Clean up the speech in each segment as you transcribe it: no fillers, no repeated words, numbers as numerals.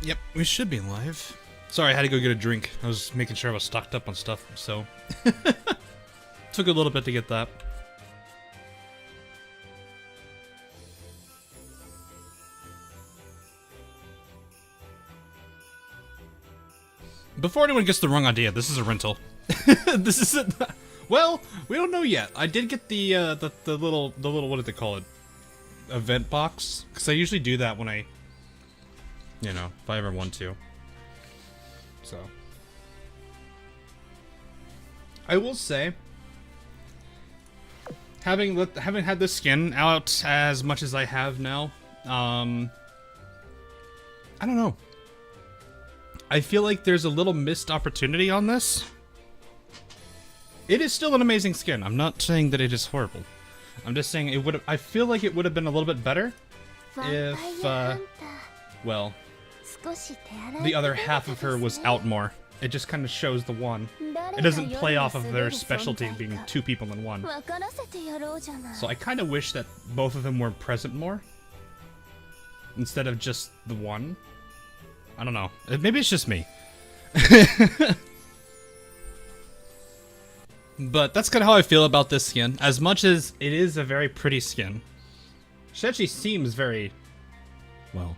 Yep, we should be live. Sorry, I had to go get a drink. I was making sure I was stocked up on stuff, so... Took a little bit to get that. Before anyone gets the wrong idea, this is a rental. This isn't... Well, we don't know yet. I did get the little, what do they call it? Event box. Because I usually do that when I... You know, if I ever want to. So. I will say, having had this skin out as much as I have now, I don't know. I feel like there's a little missed opportunity on this. It is still an amazing skin. I'm not saying that it is horrible. I'm just saying it would. I feel like it would have been a little bit better if, well, the other half of her was out more. It just kind of shows the one. It doesn't play off of their specialty being two people in one. So I kind of wish that both of them were present more instead of just the one. I don't know. Maybe it's just me. But that's kind of how I feel about this skin. As much as it is a very pretty skin, she actually seems very, well,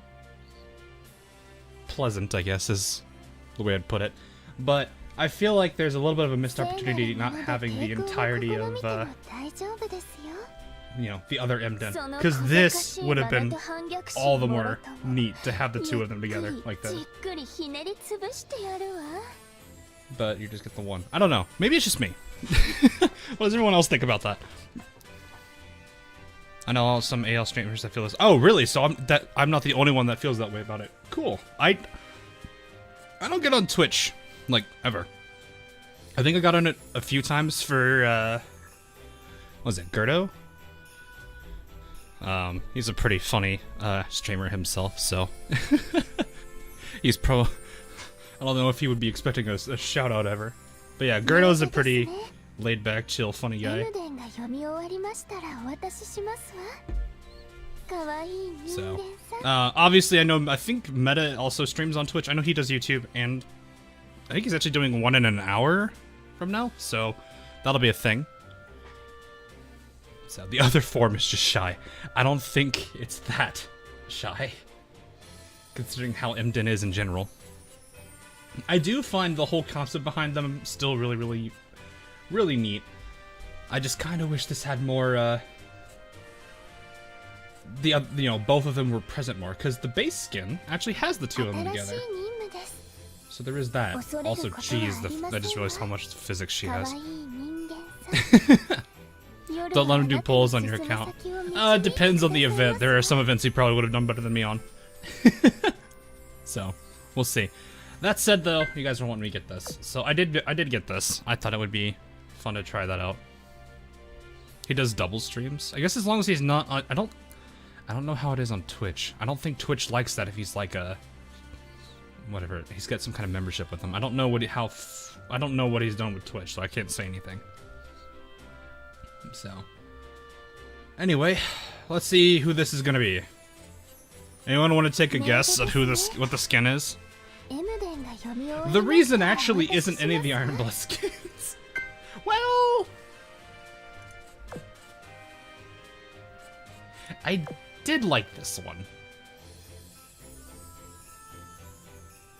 pleasant, I guess is the way I'd put it. But I feel like there's a little bit of a missed opportunity not having the entirety of, you know, the other Mden. Because this would have been all the more neat to have the two of them together like that. But you just get the one. I don't know. Maybe it's just me. What does everyone else think about that? I know some AL streamers that feel this. Oh, really? So I'm not the only one that feels that way about it. Cool. I don't get on Twitch, like, ever. I think I got on it a few times for, what was it, Gerdo? He's a pretty funny, streamer himself, so. He's I don't know if he would be expecting a shout-out ever. But yeah, Gerdo's a pretty laid-back, chill, funny guy. So, obviously I think Meta also streams on Twitch. I know he does YouTube, and I think he's actually doing one in an hour from now, so that'll be a thing. So, the other form is just shy. I don't think it's that shy, considering how Mden is in general. I do find the whole concept behind them still really, really, really neat. I just kind of wish this had more, you know, both of them were present more, because the base skin actually has the two of them together. So there is that. Also, geez, I just realized how much physics she has. Don't let him do polls on your account. It depends on the event. There are some events he probably would have done better than me on. So, we'll see. That said, though, you guys don't want me to get this. So I did get this. I thought it would be fun to try that out. He does double streams. I guess as long as he's not on, I don't know how it is on Twitch. I don't think Twitch likes that if he's like a whatever. He's got some kind of membership with them. I don't know what I don't know what he's done with Twitch, so I can't say anything. So anyway, let's see who this is gonna be. Anyone want to take a guess at what the skin is? The reason actually isn't any of the Iron Blood skins. Well, I did like this one.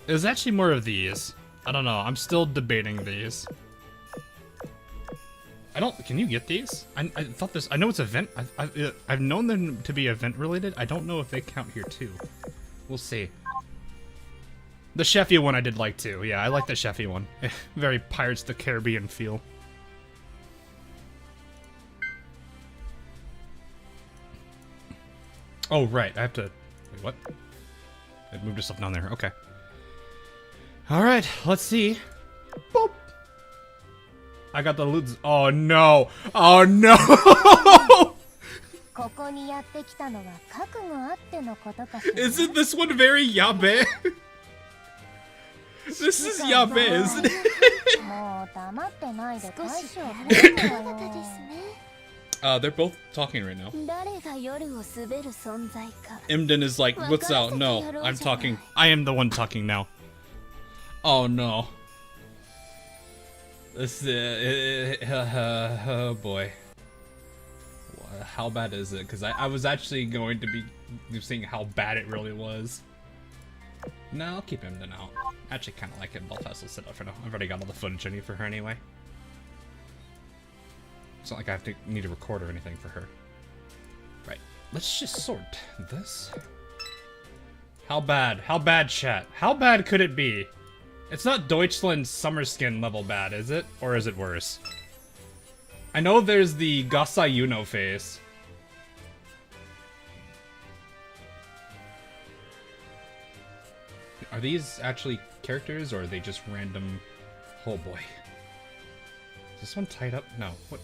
It was actually more of these. I don't know. I'm still debating these. Can you get these? I thought this. I know it's event. I've known them to be event related. I don't know if they count here too. We'll see. The Sheffy one I did like too. Yeah, I like the Sheffy one. Very Pirates of the Caribbean feel. Oh, right. I have to... Wait, what? I moved stuff down there. Okay. Alright, let's see. Boop. I got the lids. Oh, no. Oh, no! Isn't this one very yabe? This is yabe, isn't it? They're both talking right now. Imden is like, what's out? No, I'm talking. I am the one talking now. Oh no. This oh boy. How bad is it? Because I was actually going to be seeing how bad it really was. No, I'll keep Imden out. I actually kind of like it. Baltas will sit up for now. I've already got all the footage I need for her anyway. It's not like I need to record or anything for her. Right. Let's just sort this. How bad? How bad, chat? How bad could it be? It's not Deutschland summer skin level bad, is it? Or is it worse? I know there's the Gasai Yuno face. Are these actually characters, or are they just random? Oh boy. Is this one tied up? No. What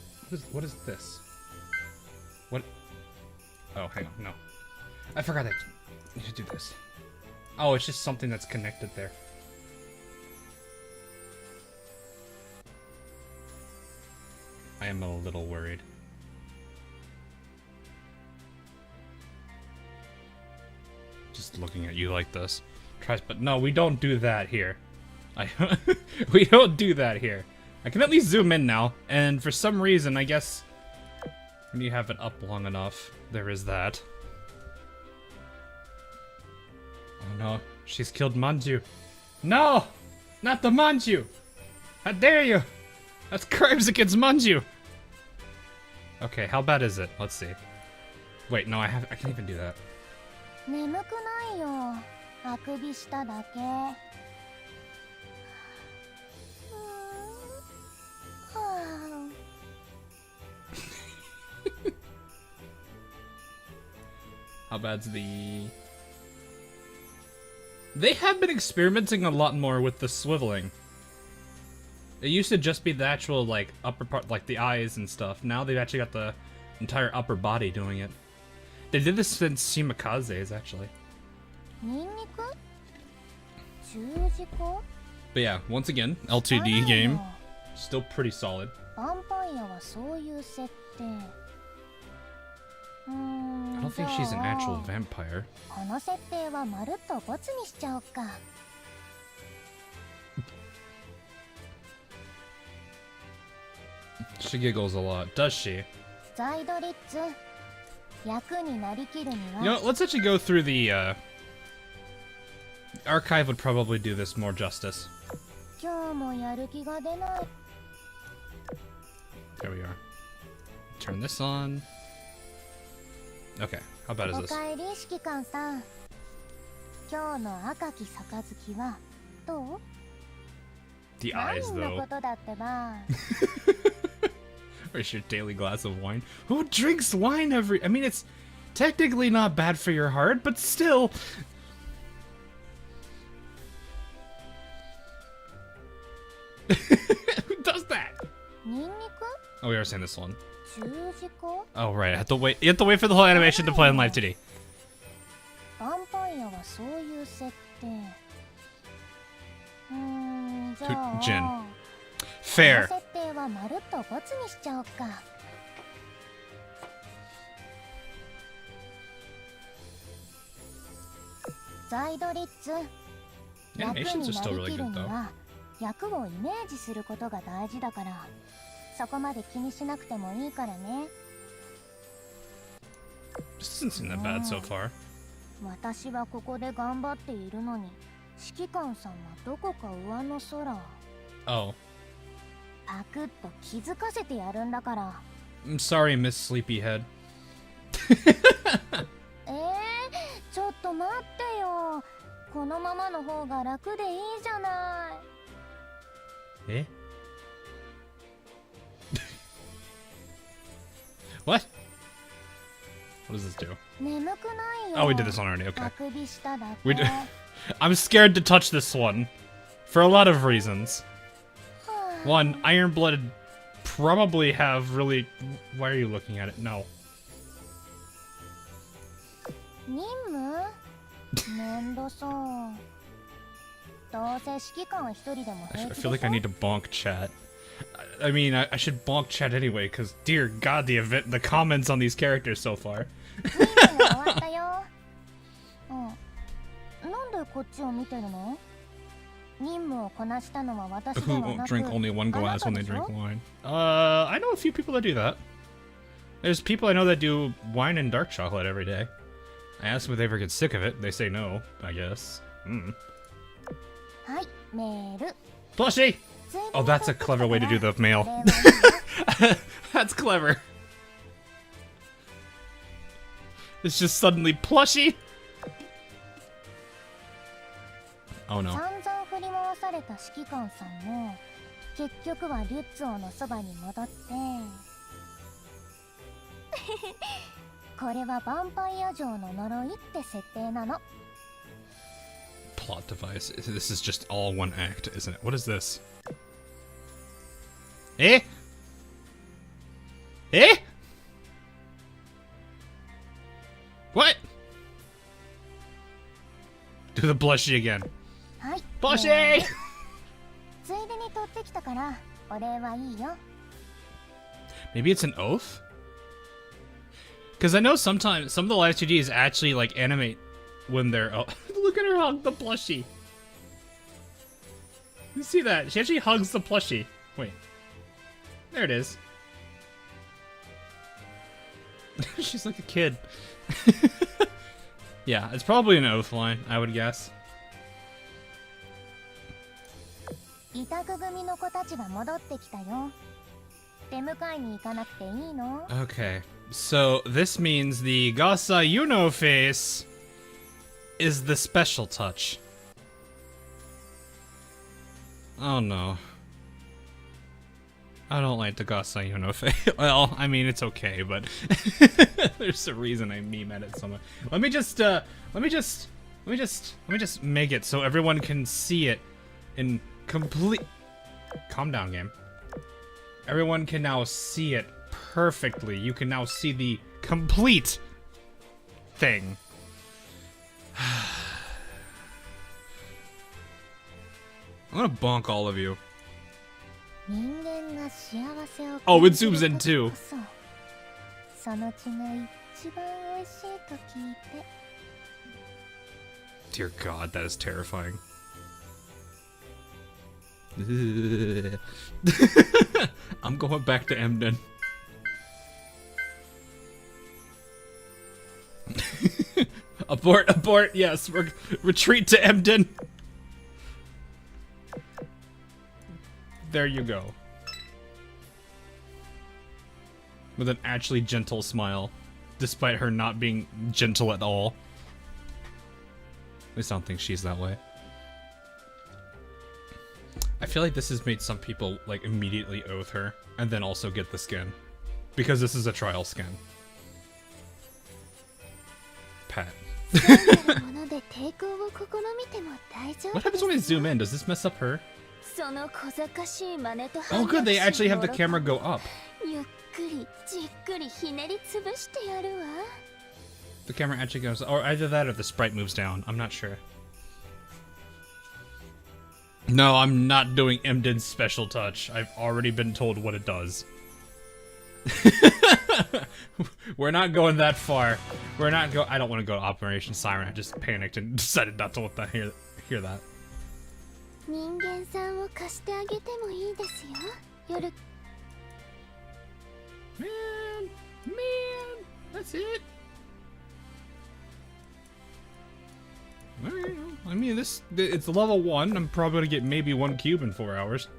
is this? What? Oh, hang on. No. I forgot I need to do this. Oh, it's just something that's connected there. I am a little worried. Just looking at you like this. Tries, but no, we don't do that here. We don't do that here. I can at least zoom in now, and for some reason, I guess when you have it up long enough, there is that. Oh no, she's killed Manju. No! Not the Manju! How dare you! That's crimes against Manju! Okay, how bad is it? Let's see. Wait, no, I can't even do that. How bad's the... They have been experimenting a lot more with the swiveling. It used to just be the actual, like, upper part, like the eyes and stuff. Now they've actually got the entire upper body doing it. They did this since Shimakaze's, actually. But yeah, once again, LTD game. Still pretty solid. I don't think she's an actual vampire. She giggles a lot, does she? You know, let's actually go through the archive would probably do this more justice. There we are. Turn this on. Okay, how bad is this? The eyes, though. Where's your daily glass of wine? Who drinks wine every... I mean, it's technically not bad for your heart, but still... Who does that? Oh, we are saying this one. Oh, right. I have to wait. You have to wait for the whole animation to play on live today. Jin. Fair. Animations are still really good, though. This doesn't seem that bad so far. Oh. I'm sorry, Miss Sleepyhead. Eh? What? What does this do? Oh, we did this one already. Okay. I'm scared to touch this one for a lot of reasons. One, Iron-Blooded probably have really... Why are you looking at it? No. I feel like I need to bonk chat. I mean, I should bonk chat anyway, because dear God, the comments on these characters so far. 終わったよ。なんでこっちを見てるの？任務をこなしたのは私では Who なく、 drink only one glass when they あなたでしょ？ drink wine? I know a few people that do that. There's people I know that do wine and dark chocolate every day. I ask them if they ever get sick of it. They say no, I guess. はい、メール。 Plushie! Oh, that's a clever way to do the mail. That's clever. It's just suddenly Plushie! Oh no. 散々振り回された指揮官さんも結局はリュッツォのそばに戻ってこれはヴァンパイア城の呪いって設定なの。 Plot device. This is just all one act, isn't it? What is this? Eh? Eh? What? Do the blushy again. はい。 Blushy! ついでに取ってきたからお礼はいいよ。 Maybe it's an oath? Because I know sometimes some of the live 2Ds actually like animate when they're look at her hug the plushie. You see that? She actually hugs the plushie. Wait. There it is. She's like a kid. Yeah, it's probably an oath line, I would guess. 委託組の子たちが戻ってきたよ。出迎えに行かなくていいの？ Okay, so this means the Gasa Yuno face is the special touch. Oh no. I don't like the Gasa Yuno face. Well, I mean, it's okay, but there's a reason I meme at it so much. Let me just make it so everyone can see it in complete. Calm down, game. Everyone can now see it perfectly. You can now see the complete thing. I'm gonna bonk all of you. Oh, it zooms in too. Dear God, that is terrifying. I'm going back to Emden. Abort, abort, yes, retreat to Emden. There you go. With an actually gentle smile, despite her not being gentle at all. At least I don't think she's that way. I feel like this has made some people like immediately oath her and then also get the skin. Because this is a trial skin. Pat. What happens when I zoom in? Does this mess up her? Oh good, they actually have the camera go up. The camera actually goes, or either that or the sprite moves down. I'm not sure. No, I'm not doing Emden's special touch. I've already been told what it does. We're not going that far. We're not go. I don't want to go to Operation Siren. I just panicked and decided not to let that hear that. Man, that's it. I mean, it's level 1. I'm probably gonna get maybe 1 cube in 4 hours.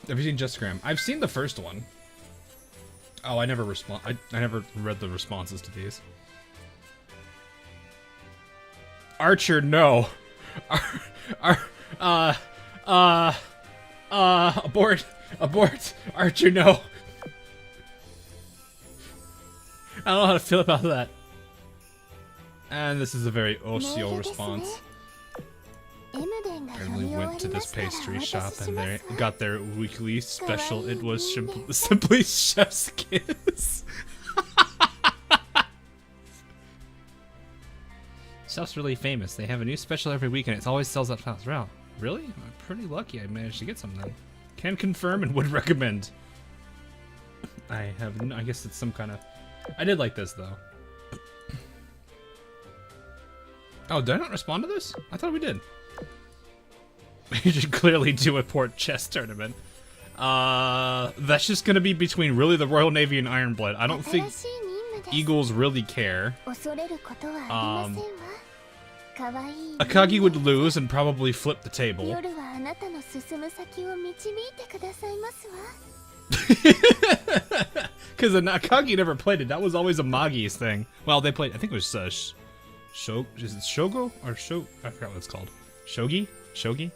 Have you seen Justgram? I've seen the first one. Oh, I never I never read the responses to these. Archer, no. Abort. Abort. Archer, no. I don't know how to feel about that. And this is a very Osio response. Apparently went to this pastry shop and they got their weekly special. It was simply chef's kiss. Stuff's really famous. They have a new special every week and it always sells out fast. Wow, really? I'm pretty lucky I managed to get some then. Can confirm and would recommend. I guess it's some kind of... I did like this though. Oh, did I not respond to this? I thought we did. You should clearly do a port chess tournament. That's just gonna be between really the Royal Navy and Ironblood. I don't think Eagles really care. Akagi would lose and probably flip the table. Because Akagi never played it. That was always a Magi's thing. Well, they played. I think it was is it Shogo or Sho? I forgot what it's called. Shogi? Shogi?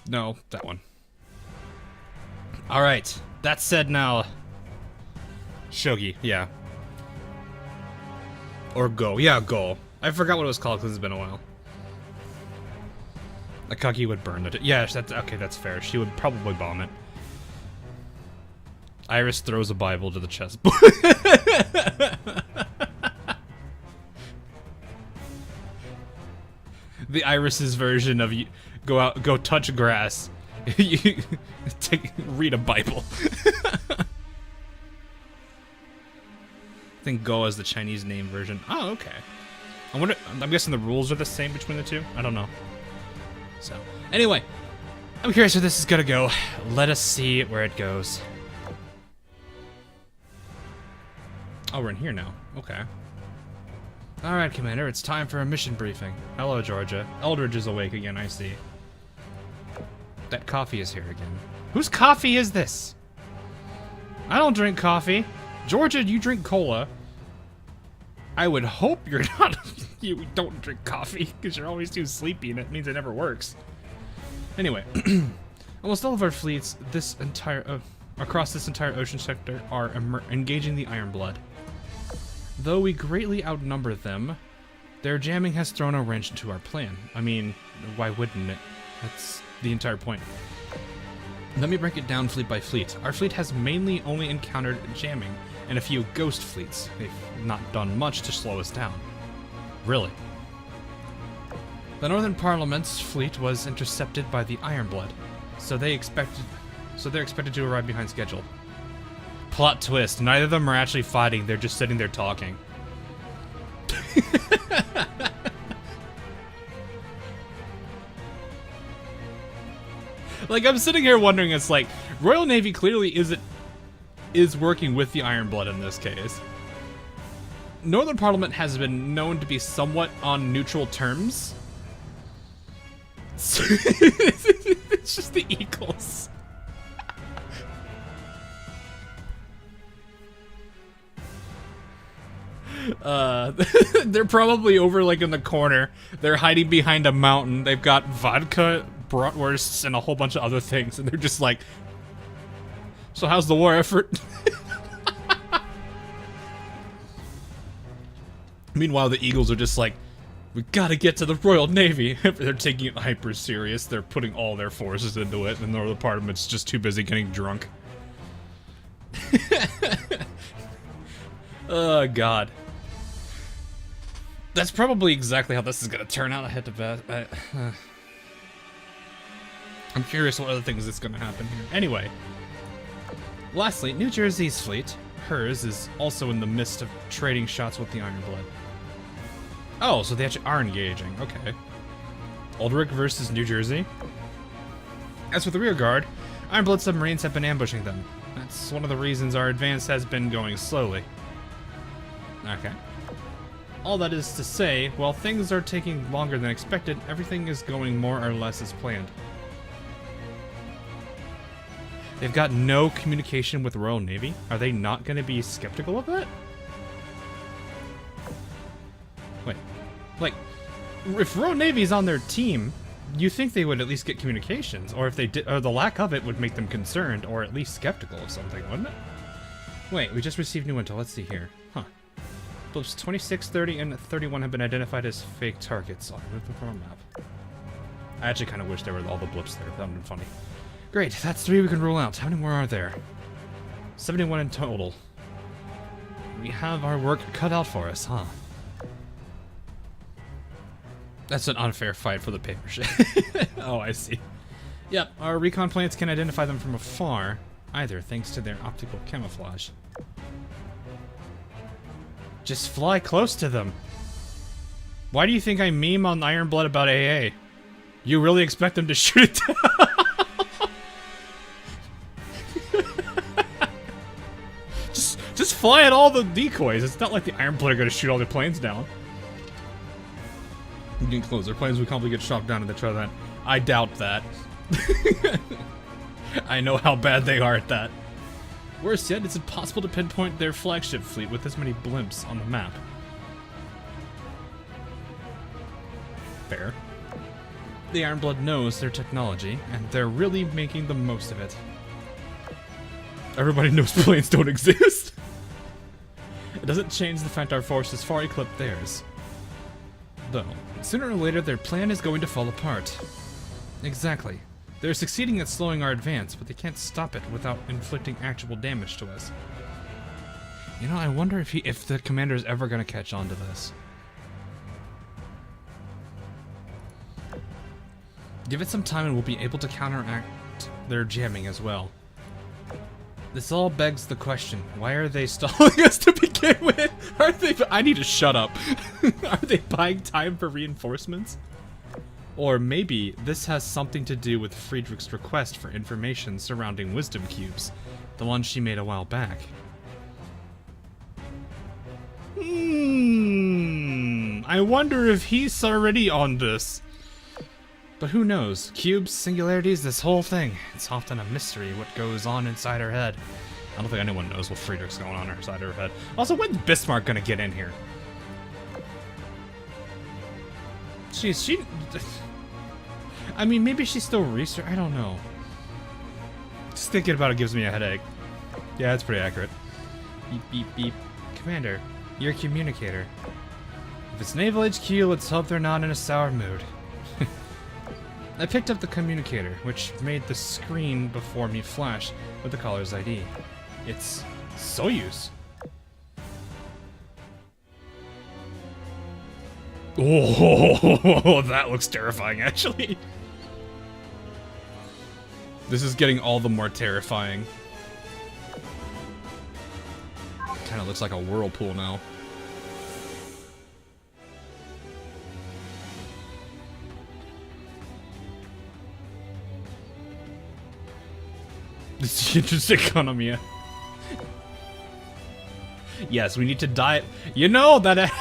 No, that one. All right. That said, now Shogi, yeah, or Go, yeah, Go. I forgot what it was called because it's been a while. Akagi would burn it. Yeah, that's okay. That's fair. She would probably bomb it. Iris throws a Bible to the chessboard. The Iris's version of you go out, go touch grass. You read a Bible. I think Go is the Chinese name version. Oh, okay. I'm guessing the rules are the same between the two. I don't know. So, anyway, I'm curious where this is gonna go. Let us see where it goes. Oh, we're in here now. Okay. Alright, Commander, it's time for a mission briefing. Hello, Georgia. Eldridge is awake again, I see. That coffee is here again. Whose coffee is this? I don't drink coffee. Georgia, you drink cola. I would hope you're not... you don't drink coffee, because you're always too sleepy, and it means it never works. Anyway, almost all of our fleets across this entire ocean sector are engaging the Ironblood. Though we greatly outnumber them, their jamming has thrown a wrench into our plan. I mean, why wouldn't it? That's the entire point. Let me break it down fleet by fleet. Our fleet has mainly only encountered jamming and a few ghost fleets. They've not done much to slow us down. Really. The Northern Parliament's fleet was intercepted by the Ironblood, so they're expected to arrive behind schedule. Plot twist, neither of them are actually fighting, they're just sitting there talking. Like, I'm sitting here wondering, it's like, Royal Navy clearly is working with the Ironblood in this case. Northern Parliament has been known to be somewhat on neutral terms. It's just the Eagles. They're probably over like in the corner. They're hiding behind a mountain. They've got vodka, bratwursts, and a whole bunch of other things, and they're just like, so how's the war effort? Meanwhile, the Eagles are just like, we gotta get to the Royal Navy. They're taking it hyper serious. They're putting all their forces into it, and the Northern Parliament's just too busy getting drunk. Oh, God. That's probably exactly how this is gonna turn out. I had to bet. I'm curious what other things is gonna happen here. Anyway. Lastly, New Jersey's fleet, hers, is also in the midst of trading shots with the Ironblood. Oh, so they actually are engaging. Okay. Aldrich versus New Jersey. As for the rear guard, Ironblood submarines have been ambushing them. That's one of the reasons our advance has been going slowly. Okay. All that is to say, while things are taking longer than expected, everything is going more or less as planned. They've got no communication with the Royal Navy? Are they not going to be skeptical of that? Wait. Like, if Royal Navy's on their team, you think they would at least get communications, or if they did, or the lack of it would make them concerned, or at least skeptical of something, wouldn't it? Wait, we just received new intel. Let's see here. Huh. Blips 26, 30, and 31 have been identified as fake targets. I'll remove them from our map. I actually kind of wish there were all the blips there. That would have been funny. Great, that's 3 we can rule out. How many more are there? 71 in total. We have our work cut out for us, huh? That's an unfair fight for the paper ship. Oh, I see. Yep, our recon planes can identify them from afar, either thanks to their optical camouflage. Just fly close to them. Why do you think I meme on Ironblood about AA? You really expect them to shoot it down? just fly at all the decoys. It's not like the Ironblood are gonna shoot all the planes down. You can close their planes, we probably get shot down in the try that. I doubt that. I know how bad they are at that. Worse yet, it's impossible to pinpoint their flagship fleet with this many blimps on the map. Fair. The Ironblood knows their technology, and they're really making the most of it. Everybody knows planes don't exist. It doesn't change the fact our forces far eclipse theirs. Though, sooner or later their plan is going to fall apart. Exactly. They're succeeding at slowing our advance, but they can't stop it without inflicting actual damage to us. You know, I wonder if the commander is ever going to catch on to this. Give it some time and we'll be able to counteract their jamming as well. This all begs the question, why are they stalling us to begin with? Are they— I need to shut up. Are they buying time for reinforcements? Or maybe this has something to do with Friedrich's request for information surrounding wisdom cubes, the one she made a while back. I wonder if he's already on this. But who knows? Cubes, singularities, this whole thing. It's often a mystery what goes on inside her head. I don't think anyone knows what Friedrich's going on inside her head. Also, when's Bismarck gonna get in here? She... I mean, maybe she's still research. I don't know. Just thinking about it gives me a headache. Yeah, that's pretty accurate. Beep, beep, beep. Commander, you're a communicator. If it's Naval HQ, let's hope they're not in a sour mood. I picked up the communicator, which made the screen before me flash with the caller's ID. It's Soyuz. Oh, that looks terrifying, actually. This is getting all the more terrifying. Kind of looks like a whirlpool now. This is interesting economy. Yes, we need to diet. You know that.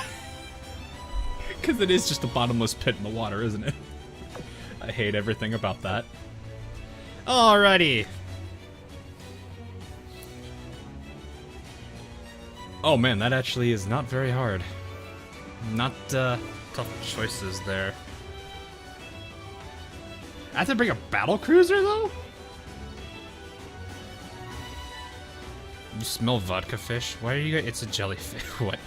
Because it is just a bottomless pit in the water, isn't it? I hate everything about that. Alrighty. Oh man, that actually is not very hard. Not tough choices there. I have to bring a battle cruiser though? You smell vodka fish? Why are you guys— it's a jellyfish. What?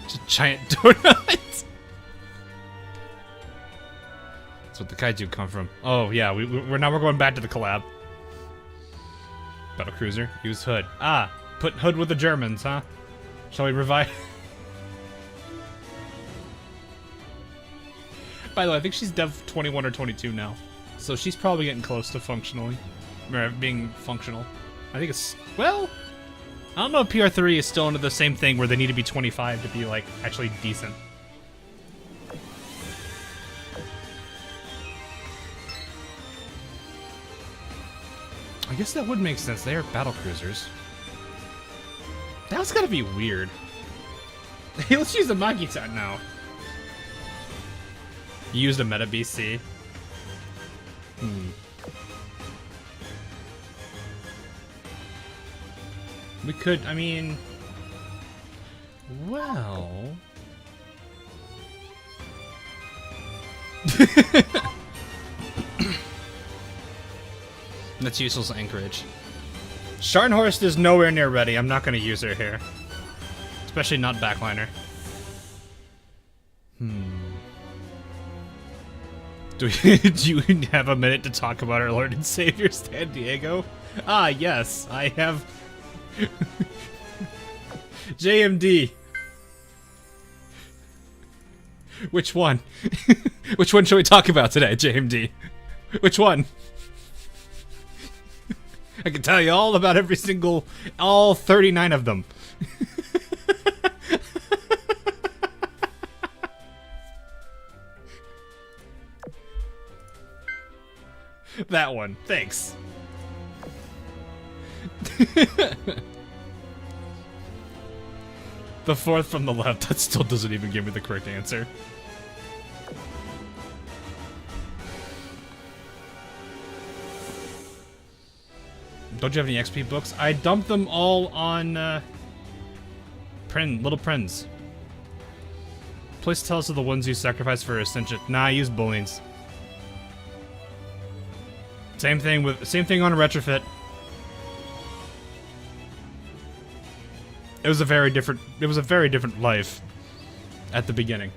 It's a giant donut. That's what the kaiju come from. Oh yeah, we're going back to the collab. Battle cruiser, use hood. Ah, put hood with the Germans, huh? Shall we revive? By the way, I think she's Dev 21 or 22 now, so she's probably getting close to being functional. I think it's, well, I don't know if PR3 is still into the same thing where they need to be 25 to be, like, actually decent. I guess that would make sense. They are battle cruisers. That's gotta be weird. Hey, let's use the Magita now. You used a meta BC. We could, I mean... Well... That's useless anchorage. Scharnhorst is nowhere near ready. I'm not going to use her here. Especially not backliner. Do you have a minute to talk about our Lord and Savior San Diego? Ah, yes, I have... JMD. Which one? Which one should we talk about today, JMD? Which one? I can tell you all about every single, all 39 of them. That one, thanks. The fourth from the left, that still doesn't even give me the correct answer. Don't you have any XP books? I dumped them all on Little Prince. Please tell us of the ones you sacrificed for Ascension. Nah, I use Bullings. Same thing on Retrofit. It was a very different life at the beginning.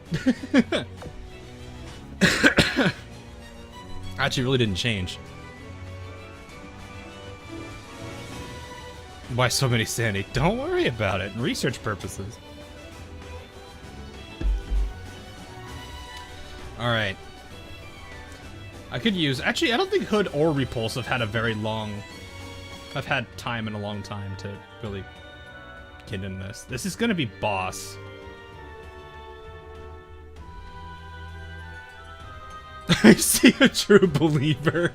Actually really didn't change. Why so many sandy? Don't worry about it. Research purposes. Alright. I could use... Actually, I don't think Hood or Repulse have had a very long... I've had time in a long time to really get in this. This is gonna be boss. I see a true believer.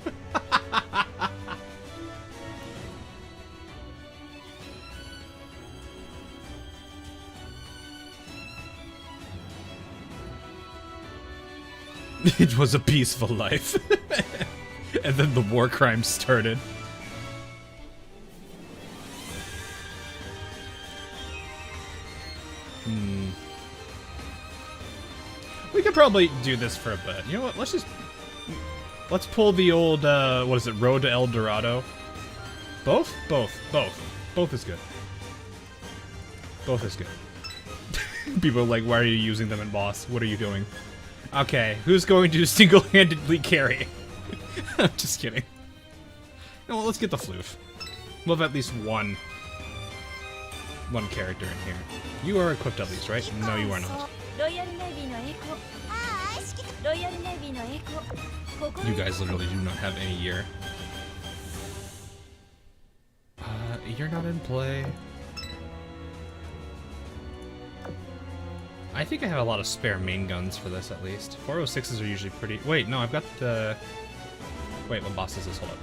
It was a peaceful life. And then the war crimes started. We could probably do this for a bit. You know what? Let's pull the old, what is it, Road to El Dorado? Both? Both is good. Both is good. People are like, why are you using them in boss? What are you doing? Okay, who's going to single-handedly carry? I'm just kidding. No, well, let's get the floof. We'll have at least one character in here. You are equipped at least, right? No, you are not. You guys literally do not have any year. You're not in play. I think I have a lot of spare main guns for this, at least. 406s are usually pretty... Wait, no, I've got the... Wait, what boss is this? Hold up.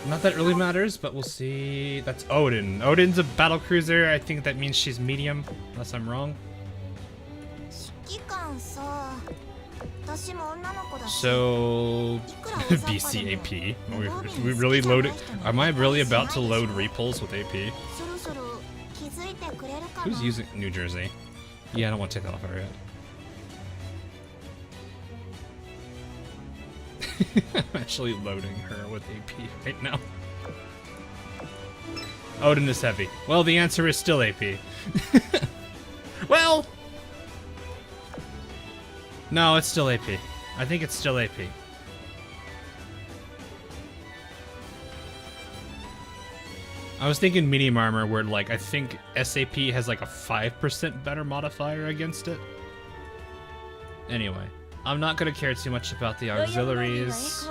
Not that it really matters, but we'll see. That's Odin. Odin's a battlecruiser. I think that means she's medium, unless I'm wrong. So... BC AP. We really loaded... Am I really about to load Repulse with AP? Who's using New Jersey? Yeah, I don't want to take that off her yet. I'm actually loading her with AP right now. Odin is heavy. Well, the answer is still AP. Well! No, it's still AP. I think it's still AP. I was thinking medium armor where, like, I think SAP has, like, a 5% better modifier against it. Anyway, I'm not gonna care too much about the auxiliaries.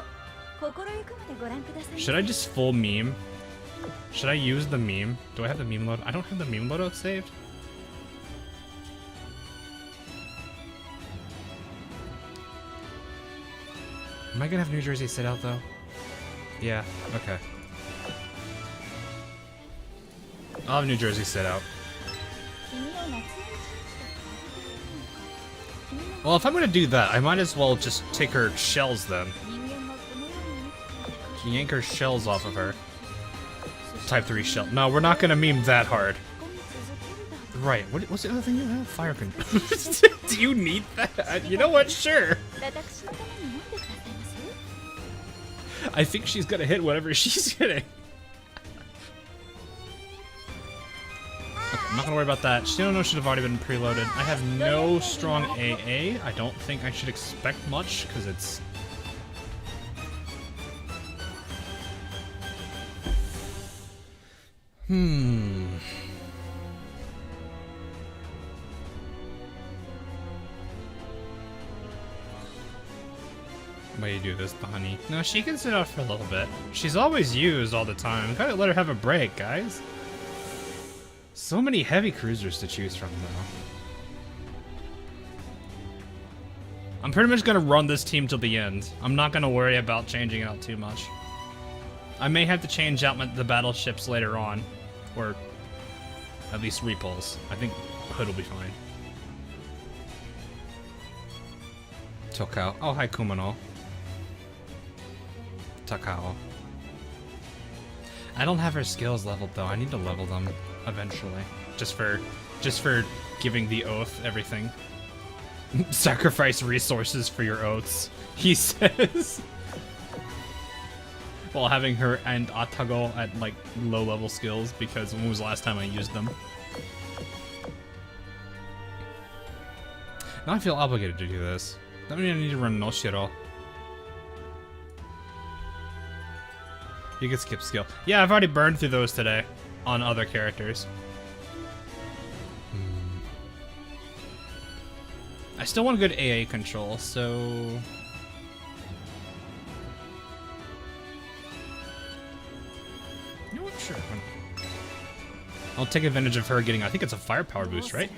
Should I just full meme? Should I use the meme? Do I have the meme load? I don't have the meme loadout saved. Am I gonna have New Jersey sit out, though? Yeah, okay. I'll have New Jersey sit out. Well, if I'm gonna do that, I might as well just take her shells then. Yank her shells off of her. Type 3 shell. No, we're not gonna meme that hard. Right, what's the other thing you have? Fire control. Do you need that? You know what? Sure. I think she's gonna hit whatever she's hitting. Okay, I'm not gonna worry about that. Shinono should have already been preloaded. I have no strong AA. I don't think I should expect much, because it's... Why do you do this, the honey? No, she can sit out for a little bit. She's always used all the time. Gotta let her have a break, guys. So many heavy cruisers to choose from, though. I'm pretty much gonna run this team till the end. I'm not gonna worry about changing out too much. I may have to change out the battleships later on. Or at least repulse. I think Hood will be fine. Tokao. Oh, hi, Kumano. Takao. I don't have her skills leveled though. I need to level them eventually. Just for giving the oath everything. Sacrifice resources for your oaths, he says. While having her and Atago at like low level skills because when was the last time I used them? Now I feel obligated to do this. That means I need to run Noshiro. You can skip skill. Yeah, I've already burned through those today on other characters. I still want good AA control, so... You know what? Sure. I'll take advantage of her getting, I think it's a firepower boost, right?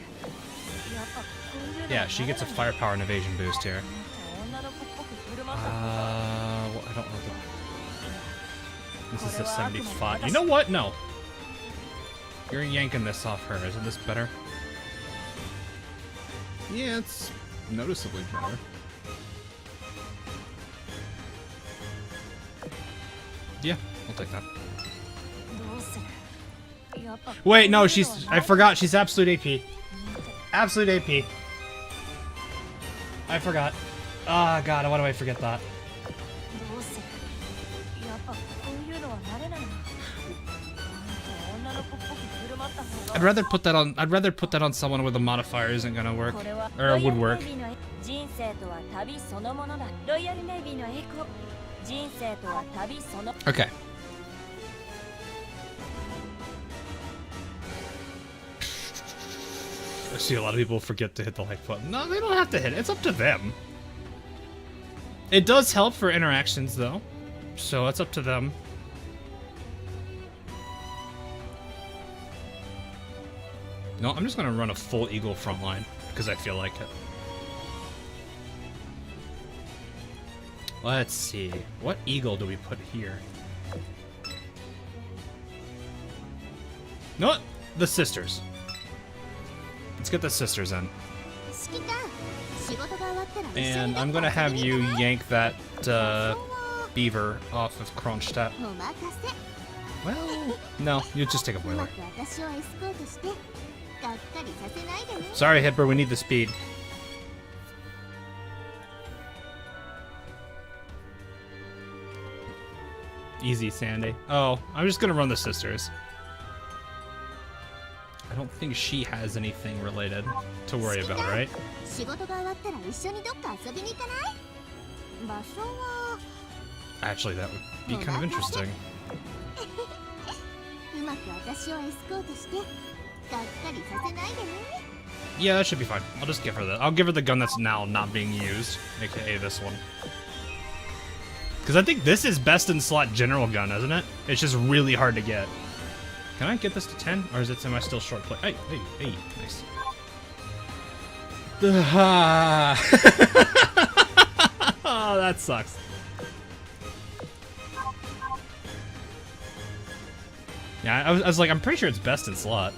Yeah, she gets a firepower and evasion boost here. I don't know. This is a 75. You know what? No. You're yanking this off her. Isn't this better? Yeah, it's noticeably better. Yeah, I'll take that. Wait, no, she's... I forgot. She's absolute AP. Absolute AP. I forgot. Ah, God, why do I forget that? I'd rather put that on someone where the modifier isn't gonna work. Or would work. Okay. I see a lot of people forget to hit the like button. No, they don't have to hit it. It's up to them. It does help for interactions, though. So it's up to them. No, I'm just gonna run a full Eagle frontline, because I feel like it. Let's see. What Eagle do we put here? No, the sisters. Let's get the sisters in. And I'm gonna have you yank that beaver off of Kronstadt. Well, no, you just take a boiler. Sorry, Hipper, we need the speed. Easy, Sandy. Oh, I'm just gonna run the sisters. I don't think she has anything related to worry about, right? Actually, that would be kind of interesting. Yeah, that should be fine. I'll just give her that. I'll give her the gun that's now not being used, aka this one. Because I think this is best in slot general gun, isn't it? It's just really hard to get. Can I get this to 10? Or am I still short play? Hey, hey, hey, nice. Oh, that sucks. Yeah, I was like, I'm pretty sure it's best in slot.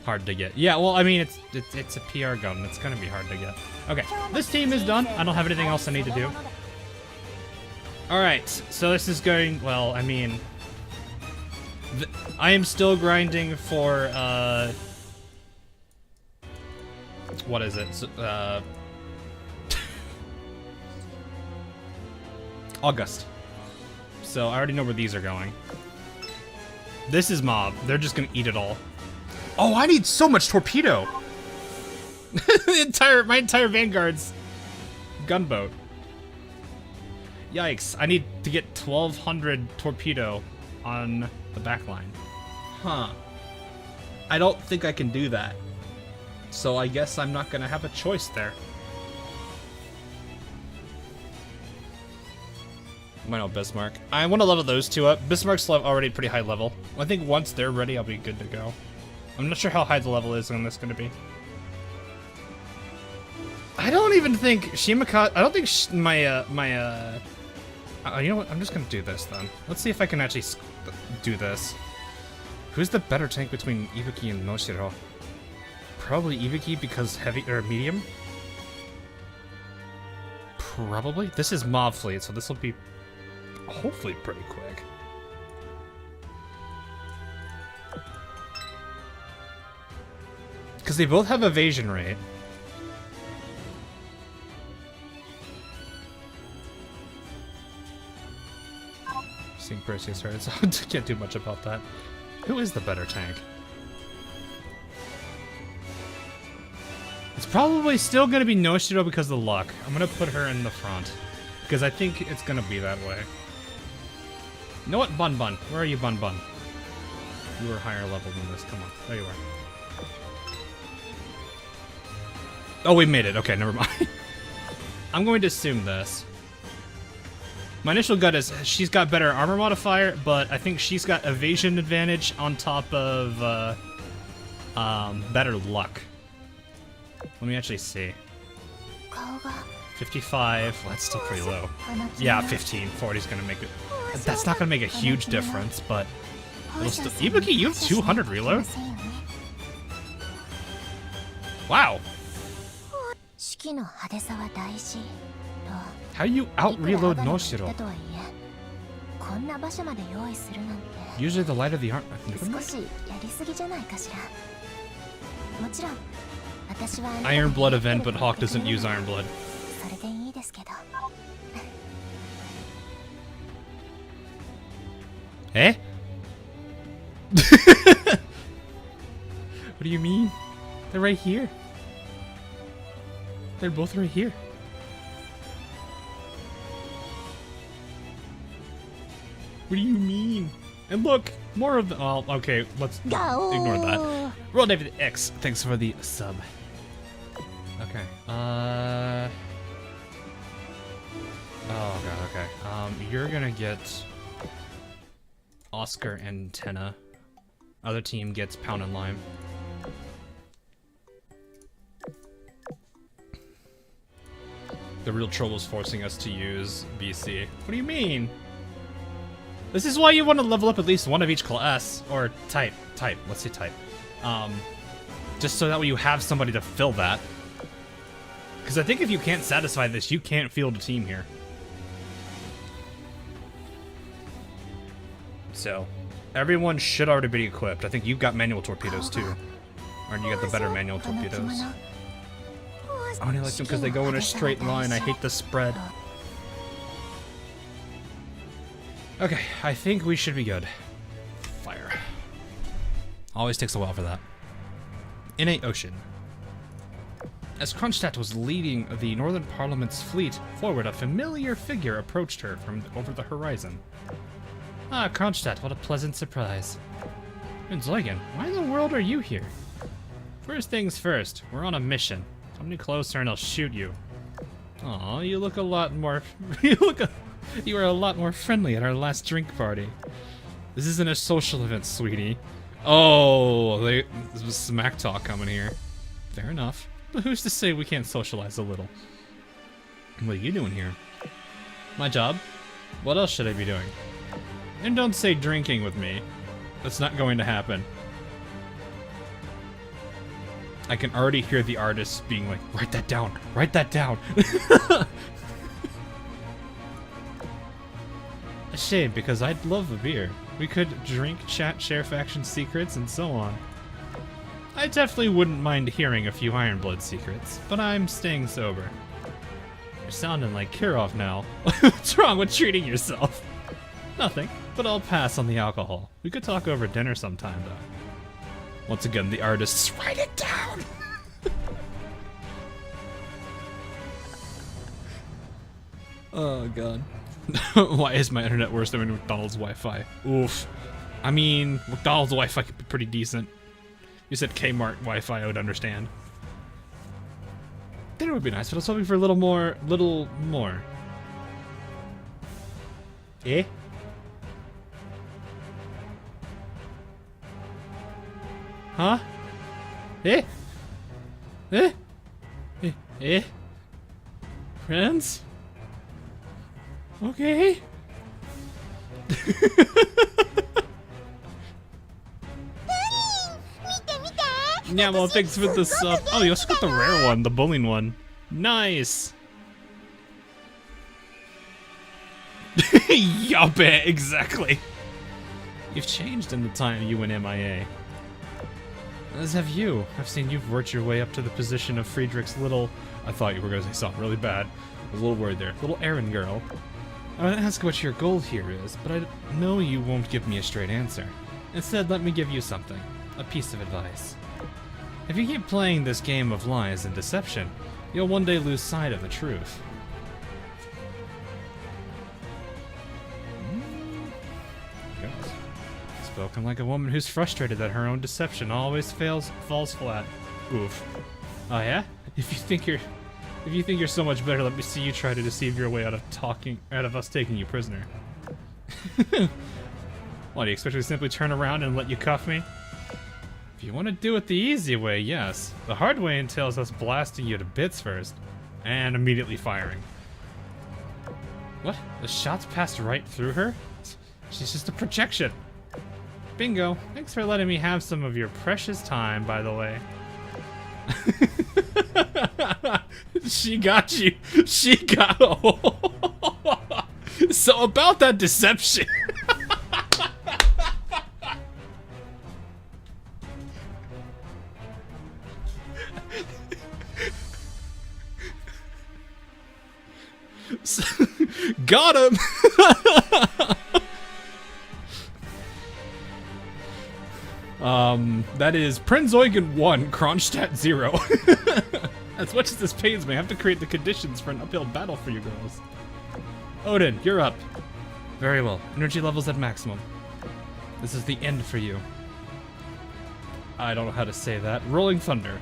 Hard to get. Yeah, well, I mean, it's a PR gun. It's gonna be hard to get. Okay, this team is done. I don't have anything else I need to do. Alright, so this is going, well, I mean... I am still grinding for, what is it? August. So I already know where these are going. This is mob. They're just gonna eat it all. Oh, I need so much torpedo! My entire Vanguard's gunboat. Yikes, I need to get 1,200 torpedo on the back line. Huh. I don't think I can do that. So I guess I'm not gonna have a choice there. Why not Bismarck? I want to level those two up. Bismarck's already pretty high level. I think once they're ready, I'll be good to go. I'm not sure how high the level is on this going to be. I don't even think Shimaka... I don't think you know what? I'm just going to do this then. Let's see if I can actually do this. Who's the better tank between Ibuki and Noshiro? Probably Ibuki because heavy or medium? Probably. This is Mob Fleet, so this will be hopefully pretty quick. Because they both have evasion rate. Seeing Perseus, right? So I can't do much about that. Who is the better tank? It's probably still going to be Noshiro because of the luck. I'm going to put her in the front. Because I think it's going to be that way. You know what? Bun Bun. Where are you, Bun Bun? You were higher level than this. Come on. There you are. Oh, we made it. Okay, never mind. I'm going to assume this. My initial gut is she's got better armor modifier, but I think she's got evasion advantage on top of better luck. Let me actually see. 55. Well, that's still pretty low. Yeah, 15. 40 is gonna make it. That's not gonna make a huge difference, but it'll still. Ibuki, you have 200 reload. Wow. How do you out reload Noshiro? Usually the lighter the arm. Iron Blood event, but Hawk doesn't use Iron Blood. Eh? What do you mean? They're right here. They're both right here. What do you mean? And look, more of the. Oh, okay, let's ignore that. Roll David X, thanks for the sub. Okay. Oh god. Okay. You're gonna get Oscar and Tenna. Other team gets Pound and Lime. The real trouble's forcing us to use BC. What do you mean? This is why you want to level up at least one of each class, or type, let's say type. Just so that way you have somebody to fill that. Because I think if you can't satisfy this, you can't field a team here. So, everyone should already be equipped. I think you've got manual torpedoes too. Or you got the better manual torpedoes. I only like them because they go in a straight line. I hate the spread. Okay, I think we should be good. Fire. Always takes a while for that. In a ocean. As Kronstadt was leading the Northern Parliament's fleet forward, a familiar figure approached her from over the horizon. Ah, Kronstadt, what a pleasant surprise. And Zeugen, why in the world are you here? First things first, we're on a mission. Come any closer and I'll shoot you. Aw, you look a lot more... You were a lot more friendly at our last drink party. This isn't a social event, sweetie. Oh, this was smack talk coming here. Fair enough. But who's to say we can't socialize a little? What are you doing here? My job? What else should I be doing? And don't say drinking with me. That's not going to happen. I can already hear the artists being like, write that down, write that down. A shame, because I'd love a beer. We could drink, chat, share faction secrets, and so on. I definitely wouldn't mind hearing a few Ironblood secrets, but I'm staying sober. You're sounding like Kirov now. What's wrong with treating yourself? Nothing, but I'll pass on the alcohol. We could talk over dinner sometime, though. Once again, the artists, write it down! Oh god. Why is my internet worse than McDonald's Wi-Fi? Oof. I mean, McDonald's Wi-Fi could be pretty decent. You said Kmart Wi-Fi, I would understand. Dinner would be nice, but I was hoping for a little more. Eh? Huh? Eh? Eh? Eh? Eh? Friends? Okay. Yeah, well, thanks for the sub. Oh, you also got the rare one, the bowling one. Nice. Yup, exactly. You've changed in the time you went MIA. As have you. I've seen you've worked your way up to the position of Friedrich's little... I thought you were going to say something really bad. I was a little worried there. Little errand girl. I would ask what your goal here is, but I know you won't give me a straight answer. Instead, let me give you something. A piece of advice. If you keep playing this game of lies and deception, you'll one day lose sight of the truth. Yes. Spoken like a woman who's frustrated that her own deception always falls flat. Oof. Oh yeah? If you think you're so much better, let me see you try to deceive your way out of us taking you prisoner. What, do you expect me to simply turn around and let you cuff me? If you want to do it the easy way, yes. The hard way entails us blasting you to bits first, and immediately firing. What? The shots passed right through her? She's just a projection. Bingo. Thanks for letting me have some of your precious time, by the way. She got you. She got... So about that deception. Got him. That is Prinz Eugen 1, Kronstadt 0. As much as this pains me, I have to create the conditions for an uphill battle for you girls. Odin, you're up. Very well. Energy levels at maximum. This is the end for you. I don't know how to say that. Rolling Thunder.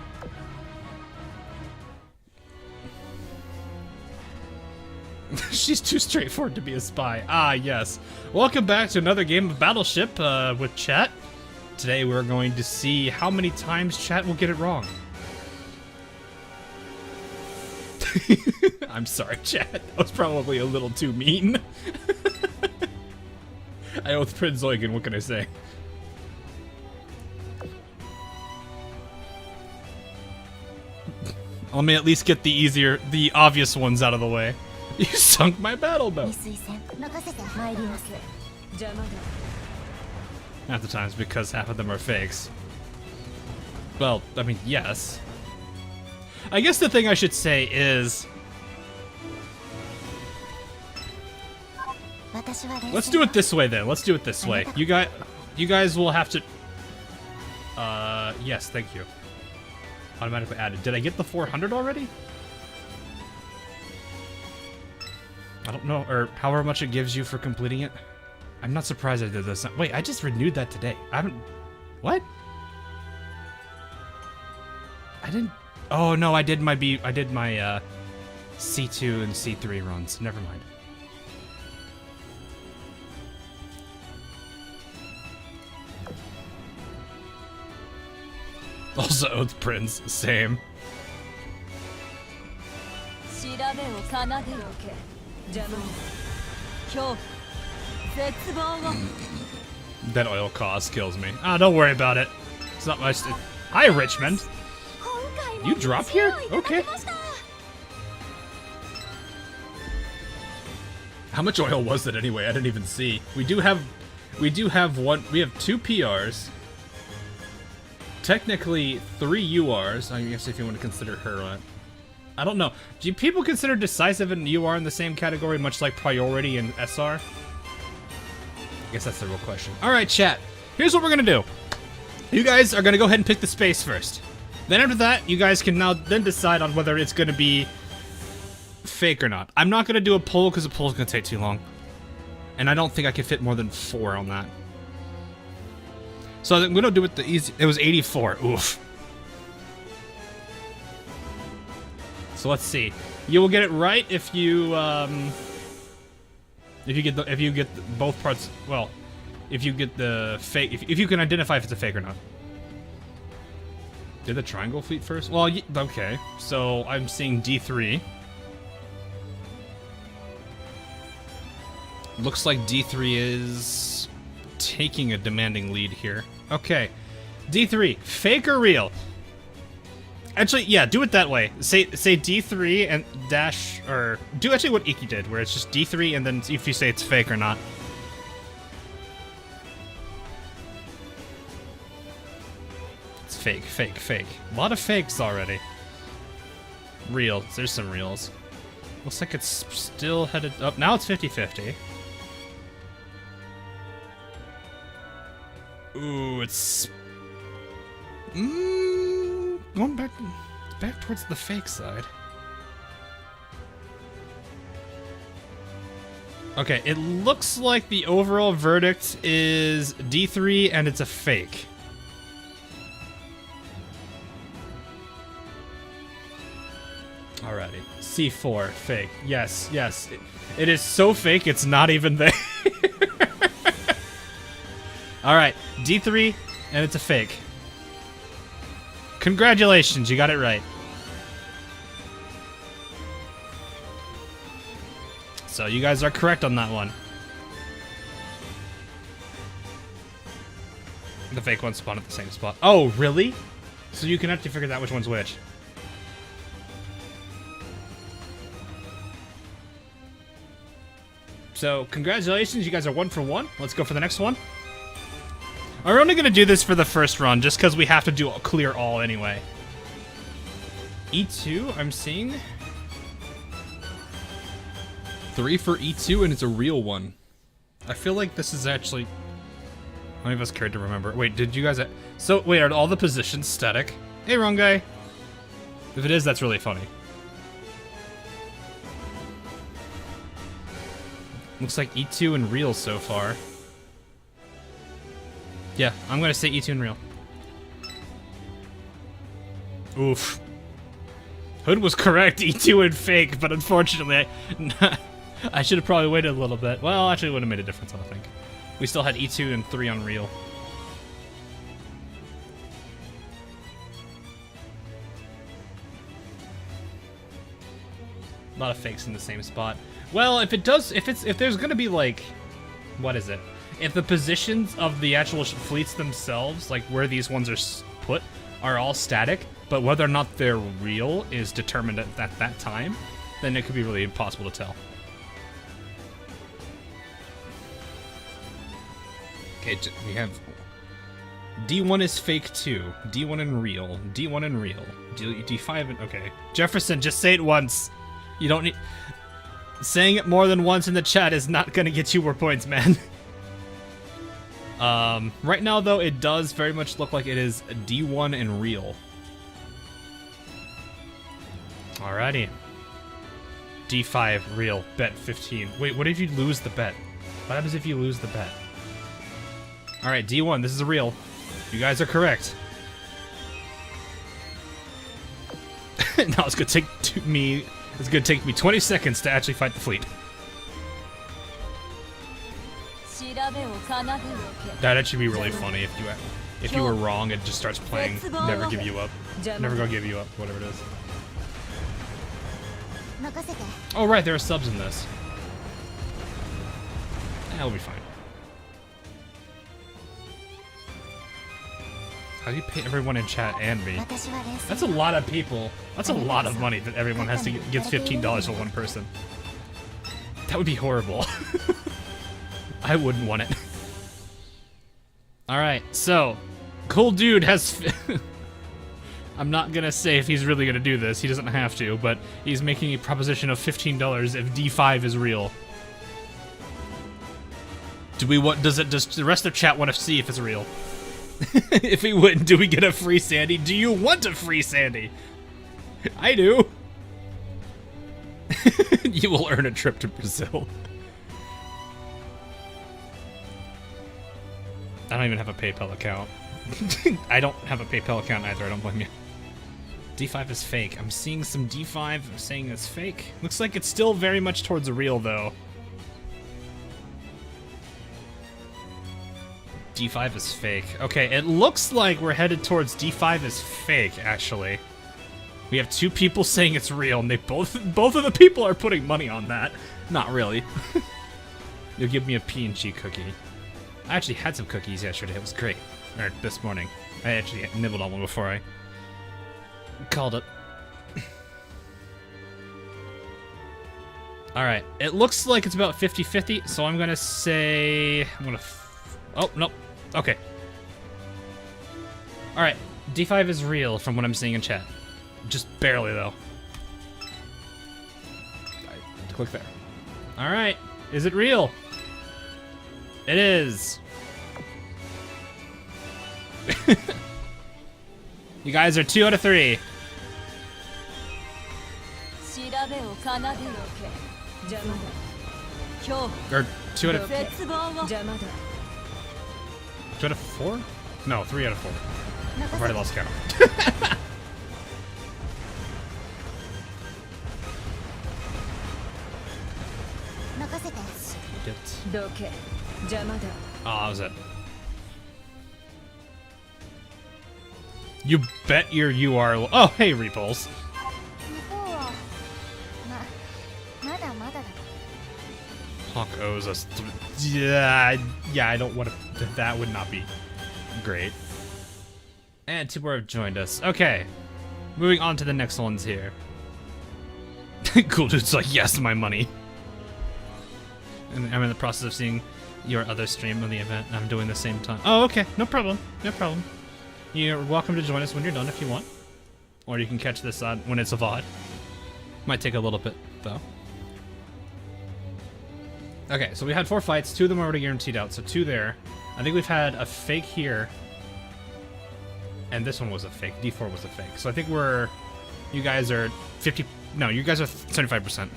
She's too straightforward to be a spy. Ah, yes. Welcome back to another game of Battleship with chat. Today we're going to see how many times chat will get it wrong. I'm sorry, chat. That was probably a little too mean. I owe Prinz Eugen, what can I say? Let me at least get the obvious ones out of the way. You sunk my battle boat. Half the times because half of them are fakes. Well, I mean, yes. I guess the thing I should say is... Let's do it this way then. Let's do it this way. You guys will have to... yes, thank you. Automatically added. Did I get the 400 already? I don't know, or however much it gives you for completing it. I'm not surprised I did this. Wait, I just renewed that today. I haven't... What? I didn't... Oh, no, I did my C2 and C3 runs. Never mind. Also, Oath Prince, same. That oil cost kills me. Ah, don't worry about it. It's not much. Hi, Richmond. You drop here? Okay. How much oil was it anyway? I didn't even see. We do have one. We have 2 PRs. Technically 3 URs. I guess if you want to consider her. I don't know. Do people consider decisive and UR in the same category, much like priority and SR? I guess that's the real question. All right, chat. Here's what we're gonna do. You guys are gonna go ahead and pick the space first. Then after that, you guys can now then decide on whether it's gonna be fake or not. I'm not gonna do a poll because a poll's gonna take too long. And I don't think I can fit more than 4 on that. So I'm gonna do it the easy. It was 84. Oof. So let's see. You will get it right if you get both parts. Well, if you get the fake. If you can identify if it's a fake or not. Did the triangle fleet first? Well, okay. So I'm seeing D3. Looks like D3 is taking a demanding lead here. Okay. D3, fake or real? Actually, yeah, do it that way. Say D3 and dash, or do actually what Iki did, where it's just D3 and then if you say it's fake or not. It's fake, fake, fake. A lot of fakes already. Real. There's some reals. Looks like it's still headed up. Now it's 50-50. Ooh, it's going back towards the fake side. Okay, it looks like the overall verdict is D3 and it's a fake. Alrighty, C4, fake. Yes, yes. It is so fake it's not even there. Alright, D3, and it's a fake. Congratulations, you got it right. So you guys are correct on that one. The fake one spawned at the same spot. Oh, really? So you can actually figure out which one's which. So, congratulations, you guys are 1 for 1. Let's go for the next one. We're only going to do this for the first run, just because we have to do clear all anyway. E2, I'm seeing. 3 for E2, and it's a real one. I feel like this is actually... How many of us cared to remember? Wait, did you guys... So, wait, are all the positions static? Hey, wrong guy. If it is, that's really funny. Looks like E2 and real so far. Yeah, I'm gonna say E2 and real. Oof. Hood was correct, E2 and fake, but unfortunately, I should have probably waited a little bit. Well, actually, it would have made a difference, I think. We still had E2 and 3 on real. A lot of fakes in the same spot. Well, if there's gonna be like, what is it? If the positions of the actual fleets themselves, like where these ones are put, are all static, but whether or not they're real is determined at that time, then it could be really impossible to tell. Okay, we have D1 is fake 2, D1 and real, D1 and real, D5 and okay. Jefferson, just say it once. You don't need... Saying it more than once in the chat is not gonna get you more points, man. Right now, though, it does very much look like it is D1 and real. Alrighty. D5, real, bet 15. Wait, what if you lose the bet? What happens if you lose the bet? Alright, D1, this is a real. You guys are correct. Now it's gonna take me 20 seconds to actually fight the fleet. That'd actually be really funny if you were wrong, it just starts playing Never Give You Up. Never Gonna Give You Up, whatever it is. Oh right, there are subs in this. That'll be fine. How do you pay everyone in chat and me? That's a lot of people. That's a lot of money that everyone has to gets $15 for one person. That would be horrible. I wouldn't want it. Alright, so Cool Dude has... I'm not gonna say if he's really gonna do this, he doesn't have to, but he's making a proposition of $15 if D5 is real. Does the rest of chat want to see if it's real? If we wouldn't, do we get a free Sandy? Do you want a free Sandy? I do. You will earn a trip to Brazil. I don't even have a PayPal account. I don't have a PayPal account either, I don't blame you. D5 is fake. I'm seeing some D5 saying it's fake. Looks like it's still very much towards the real, though. D5 is fake. Okay, it looks like we're headed towards D5 is fake, actually. We have two people saying it's real, and they both of the people are putting money on that. Not really. You'll give me a P&G cookie. I actually had some cookies yesterday. It was great. Or this morning. I actually nibbled on one before I called it. Alright, it looks like it's about 50-50, so I'm gonna say... oh, nope. Okay. Alright, D5 is real from what I'm seeing in chat. Just barely, though. I click there. Alright, is it real? It is. You guys are 2 out of 3. Or 2 out of 2 out of 4? No, 3 out of 4. I've already lost count. Oh, that was it. You bet you are. Oh, hey, Repulse. Hawk owes us. Yeah, I don't want to. That would not be great. And two more have joined us. Okay, moving on to the next ones here. Cool dude's like, yes, my money. And I'm in the process of seeing your other stream of the event. I'm doing the same time. Oh, okay, no problem, no problem. You're welcome to join us when you're done if you want, or you can catch this on when it's a VOD. Might take a little bit though. Okay, so we had 4 fights. 2 of them are already guaranteed out, so 2 there. I think we've had a fake here, and this one was a fake. D4 was a fake. So I think we're. You guys are 50. No, you guys are 75%.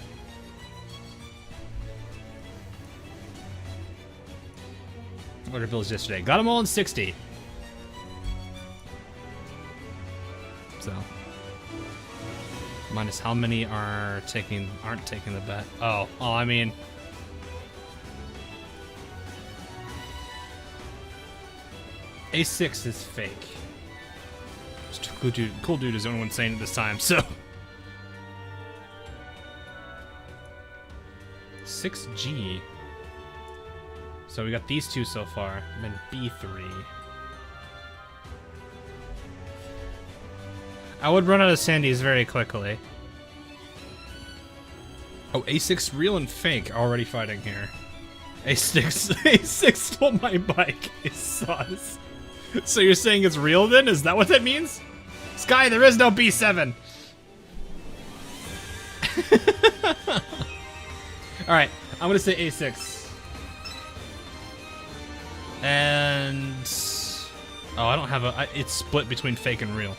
Order bills yesterday. Got them all in 60. So. Minus how many aren't taking the bet? Oh, I mean. A6 is fake. Cool dude is the only one saying it this time, so. 6G. So we got these 2 so far, and then B3. I would run out of Sandies very quickly. Oh, A6 real and fake already fighting here. A6 stole my bike. It sus. So you're saying it's real then? Is that what that means? Sky, there is no B7. Alright, I'm gonna say A6. And... oh, I don't have a... it's split between fake and real.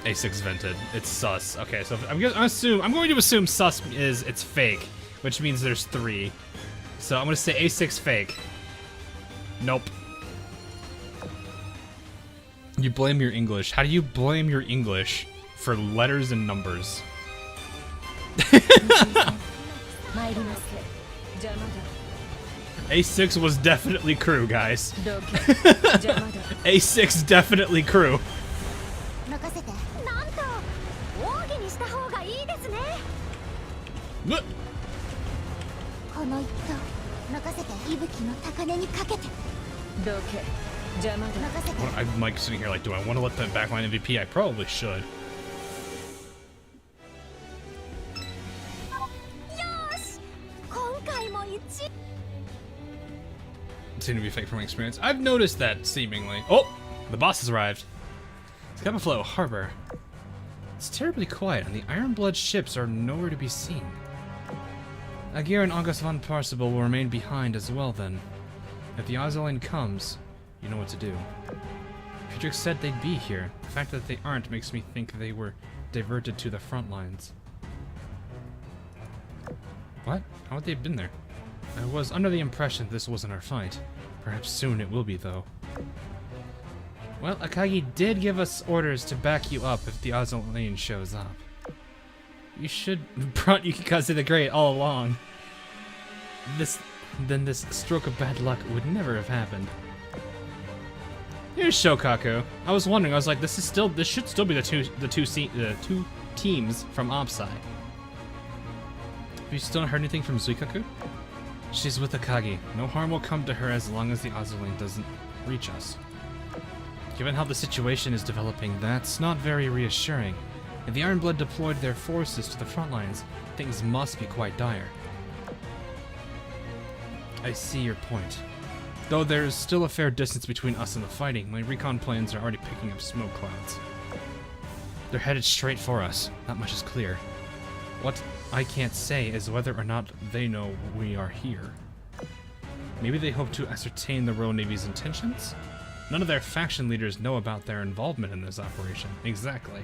A6 vented. It's sus. Okay, so I'm going to assume sus is it's fake, which means there's 3. So I'm gonna say A6 fake. Nope. You blame your English. How do you blame your English for letters and numbers? A6 was definitely crew, guys. A6 definitely crew. Look. I'm like sitting here like, do I want to let the backline MVP? I probably should. Seem to be fake from my experience. I've noticed that seemingly. Oh, the boss has arrived. Scapaflow Harbor. It's terribly quiet, and the Ironblood ships are nowhere to be seen. Agir and August von Parsible will remain behind as well then. If the Azur comes, you know what to do. Friedrich said they'd be here. The fact that they aren't makes me think they were diverted to the front lines. What? How had they been there? I was under the impression this wasn't our fight. Perhaps soon it will be, though. Well, Akagi did give us orders to back you up if the Azur Lane shows up. You should have brought Yukikaze the Great all along. Then this stroke of bad luck would never have happened. Here's Shokaku. I was wondering, I was like, this should still be the two teams from Opsai. Have you still not heard anything from Zuikaku? She's with Akagi. No harm will come to her as long as the Azur Lane doesn't reach us. Given how the situation is developing, that's not very reassuring. If the Ironblood deployed their forces to the front lines, things must be quite dire. I see your point. Though there's still a fair distance between us and the fighting, my recon planes are already picking up smoke clouds. They're headed straight for us, that much is clear. What I can't say is whether or not they know we are here. Maybe they hope to ascertain the Royal Navy's intentions? None of their faction leaders know about their involvement in this operation. Exactly.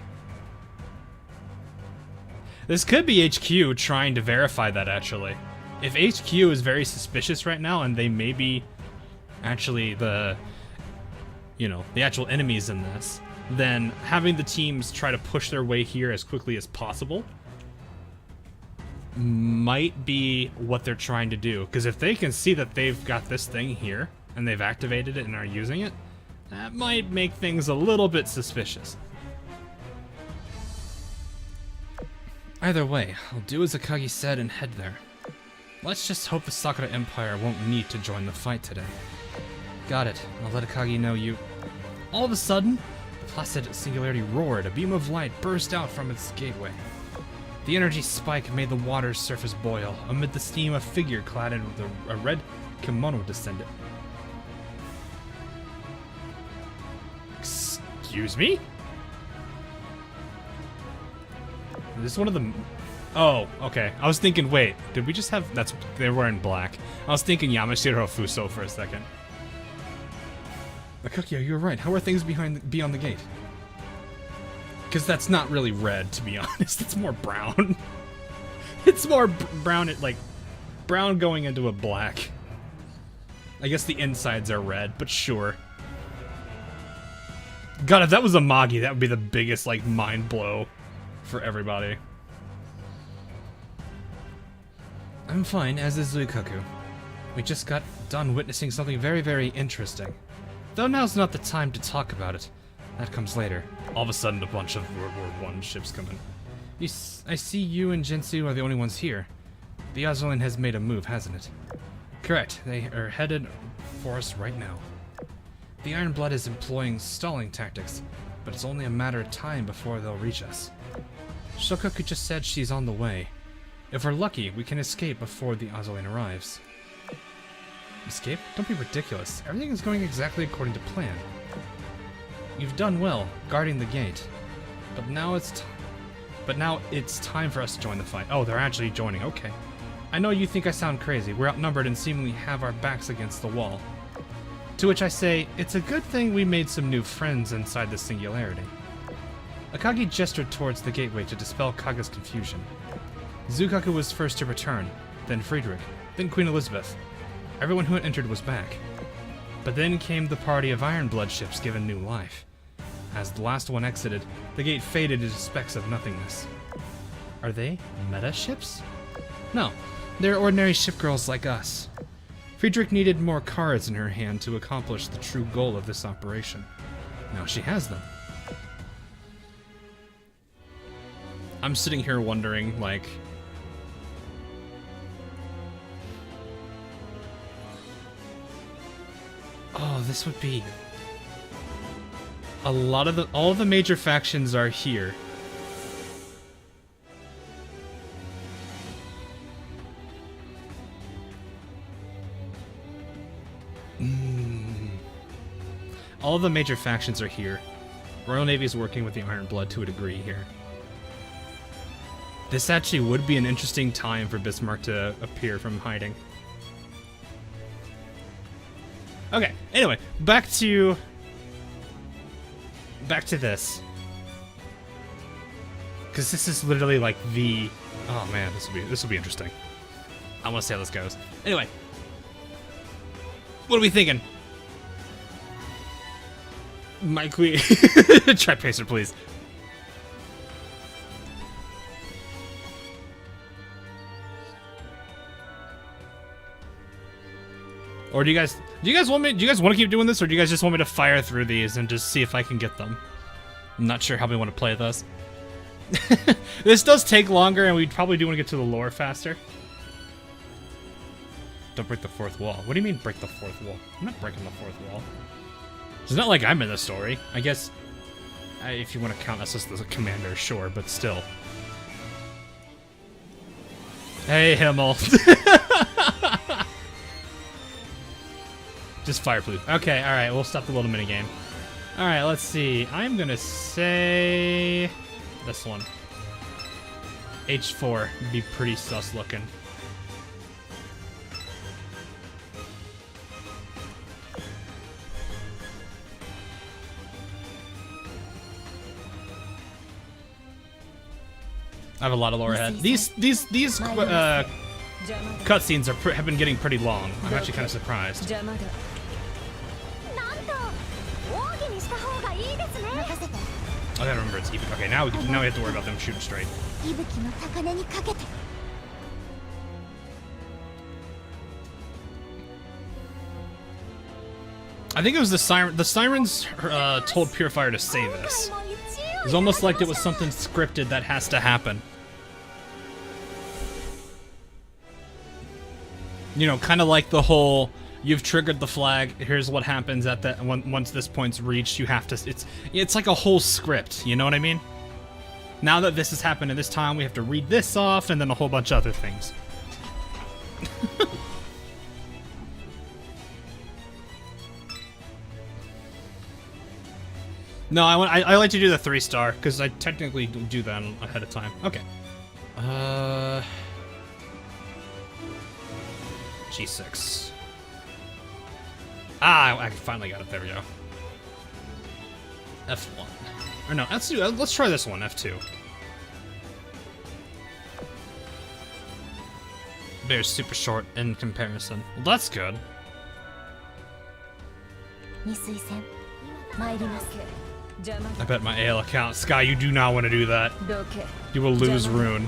This could be HQ trying to verify that, actually. If HQ is very suspicious right now, and they may be actually the actual enemies in this, then having the teams try to push their way here as quickly as possible might be what they're trying to do. Because if they can see that they've got this thing here, and they've activated it and are using it, that might make things a little bit suspicious. Either way, I'll do as Akagi said and head there. Let's just hope the Sakura Empire won't need to join the fight today. Got it. I'll let Akagi know you... All of a sudden, the placid singularity roared. A beam of light burst out from its gateway. The energy spike made the water's surface boil. Amid the steam, a figure clad in a red kimono descended. Excuse me? Is this one of the... Oh, okay. I was thinking, wait, did we just have... They're wearing black. I was thinking Yamashiro Fuso for a second. Akagi, you're right. How are things beyond the gate? Because that's not really red, to be honest. It's more brown. It's more brown, brown going into a black. I guess the insides are red, but sure. God, if that was a Magi, that would be the biggest, mind blow for everybody. I'm fine, as is Zuikaku. We just got done witnessing something very, very interesting. Though now's not the time to talk about it. That comes later. All of a sudden, a bunch of World War I ships come in. I see you and Jinsu are the only ones here. The Azur Lane has made a move, hasn't it? Correct. They are headed for us right now. The Iron Blood is employing stalling tactics, but it's only a matter of time before they'll reach us. Shokaku just said she's on the way. If we're lucky, we can escape before the Azur Lane arrives. Escape? Don't be ridiculous. Everything is going exactly according to plan. You've done well, guarding the gate. But now it's time for us to join the fight. Oh, they're actually joining. Okay. I know you think I sound crazy. We're outnumbered and seemingly have our backs against the wall. To which I say, it's a good thing we made some new friends inside the singularity. Akagi gestured towards the gateway to dispel Kaga's confusion. Zuikaku was first to return, then Friedrich, then Queen Elizabeth. Everyone who had entered was back. But then came the party of Iron Blood ships given new life. As the last one exited, the gate faded into specks of nothingness. Are they meta ships? No, they're ordinary shipgirls like us. Friedrich needed more cards in her hand to accomplish the true goal of this operation. Now she has them. I'm sitting here wondering, oh, this would be... all of the major factions are here. All of the major factions are here. Royal Navy is working with the Iron Blood to a degree here. This actually would be an interesting time for Bismarck to appear from hiding. Okay, anyway, back to this. Because this is literally the... Oh man, this will be interesting. I want to see how this goes. Anyway, what are we thinking? My queen. Try Pacer, please. Or do you guys want me? Do you guys want to keep doing this, or do you guys just want me to fire through these and just see if I can get them? I'm not sure how we want to play this. This does take longer, and we probably do want to get to the lore faster. Don't break the fourth wall. What do you mean break the fourth wall? I'm not breaking the fourth wall. It's not like I'm in the story. I guess if you want to count us as the commander, sure, but still. Hey, Himmel. Just fire, please. Okay, alright, we'll stop the little minigame. Alright, let's see. I'm gonna say this one. H4 would be pretty sus looking. I have a lot of lore ahead. These cutscenes have been getting pretty long. I'm actually kind of surprised. I gotta remember it's Ibuki. Okay, now we have to worry about them shooting straight. I think it was the Siren. The Sirens told Purifier to say this. It was almost like it was something scripted that has to happen. You know, kind of like the whole, you've triggered the flag, here's what happens at that once this point's reached, you have to, it's like a whole script, you know what I mean? Now that this has happened in this time, we have to read this off, and then a whole bunch of other things. No, I like to do the 3-star, because I technically do that ahead of time. Okay. G6. Ah, I finally got it. There we go. F1. Or no, let's try this one, F2. Bear's super short in comparison. Well, that's good. I bet my AL account. Sky, you do not want to do that. You will lose Rune.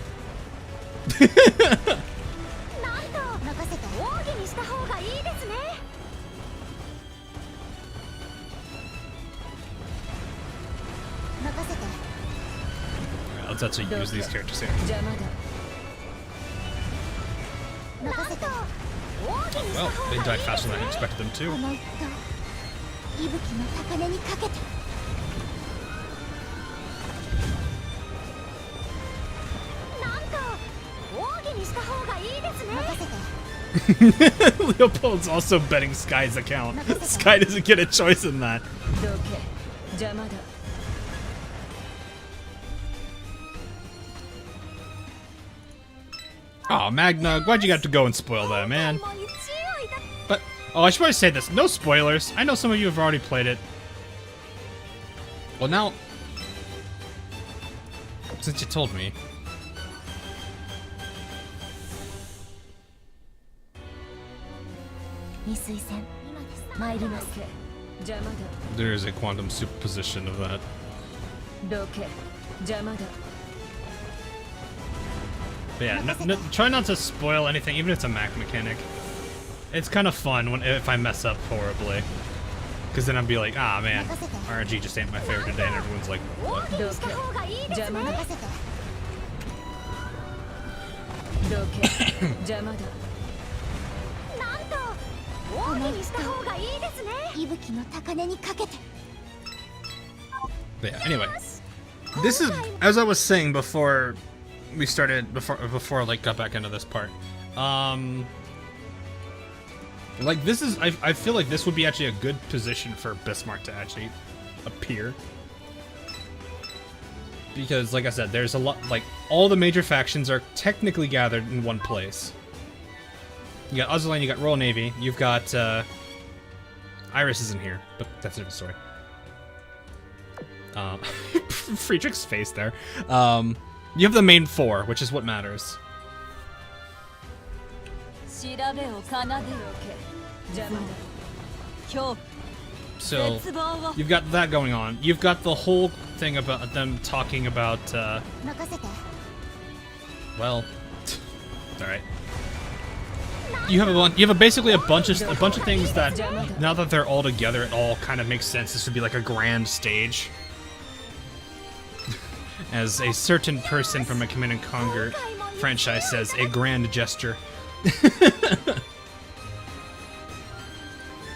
Let's actually use these characters here. Well, they died faster than I expected them to. Leopold's also betting Sky's account. Sky doesn't get a choice in that. Oh, Magna, glad you got to go and spoil that, man. But, oh, I should probably say this. No spoilers. I know some of you have already played it. Well, now, since you told me. There is a quantum superposition of that. But yeah, try not to spoil anything, even if it's a Mac mechanic. It's kind of fun if I mess up horribly. Because then I'd be like, ah man, RNG just ain't my favorite today, and everyone's like, what? But yeah, anyway. This is, as I was saying before we started, before I like got back into this part, like this is, I feel like this would be actually a good position for Bismarck to actually appear. Because like I said, there's a lot, like all the major factions are technically gathered in one place. You got Azur, you got Royal Navy, you've got, Iris isn't here, but that's a different story. Friedrich's face there. You have the main four, which is what matters. So, you've got that going on. You've got the whole thing about them talking about, 任せて well, alright. You have basically a bunch of things that, now that they're all together, it all kind of makes sense. This would be like a grand stage. As a certain person from a Command & Conquer franchise says, a grand gesture.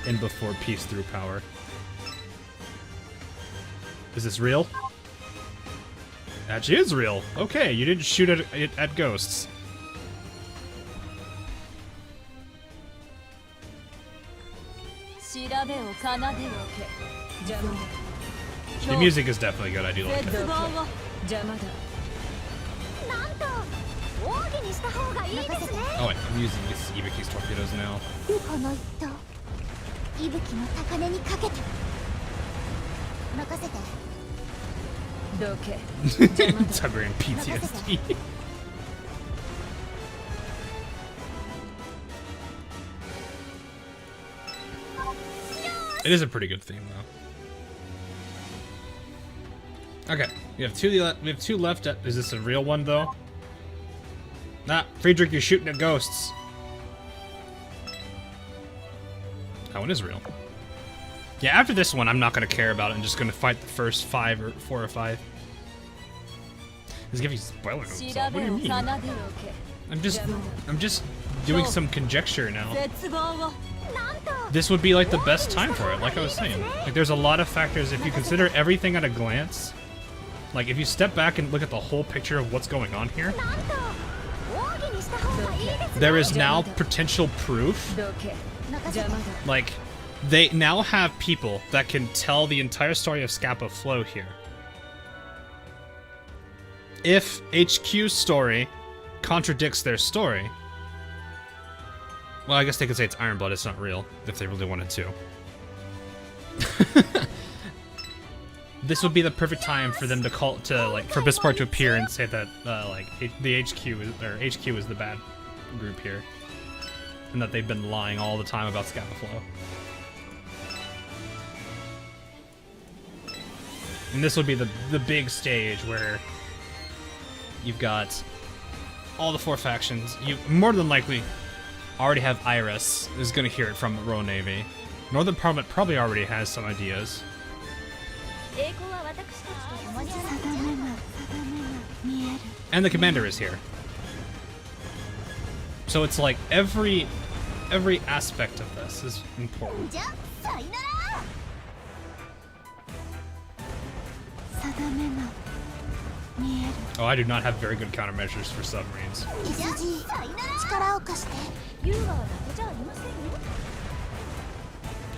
In before peace through power. Is this real? That is real. Okay, you didn't shoot at ghosts. The music is definitely good. I do like it. なんと奥義にした方がいいですね Oh wait, I'm using these Ibuki's torpedoes now. この一投息吹の高値にかけて任せて Tugger and PTSD. It is a pretty good theme, though. Okay, we have two left. Is this a real one, though? Nah, Friedrich, you're shooting at ghosts. That one is real. Yeah, after this one, I'm not gonna care about it. I'm just gonna fight the first 5 or 4 or 5. Let's give you spoiler notes. What do you mean? I'm just doing some conjecture now. This would be like the best time for it, like I was saying. Like there's a lot of factors if you consider everything at a glance. Like if you step back and look at the whole picture of what's going on here, there is now potential proof. Like they now have people that can tell the entire story of Scappa Flow here. If HQ's story contradicts their story, well, I guess they could say it's Ironblood, it's not real, if they really wanted to. This would be the perfect time for them to for Bisport to appear and say that, the HQ is the bad group here. And that they've been lying all the time about Scappa Flow. And this would be the big stage where you've got all the 4 factions. You more than likely already have Iris is going to hear it from Royal Navy. Northern Parliament probably already has some ideas. And the commander is here. So it's like every aspect of this is important. Oh, I do not have very good countermeasures for submarines.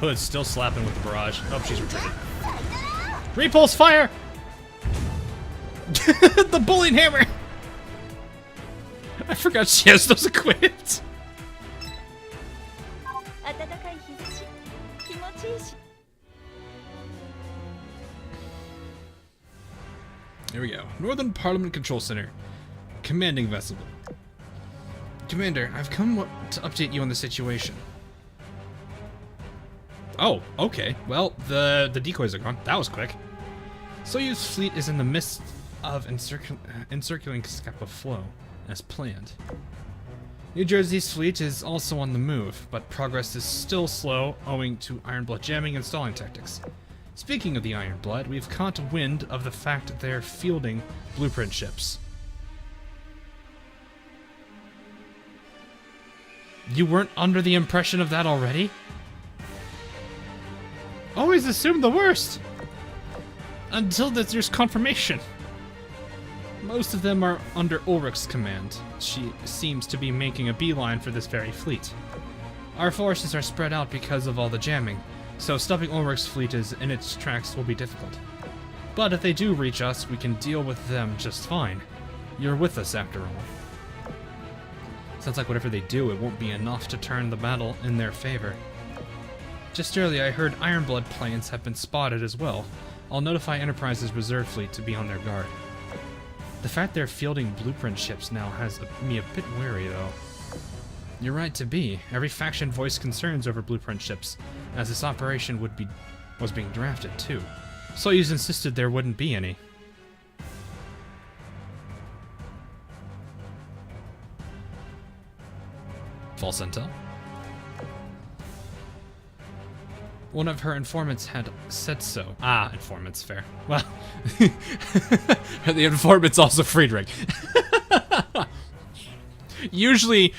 Hood's still slapping with the barrage. Oh, she's retreated. Repulse fire! The bullying hammer! I forgot she has those equipped. Here we go. Northern Parliament Control Center. Commanding vessel. Commander, I've come to update you on the situation. Oh, okay. Well, the decoys are gone. That was quick. Soyuz fleet is in the midst of encircling Scappa Flow, as planned. New Jersey's fleet is also on the move, but progress is still slow owing to Ironblood jamming and stalling tactics. Speaking of the Ironblood, we've caught wind of the fact they're fielding blueprint ships. You weren't under the impression of that already? Always assume the worst! Until there's confirmation. Most of them are under Ulrich's command. She seems to be making a beeline for this very fleet. Our forces are spread out because of all the jamming, so stopping Ulrich's fleet in its tracks will be difficult. But if they do reach us, we can deal with them just fine. You're with us after all. Sounds like whatever they do, it won't be enough to turn the battle in their favor. Just earlier, I heard Ironblood planes have been spotted as well. I'll notify Enterprise's reserve fleet to be on their guard. The fact they're fielding blueprint ships now has me a bit wary, though. You're right to be. Every faction voiced concerns over blueprint ships, as this operation was being drafted too. Soyuz insisted there wouldn't be any. False intel. One of her informants had said so. Ah, informants, fair. Well, the informant's also Friedrich. usually.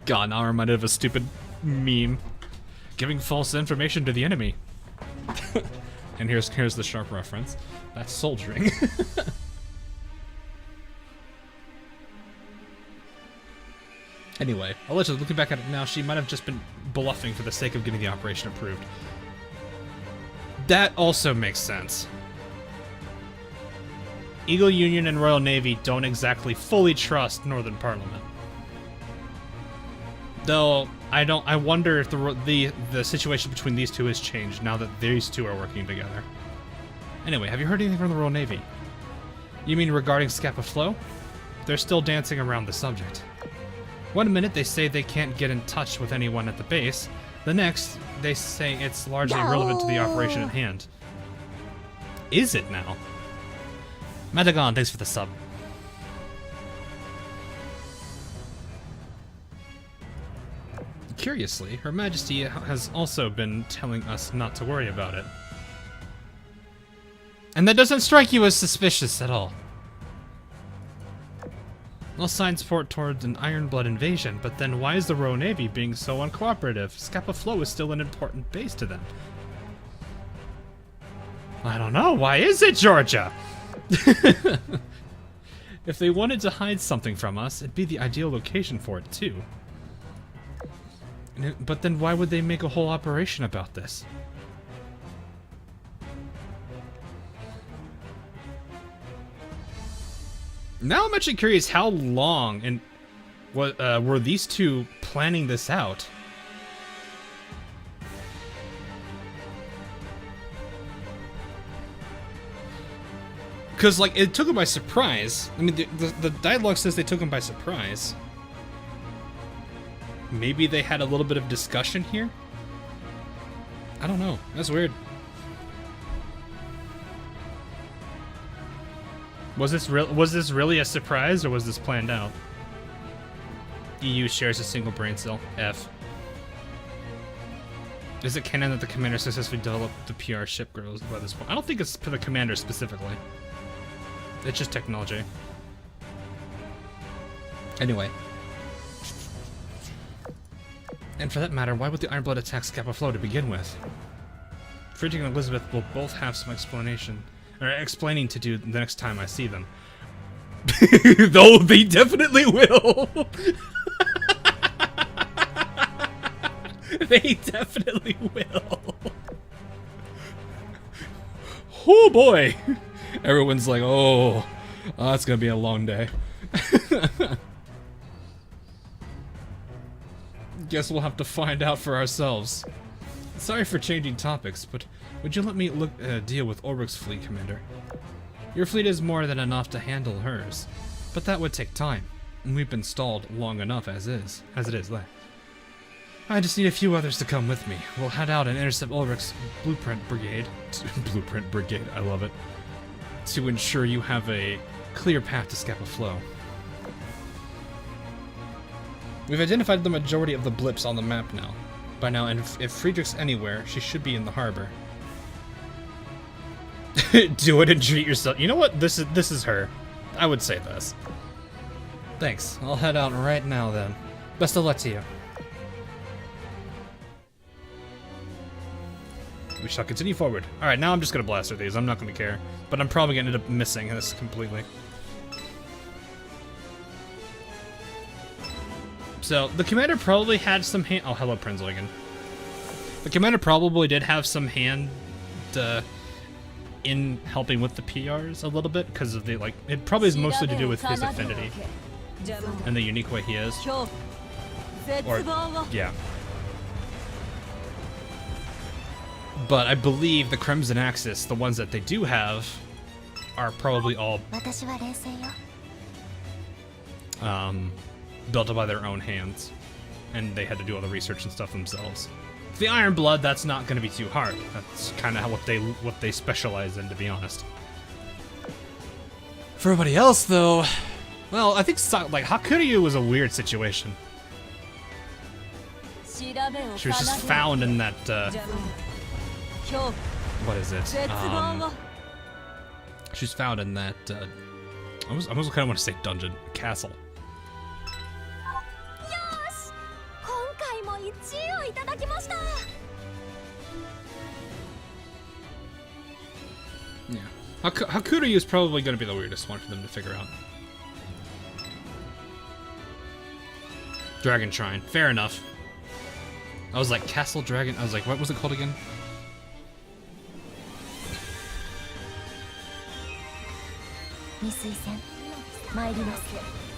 God, now I'm reminded of a stupid meme. Giving false information to the enemy. And here's the sharp reference. That's soldiering. Anyway, allegedly, looking back at it now, she might have just been bluffing for the sake of getting the operation approved. That also makes sense. Eagle Union and Royal Navy don't exactly fully trust Northern Parliament. Though, I wonder if the situation between these two has changed now that these two are working together. Anyway, have you heard anything from the Royal Navy? You mean regarding Scapa Flow? They're still dancing around the subject. One minute they say they can't get in touch with anyone at the base. The next, they say it's largely irrelevant to the operation at hand. Is it now? Madagon, thanks for the sub. Curiously, Her Majesty has also been telling us not to worry about it. And that doesn't strike you as suspicious at all. All signs point towards an Ironblood invasion, but then why is the Royal Navy being so uncooperative? Scapa Flow is still an important base to them. I don't know, why is it, Georgia? If they wanted to hide something from us, it'd be the ideal location for it, too. But then why would they make a whole operation about this? Now I'm actually curious how long and what were these two planning this out? Because, like, it took them by surprise. I mean, the dialogue says they took them by surprise. Maybe they had a little bit of discussion here? I don't know. That's weird. Was this really a surprise, or was this planned out? EU shares a single brain cell. F. Is it canon that the commander successfully developed the PR ship girls by this point? I don't think it's for the commander specifically. It's just technology. Anyway. And for that matter, why would the Ironblood attack Scapa Flow to begin with? Friedrich and Elizabeth will both have some explanation. Or explaining to do the next time I see them. Though they definitely will. They definitely will. Oh boy. Everyone's like, oh, that's gonna be a long day. Guess we'll have to find out for ourselves. Sorry for changing topics, but would you let me deal with Ulrich's fleet, Commander? Your fleet is more than enough to handle hers, but that would take time, and we've been stalled long enough as it is. I just need a few others to come with me. We'll head out and intercept Ulrich's Blueprint Brigade. Blueprint Brigade, I love it. To ensure you have a clear path to Scapa Flow. We've identified the majority of the blips on the map now. By now, and if Friedrich's anywhere, she should be in the harbor. Do it and treat yourself. You know what? This is her. I would say this. Thanks. I'll head out right now then. Best of luck to you. We shall continue forward. Alright, now I'm just gonna blast through these. I'm not gonna care. But I'm probably gonna end up missing this completely. So, the commander probably had some hand... Oh, hello, Prinzligan. The commander probably did have some hand in helping with the PRs a little bit, because of the, like... It probably is mostly to do with his affinity. And the unique way he is. Or, yeah. But I believe the Crimson Axis, the ones that they do have, are probably all... built by their own hands, and they had to do all the research and stuff themselves. For the Iron Blood, that's not going to be too hard. That's kind of what they specialize in, to be honest. For everybody else, though, well, I think like Hakuryu was a weird situation. She was just found in that. What is it? She was found in that. I almost kind of want to say dungeon, castle. Yeah. Hakuryu is probably going to be the weirdest one for them to figure out. Dragon Shrine. Fair enough. I was like, Castle Dragon. I was like, what was it called again?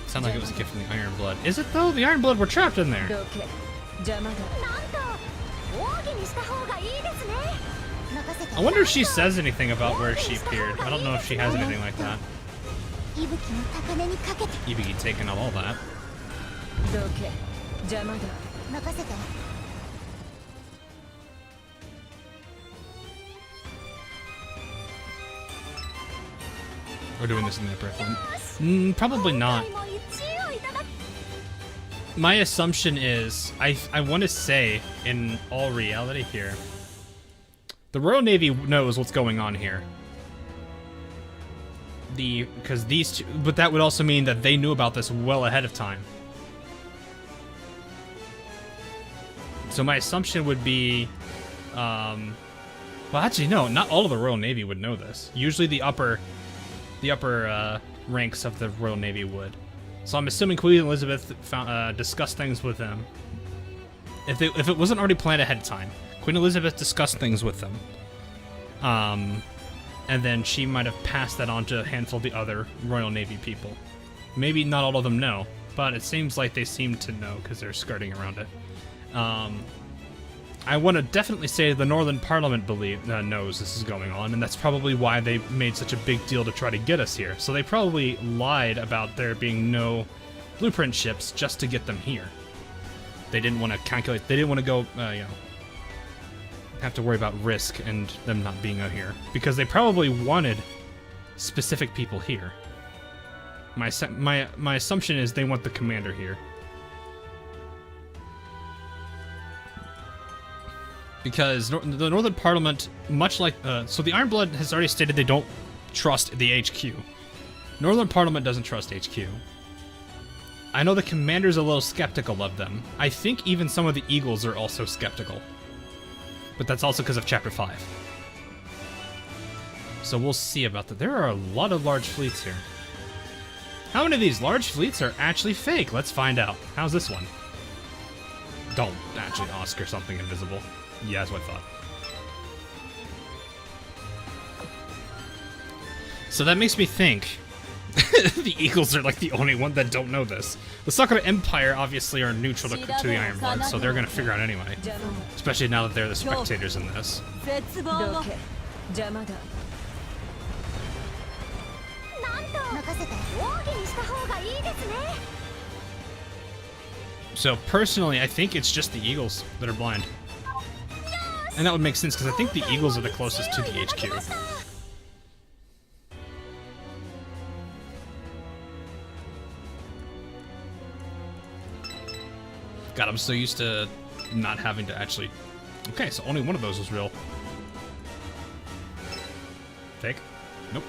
Sounded like it was a gift from the Iron Blood. Is it though? The Iron Blood were trapped in there. I wonder if she says anything about where she appeared. I don't know if she has anything like that. Ibuki taking out all that. We're doing this in the upper one. Probably not. My assumption is, I want to say, in all reality here, the Royal Navy knows what's going on here. Because these two, but that would also mean that they knew about this well ahead of time. So my assumption would be, well, actually no, not all of the Royal Navy would know this. Usually the upper ranks of the Royal Navy would. So I'm assuming Queen Elizabeth discussed things with them. If it wasn't already planned ahead of time, Queen Elizabeth discussed things with them. And then she might have passed that on to a handful of the other Royal Navy people. Maybe not all of them know, but it seems like they seem to know because they're skirting around it. I want to definitely say the Northern Parliament knows this is going on, and that's probably why they made such a big deal to try to get us here. So they probably lied about there being no blueprint ships just to get them here. They didn't want to calculate, they didn't want to go, have to worry about risk and them not being out here. Because they probably wanted specific people here. My assumption is they want the commander here. Because the Northern Parliament, much like... so the Iron Blood has already stated they don't trust the HQ. Northern Parliament doesn't trust HQ. I know the commander's a little skeptical of them. I think even some of the Eagles are also skeptical. But that's also because of Chapter 5. So we'll see about that. There are a lot of large fleets here. How many of these large fleets are actually fake? Let's find out. How's this one? Don't actually Oscar something invisible. Yeah, that's what I thought. So that makes me think the Eagles are like the only one that don't know this. The Sakura Empire obviously are neutral to the Iron Blood, so they're gonna figure out anyway. Especially now that they're the spectators in this. So personally, I think it's just the Eagles that are blind. And that would make sense, because I think the Eagles are the closest to the HQ. God, I'm so used to not having to actually... Okay, so only one of those was real. Fake? Nope.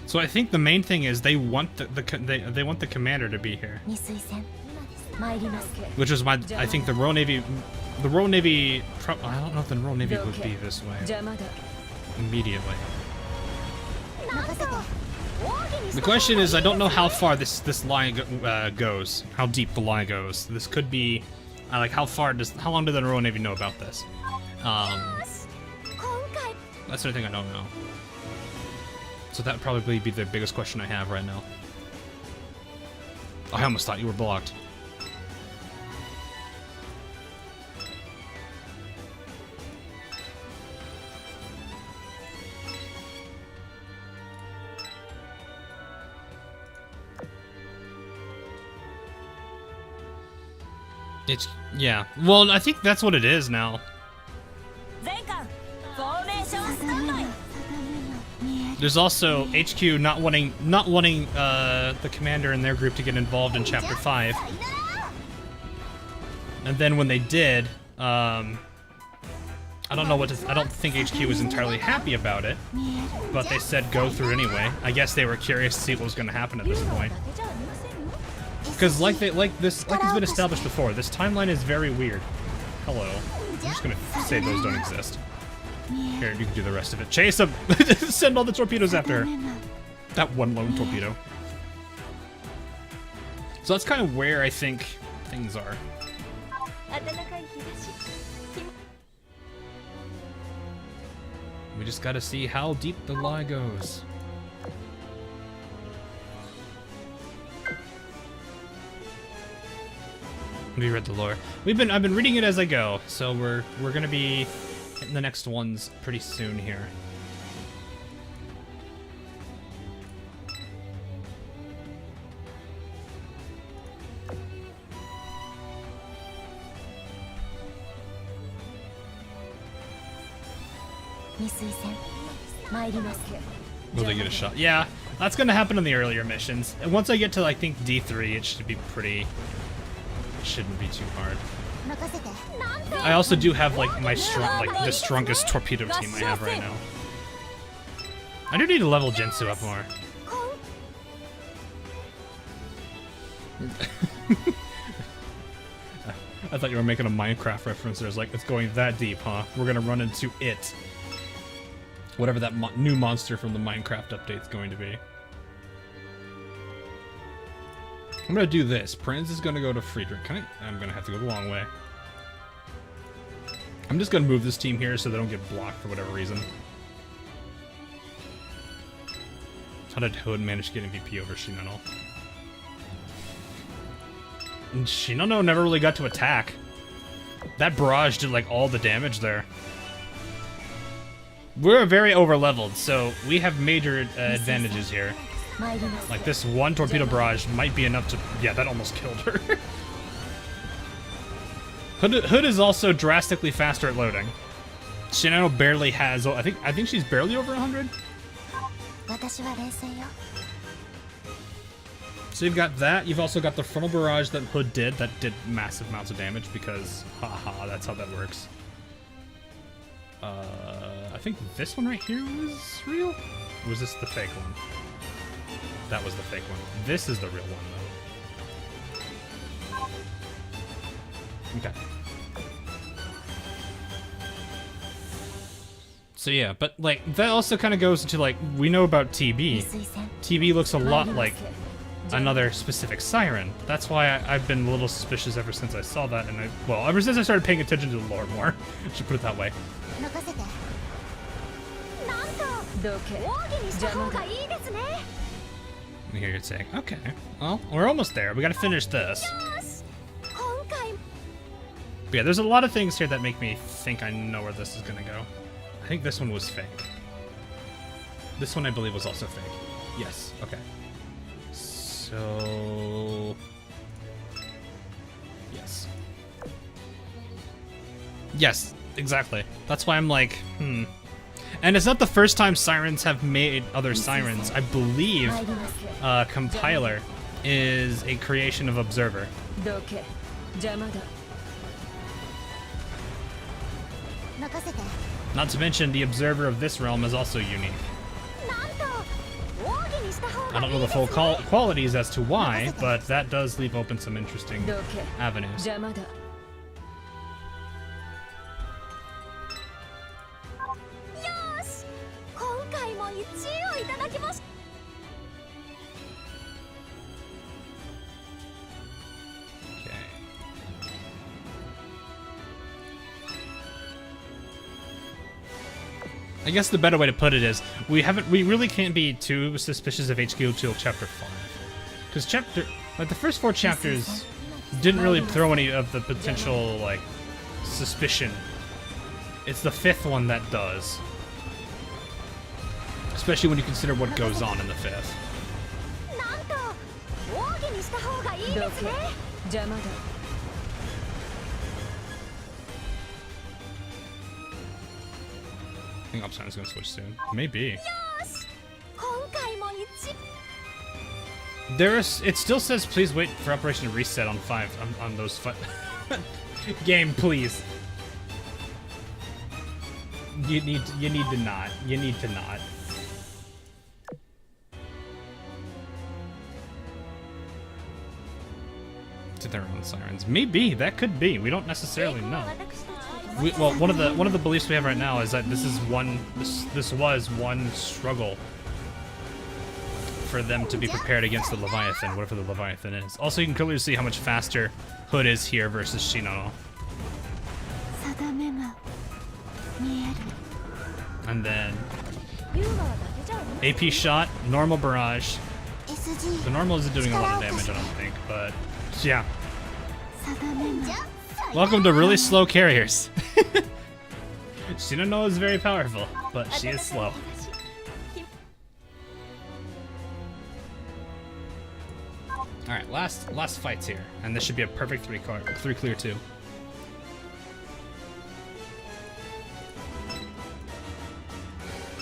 So I think the main thing is they want they want the commander to be here. Which is why I think the Royal Navy... I don't know if the Royal Navy would be this way immediately. The question is, I don't know how far this line goes, how deep the line goes. This could be, like, how long did the Royal Navy know about this? That's the only thing I don't know. So that would probably be the biggest question I have right now. I almost thought you were blocked. It's yeah. Well, I think that's what it is now. There's also HQ not wanting the commander and their group to get involved in Chapter 5. And then when they did, I don't know what to, I don't think HQ was entirely happy about it, but they said go through anyway. I guess they were curious to see what was going to happen at this point. Because like it's been established before, this timeline is very weird. Hello. I'm just going to say those don't exist. Here, you can do the rest of it. Chase them! Send all the torpedoes after her. That one lone torpedo. So that's kind of where I think things are. We just gotta see how deep the lie goes. We read the lore. I've been reading it as I go, so we're gonna be hitting the next ones pretty soon here. Will they get a shot? Yeah, that's gonna happen in the earlier missions. And once I get to, I think, D3, it should be pretty... It shouldn't be too hard. I also do have, like, the strongest torpedo team I have right now. I do need to level Jinsu up more. I thought you were making a Minecraft reference. There's like, it's going that deep, huh? We're gonna run into it. Whatever that new monster from the Minecraft update's going to be. I'm gonna do this. Prinz is gonna go to Friedrich. I'm gonna have to go the long way. I'm just gonna move this team here so they don't get blocked for whatever reason. How did Hood manage to get MVP over Shinano? And Shinano never really got to attack. That barrage did like all the damage there. We're very over-leveled, so we have major advantages here. Like this one torpedo barrage might be enough to... Yeah, that almost killed her. Hood is also drastically faster at loading. Shinano barely has... I think she's barely over 100. So you've got that. You've also got the frontal barrage that Hood did. That did massive amounts of damage because... Haha, that's how that works. I think this one right here was real? Or was this the fake one? That was the fake one. This is the real one, though. Okay. So yeah, but like that also kind of goes into like we know about TB. TB looks a lot like another specific Siren. That's why I've been a little suspicious ever since I saw that, and well, ever since I started paying attention to the lore more. I should put it that way. I hear you saying, okay, well, we're almost there. We gotta finish this. But yeah, there's a lot of things here that make me think I know where this is gonna go. I think this one was fake. This one I believe was also fake. Yes, okay. So... Yes. Yes, exactly. That's why I'm like, And it's not the first time Sirens have made other Sirens. I believe Compiler is a creation of Observer. Not to mention, the Observer of this realm is also unique. I don't know the full qualities as to why, but that does leave open some interesting avenues. I guess the better way to put it is we really can't be too suspicious of HQ till chapter 5, because the first 4 chapters didn't really throw any of the potential like suspicion. It's the 5th one that does, especially when you consider what goes on in the 5th. I think Upside's gonna switch soon. Maybe. It still says please wait for operation to reset on 5 on those game, please. You need to not. You need to not. To their own sirens. Maybe that could be. We don't necessarily know. Well, one of the beliefs we have right now is that this was one struggle for them to be prepared against the Leviathan, whatever the Leviathan is. Also, you can clearly see how much faster Hood is here versus Shinono. And then AP shot, normal barrage. The normal isn't doing a lot of damage, I don't think, but yeah. Welcome to really slow carriers. Shinono is very powerful, but she is slow. Alright, last fights here, and this should be a perfect 3 clear 2.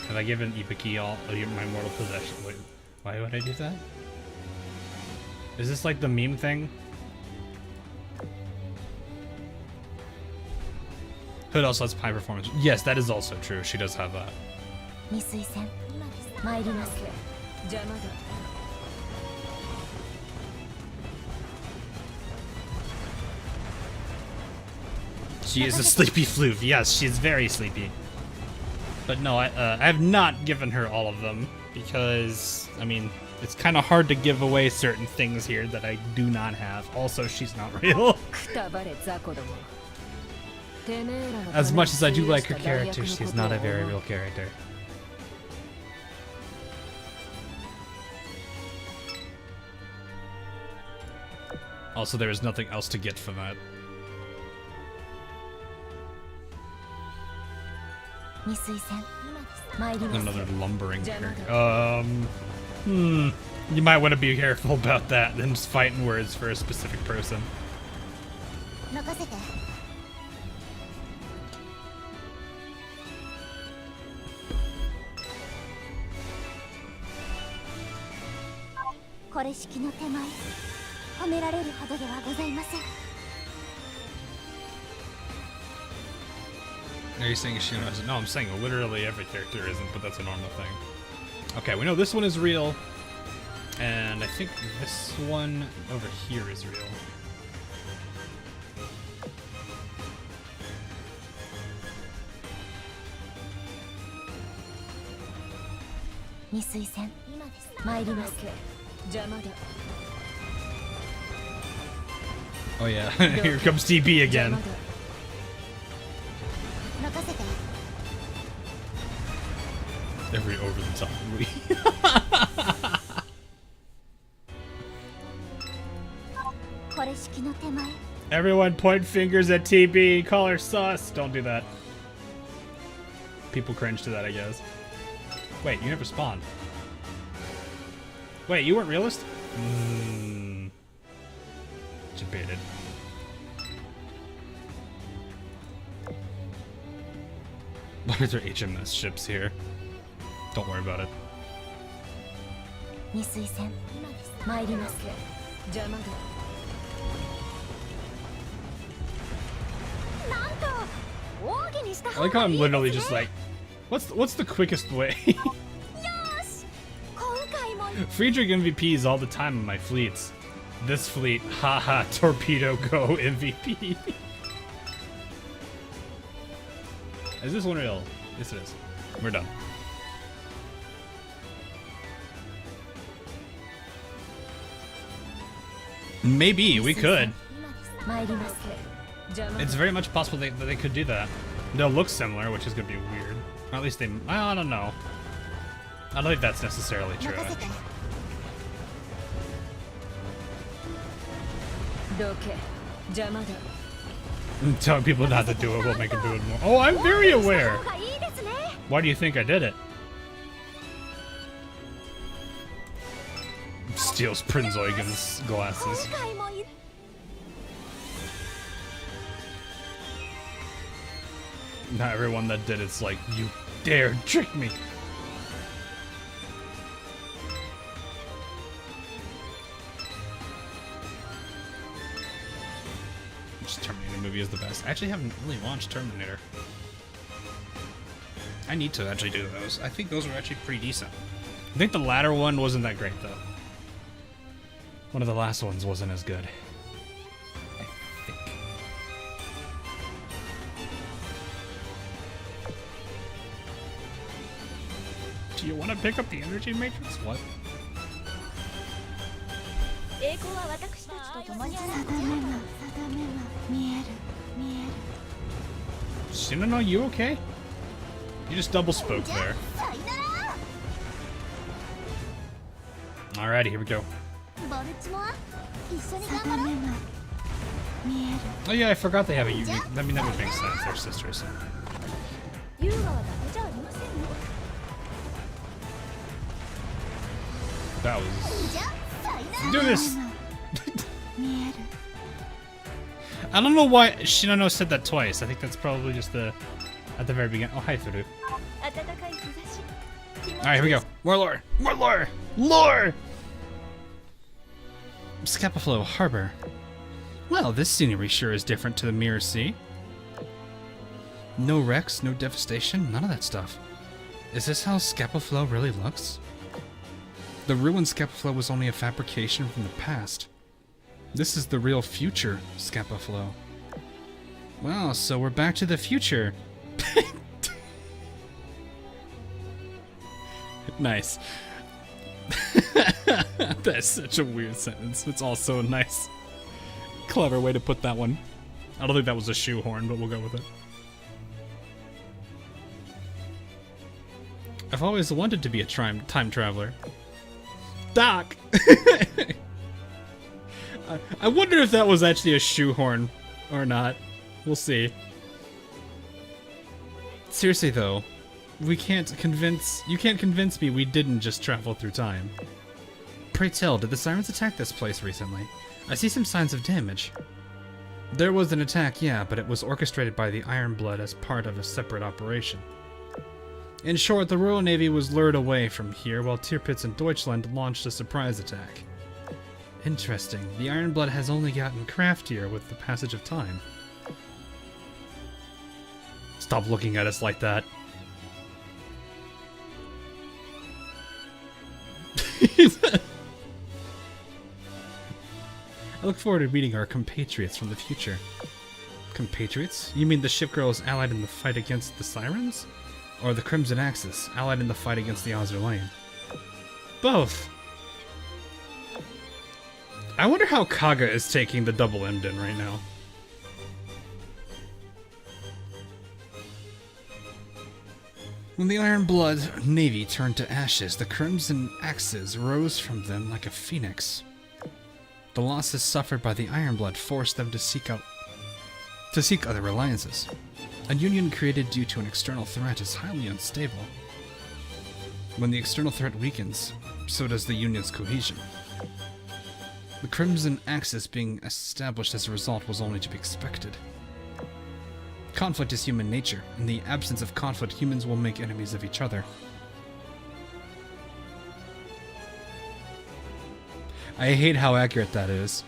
Have I given Ibiki all of my mortal possession? Wait, why would I do that? Is this like the meme thing? Hood also has high performance. Yes, that is also true. She does have that. She is a sleepy floof. Yes, she's very sleepy. But no, I have not given her all of them because, I mean, it's kind of hard to give away certain things here that I do not have. Also, she's not real. As much as I do like her character, she's not a very real character. Also, there is nothing else to get from that. Another lumbering character. You might want to be careful about that than just fighting words for a specific person. Are you saying Shino isn't? No, I'm saying literally every character isn't, but that's a normal thing. Okay, we know this one is real, and I think this one over here is real. Oh yeah, here comes TB again. Every over-the-top movie. Everyone point fingers at TB, call her sus. Don't do that. People cringe to that, I guess. Wait, you never spawned. Wait, you weren't realist? Debated. Why are there HMS ships here? Don't worry about it. I like how I'm literally just like, what's the quickest way? Friedrich MVPs all the time in my fleets. This fleet, haha, torpedo go MVP. Is this one real? Yes, it is. We're done. Maybe we could. It's very much possible that they could do that. They'll look similar, which is gonna be weird. Or at least they. I don't know. I don't think that's necessarily true. Telling people not to do it will make them do it more. Oh, I'm very aware. Why do you think I did it? Steals Prince Eugen's glasses. Not everyone that did it's like, you dare trick me? This Terminator movie is the best. I actually haven't really watched Terminator. I need to actually do those. I think those are actually pretty decent. I think the latter one wasn't that great, though. One of the last ones wasn't as good. I think. Do you want to pick up the energy matrix? What? Shinano, you okay? You just double spoke there. Alrighty, here we go. Oh yeah, I forgot they have a unique. I mean, that would make sense. They're sisters. That was. Do this. I don't know why Shinano said that twice. I think that's probably just at the very beginning. Oh, hi, Furu. Alright, here we go. More lore! More lore! Lore! Scapaflow Harbor. Well, this scenery sure is different to the Mirror Sea. No wrecks, no devastation, none of that stuff. Is this how Scapaflow really looks? The ruined Scapaflow was only a fabrication from the past. This is the real future Scapaflow. Wow, so we're back to the future. Nice. That's such a weird sentence. It's also a nice, clever way to put that one. I don't think that was a shoehorn, but we'll go with it. I've always wanted to be a time traveler. Doc! I wonder if that was actually a shoehorn or not. We'll see. Seriously though, you can't convince me we didn't just travel through time. Pray tell, did the Sirens attack this place recently? I see some signs of damage. There was an attack, yeah, but it was orchestrated by the Iron Blood as part of a separate operation. In short, the Royal Navy was lured away from here while Tirpitz and Deutschland launched a surprise attack. Interesting. The Iron Blood has only gotten craftier with the passage of time. Stop looking at us like that. I look forward to meeting our compatriots from the future. Compatriots? You mean the ship girls allied in the fight against the Sirens? Or the Crimson Axis, allied in the fight against the Azur Lane? Both! I wonder how Kaga is taking the double Emden right now. When the Iron Blood Navy turned to ashes, the Crimson Axis rose from them like a phoenix. The losses suffered by the Iron Blood forced them to seek other alliances. A union created due to an external threat is highly unstable. When the external threat weakens, so does the union's cohesion. The Crimson Axis being established as a result was only to be expected. Conflict is human nature. In the absence of conflict, humans will make enemies of each other. I hate how accurate that is.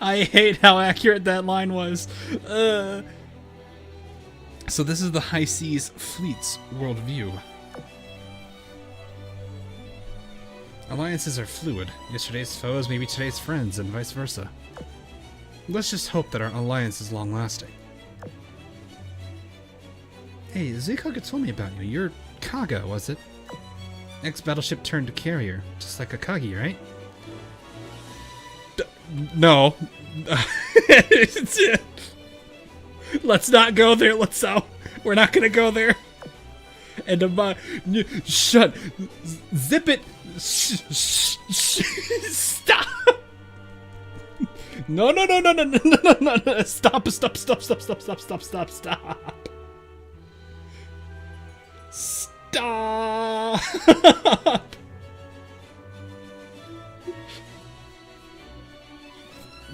I hate how accurate that line was. So this is the High Seas Fleet's worldview. Alliances are fluid. Yesterday's foes may be today's friends, and vice versa. Let's just hope that our alliance is long-lasting. Hey, Zukaga told me about you. You're Kaga, was it? Ex-battleship turned to carrier, just like Akagi, right? No. Let's not go there, we're not gonna go there. And shut. Zip it. Stop. No. Stop. Stop.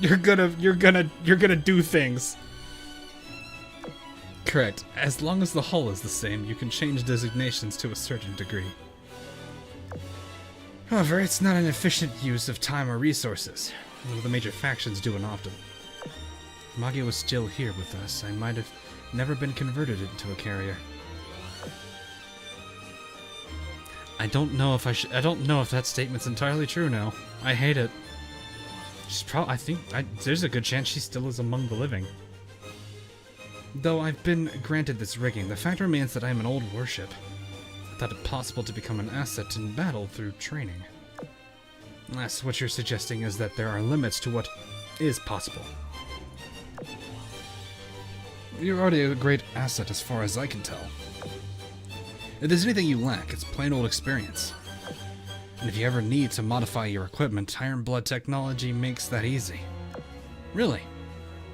You're gonna do things. Correct. As long as the hull is the same, you can change designations to a certain degree. However, it's not an efficient use of time or resources. One of the major factions do it often. If Magi was still here with us, I might have never been converted into a carrier. I don't know if that statement's entirely true now. I hate it. There's a good chance she still is among the living. Though I've been granted this rigging, the fact remains that I am an old warship. I thought it possible to become an asset in battle through training. Unless what you're suggesting is that there are limits to what is possible. You're already a great asset as far as I can tell. If there's anything you lack, it's plain old experience. And if you ever need to modify your equipment, Iron Blood technology makes that easy. Really?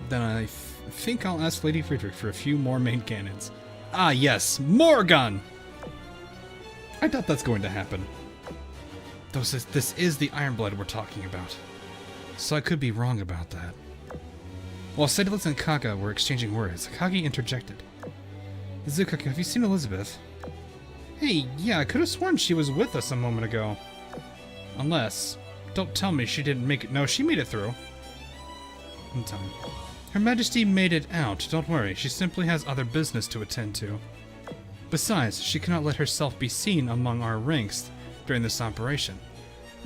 Then I think I'll ask Lady Friedrich for a few more main cannons. Ah yes, more gun! I doubt that's going to happen. Though this is the Iron Blood we're talking about. So I could be wrong about that. While Sedlitz and Kaga were exchanging words, Akagi interjected. Zuka, have you seen Elizabeth? Hey, yeah, I could have sworn she was with us a moment ago. Unless, don't tell me she didn't make it. No, she made it through. In time. Her Majesty made it out, don't worry. She simply has other business to attend to. Besides, she cannot let herself be seen among our ranks during this operation.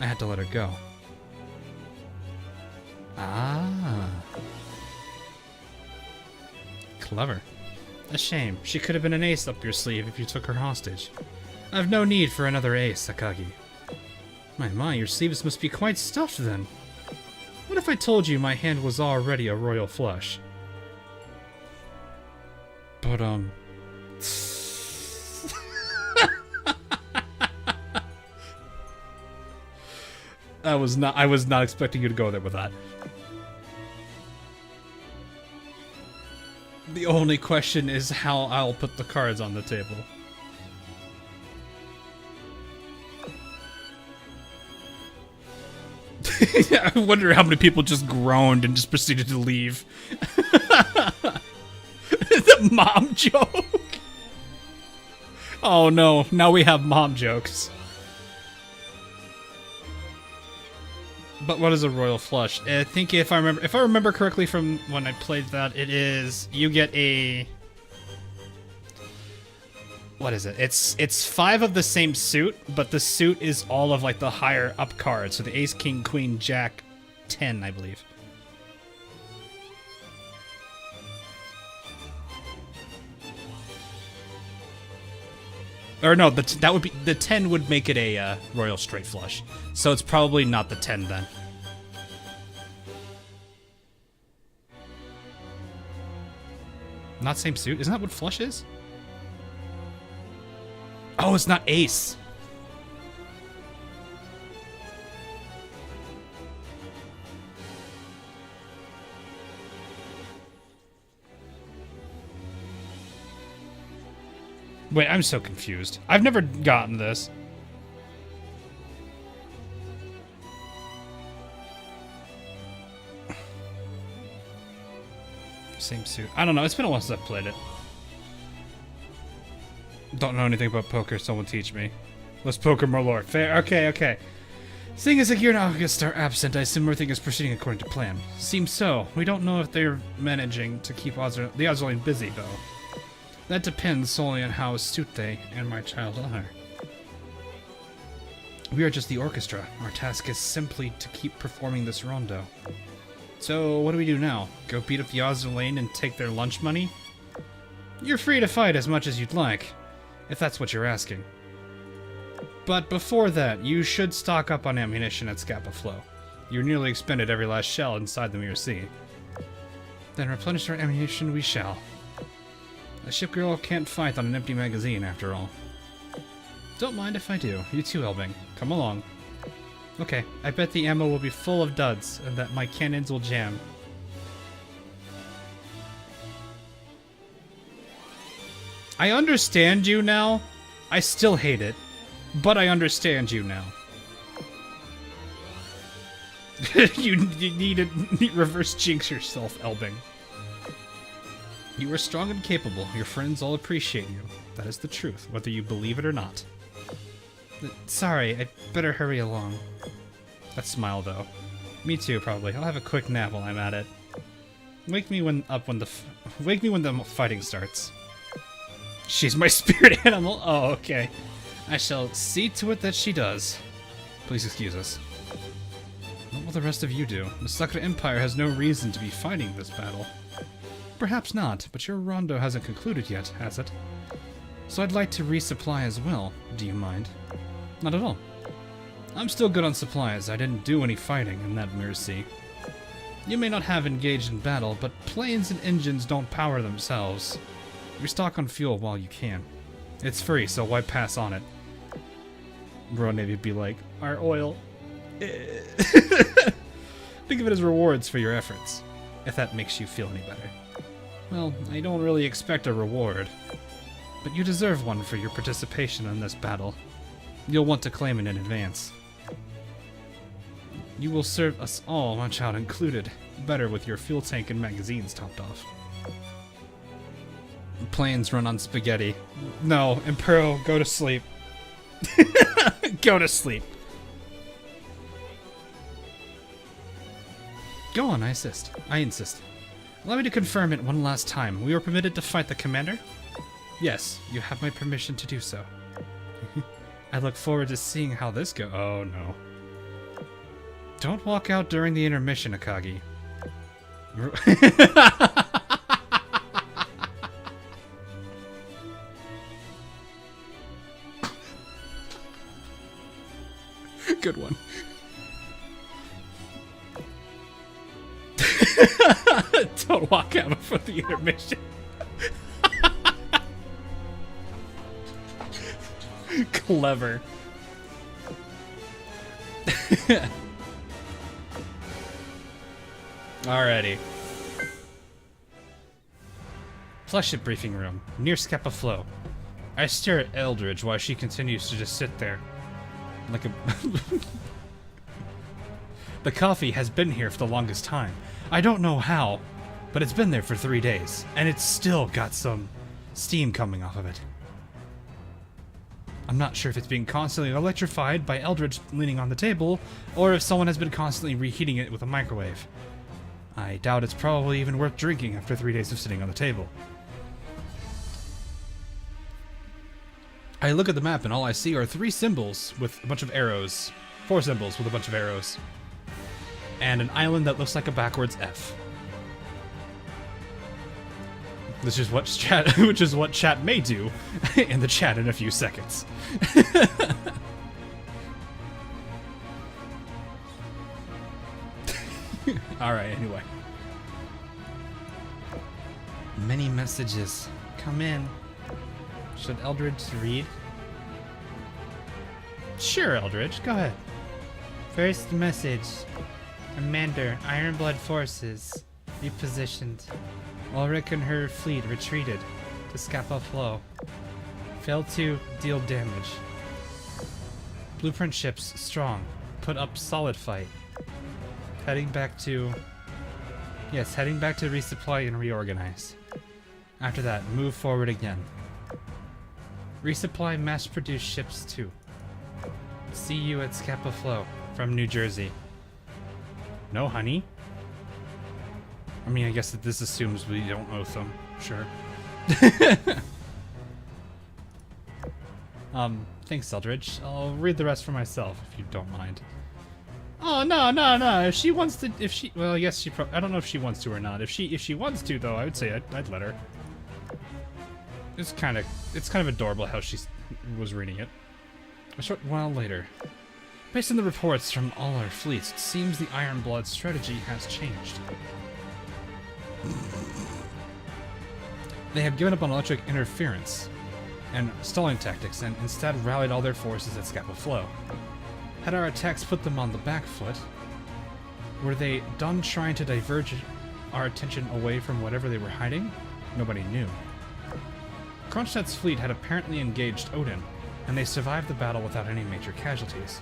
I had to let her go. Ah. Clever. A shame. She could have been an ace up your sleeve if you took her hostage. I've no need for another ace, Akagi. My, your sleeves must be quite stuffed then. What if I told you my hand was already a royal flush? But, I was not expecting you to go there with that. The only question is how I'll put the cards on the table. I wonder how many people just groaned and just proceeded to leave. The mom joke. Oh no, now we have mom jokes. But what is a royal flush? I think if I remember correctly from when I played that, it is you get a what is it? It's 5 of the same suit, but the suit is all of like the higher up cards. So the ace, king, queen, jack, 10, I believe. Or no, that would be the 10 would make it a royal straight flush. So it's probably not the 10 then. Not same suit? Isn't that what flush is? Oh, it's not ace. Wait, I'm so confused. I've never gotten this. Same suit. I don't know. It's been a while since I've played it. Don't know anything about poker. Someone teach me. Let's poker more lore. Fair. Okay, okay. Seeing as Akira and August are absent, I assume everything is proceeding according to plan. Seems so. We don't know if they're managing to keep the Azurline busy, though. That depends solely on how astute they and my child are. We are just the orchestra. Our task is simply to keep performing this rondo. So, what do we do now? Go beat up the Azurline and take their lunch money? You're free to fight as much as you'd like, if that's what you're asking. But before that, you should stock up on ammunition at Scapa Flow. You nearly expended every last shell inside the Mirror Sea. Then replenish our ammunition we shall. A ship girl can't fight on an empty magazine, after all. Don't mind if I do. You too, Elbing. Come along. Okay, I bet the ammo will be full of duds, and that my cannons will jam. I understand you now. I still hate it, but I understand you now. you need to reverse jinx yourself, Elbing. You are strong and capable. Your friends all appreciate you. That is the truth, whether you believe it or not. Sorry, I'd better hurry along. That smile, though. Me too, probably. I'll have a quick nap while I'm at it. Wake me when the fighting starts. She's my spirit animal. Oh, okay. I shall see to it that she does. Please excuse us. What will the rest of you do? The Sakura Empire has no reason to be fighting this battle. Perhaps not, but your Rondo hasn't concluded yet, has it? So I'd like to resupply as well. Do you mind? Not at all. I'm still good on supplies. I didn't do any fighting in that Mirror Sea. You may not have engaged in battle, but planes and engines don't power themselves. Restock on fuel while you can. It's free, so why pass on it? Bro, maybe be like, our oil. Think of it as rewards for your efforts, if that makes you feel any better. Well, I don't really expect a reward, but you deserve one for your participation in this battle. You'll want to claim it in advance. You will serve us all, my child included, better with your fuel tank and magazines topped off. Planes run on spaghetti. No, Impero, go to sleep. Go to sleep. Go on, I insist. Allow me to confirm it one last time. We were permitted to fight the commander? Yes, you have my permission to do so. I look forward to seeing how this goes. Oh, no. Don't walk out during the intermission, Akagi. Good one. Don't walk out before the intermission. Clever. Alrighty. Fleshship briefing room, near Scapa Flow. I stare at Eldridge while she continues to just sit there. Like a... The coffee has been here for the longest time. I don't know how, but it's been there for 3 days, and it's still got some steam coming off of it. I'm not sure if it's being constantly electrified by Eldridge leaning on the table, or if someone has been constantly reheating it with a microwave. I doubt it's probably even worth drinking after 3 days of sitting on the table. I look at the map and all I see are 3 symbols with a bunch of arrows. 4 symbols with a bunch of arrows. And an island that looks like a backwards F. Which is what chat may do in the chat in a few seconds. Alright, anyway. Many messages. Come in. Should Eldridge read? Sure, Eldridge, go ahead. First message. Commander, Ironblood forces repositioned. Ulrich and her fleet retreated to Scapa Flow. Failed to deal damage. Blueprint ships strong. Put up solid fight. Heading back to resupply and reorganize. After that, move forward again. Resupply mass-produced ships too. See you at Scapa Flow from New Jersey. No, honey. I mean, I guess that this assumes we don't oath them. Sure. Thanks, Eldridge. I'll read the rest for myself, if you don't mind. Oh, no. If she wants to, well, I guess she I don't know if she wants to or not. If she wants to, though, I would say I'd let her. It's kind of adorable how she was reading it. A short while later. Based on the reports from all our fleets, it seems the Ironblood strategy has changed. They have given up on electric interference and stalling tactics and instead rallied all their forces at Scapa Flow. Had our attacks put them on the back foot? Were they done trying to diverge our attention away from whatever they were hiding? Nobody knew. Kronstadt's fleet had apparently engaged Odin, and they survived the battle without any major casualties.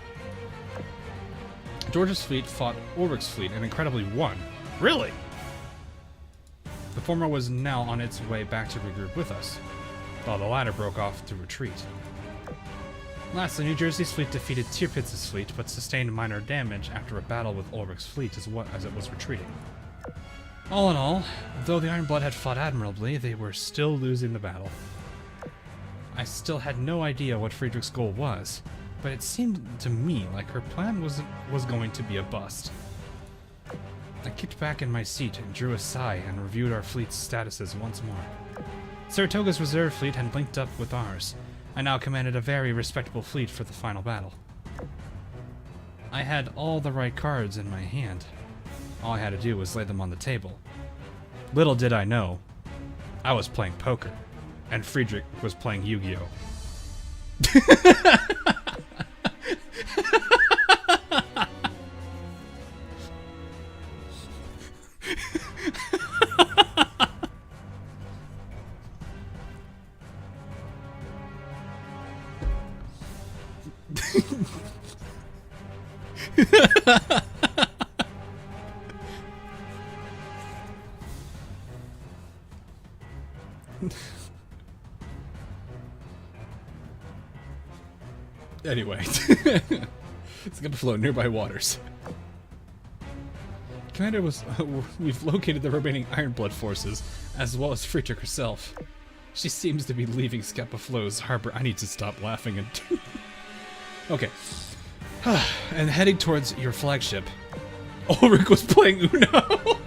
George's fleet fought Ulrich's fleet and incredibly won. Really? The former was now on its way back to regroup with us, while the latter broke off to retreat. Lastly, New Jersey's fleet defeated Tirpitz's fleet, but sustained minor damage after a battle with Ulrich's fleet as it was retreating. All in all, though the Ironblood had fought admirably, they were still losing the battle. I still had no idea what Friedrich's goal was, but it seemed to me like her plan was going to be a bust. I kicked back in my seat and drew a sigh and reviewed our fleet's statuses once more. Saratoga's reserve fleet had linked up with ours. I now commanded a very respectable fleet for the final battle. I had all the right cards in my hand. All I had to do was lay them on the table. Little did I know, I was playing poker, and Friedrich was playing Yu-Gi-Oh! Anyway, it's gonna float nearby waters. Commander we've located the remaining Ironblood forces, as well as Friedrich herself. She seems to be leaving Scapa Flow's harbor. I need to stop laughing and... Okay. And heading towards your flagship. Ulrich was playing Uno!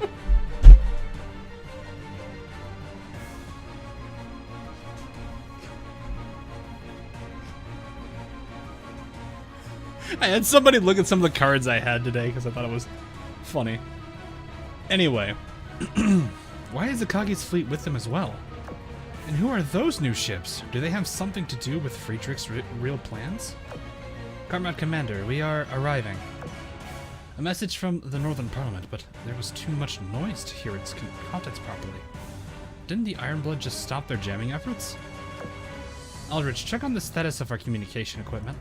I had somebody look at some of the cards I had today because I thought it was funny. Anyway, why is Akagi's fleet with them as well? And who are those new ships? Do they have something to do with Friedrich's real plans? Comrade Commander, we are arriving. A message from the Northern Parliament, but there was too much noise to hear its contents properly. Didn't the Ironblood just stop their jamming efforts? Aldrich, check on the status of our communication equipment.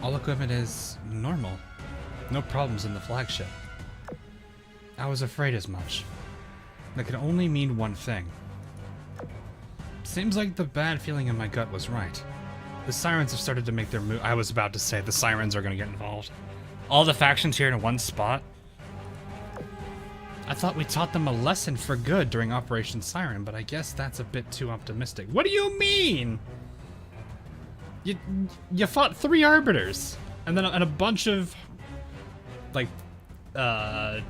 All equipment is normal. No problems in the flagship. I was afraid as much. That could only mean one thing. Seems like the bad feeling in my gut was right. The Sirens have started to make their move. I was about to say the Sirens are going to get involved. All the factions here in one spot? I thought we taught them a lesson for good during Operation Siren, but I guess that's a bit too optimistic. What do you mean? You fought 3 arbiters, and then a bunch of, like, a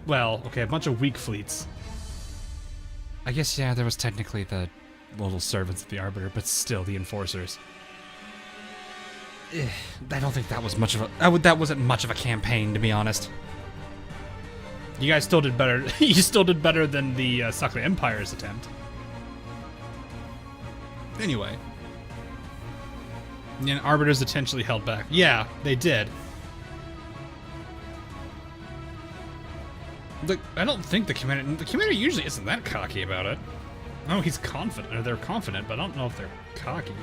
bunch of weak fleets. I guess, yeah, there was technically the little servants of the arbiter, but still the enforcers. I don't think that was much of a, that wasn't much of a campaign, to be honest. You guys still did better. You still did better than the Sakura Empire's attempt. Anyway. And arbiters intentionally held back. Yeah, they did. Look, I don't think the commander usually isn't that cocky about it. Oh, he's confident, or they're confident, but I don't know if they're cocky.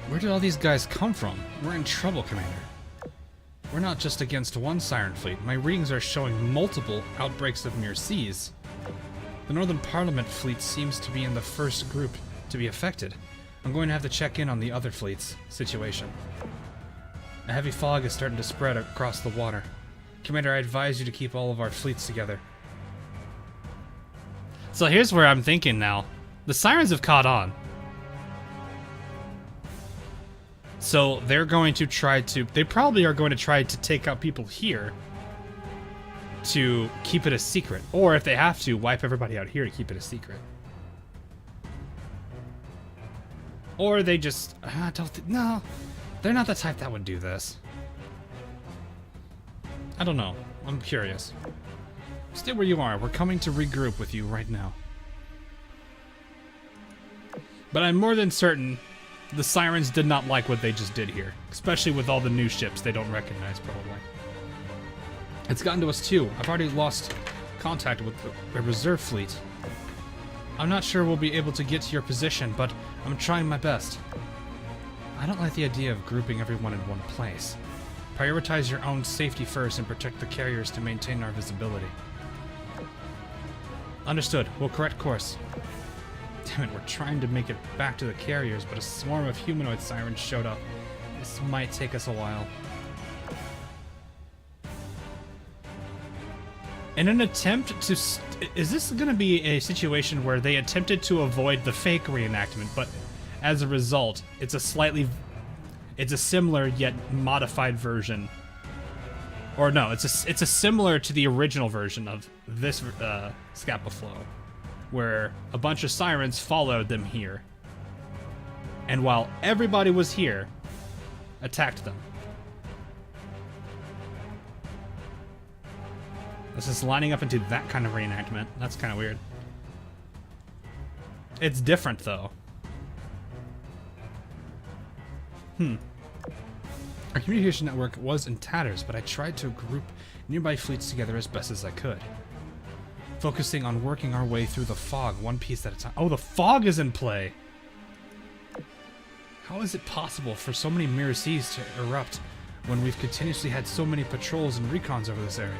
Where did all these guys come from? We're in trouble, Commander. We're not just against one Siren fleet. My readings are showing multiple outbreaks of Mere Seas. The Northern Parliament fleet seems to be in the first group to be affected. I'm going to have to check in on the other fleet's situation. A heavy fog is starting to spread across the water. Commander, I advise you to keep all of our fleets together. So here's where I'm thinking now. The Sirens have caught on. So they're going to try to... They probably are going to try to take out people here to keep it a secret. Or if they have to, wipe everybody out here to keep it a secret. Or they just... no, they're not the type that would do this. I don't know. I'm curious. Stay where you are. We're coming to regroup with you right now. But I'm more than certain the Sirens did not like what they just did here. Especially with all the new ships they don't recognize, probably. It's gotten to us too. I've already lost contact with the reserve fleet. I'm not sure we'll be able to get to your position, but I'm trying my best. I don't like the idea of grouping everyone in one place. Prioritize your own safety first and protect the carriers to maintain our visibility. Understood. We'll correct course. Damn it, we're trying to make it back to the carriers, but a swarm of humanoid sirens showed up. This might take us a while. In an attempt to... is this going to be a situation where they attempted to avoid the fake reenactment, but as a result, it's a similar yet modified version? Or no, it's a similar to the original version of this Scappa Flow, where a bunch of sirens followed them here. And while everybody was here, attacked them. This is lining up into that kind of reenactment. That's kind of weird. It's different, though. Our communication network was in tatters, but I tried to group nearby fleets together as best as I could. Focusing on working our way through the fog, one piece at a time. Oh, the fog is in play! How is it possible for so many mirror seas to erupt when we've continuously had so many patrols and recons over this area?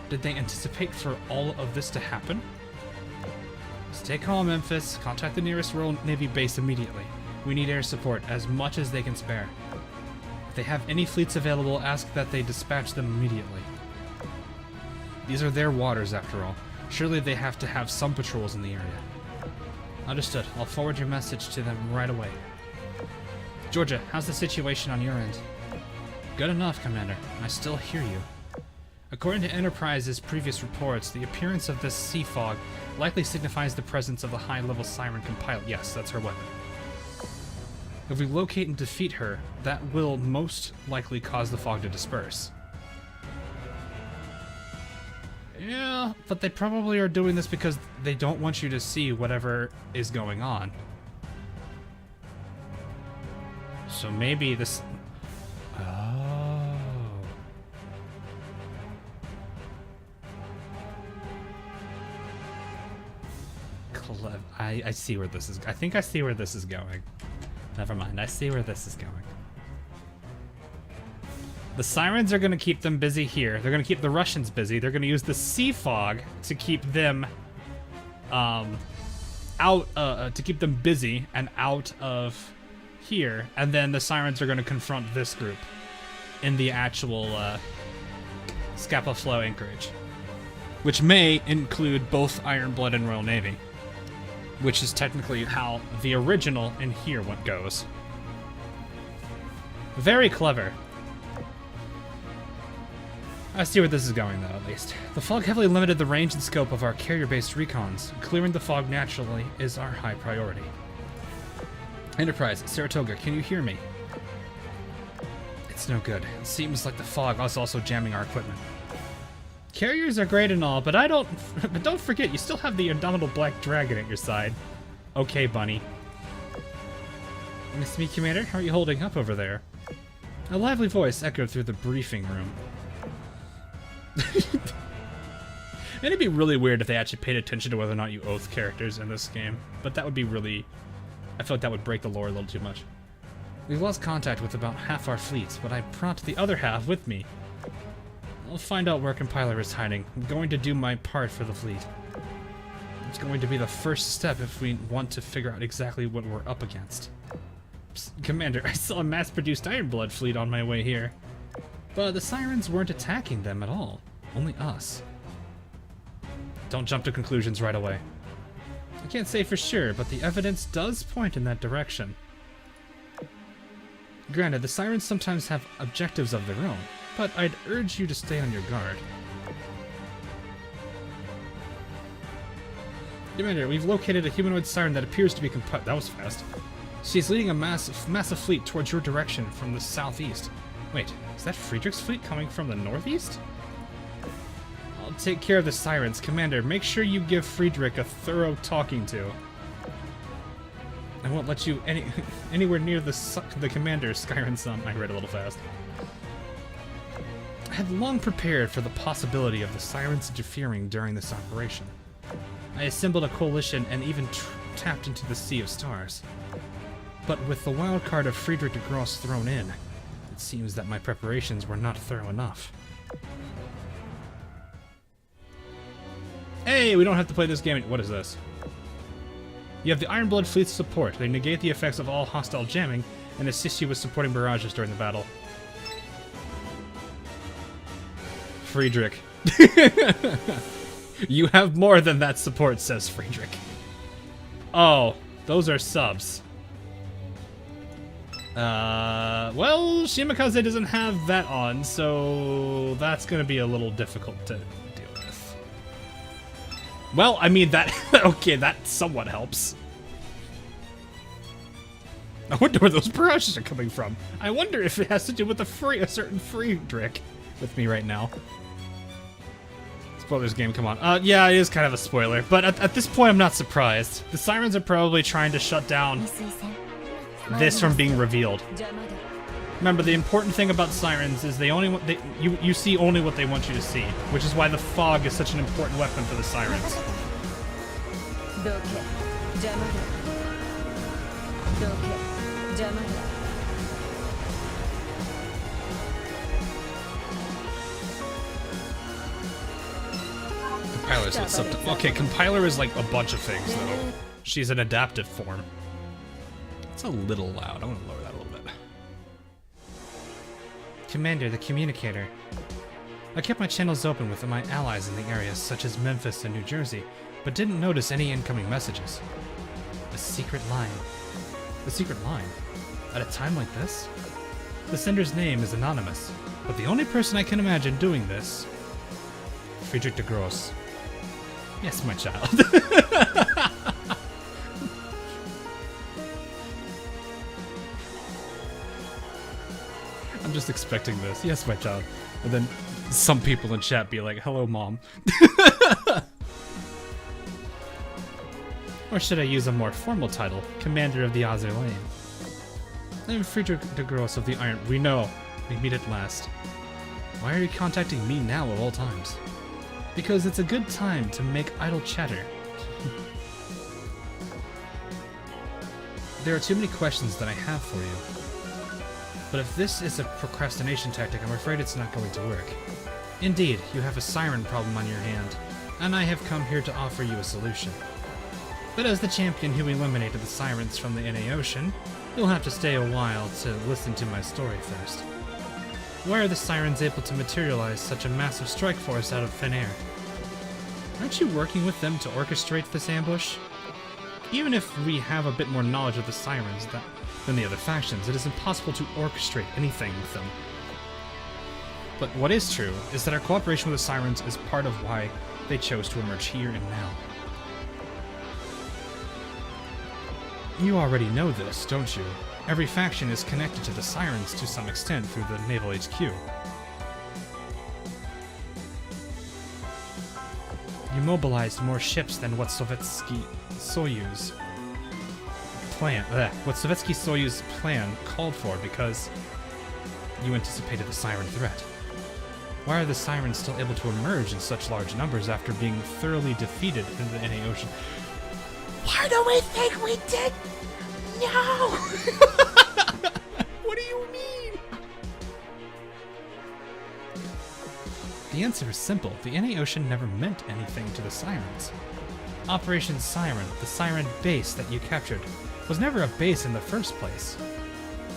Did they anticipate for all of this to happen? Stay calm, Memphis. Contact the nearest Royal Navy base immediately. We need air support, as much as they can spare. If they have any fleets available, ask that they dispatch them immediately. These are their waters, after all. Surely they have to have some patrols in the area. Understood. I'll forward your message to them right away. Georgia, how's the situation on your end? Good enough, Commander. I still hear you. According to Enterprise's previous reports, the appearance of this sea fog likely signifies the presence of the high-level Siren compiled. Yes, that's her weapon. If we locate and defeat her, that will most likely cause the fog to disperse. Yeah, but they probably are doing this because they don't want you to see whatever is going on. So maybe this... Oh. I see where this is... I think I see where this is going. Never mind, I see where this is going. The Sirens are going to keep them busy here. They're going to keep the Russians busy. They're going to use the sea fog to keep them to keep them busy and out of here. And then the Sirens are going to confront this group in the actual Scappa Flow anchorage, which may include both Ironblood and Royal Navy, which is technically how the original in here goes. Very clever. I see where this is going, though, at least. The fog heavily limited the range and scope of our carrier-based recons. Clearing the fog naturally is our high priority. Enterprise, Saratoga, can you hear me? It's no good. It seems like the fog is also jamming our equipment. Carriers are great and all, but but don't forget, you still have the indomitable Black Dragon at your side. Okay, Bunny. Miss me, Commander? How are you holding up over there? A lively voice echoed through the briefing room. It'd be really weird if they actually paid attention to whether or not you oath characters in this game, but that would be really... I feel like that would break the lore a little too much. We've lost contact with about half our fleets, but I brought the other half with me. I'll find out where Compiler is hiding. I'm going to do my part for the fleet. It's going to be the first step if we want to figure out exactly what we're up against. Psst, Commander, I saw a mass-produced Ironblood fleet on my way here. But the Sirens weren't attacking them at all. Only us. Don't jump to conclusions right away. I can't say for sure, but the evidence does point in that direction. Granted, the Sirens sometimes have objectives of their own, but I'd urge you to stay on your guard. Commander, we've located a humanoid siren that appears to be that was fast. She's leading a massive fleet towards your direction from the southeast. Wait, is that Friedrich's fleet coming from the northeast? I'll take care of the Sirens. Commander, make sure you give Friedrich a thorough talking to. I won't let you anywhere near the Commander, Skyrim Sun. I read a little fast. I had long prepared for the possibility of the Sirens interfering during this operation. I assembled a coalition and even tapped into the Sea of Stars. But with the wild card of Friedrich de Gross thrown in, it seems that my preparations were not thorough enough. Hey, we don't have to play this game. What is this? You have the Ironblood Fleet's support. They negate the effects of all hostile jamming and assist you with supporting barrages during the battle. Friedrich. You have more than that support, says Friedrich. Oh, those are subs. Well, Shimakaze doesn't have that on, so that's gonna be a little difficult to deal with. Well, I mean, that... okay, that somewhat helps. I wonder where those barrages are coming from. I wonder if it has to do with a certain Friedrich with me right now. Spoilers game, come on. Yeah, it is kind of a spoiler, but at this point I'm not surprised. The Sirens are probably trying to shut down this from being revealed. Remember, the important thing about Sirens is you see only what they want you to see, which is why the fog is such an important weapon for the Sirens. Compiler's what's up to, okay, compiler is like a bunch of things, though. She's an adaptive form. It's a little loud. I want to lower that a little bit. Commander, the communicator. I kept my channels open with my allies in the areas such as Memphis and New Jersey, but didn't notice any incoming messages. A secret line. A secret line? At a time like this? The sender's name is anonymous, but the only person I can imagine doing this... Friedrich de Gross. Yes, my child. I'm just expecting this. Yes, my child. And then some people in chat be like, hello, mom. Or should I use a more formal title? Commander of the Azur Lane. I am Friedrich de Gross of the Iron... We know. We meet at last. Why are you contacting me now of all times? Because it's a good time to make idle chatter. There are too many questions that I have for you. But if this is a procrastination tactic, I'm afraid it's not going to work. Indeed, you have a Siren problem on your hand, and I have come here to offer you a solution. But as the champion who eliminated the Sirens from the NA Ocean, you'll have to stay a while to listen to my story first. Why are the Sirens able to materialize such a massive strike force out of thin air? Aren't you working with them to orchestrate this ambush? Even if we have a bit more knowledge of the Sirens than the other factions, it is impossible to orchestrate anything with them. But what is true is that our cooperation with the Sirens is part of why they chose to emerge here and now. You already know this, don't you? Every faction is connected to the Sirens to some extent through the Naval HQ. You mobilized more ships than what Sovietsky Soyuz plan called for because you anticipated the Siren threat. Why are the Sirens still able to emerge in such large numbers after being thoroughly defeated in the NA Ocean? Why do we think we did? No! What do you mean? The answer is simple. The NA Ocean never meant anything to the Sirens. Operation Siren, the Siren base that you captured, was never a base in the first place.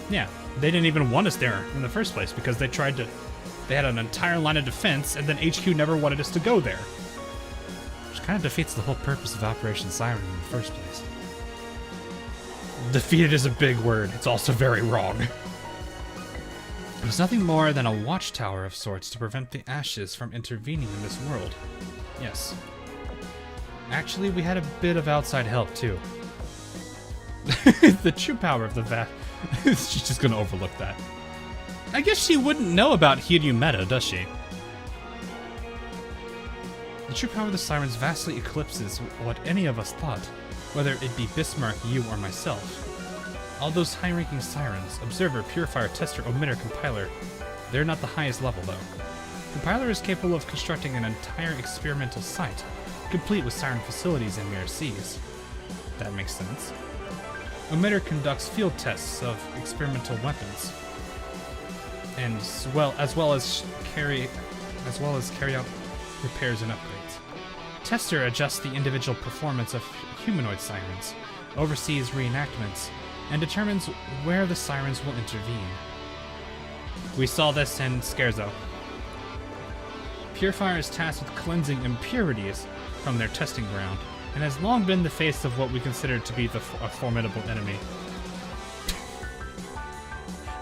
Yeah, they didn't even want us there in the first place because they had an entire line of defense and then HQ never wanted us to go there. Which kind of defeats the whole purpose of Operation Siren in the first place. Defeated is a big word. It's also very wrong. It was nothing more than a watchtower of sorts to prevent the ashes from intervening in this world. Yes. Actually, we had a bit of outside help, too. The true power of the Vat... She's just gonna overlook that. I guess she wouldn't know about Hiryu Meta, does she? The true power of the Sirens vastly eclipses what any of us thought, whether it be Bismarck, you, or myself. All those high-ranking Sirens, Observer, Purifier, Tester, Omitter, Compiler, they're not the highest level, though. Compiler is capable of constructing an entire experimental site, complete with Siren facilities and mere seas. That makes sense. Emitter conducts field tests of experimental weapons, and as well as carry out repairs and upgrades. Tester adjusts the individual performance of humanoid sirens, oversees reenactments, and determines where the sirens will intervene. We saw this in Scherzo. Purifier is tasked with cleansing impurities from their testing ground, and has long been the face of what we consider to be a formidable enemy.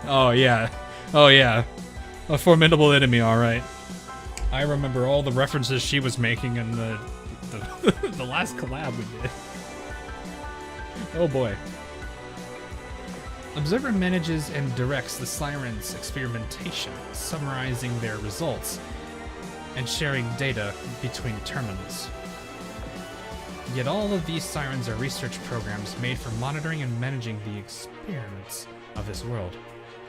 Oh yeah. A formidable enemy, alright. I remember all the references she was making in the the last collab we did. Oh boy. Observer manages and directs the Sirens' experimentation, summarizing their results and sharing data between terminals. Yet all of these Sirens are research programs made for monitoring and managing the experiments of this world.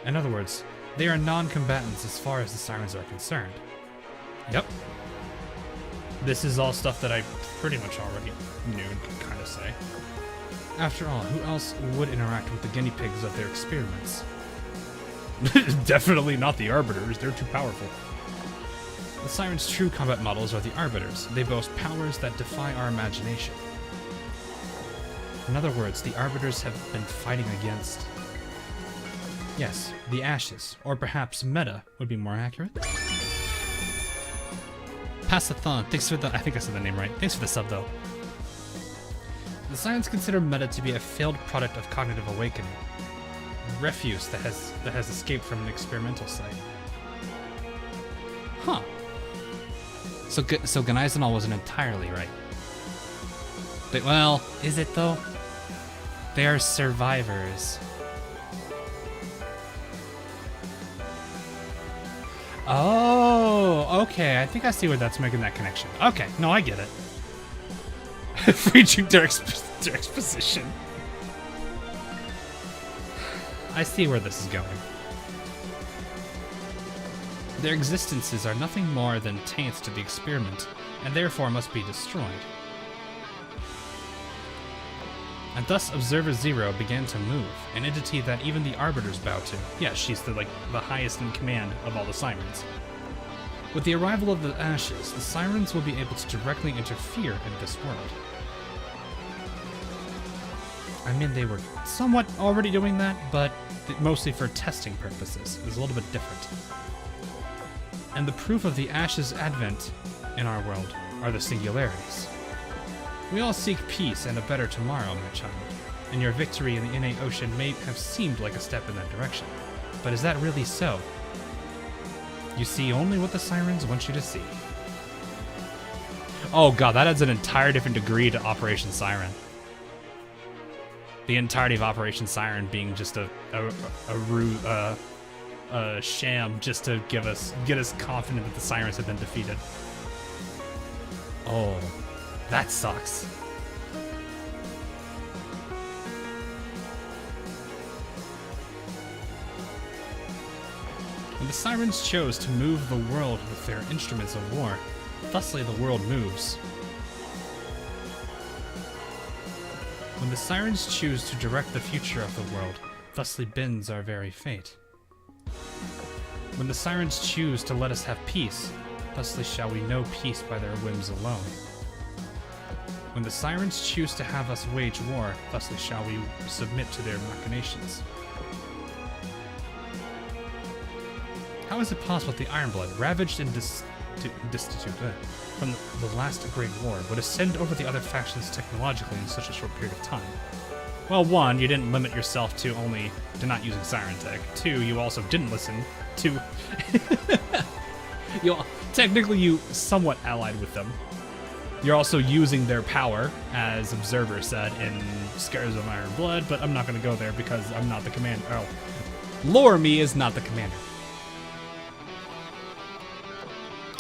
In other words, they are non-combatants as far as the Sirens are concerned. Yep. This is all stuff that I pretty much already knew and could kind of say. After all, who else would interact with the guinea pigs of their experiments? Definitely not the Arbiters, they're too powerful. The Sirens' true combat models are the Arbiters. They boast powers that defy our imagination. In other words, the Arbiters have been fighting against... yes, the Ashes, or perhaps Meta would be more accurate. Passathon, thanks for the... I think I said the name right. Thanks for the sub, though. The Sirens consider Meta to be a failed product of cognitive awakening. Refuse that has escaped from an experimental site. Huh. So Ganaizenal wasn't entirely right. But, well, is it though? They are survivors. Oh, okay. I think I see where that's making that connection. Okay, no, I get it. Reaching their exposition. I see where this is going. Their existences are nothing more than taints to the experiment, and therefore must be destroyed. And thus Observer Zero began to move, an entity that even the Arbiters bow to. Yeah, she's the highest in command of all the Sirens. With the arrival of the Ashes, the Sirens will be able to directly interfere in this world. I mean, they were somewhat already doing that, but mostly for testing purposes. It was a little bit different. And the proof of the Ashes' advent in our world are the singularities. We all seek peace and a better tomorrow, my child, and your victory in the innate ocean may have seemed like a step in that direction. But is that really so? You see only what the Sirens want you to see. Oh god, that adds an entire different degree to Operation Siren. The entirety of Operation Siren being just a sham just to get us confident that the Sirens have been defeated. Oh, that sucks. When the Sirens chose to move the world with their instruments of war, thusly the world moves. When the Sirens choose to direct the future of the world, thusly bends our very fate. When the Sirens choose to let us have peace, thusly shall we know peace by their whims alone. When the Sirens choose to have us wage war, thusly shall we submit to their machinations. How is it possible that the Ironblood, ravaged and destitute from the last Great War, would ascend over the other factions technologically in such a short period of time? Well, one, you didn't limit yourself to not using Siren Tech. Two, you also didn't listen to... Technically, you somewhat allied with them. You're also using their power, as Observer said in Scars of Iron Blood, but I'm not going to go there because I'm not the commander. Oh, Lore Me is not the commander.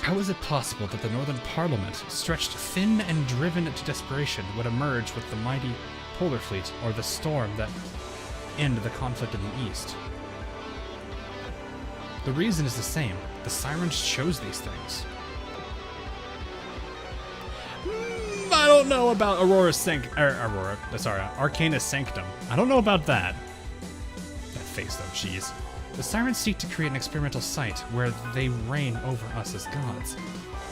How is it possible that the Northern Parliament, stretched thin and driven to desperation, would emerge with the mighty Polar Fleet, or the storm that end the conflict in the East? The reason is the same. The Sirens chose these things. I don't know about Arcana's Sanctum. I don't know about that. That face though, jeez. The Sirens seek to create an experimental site where they reign over us as gods.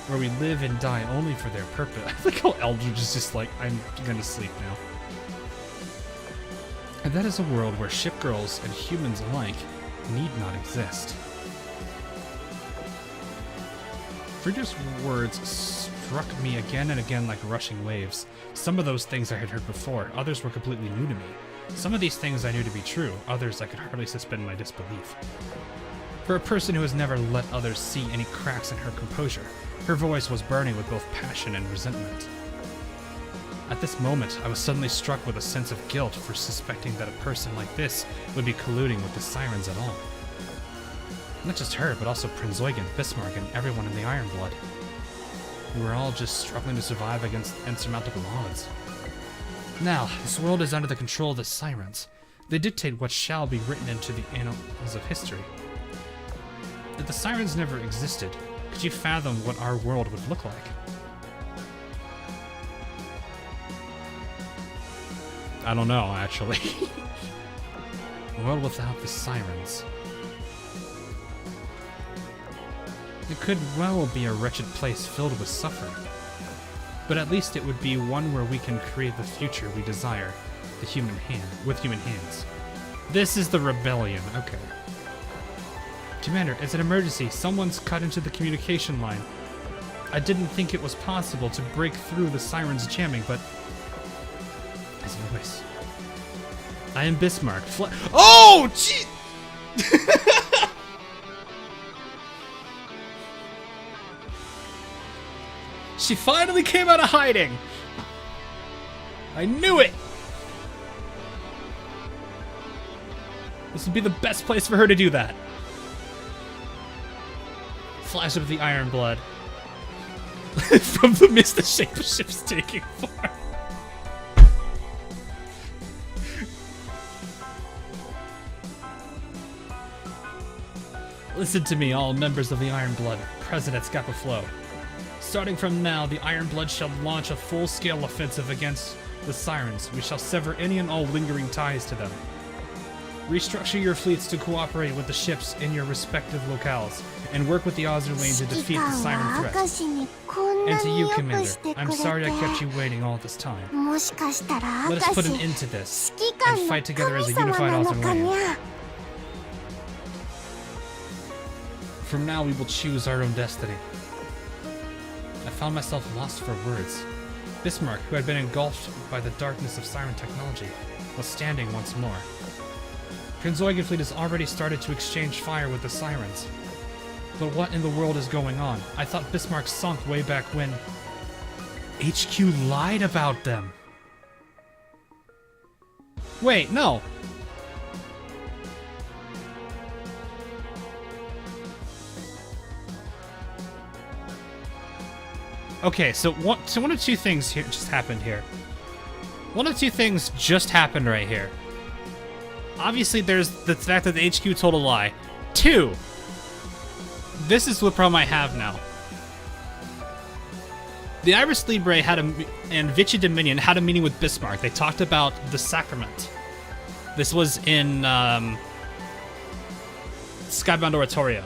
Where we live and die only for their purpose. I like how Eldridge is just like, I'm gonna sleep now. And that is a world where ship girls and humans alike need not exist. Friedrich's words struck me again and again like rushing waves. Some of those things I had heard before, others were completely new to me. Some of these things I knew to be true, others I could hardly suspend my disbelief. For a person who has never let others see any cracks in her composure, her voice was burning with both passion and resentment. At this moment, I was suddenly struck with a sense of guilt for suspecting that a person like this would be colluding with the Sirens at all. Not just her, but also Prinz Eugen, Bismarck, and everyone in the Ironblood. We were all just struggling to survive against insurmountable odds. Now, this world is under the control of the Sirens. They dictate what shall be written into the annals of history. If the Sirens never existed, could you fathom what our world would look like? I don't know, actually. A world without the Sirens. It could well be a wretched place filled with suffering. But at least it would be one where we can create the future we desire, with human hands. This is the rebellion, okay. Commander, it's an emergency. Someone's cut into the communication line. I didn't think it was possible to break through the Sirens jamming, but... his voice. I am Bismarck. Oh, gee! She finally came out of hiding! I knew it! This would be the best place for her to do that. Flash of the Ironblood. From the mist, the shape of ships taking form. Listen to me, all members of the Ironblood, present at Scapa Flow. Starting from now, the Ironblood shall launch a full-scale offensive against the Sirens. We shall sever any and all lingering ties to them. Restructure your fleets to cooperate with the ships in your respective locales, and work with the Azur lane to defeat the Siren threat. And to you, Commander, I'm sorry I kept you waiting all this time. Let us put an end to this, and fight together as a unified Azur lane. From now, we will choose our own destiny. I found myself lost for words. Bismarck, who had been engulfed by the darkness of Siren technology, was standing once more. Prinz Eugen fleet has already started to exchange fire with the Sirens. But what in the world is going on? I thought Bismarck sunk way back when... HQ lied about them. Wait, no. Okay, so one of two things here just happened here. One of two things just happened right here. Obviously, there's the fact that the HQ told a lie. Two, this is the problem I have now. The Iris Libre and Vichy Dominion had a meeting with Bismarck. They talked about the sacrament. This was in Skybound Oratorio.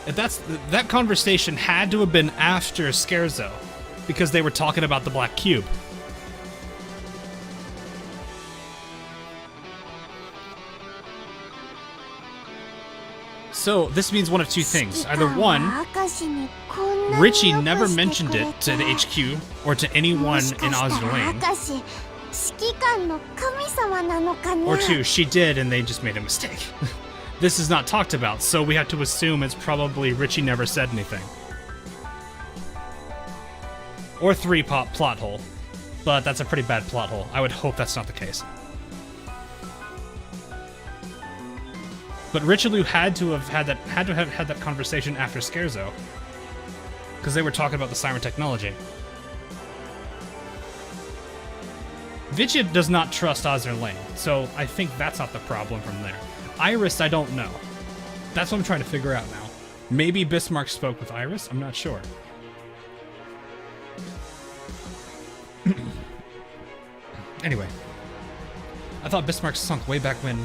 That conversation had to have been after Scherzo, because they were talking about the Black Cube. So this means one of two things. Either one, Richie never mentioned it to the HQ or to anyone in Azur Lane. Or two, she did and they just made a mistake. This is not talked about, so we have to assume it's probably Richie never said anything. Or three, plot hole. But that's a pretty bad plot hole. I would hope that's not the case. But Richelieu had to have had that conversation after Scherzo, because they were talking about the Siren technology. Vichy does not trust Azur Lane, so I think that's not the problem from there. Iris, I don't know. That's what I'm trying to figure out now. Maybe Bismarck spoke with Iris? I'm not sure. Anyway, I thought Bismarck sunk way back when.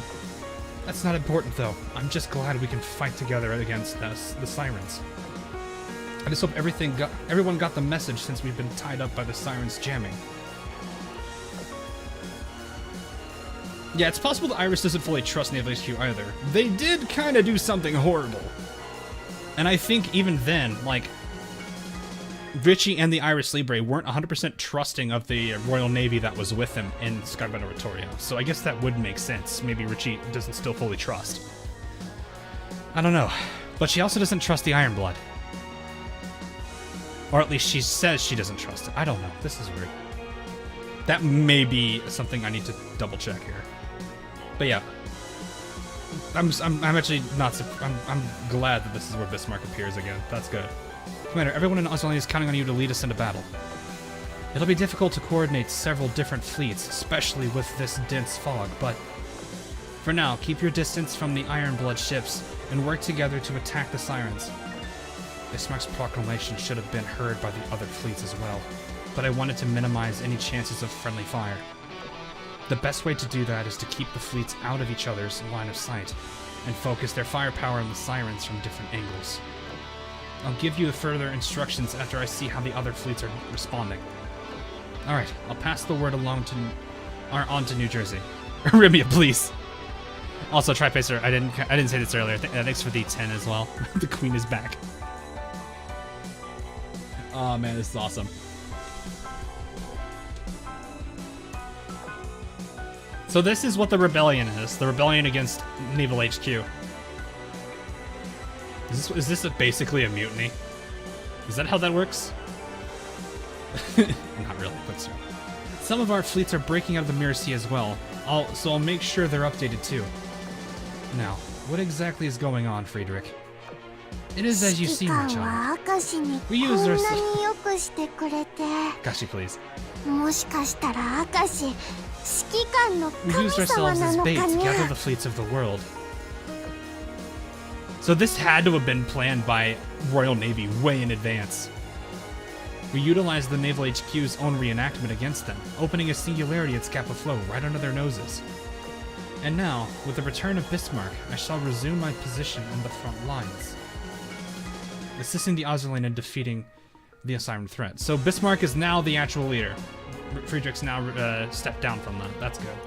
That's not important, though. I'm just glad we can fight together against the Sirens. I just hope everyone got the message since we've been tied up by the Sirens jamming. Yeah, it's possible the Iris doesn't fully trust Naval HQ either. They did kind of do something horrible. And I think even then, like, Richie and the Iris Libre weren't 100% trusting of the Royal Navy that was with them in Skybound Oratorio. So I guess that would make sense. Maybe Richie doesn't still fully trust. I don't know. But she also doesn't trust the Iron Blood. Or at least she says she doesn't trust it. I don't know. This is weird. That may be something I need to double check here. But yeah. I'm actually not... I'm glad that this is where Bismarck appears again. That's good. Commander, everyone in Azur is counting on you to lead us into battle. It'll be difficult to coordinate several different fleets, especially with this dense fog, but for now, keep your distance from the Iron Blood ships and work together to attack the Sirens. Bismarck's proclamation should have been heard by the other fleets as well, but I wanted to minimize any chances of friendly fire. The best way to do that is to keep the fleets out of each other's line of sight and focus their firepower on the Sirens from different angles. I'll give you the further instructions after I see how the other fleets are responding. Alright, I'll pass the word along on to New Jersey. Arrhythmia, please. Also, Tripacer, I didn't say this earlier. Thanks for the 10 as well. The Queen is back. Oh man, this is awesome. So this is what the rebellion is. The rebellion against Naval HQ. Is this basically a mutiny? Is that how that works? Not really, but sure. Some of our fleets are breaking out of the Mirror Sea as well, so I'll make sure they're updated too. Now, what exactly is going on, Friedrich? It is as you see, my child. We use our... Kashi, please. We used ourselves as bait to gather the fleets of the world. So this had to have been planned by Royal Navy way in advance. We utilized the Naval HQ's own reenactment against them, opening a singularity at Scapa Flow right under their noses. And now, with the return of Bismarck, I shall resume my position on the front lines, assisting the Azurlane in defeating the Siren threat. So Bismarck is now the actual leader. Friedrich's now stepped down from that. That's good.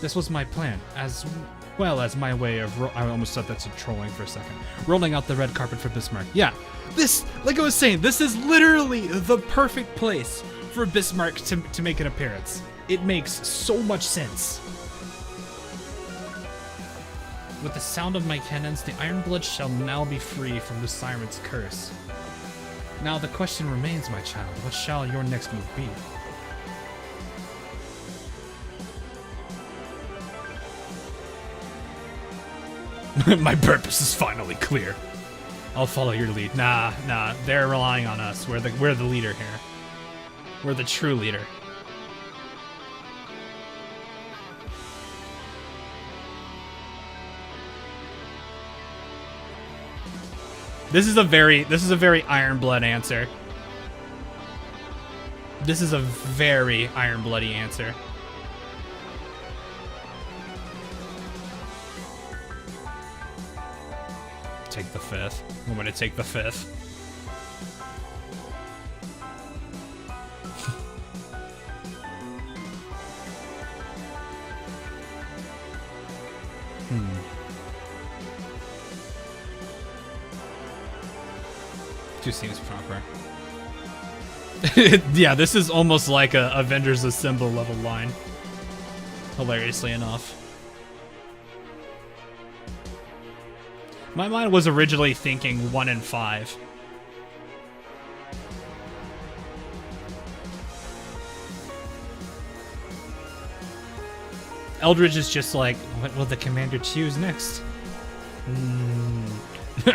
This was my plan, as well as my way of... I almost said that's trolling for a second. Rolling out the red carpet for Bismarck. Yeah, this, like I was saying, this is literally the perfect place for Bismarck to make an appearance. It makes so much sense. With the sound of my cannons, the Iron Blood shall now be free from the Siren's curse. Now the question remains, my child, what shall your next move be? My purpose is finally clear. I'll follow your lead. Nah, they're relying on us. We're the leader here. We're the true leader. This is a very Iron Blood answer. This is a very Iron Bloody answer. Take the 5th. I'm gonna take the 5th. Two seems proper. Yeah, this is almost like a Avengers Assemble level line. Hilariously enough. My mind was originally thinking 1 and 5. Eldridge is just like, what will the commander choose next?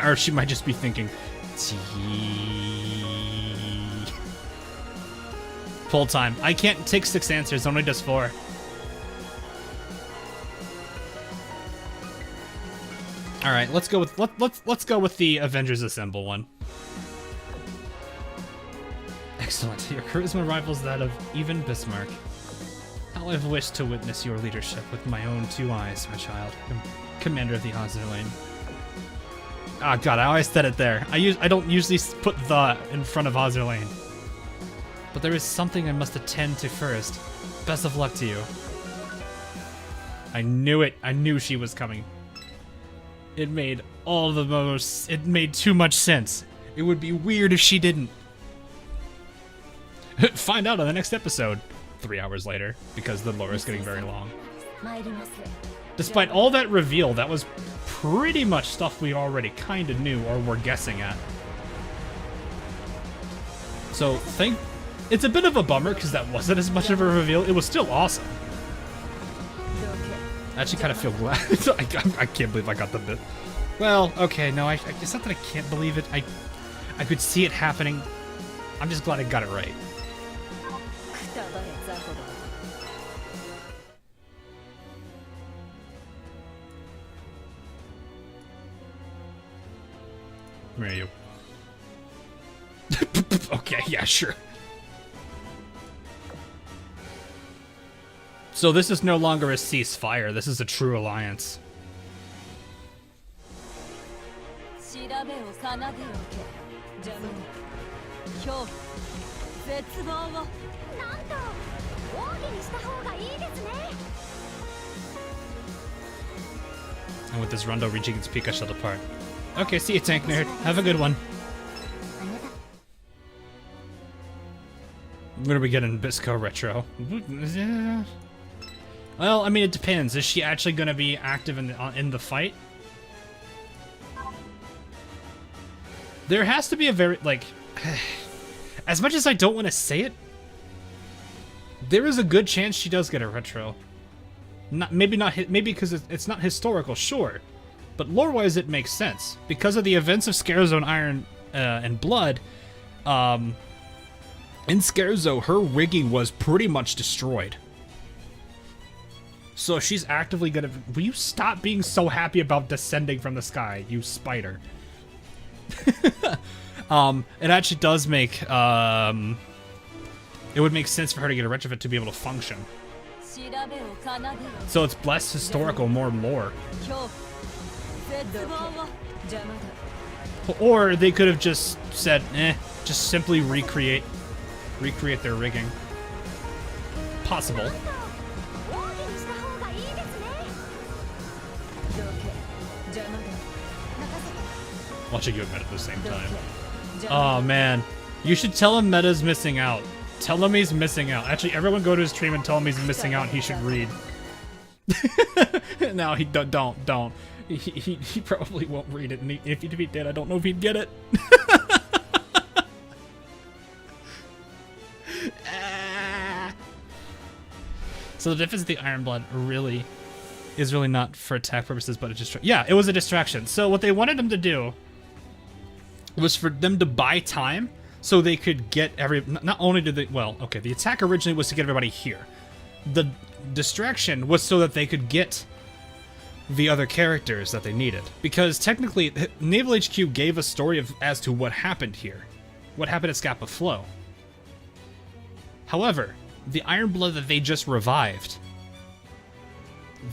Or she might just be thinking, Pull time. I can't take 6 answers, only does 4. All right, let's go with let's go with the Avengers Assemble one. Excellent. Your charisma rivals that of even Bismarck. How I've wished to witness your leadership with my own 2 eyes, my child. Commander of the Azur Lane. Ah, God, I always said it there. I don't usually put the in front of Azur Lane. But there is something I must attend to first. Best of luck to you. I knew it. I knew she was coming. It made it made too much sense. It would be weird if she didn't. Find out on the next episode. 3 hours later, because the lore is getting very long. Despite all that reveal, that was pretty much stuff we already kind of knew or were guessing at. So, it's a bit of a bummer because that wasn't as much of a reveal. It was still awesome. I actually kind of feel glad. I can't believe I got the bit. Well, okay, no, it's not that I can't believe it. I could see it happening. I'm just glad I got it right. Where are you? Okay, yeah, sure. So this is no longer a ceasefire. This is a true alliance. And with this Rondo reaching its peak, I shall depart. Okay, see you, Tank Nerd. Have a good one. When are we getting Bisco Retro? Well, I mean, it depends. Is she actually going to be active in the fight? There has to be a very, like... As much as I don't want to say it, there is a good chance she does get a retro. Maybe because it's not historical, sure. But lore-wise, it makes sense. Because of the events of Scarezo Iron and Blood, in Scarezo, her rigging was pretty much destroyed. So she's actively gonna... Will you stop being so happy about descending from the sky, you spider? It actually does make... It would make sense for her to get a retrofit to be able to function. So it's less historical, more lore. Or they could have just said, just simply recreate their rigging. Possible. Watching you and Meta at the same time. Oh man, you should tell him Meta's missing out. Tell him he's missing out. Actually, everyone go to his stream and tell him he's missing out and he should read. No, he don't. He probably won't read it, and if he did, I don't know if he'd get it. So the difference of the Iron Blood is really not for attack purposes, but it was a distraction. So what they wanted them to do was for them to buy time so they could get not only did they, well, okay, the attack originally was to get everybody here. The distraction was so that they could get the other characters that they needed. Because technically, Naval HQ gave a story as to what happened here. What happened at Scapa Flow. However, the Iron Blood that they just revived,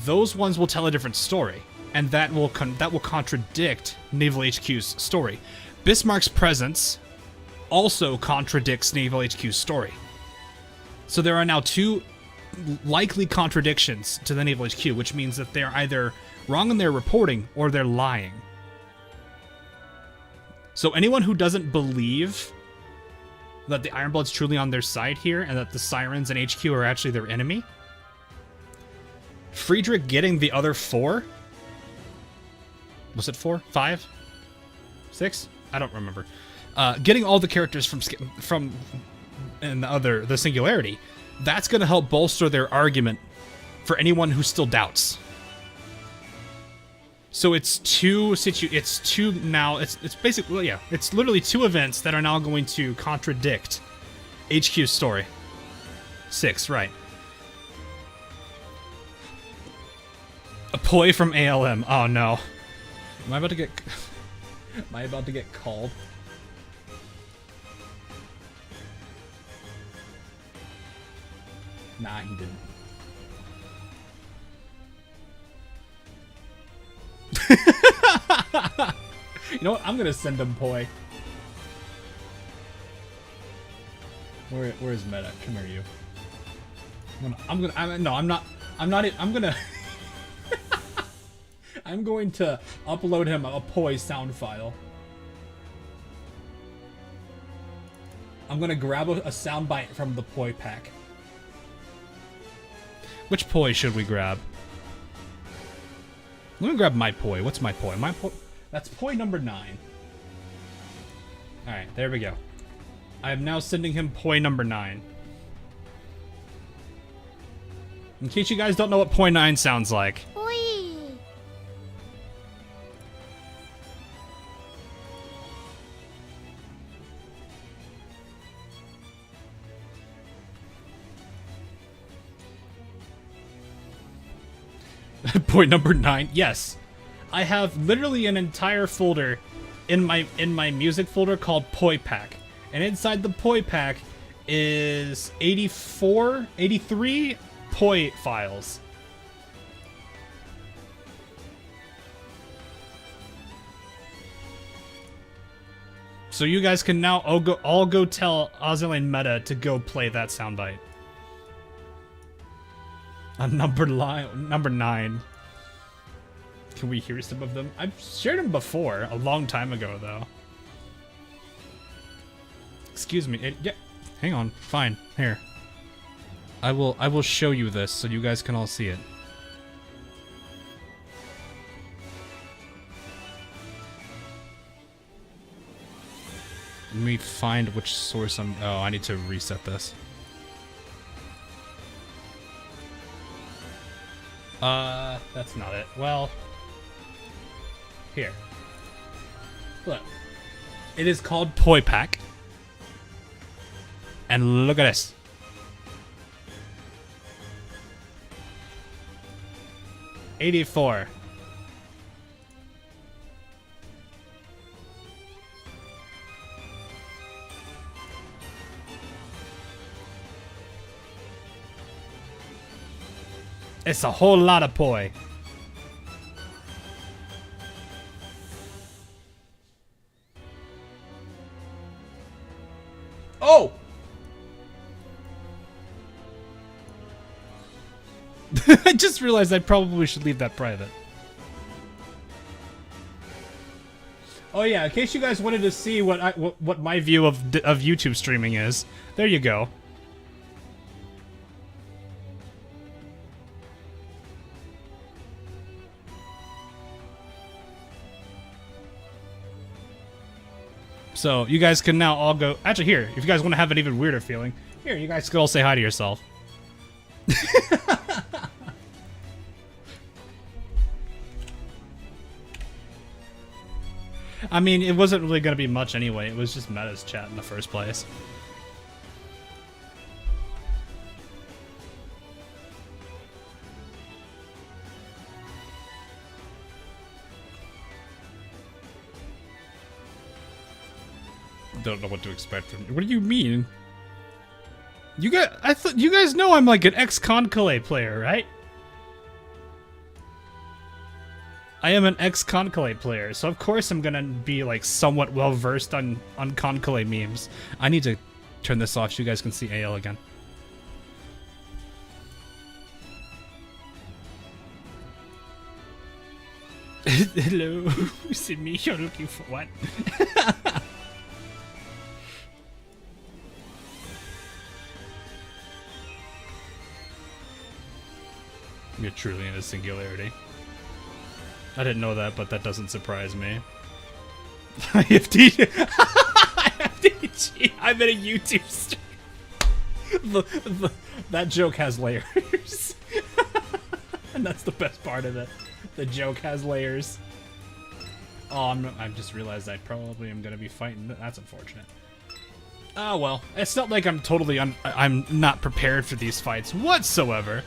those ones will tell a different story. And that will contradict Naval HQ's story. Bismarck's presence also contradicts Naval HQ's story. So there are now two likely contradictions to the Naval HQ, which means that they're either wrong in their reporting or they're lying. So anyone who doesn't believe that the Iron Blood's truly on their side here and that the Sirens and HQ are actually their enemy, Friedrich getting the other 4? Was it 4? 5? 6? I don't remember. Getting all the characters from the Singularity, that's going to help bolster their argument for anyone who still doubts. So it's basically, yeah, it's literally 2 events that are now going to contradict HQ's story. 6, right. A poi from ALM. Oh no. Am I about to get called? Nah, he didn't. You know what? I'm gonna send him poi. Where's Meta? Come here, you. I'm going to upload him a poi sound file. I'm gonna grab a sound bite from the poi pack. Which poi should we grab? Let me grab my poi. What's my poi? My poi. That's poi number 9. Alright, there we go. I am now sending him poi number 9. In case you guys don't know what poi 9 sounds like. Poi number 9. Yes. I have literally an entire folder in my music folder called Poi Pack. And inside the Poi Pack is 83 Poi files. So you guys can now all go tell Azur and Meta to go play that soundbite. On number 9. Can we hear some of them? I've shared them before, a long time ago, though. Excuse me. Yeah, hang on. Fine. Here. I will show you this so you guys can all see it. Let me find which source I'm... Oh, I need to reset this. That's not it. Well... Here. Look. It is called Poi Pack. And look at this. $84. It's a whole lot of poi. Oh! I just realized I probably should leave that private. Oh yeah, in case you guys wanted to see what my view of YouTube streaming is, there you go. So you guys can now all go. Actually, here, if you guys want to have an even weirder feeling, here, you guys can all say hi to yourself. I mean, it wasn't really going to be much anyway. It was just Meta's chat in the first place. Don't know what to expect from you. What do you mean? You guys know I'm like an ex-Conclave player, right? I am an ex-Conclave player, so of course I'm gonna be like somewhat well versed on Conclave memes. I need to turn this off so you guys can see AL again. Hello, is it me you're looking for? What? You're truly in a singularity. I didn't know that, but that doesn't surprise me. IFTG. IFTG. I'm in a YouTube stream. That joke has layers. And that's the best part of it. The joke has layers. Oh, I just realized I probably am going to be fighting. That's unfortunate. Oh, well. It's not like I'm totally... I'm not prepared for these fights whatsoever.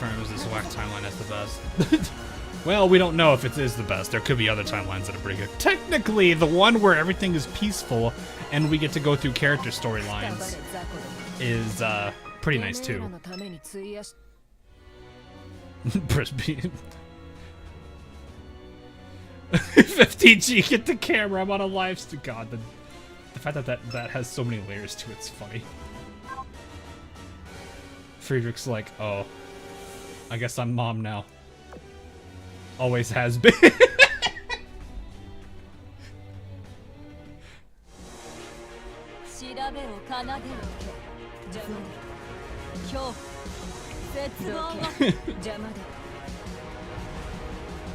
confirms this whack timeline as the best. Well, we don't know if it is the best. There could be other timelines that are pretty good. Technically, the one where everything is peaceful and we get to go through character storylines is pretty nice too. Press B. 15G, get the camera. I'm on a live stream. God, the fact that has so many layers to it's funny. Friedrich's like, oh, I guess I'm mom now. Always has been.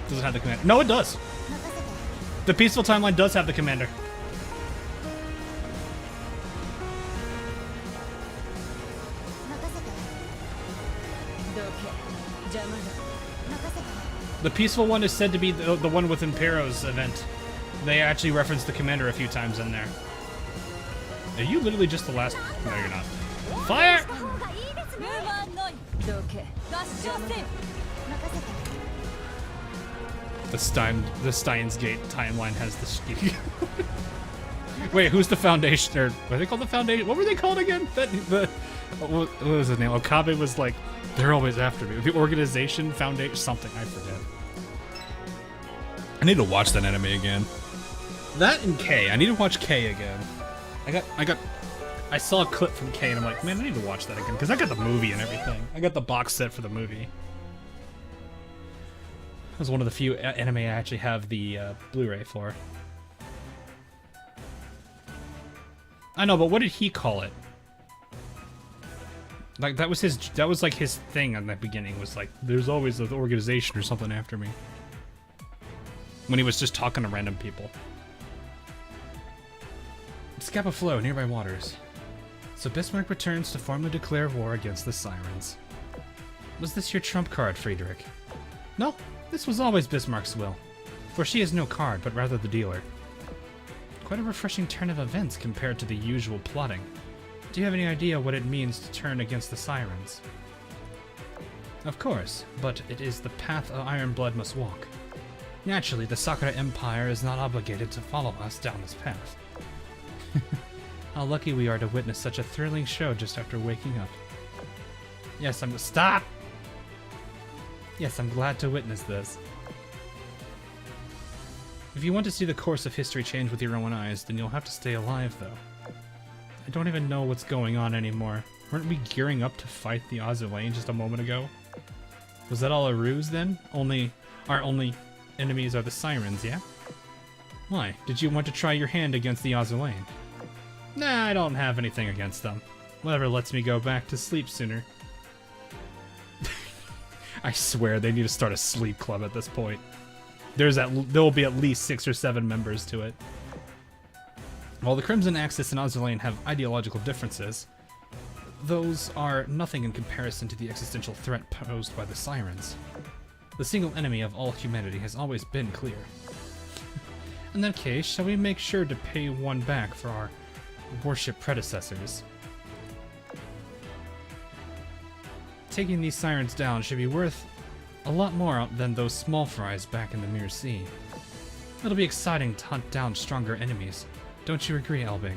Doesn't have the commander. No, it does. The peaceful timeline does have the commander. The peaceful one is said to be the one with Impero's event. They actually reference the commander a few times in there. Are you literally just the last? No, you're not. Fire! The Steins Gate timeline has the ski. Wait, who's the foundation? Or what are they called? The foundation? What were they called again? What was his name? Okabe was like, they're always after me. The organization, foundation, something. I forget. I need to watch that anime again. That and K. I need to watch K again. I saw a clip from K and I'm like, man, I need to watch that again because I got the movie and everything. I got the box set for the movie. It was one of the few anime I actually have the Blu-ray for. I know, but what did he call it? Like that was like his thing in the beginning, was like, there's always an organization or something after me. When he was just talking to random people. Scapa Flow, nearby waters. So Bismarck returns to formally declare war against the Sirens. Was this your trump card, Friedrich? No, this was always Bismarck's will. For she is no card, but rather the dealer. Quite a refreshing turn of events compared to the usual plotting. Do you have any idea what it means to turn against the Sirens? Of course, but it is the path of Iron Blood must walk. Naturally, the Sakura Empire is not obligated to follow us down this path. How lucky we are to witness such a thrilling show just after waking up. Yes, Stop! Yes, I'm glad to witness this. If you want to see the course of history change with your own eyes, then you'll have to stay alive, though. I don't even know what's going on anymore. Weren't we gearing up to fight the Azur Lane just a moment ago? Was that all a ruse, then? Our only enemies are the Sirens, yeah? Why? Did you want to try your hand against the Azur Lane? Nah, I don't have anything against them. Whatever lets me go back to sleep sooner. I swear they need to start a sleep club at this point. There will be at least 6 or 7 members to it. While the Crimson Axis and Azur Lane have ideological differences, those are nothing in comparison to the existential threat posed by the Sirens. The single enemy of all humanity has always been clear. In that case, shall we make sure to pay one back for our worship predecessors? Taking these Sirens down should be worth a lot more than those small fries back in the Mirror Sea. It'll be exciting to hunt down stronger enemies. Don't you agree, Elbing?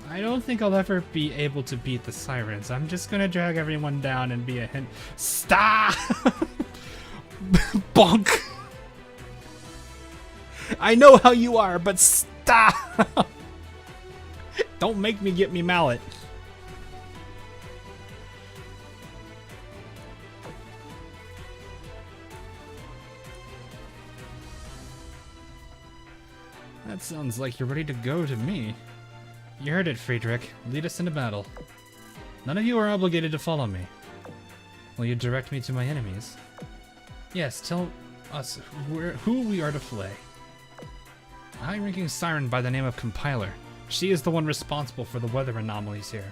I don't think I'll ever be able to beat the Sirens. I'm just gonna drag everyone down and be a hint. Stop! Bonk! I know how you are, but stop! Don't make me get me mallet. That sounds like you're ready to go to me. You heard it, Friedrich. Lead us into battle. None of you are obligated to follow me. Will you direct me to my enemies? Yes, tell us who we are to flay. A high-ranking Siren by the name of Compiler. She is the one responsible for the weather anomalies here.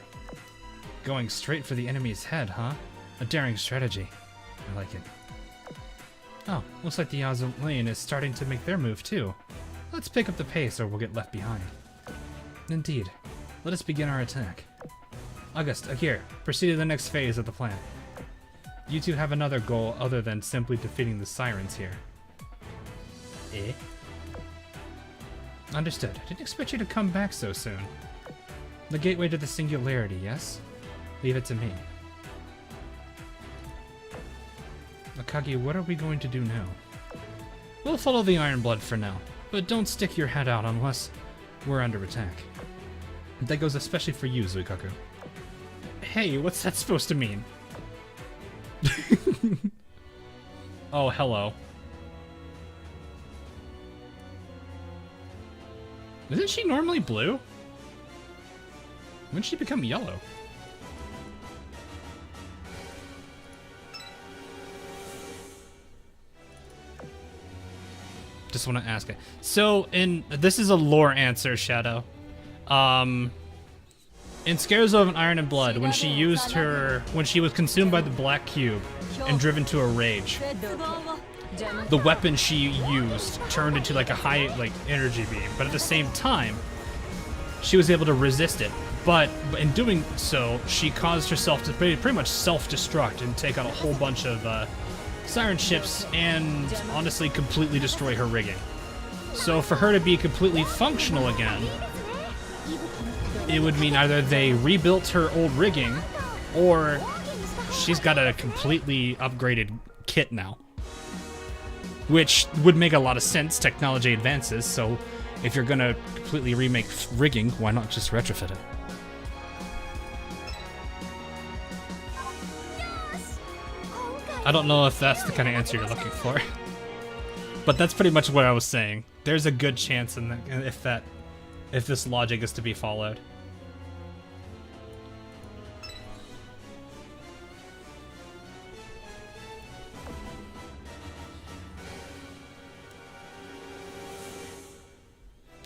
Going straight for the enemy's head, huh? A daring strategy. I like it. Oh, looks like the Azur Lane is starting to make their move too. Let's pick up the pace or we'll get left behind. Indeed. Let us begin our attack. August, Akir, proceed to the next phase of the plan. You two have another goal other than simply defeating the Sirens here. Eh? Understood. I didn't expect you to come back so soon. The gateway to the singularity, yes? Leave it to me. Akagi, what are we going to do now? We'll follow the Iron Blood for now, but don't stick your head out unless we're under attack. That goes especially for you, Zuikaku. Hey, what's that supposed to mean? Oh, hello. Isn't she normally blue? When did she become yellow? Just want to ask it. So, this is a lore answer, Shadow. In Scares of Iron and Blood, when she was consumed by the black cube and driven to a rage, the weapon she used turned into like a high energy beam, but at the same time, she was able to resist it. But in doing so, she caused herself to pretty much self-destruct and take out a whole bunch of Siren ships and honestly completely destroy her rigging. So for her to be completely functional again, it would mean either they rebuilt her old rigging or she's got a completely upgraded kit now. Which would make a lot of sense, technology advances, so if you're gonna completely remake rigging, why not just retrofit it? I don't know if that's the kind of answer you're looking for. But that's pretty much what I was saying. There's a good chance in that, if this logic is to be followed.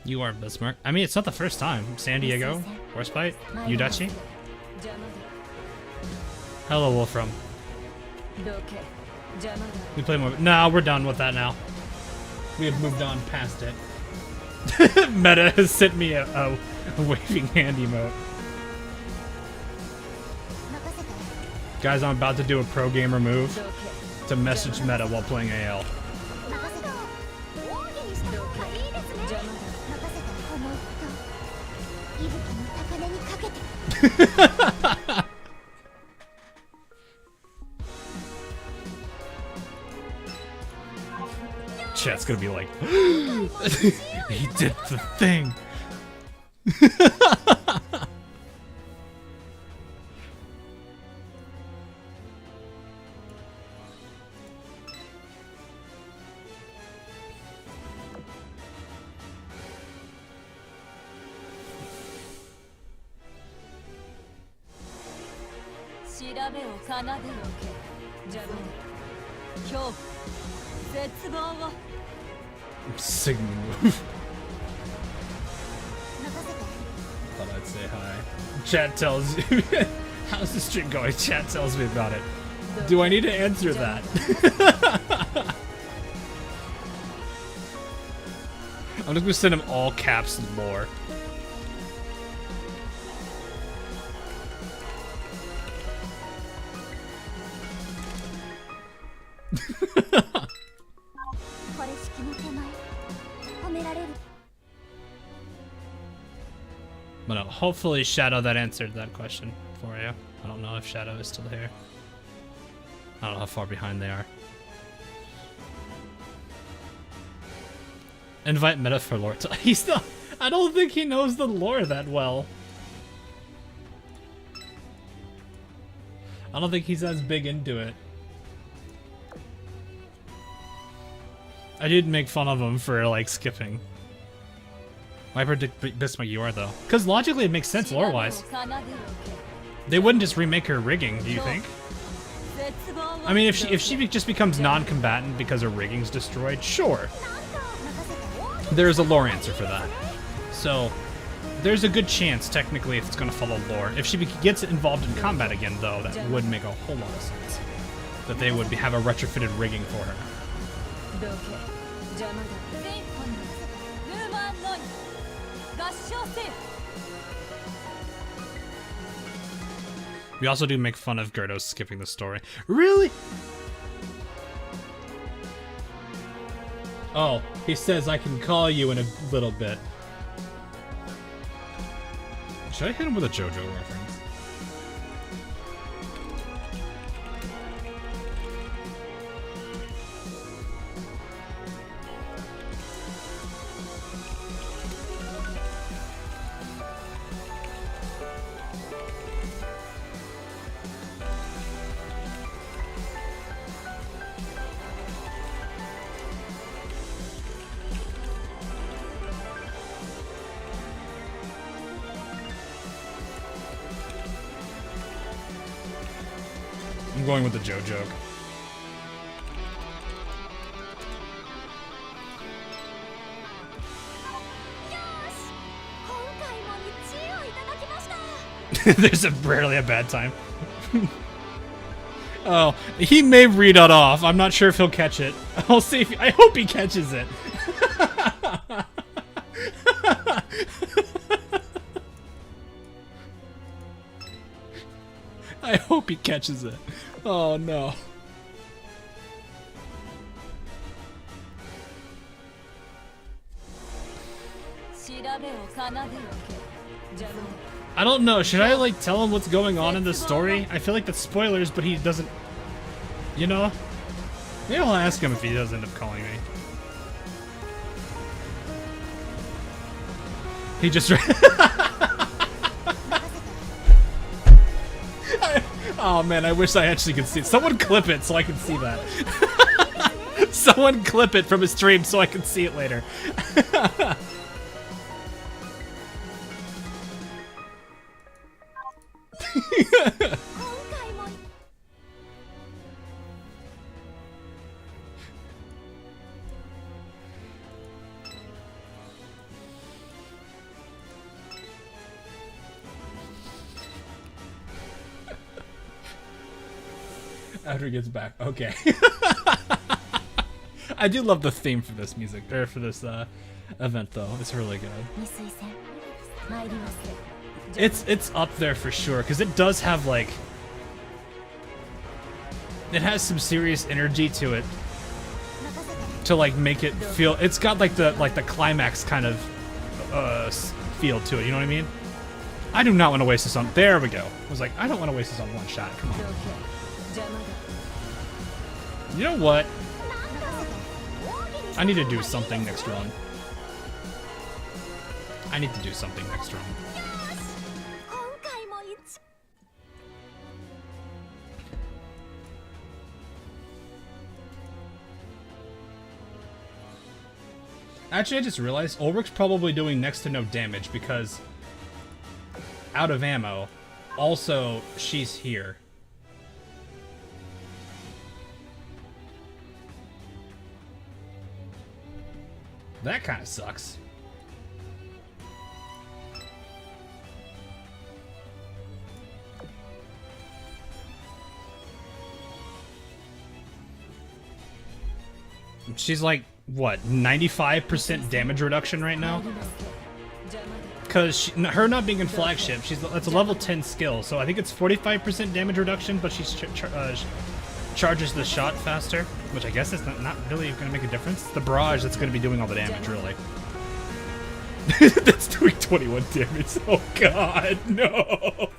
You are Bismarck. I mean, it's not the first time. San Diego, Horsebite, Udachi. Hello, Wolfram. We play more. No, we're done with that now. We have moved on past it. Meta has sent me a waving hand emote. Guys, I'm about to do a pro gamer move to message Meta while playing AL. Chat's gonna be like, he did the thing. Signal move. Thought I'd say hi. Chat tells you. How's the stream going? Chat tells me about it. Do I need to answer that? I'm just gonna send him all caps and lore. But no, hopefully Shadow that answered that question for you. I don't know if Shadow is still here. I don't know how far behind they are. Invite Meta for lore. He's not. I don't think he knows the lore that well. I don't think he's as big into it. I did make fun of him for like skipping. Why predict Bismarck you are though? Because logically it makes sense lore-wise. They wouldn't just remake her rigging, do you think? I mean, if she just becomes non-combatant because her rigging's destroyed, sure. There's a lore answer for that. So, there's a good chance, technically, if it's going to follow lore. If she gets involved in combat again, though, that would make a whole lot of sense. That they would have a retrofitted rigging for her. We also do make fun of Gerdo skipping the story. Really? Oh, he says I can call you in a little bit. Should I hit him with a JoJo reference? I'm going with the Joe joke. There's rarely a bad time. Oh, he may read it off. I'm not sure if he'll catch it. I'll see if I hope he catches it. I hope he catches it. Oh no. I don't know. Should I like tell him what's going on in the story? I feel like that's spoilers, but he doesn't. You know? Maybe I'll ask him if he does end up calling me. He just. Oh man, I wish I actually could see it. Someone clip it so I can see that. Someone clip it from his stream so I can see it later. After he gets back, okay. I do love the theme for this music, or for this event, though. It's really good. It's up there for sure, because it does have like, it has some serious energy to it, to like make it feel. It's got like the climax kind of feel to it. You know what I mean? I do not want to waste this on. There we go. I was like, I don't want to waste this on one shot. Come on. You know what? I need to do something next run. I need to do something next run. Actually, I just realized Ulrich's probably doing next to no damage because out of ammo. Also, she's here. That kind of sucks. She's like, what, 95% damage reduction right now? Because her not being in flagship, that's a level 10 skill, so I think it's 45% damage reduction, but she charges the shot faster, which I guess is not really going to make a difference. It's the barrage that's going to be doing all the damage, really. That's doing 21 damage. Oh god, no!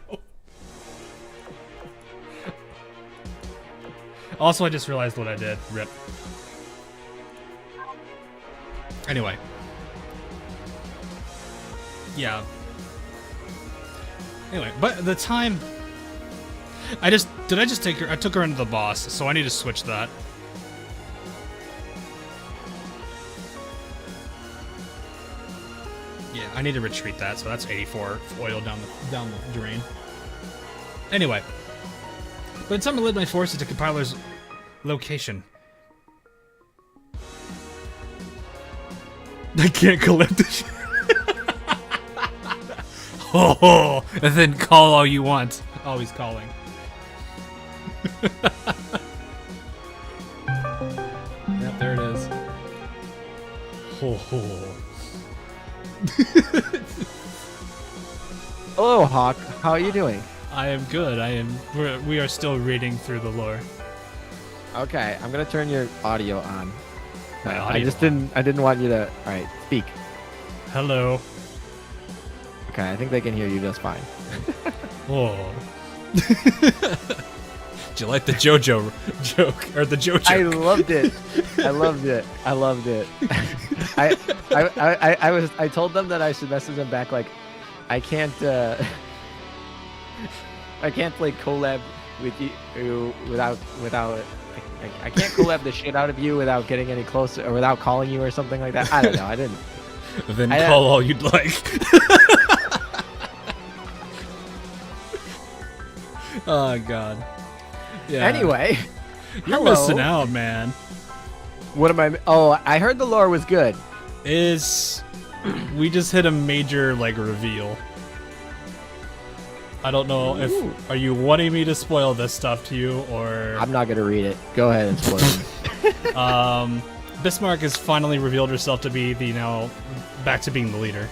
Also, I just realized what I did. Rip. Anyway. Yeah. Anyway, but the time... Did I just take her? I took her into the boss, so I need to switch that. Yeah, I need to retreat that, so that's 84 oil down the drain. Anyway. By the time I led my forces to Compiler's location. I can't collect this. Oh, and then call all you want. Oh, he's calling. Yep, there it is. Oh. Hello, Hawk. How are you doing? I am good. We are still reading through the lore. Okay, I'm gonna turn your audio on. My I audio just on. didn't want you to. All right, speak. Hello. Okay, I think they can hear you just fine. Oh. Did you like the JoJo joke or the JoJo? I loved it. I loved it. I loved it. I told them that I should message them back like, I can't play collab with you without I can't collab the shit out of you without getting any closer or without calling you or something like that. I don't know. I didn't. Then call all you'd like. Oh god. Yeah. Anyway, you're hello. missing out, man. What am I? Oh, I heard the lore was good. We just hit a major like reveal. I don't know if are you wanting me to spoil this stuff to you or I'm not gonna read it. Go ahead and spoil it. Bismarck has finally revealed herself to be back to being the leader.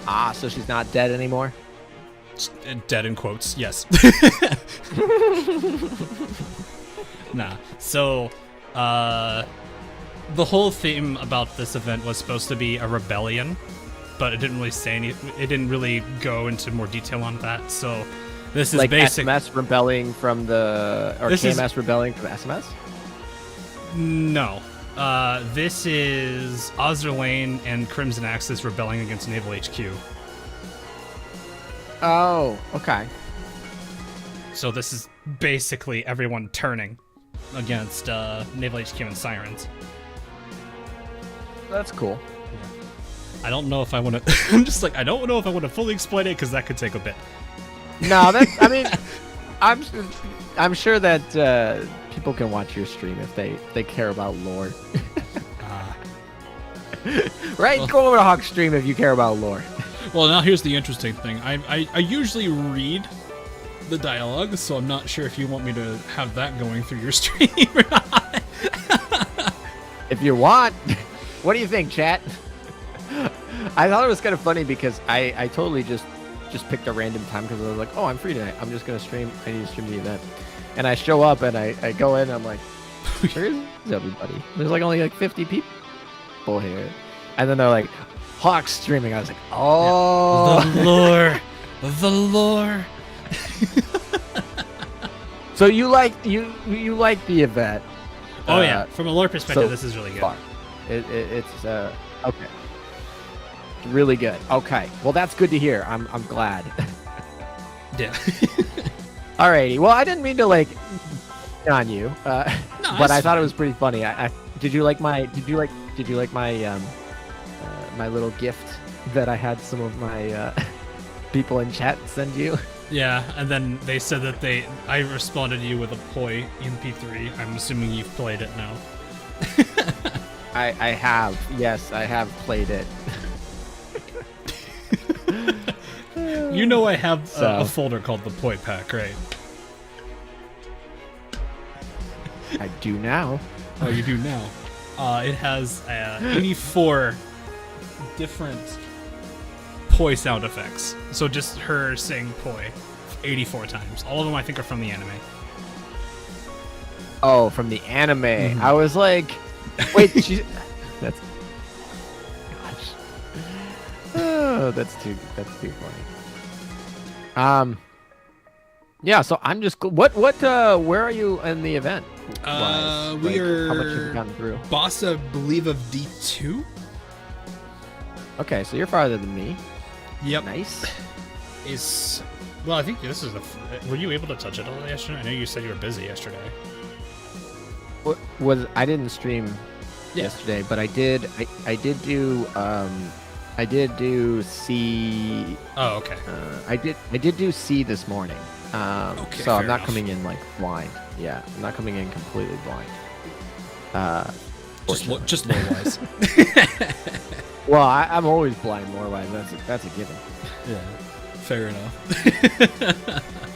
Ah, so she's not dead anymore? Dead in quotes, yes. Nah. So, the whole theme about this event was supposed to be a rebellion, but it didn't really say it didn't really go into more detail on that. So, this is like basic. SMS rebelling from the KMS rebelling from SMS? No. This is Azur Lane and Crimson Axis rebelling against Naval HQ. Oh, okay. So this is basically everyone turning against Naval HQ and Sirens. That's cool. I don't know if I want to. I'm just like I don't know if I want to fully explain it because that could take a bit. No, that's. I mean, I'm sure that people can watch your stream if they care about lore. Right? Well, go over to Hawk's stream if you care about lore. Well, now here's the interesting thing. I usually read the dialogue, so I'm not sure if you want me to have that going through your stream or not. If you want. What do you think, chat? I thought it was kind of funny because I totally just picked a random time because I was like, oh, I'm free tonight. I'm just going to stream. I need to stream the event. And I show up and I go in and I'm like, where is everybody? There's like only like 50 people here. And then they're like, Hawk's streaming. I was like, oh. The lore. So you like the event? Oh yeah, from a lore perspective, so this is really good. Far. It's okay. Really good. Okay. Well, that's good to hear. I'm glad. Yeah. Alrighty. Well, I didn't mean to like on you, No, but I thought it was pretty funny. Did you like my my little gift that I had some of my people in chat send you? Yeah, and then they said that I responded to you with a poi MP3. I'm assuming you've played it now. I have. Yes, I have played it. You know I have a folder called the poi pack, right? I do now. Oh, you do now. It has 84 different poi sound effects. So just her saying poi 84 times. All of them I think are from the anime. Oh, from the anime. Mm-hmm. I was like, wait, she's that's gosh. Oh, that's too funny. Yeah, so I'm just where are you in the event? We are how much have you gotten through? boss, I believe, of D2. Okay, so you're farther than me. Yep. Nice. Well, I think this is were you able to touch it all yesterday? I know you said you were busy yesterday. I didn't stream yesterday, but I did do C. Oh, okay. I did do C this morning. Okay, so I'm not enough. coming in like blind. Yeah, I'm not coming in completely blind. Just lore-wise. Well, I'm always blind lore-wise. That's a given. Yeah, fair enough.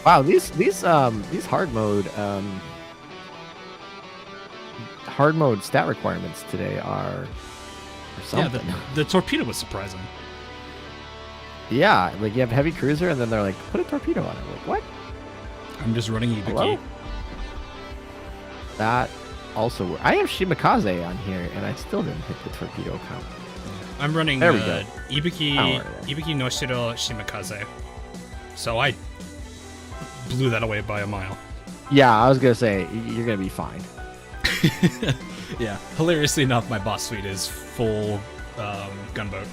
Wow, these hard mode stat requiremements today are something. Yeah, the torpedo was surprising. Yeah, like you have heavy cruiser, and then they're like, put a torpedo on it. I'm like, what? I'm just running Ibiki. Hello? That also. I have Shimakaze on here, and I still didn't hit the torpedo count. I'm running There we go. Ibiki no Shiro Shimakaze. So I blew that away by a mile. Yeah, I was gonna say you're gonna be fine. Yeah, hilariously enough, my boss suite is full gunboat.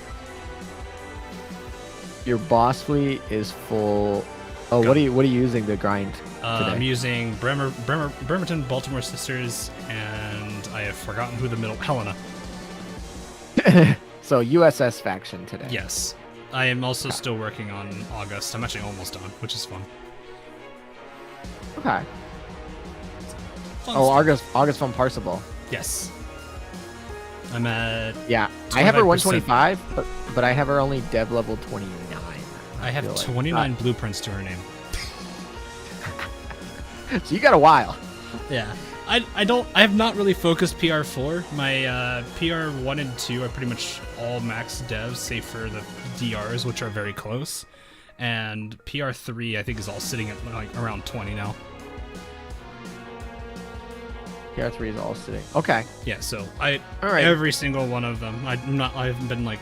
Your boss fleet is full. Oh, what are you using to grind today? I'm using Bremerton, Baltimore Sisters, and I have forgotten who the middle Helena. So USS faction today. Yes, I am also still working on August. I'm actually almost done, which is fun. Okay. Fun Oh, stuff. August from Parsable. Yes. I'm at. Yeah, I have her 25%. 125, but I have her only dev level 29. I have feel like. 29 blueprints to her name. So you got a while. Yeah. I have not really focused PR4. My PR1 and 2 are pretty much all max devs, save for the DRs, which are very close. And PR3, I think, is all sitting at like around 20 now. PR3 is all sitting. Okay. Yeah, so All right. every single one of them. I haven't been like,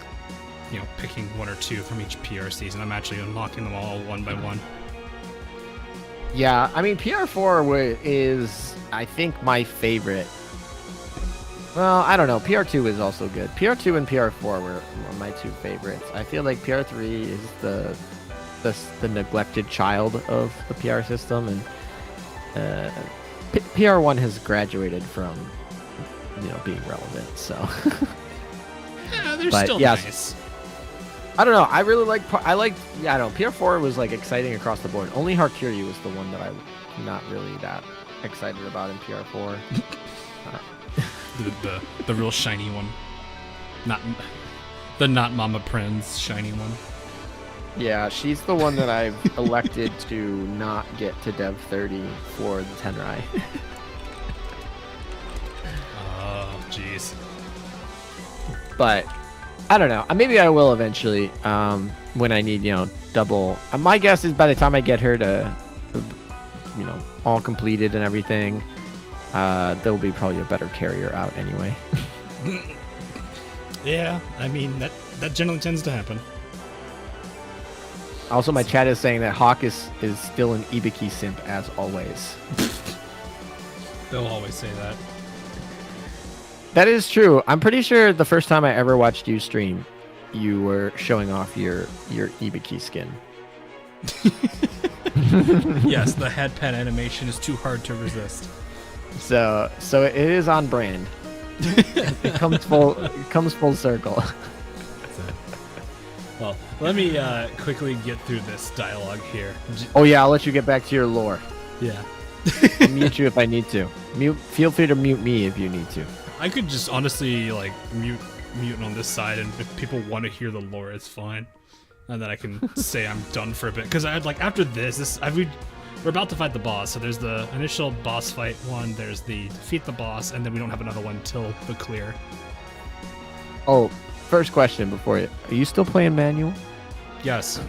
picking one or two from each PR season. I'm actually unlocking them all one by one. Yeah, I mean PR4 is, I think, my favorite. Well, I don't know. PR2 is also good. PR2 and PR4 were my two favorites. I feel like PR3 is the neglected child of the PR system, and PR1 has graduated from being relevant. So Yeah, they're But, still yes. nice. I don't know. I really like. I don't know. PR4 was like exciting across the board. Only Harkiryu was the one that I'm not really that excited about in PR4. The real shiny one. Not Mama Prince shiny one. Yeah, she's the one that I've elected to not get to Dev 30 for the Tenrai. Oh, jeez. But I don't know. Maybe I will eventually when I need, double. My guess is by the time I get her to, all completed and everything, there'll be probably a better carrier out anyway. Yeah, I mean, that generally tends to happen. Also, my chat is saying that Hawk is still an Ibiki simp as always. They'll always say that. That is true. I'm pretty sure the first time I ever watched you stream, you were showing off your Ibiki skin. Yes, the headpan animation is too hard to resist. So it is on brand. It comes full circle. Well, let me quickly get through this dialogue here. Oh yeah, I'll let you get back to your lore. Yeah. I'll mute you if I need to. Feel free to mute me if you need to. I could just honestly like mute on this side, and if people want to hear the lore, it's fine. And then I can say I'm done for a bit, because I'd like after we're about to fight the boss. So there's the initial boss fight one. There's the defeat the boss, and then we don't have another one till the clear. Oh, first question before you. Are you still playing manual? Yes.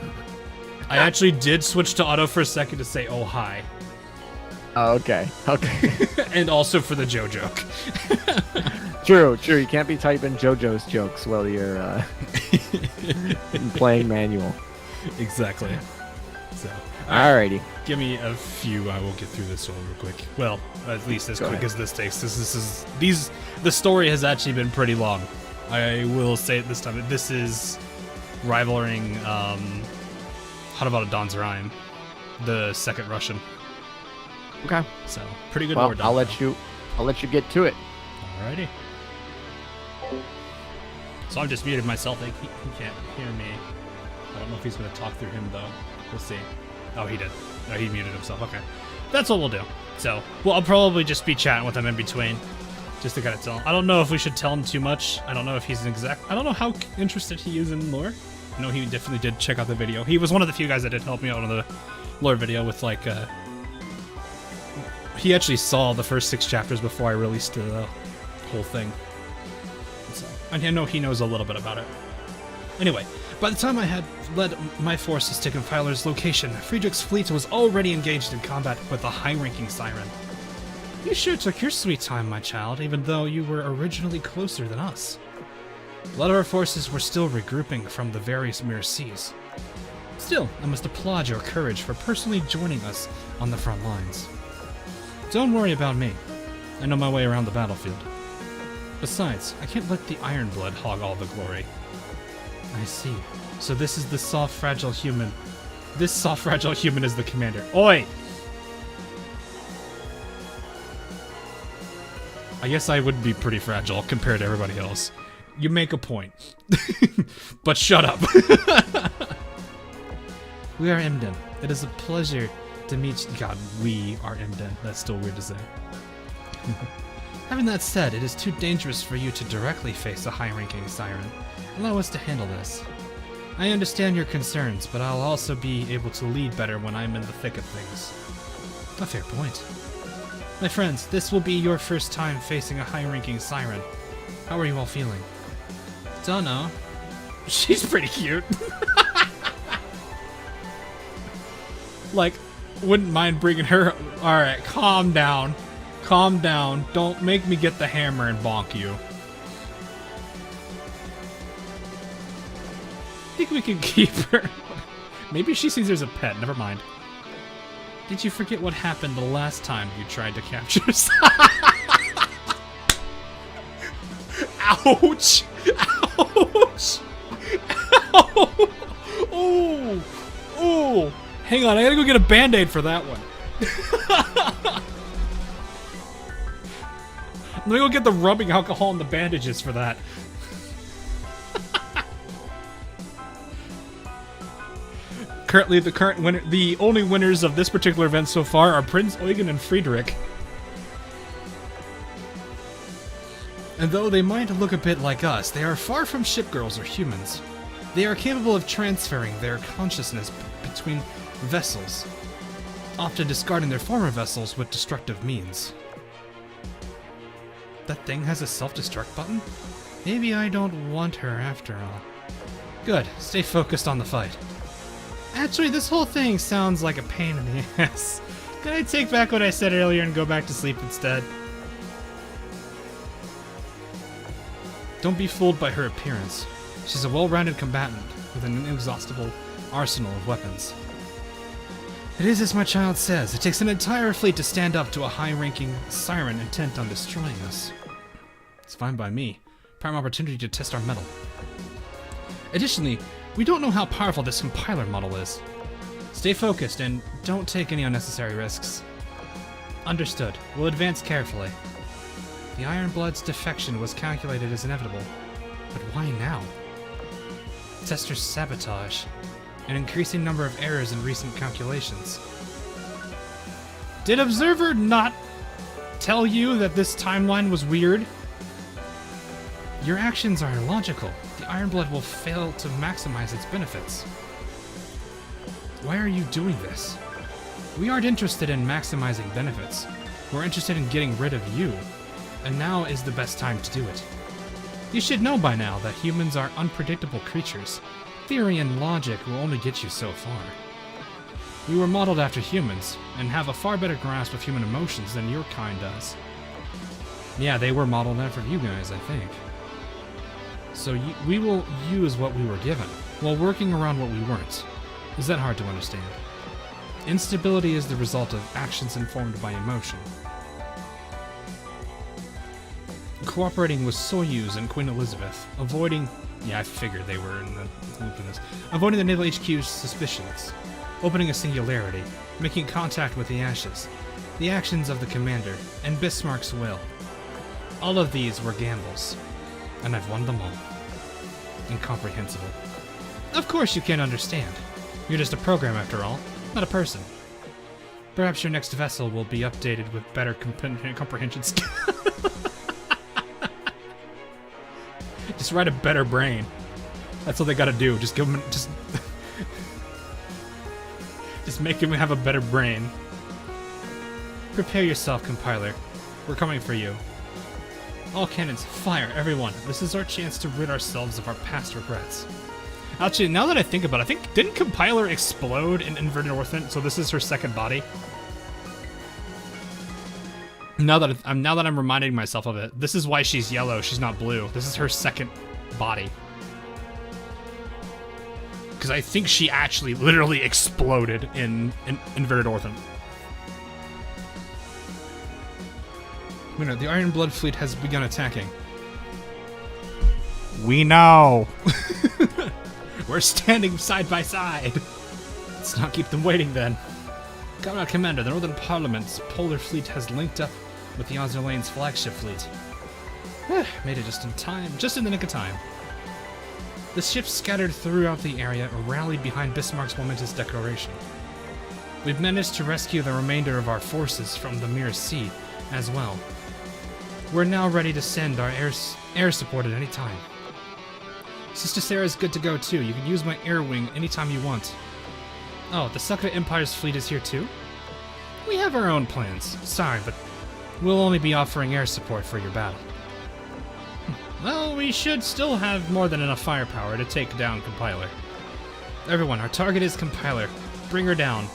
I actually did switch to auto for a second to say oh hi, Oh, okay. Okay. and also for the Joe joke. True. You can't be typing JoJo's jokes while you're playing manual. Exactly. So. Alrighty. Give me a few. I will get through this one real quick. Well, at least as quick as this takes. The story has actually been pretty long. I will say it this time. This is rivaling Harabata Don's Rhyme, the second Russian. Okay. So pretty good. Well, I'll let you get to it. Alrighty. So I've just muted myself. He can't hear me. I don't know if he's going to talk through him though. We'll see. Oh, he did. No, he muted himself. Okay. That's what we'll do. So, well, I'll probably just be chatting with him in between. Just to kind of tell him. I don't know if we should tell him too much. I don't know if he's I don't know how interested he is in lore. I know he definitely did check out the video. He was one of the few guys that did help me out on the lore video with like, he actually saw the first 6 chapters before I released the whole thing. So, and I know he knows a little bit about it. Anyway, by the time I had led my forces to Compiler's location, Friedrich's fleet was already engaged in combat with a high-ranking Siren. You sure took your sweet time, my child, even though you were originally closer than us. A lot of our forces were still regrouping from the various Mirror Seas. Still, I must applaud your courage for personally joining us on the front lines. Don't worry about me. I know my way around the battlefield. Besides, I can't let the Ironblood hog all the glory. I see. So this is the soft, fragile human. This soft, fragile human is the commander. Oi! I guess I would be pretty fragile compared to everybody else. You make a point. But shut up. We are Emden. It is a pleasure to meet you. God, we are Emden. That's still weird to say. Having that said, it is too dangerous for you to directly face a high-ranking Siren. Allow us to handle this. I understand your concerns, but I'll also be able to lead better when I'm in the thick of things. A fair point. My friends, this will be your first time facing a high-ranking Siren. How are you all feeling? Dunno. She's pretty cute. Like, wouldn't mind bringing her... Alright, calm down. Calm down. Don't make me get the hammer and bonk you. I think we can keep her. Maybe she sees her as a pet. Never mind. Did you forget what happened the last time you tried to capture us? Ouch! Ouch! Ow! Oh! Oh! Hang on, I gotta go get a band-aid for that one. Let me go get the rubbing alcohol and the bandages for that. Currently, the only winners of this particular event so far are Prince Eugen and Friedrich. And though they might look a bit like us, they are far from shipgirls or humans. They are capable of transferring their consciousness between vessels, often discarding their former vessels with destructive means. That thing has a self-destruct button? Maybe I don't want her after all. Good, stay focused on the fight. Actually, this whole thing sounds like a pain in the ass. Can I take back what I said earlier and go back to sleep instead? Don't be fooled by her appearance. She's a well-rounded combatant with an inexhaustible arsenal of weapons. It is as my child says, it takes an entire fleet to stand up to a high-ranking Siren intent on destroying us. It's fine by me. Prime opportunity to test our mettle. Additionally, we don't know how powerful this compiler model is. Stay focused and don't take any unnecessary risks. Understood. We'll advance carefully. The Ironblood's defection was calculated as inevitable. But why now? Tester sabotage. An increasing number of errors in recent calculations. Did Observer not tell you that this timeline was weird? Your actions are illogical. The Ironblood will fail to maximize its benefits. Why are you doing this? We aren't interested in maximizing benefits. We're interested in getting rid of you. And now is the best time to do it. You should know by now that humans are unpredictable creatures. Theory and logic will only get you so far. We were modeled after humans, and have a far better grasp of human emotions than your kind does. Yeah, they were modeled after you guys, I think. So we will use what we were given, while working around what we weren't. Is that hard to understand? Instability is the result of actions informed by emotion. Cooperating with Soyuz and Queen Elizabeth, avoiding... Yeah, I figured they were in the loop in this. Avoiding the Naval HQ's suspicions, opening a singularity, making contact with the Ashes, the actions of the commander, and Bismarck's will. All of these were gambles, and I've won them all. Incomprehensible. Of course you can't understand. You're just a program after all, not a person. Perhaps your next vessel will be updated with better comprehension skills. Just write a better brain. That's all they gotta do. Just give them... Just make him have a better brain. Prepare yourself, compiler. We're coming for you. All cannons, fire, everyone. This is our chance to rid ourselves of our past regrets. Actually, now that I think about it, I think didn't Compiler explode in Inverted Orphan? So this is her second body. Now that I'm reminding myself of it, this is why she's yellow. She's not blue. This is her second body. Because I think she actually literally exploded in Inverted Orphan. The Iron Blood fleet has begun attacking. We know. We're standing side by side. Let's not keep them waiting then. Commander, the Northern Parliament's polar fleet has linked up with the Azur Lane's flagship fleet. Made it just in time, just in the nick of time. The ships scattered throughout the area rallied behind Bismarck's momentous declaration. We've managed to rescue the remainder of our forces from the Mirror Sea as well. We're now ready to send our air support at any time. Sister Sarah's good to go too. You can use my air wing anytime you want. Oh, the Sakura Empire's fleet is here too? We have our own plans. Sorry, but we'll only be offering air support for your battle. Well, we should still have more than enough firepower to take down Compiler. Everyone, our target is Compiler. Bring her down.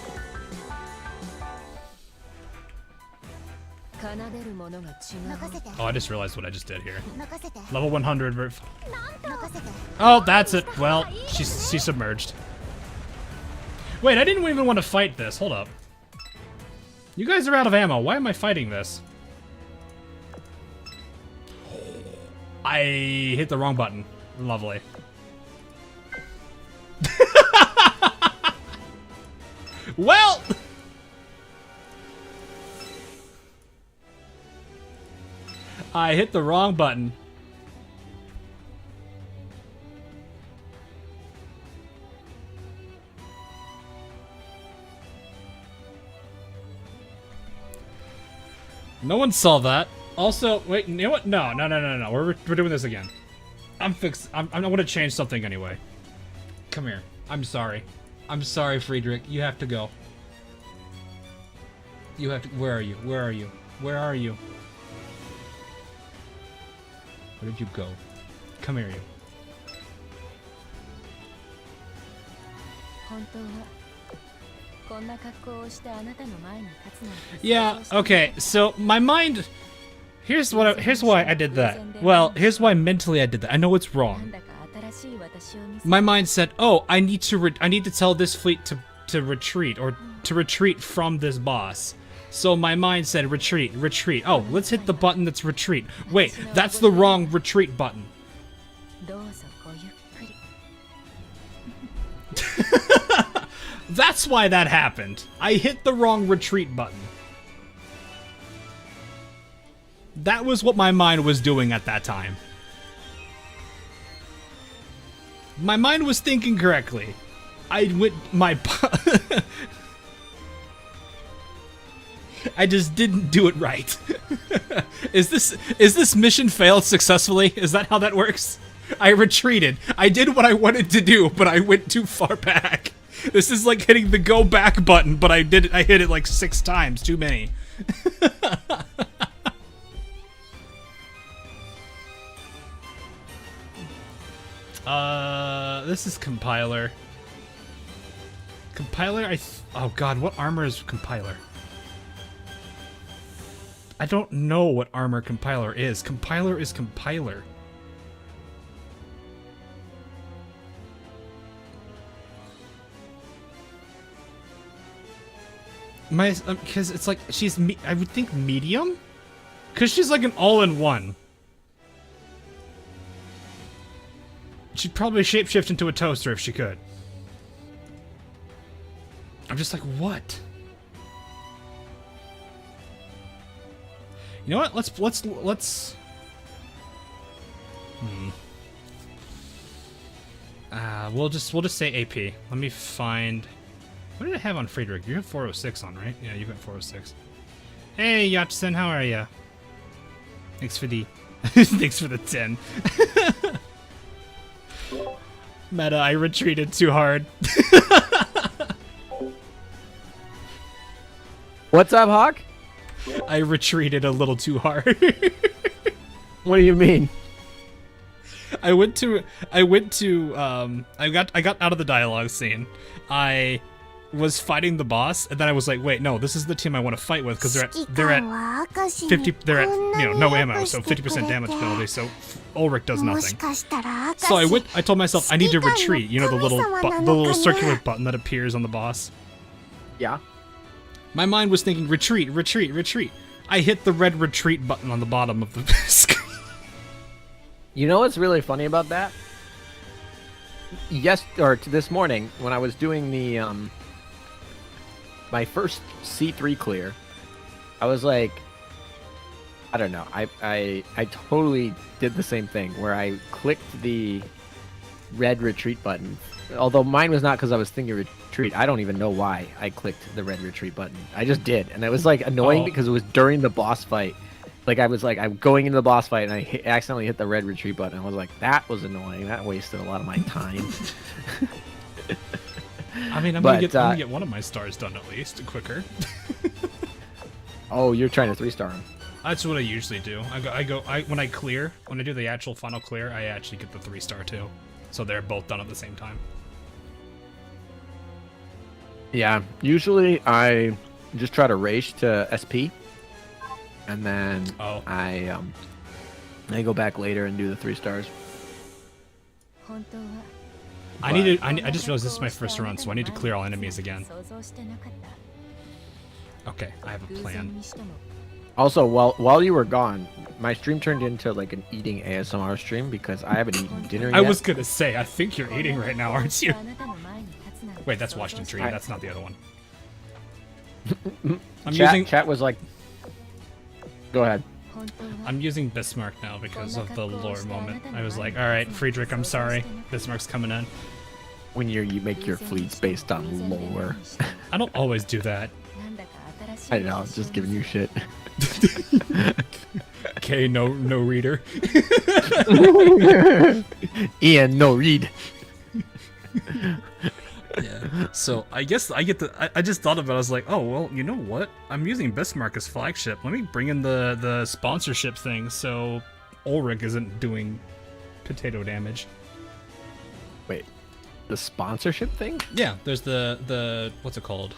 Oh, I just realized what I just did here. Level 100. Oh, that's it. Well, she's submerged. Wait, I didn't even want to fight this. Hold up. You guys are out of ammo. Why am I fighting this? I hit the wrong button. Lovely. Well... I hit the wrong button. No one saw that. Also, wait, you know what? No. We're doing this again. I'm going to change something anyway. Come here. I'm sorry. I'm sorry, Friedrich. You have to go. You have to. Where are you? Where are you? Where are you? Where did you go? Come here, you. Yeah, okay, so my mind... Here's why I did that. Well, here's why mentally I did that. I know it's wrong. My mind said, oh, I need to tell this fleet to retreat, or to retreat from this boss. So my mind said retreat, retreat. Oh, let's hit the button that's retreat. Wait, that's the wrong retreat button. That's why that happened. I hit the wrong retreat button. That was what my mind was doing at that time. My mind was thinking correctly. I just didn't do it right. Is this mission failed successfully? Is that how that works? I retreated. I did what I wanted to do, but I went too far back. This is like hitting the go back button, but I hit it like 6 times too many. This is Compiler. Compiler, oh god, what armor is Compiler? I don't know what armor Compiler is. Compiler is Compiler. Because it's like, I would think medium? Because she's like an all-in-one. She'd probably shapeshift into a toaster if she could. I'm just like, what? You know what? Let's. We'll just say AP. Let me find. What did I have on Friedrich? You have 406 on, right? Yeah, you got 406. Hey, Yatsen, how are ya? Thanks for the, thanks for the 10. Meta, I retreated too hard. What's up, Hawk? I retreated a little too hard. What do you mean? I got out of the dialogue scene. I was fighting the boss, and then I was like, wait, no, this is the team I want to fight with because they're at 50. They're at no ammo, so 50% damage penalty. So Ulrich does nothing. So I told myself I need to retreat. You know the little circular button that appears on the boss. Yeah. My mind was thinking retreat, retreat, retreat. I hit the red retreat button on the bottom of the screen. You know what's really funny about that? This morning when I was doing the my first C3 clear, I was like, I don't know. I totally did the same thing where I clicked the red retreat button. Although mine was not because I was thinking retreat. I don't even know why I clicked the red retreat button. I just did, and it was like annoying because it was during the boss fight. Like I was like, I'm going into the boss fight, and I accidentally hit the red retreat button. I was like, that was annoying. That wasted a lot of my time. I mean, I'm gonna get one of my stars done at least quicker. Oh, you're trying to 3-star him. That's what I usually do. When I do the actual final clear, I actually get the 3-star too. So they're both done at the same time. Yeah, usually I just try to race to SP, and then I go back later and do the 3 stars. I just realized this is my first run, so I need to clear all enemies again. Okay, I have a plan. Also, while you were gone, my stream turned into like an eating ASMR stream because I haven't eaten dinner yet. I was gonna say, I think you're eating right now, aren't you? Wait, that's Washington Tree. That's not the other one. Chat was like, go ahead. I'm using Bismarck now because of the lore moment. I was like, all right, Friedrich, I'm sorry. Bismarck's coming in. When you make your fleets based on lore. I don't always do that. I know, I'm just giving you shit. Okay, no reader. Ian, no read. Yeah. So I guess I just thought about it. I was like, oh well, you know what? I'm using Bismarck as flagship. Let me bring in the sponsorship thing so Ulrich isn't doing potato damage. Wait, the sponsorship thing? Yeah, there's the what's it called?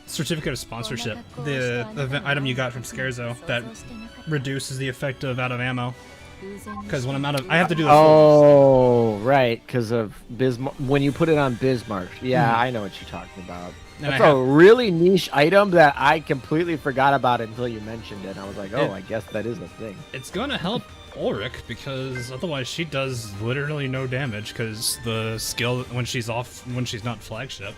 Certificate of sponsorship. The event item you got from Scarzo that reduces the effect of out of ammo. Because when I'm out of, I have to do the. Oh, right, because of Bismarck. When you put it on Bismarck, yeah, I know what you're talking about. That's a really niche item that I completely forgot about until you mentioned it. And I was like, oh, I guess that is a thing. It's gonna help Ulrich because otherwise she does literally no damage because the skill when she's not flagship.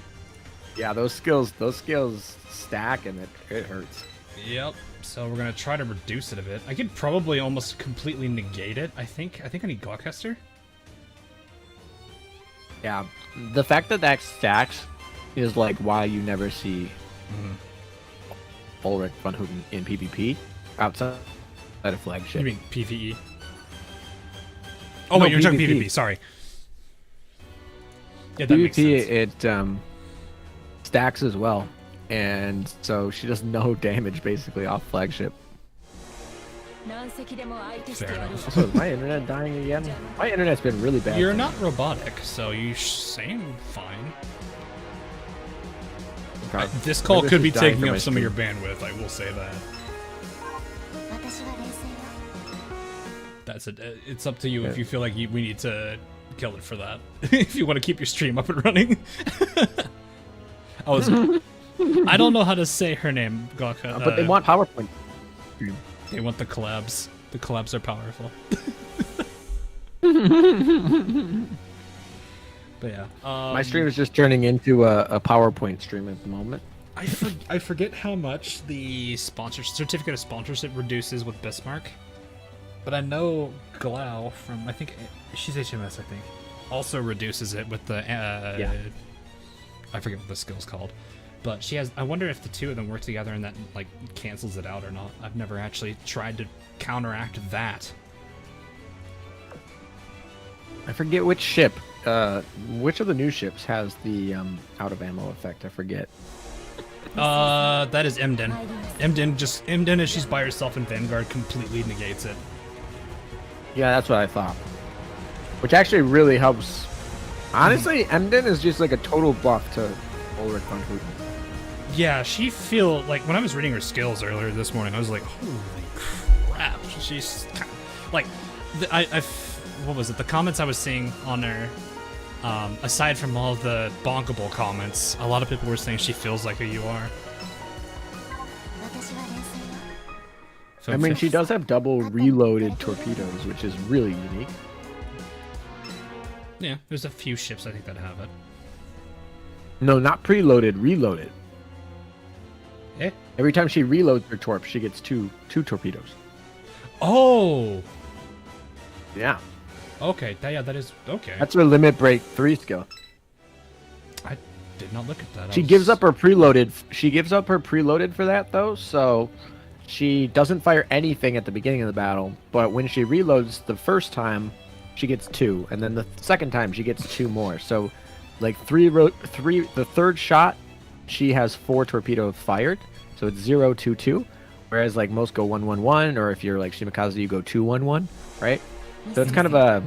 Yeah, those skills stack and it hurts. Yep. So we're gonna try to reduce it a bit. I could probably almost completely negate it. I think I need Gloucester. Yeah, the fact that stacks is like why you never see Ulrich von Houten in PvP outside of flagship. You mean PvE? Oh no, wait, you're talking PvP. Sorry. Yeah, that makes sense. It stacks as well. And so she does no damage basically off flagship. Fair enough. So is my internet dying again? My internet's been really bad. You're not robotic, so you seem fine. This call could be taking up some of your bandwidth, I will say that. That's it. It's up to you if you feel like we need to kill it for that. If you want to keep your stream up and running. I don't know how to say her name, Glauca. But they want PowerPoint. They want the collabs. The collabs are powerful. But yeah. My stream is just turning into a PowerPoint stream at the moment. I forget how much the certificate of sponsorship reduces with Bismarck. But I know Glau from, I think, she's HMS, I think, also reduces it with the, I forget what the skill's called. But she has, I wonder if the two of them work together and that, like, cancels it out or not. I've never actually tried to counteract that. I forget which ship, which of the new ships has the out of ammo effect, I forget. That is Emden. Emden, as she's by herself in Vanguard, completely negates it. Yeah, that's what I thought. which actually really helps. Honestly, Emden is just like a total buff to Ulrich von Houten. Yeah, she feel like when I was reading her skills earlier this morning, I was like, holy crap, she's kind of, like, what was it? The comments I was seeing on her, aside from all the bonkable comments, a lot of people were saying she feels like who you are. So I mean, she does have double reloaded torpedoes, which is really unique. Yeah, there's a few ships I think that have it. No, not preloaded, reloaded. Eh? Every time she reloads her torp, she gets two torpedoes. Oh! Yeah. Okay, that is okay. That's her limit break 3 skill. I did not look at that. She gives up her preloaded. She gives up her preloaded for that though, so she doesn't fire anything at the beginning of the battle. But when she reloads the first time, she gets 2, and then the second time she gets 2 more. So, like the third shot, she has 4 torpedoes fired, so it's 0, 2, 2. Whereas like most go 1, 1, 1, or if you're like Shimakaze, you go 2, 1, 1, right? So it's kind of a,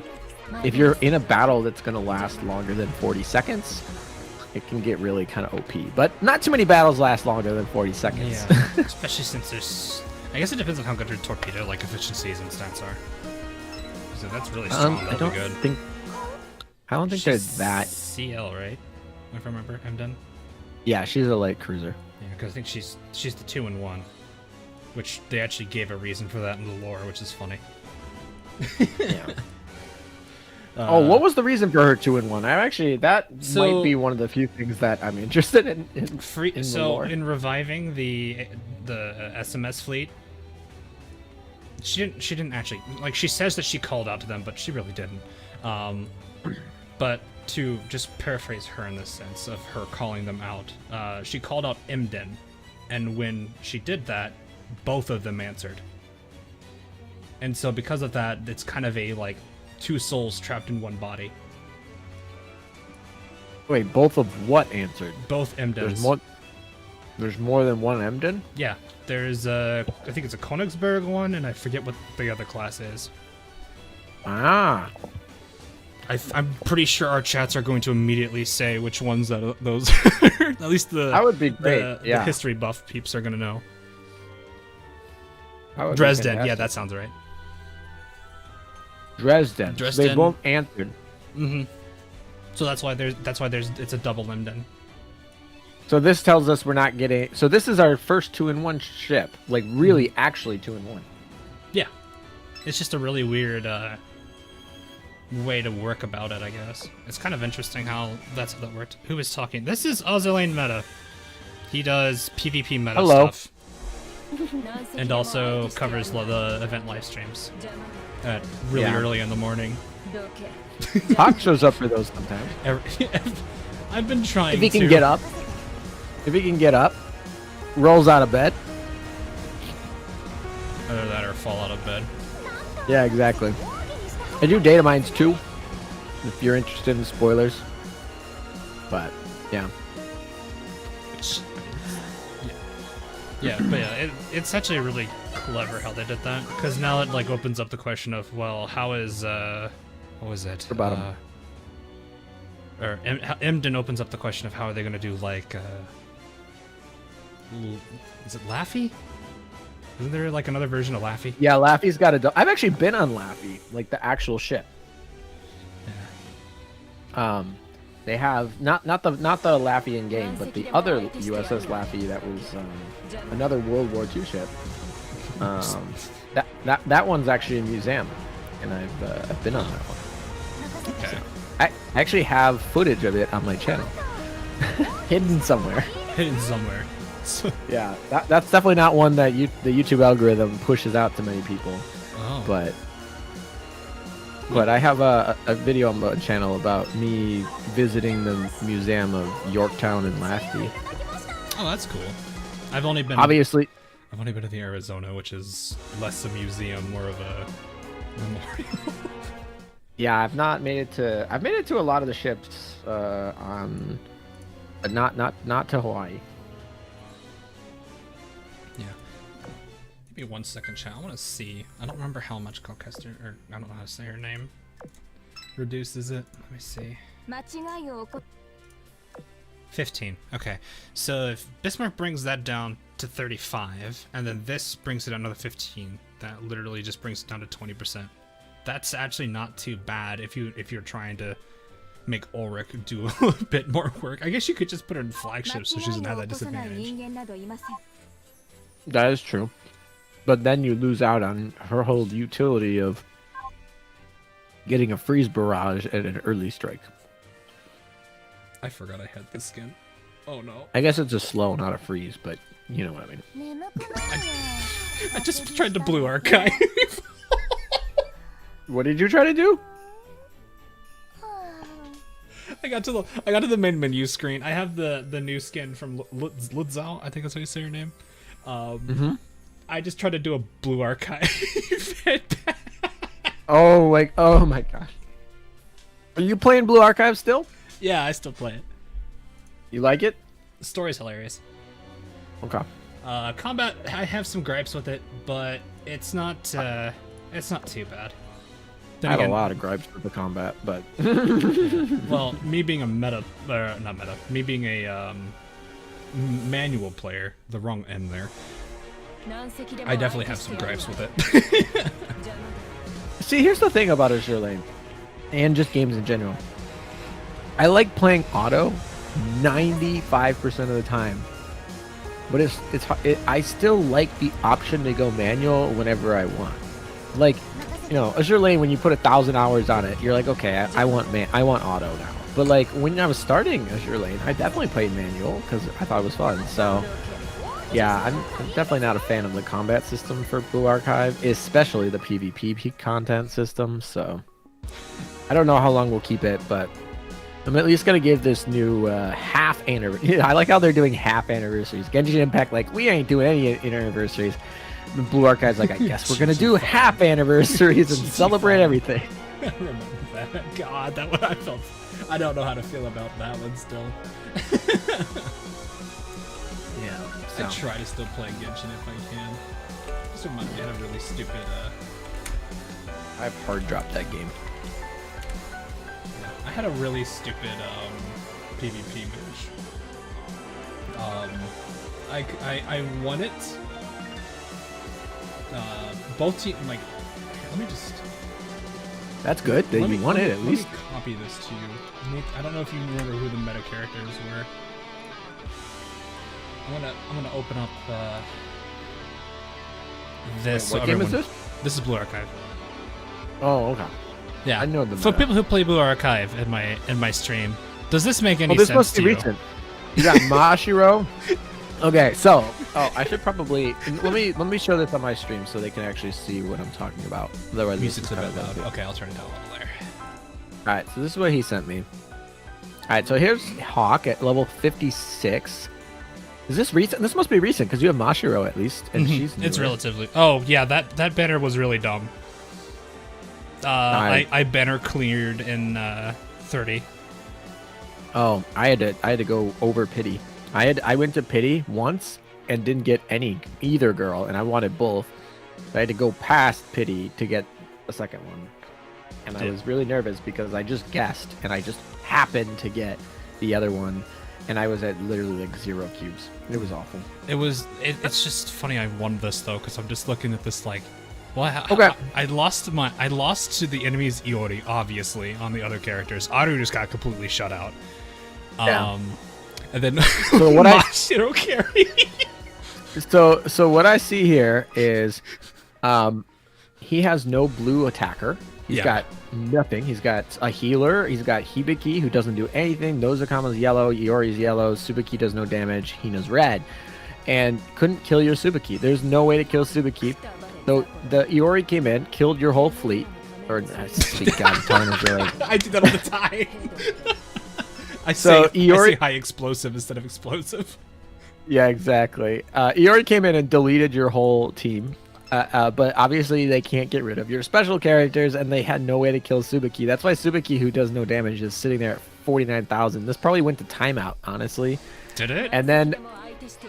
if you're in a battle that's gonna last longer than 40 seconds, it can get really kind of OP. But not too many battles last longer than 40 seconds. Yeah, especially since there's, I guess it depends on how good your torpedo like efficiencies and stats are. So that's really strong. I That'll be good. I don't think they're She's that. CL, right? If I remember, I'm done. Yeah, she's a light cruiser. Yeah, because I think she's the 2-in-1, which they actually gave a reason for that in the lore, which is funny. Yeah. What was the reason for her 2-in-1? Might be one of the few things that I'm interested in. In the lore. In reviving the SMS fleet, she didn't actually, like, she says that she called out to them, but she really didn't. But to just paraphrase her in the sense of her calling them out, she called out Emden, and when she did that, both of them answered. And so because of that, it's kind of a, like, 2 souls trapped in one body. Wait, both of what answered? Both Emdens. There's more than one Emden? Yeah, there's I think it's a Königsberg one, and I forget what the other class is. Ah. I'm pretty sure our chats are going to immediately say which ones those at least that would be great. The history buff peeps are going to know. That would be Dresden, fantastic. yeah, that sounds right. Dresden. Dresden. They both answered. Mm-hmm. So that's why it's a double Emden. So this tells us we're not getting. So this is our first 2-in-1 ship, like really, actually 2-in-1. Yeah, it's just a really weird way to work about it, I guess. It's kind of interesting how that worked. Who is talking? This is Azulain Meta. He does PvP meta stuff. And also covers the event live streams at really early in the morning. Hawk shows up for those sometimes. I've been trying If he to. can get up. If he can get up, rolls out of bed. Either that or fall out of bed. Yeah, exactly. I do data mines too, if you're interested in spoilers. But, yeah. Yeah, but yeah, it's actually really clever how they did that, because now it like opens up the question of, well, how is what was it? Bottom. Or Emden opens up the question of how are they going to do like is it Laffy? Isn't there like another version of Laffy? Yeah, Laffy's got a. I've actually been on Laffy, like the actual ship. Yeah. They have not the Laffy in game, but the other USS Laffy that was another World War II ship. That one's actually a museum, and I've been on that one. Okay. I actually have footage of it on my channel, hidden somewhere. Hidden somewhere. Yeah, that's definitely not one that the YouTube algorithm pushes out to many people. Oh. But I have a video on my channel about me visiting the museum of Yorktown and Laffy. Oh, that's cool. I've only been to the Arizona, which is less a museum, more of a memorial. Yeah, I've made it to a lot of the ships but not to Hawaii. Yeah. Give me 1 second, chat. I want to see. I don't remember how much Colchester, or I don't know how to say her name. reduces it? Let me see. 間違いを起こ 15. Okay. So if Bismarck brings that down to 35, and then this brings it down another 15, that literally just brings it down to 20%. That's actually not too bad if you're trying to make Ulrich do a little bit more work. I guess you could just put her in flagship so she doesn't have that disadvantage. That is true. But then you lose out on her whole utility of getting a freeze barrage at an early strike. I forgot I had this skin. Oh no. I guess it's a slow, not a freeze, but you know what I mean. 眠くないよ I just tried to blue archive. What did you try to do? I got to the main menu screen. I have the new skin from Ludzao. I think that's how you say your name. I just tried to do a blue archive. Oh, like, oh my gosh. Are you playing Blue Archive still? Yeah, I still play it. You like it? The story's hilarious. Okay. Combat, I have some gripes with it, but it's not too bad. Then I have again, a lot of gripes with the combat, but well, me being a me being a manual player, the wrong end there. I definitely have some gripes with it. see, here's the thing about Azur Lane, and just games in general. I like playing auto 95% of the time, but I still like the option to go manual whenever I want. Like, you know, Azur Lane, when you put 1,000 hours on it, you're like, okay, I want auto now. But like when I was starting Azur Lane, I definitely played manual because I thought it was fun. So yeah, I'm definitely not a fan of the combat system for Blue Archive, especially the PvP content system. So I don't know how long we'll keep it, but I'm at least gonna give this new half anniversary. I like how they're doing half anniversaries. Genshin Impact, like, we ain't doing any anniversaries. Blue Archive's like, I guess we're gonna do half anniversaries and celebrate everything. I remember that. God, that one I don't know how to feel about that one still. Yeah. I try to still play Genshin if I can. This reminds me of a really stupid. I've hard dropped that game. Yeah, I had a really stupid PvP match. I won it. Both teams, like, let me just. That's good that you won it at least. Let me copy this to you. I don't know if you remember who the meta characters were. I'm gonna open up this. Wait, what game is this? This is Blue Archive. Oh, okay. Yeah, I know the for meta. people who play Blue Archive in my stream, does this make any Well, this sense must to be you? recent. You got Mashiro. Okay, so I should probably let me show this on my stream so they can actually see what I'm talking about. Otherwise, Music's a bit loud. Okay, I'll turn it down a little there. All right, so this is what he sent me. All right, so here's Hawk at level 56. Is this recent? This must be recent because you have Mashiro at least, and she's newer. It's relatively. Oh yeah, that banner was really dumb. I banner cleared in 30. Oh, I had to go over pity. I went to pity once and didn't get either girl, and I wanted both. So I had to go past pity to get the second one, and I was really nervous because I just guessed and I just happened to get the other one, and I was at literally like 0 cubes. It was awful. It's just funny I won this though because I'm just looking at this like, well, I lost to the enemy's Iori obviously on the other characters. Aru just got completely shut out. Yeah. And then so what Mashiro carry. So what I see here is he has no blue attacker. He's got nothing. He's got a healer. He's got Hibiki, who doesn't do anything. Nozukama's yellow. Iori's yellow. Tsubaki does no damage. Hina's red. And couldn't kill your Tsubaki. There's no way to kill Tsubaki. So the Iori came in, killed your whole fleet. Or, God, I do that all the time. I say high explosive instead of explosive. Yeah, exactly. Iori came in and deleted your whole team. But obviously they can't get rid of your special characters, and they had no way to kill Tsubaki. That's why Tsubaki, who does no damage, is sitting there at 49,000. This probably went to timeout, honestly. Did it? And then,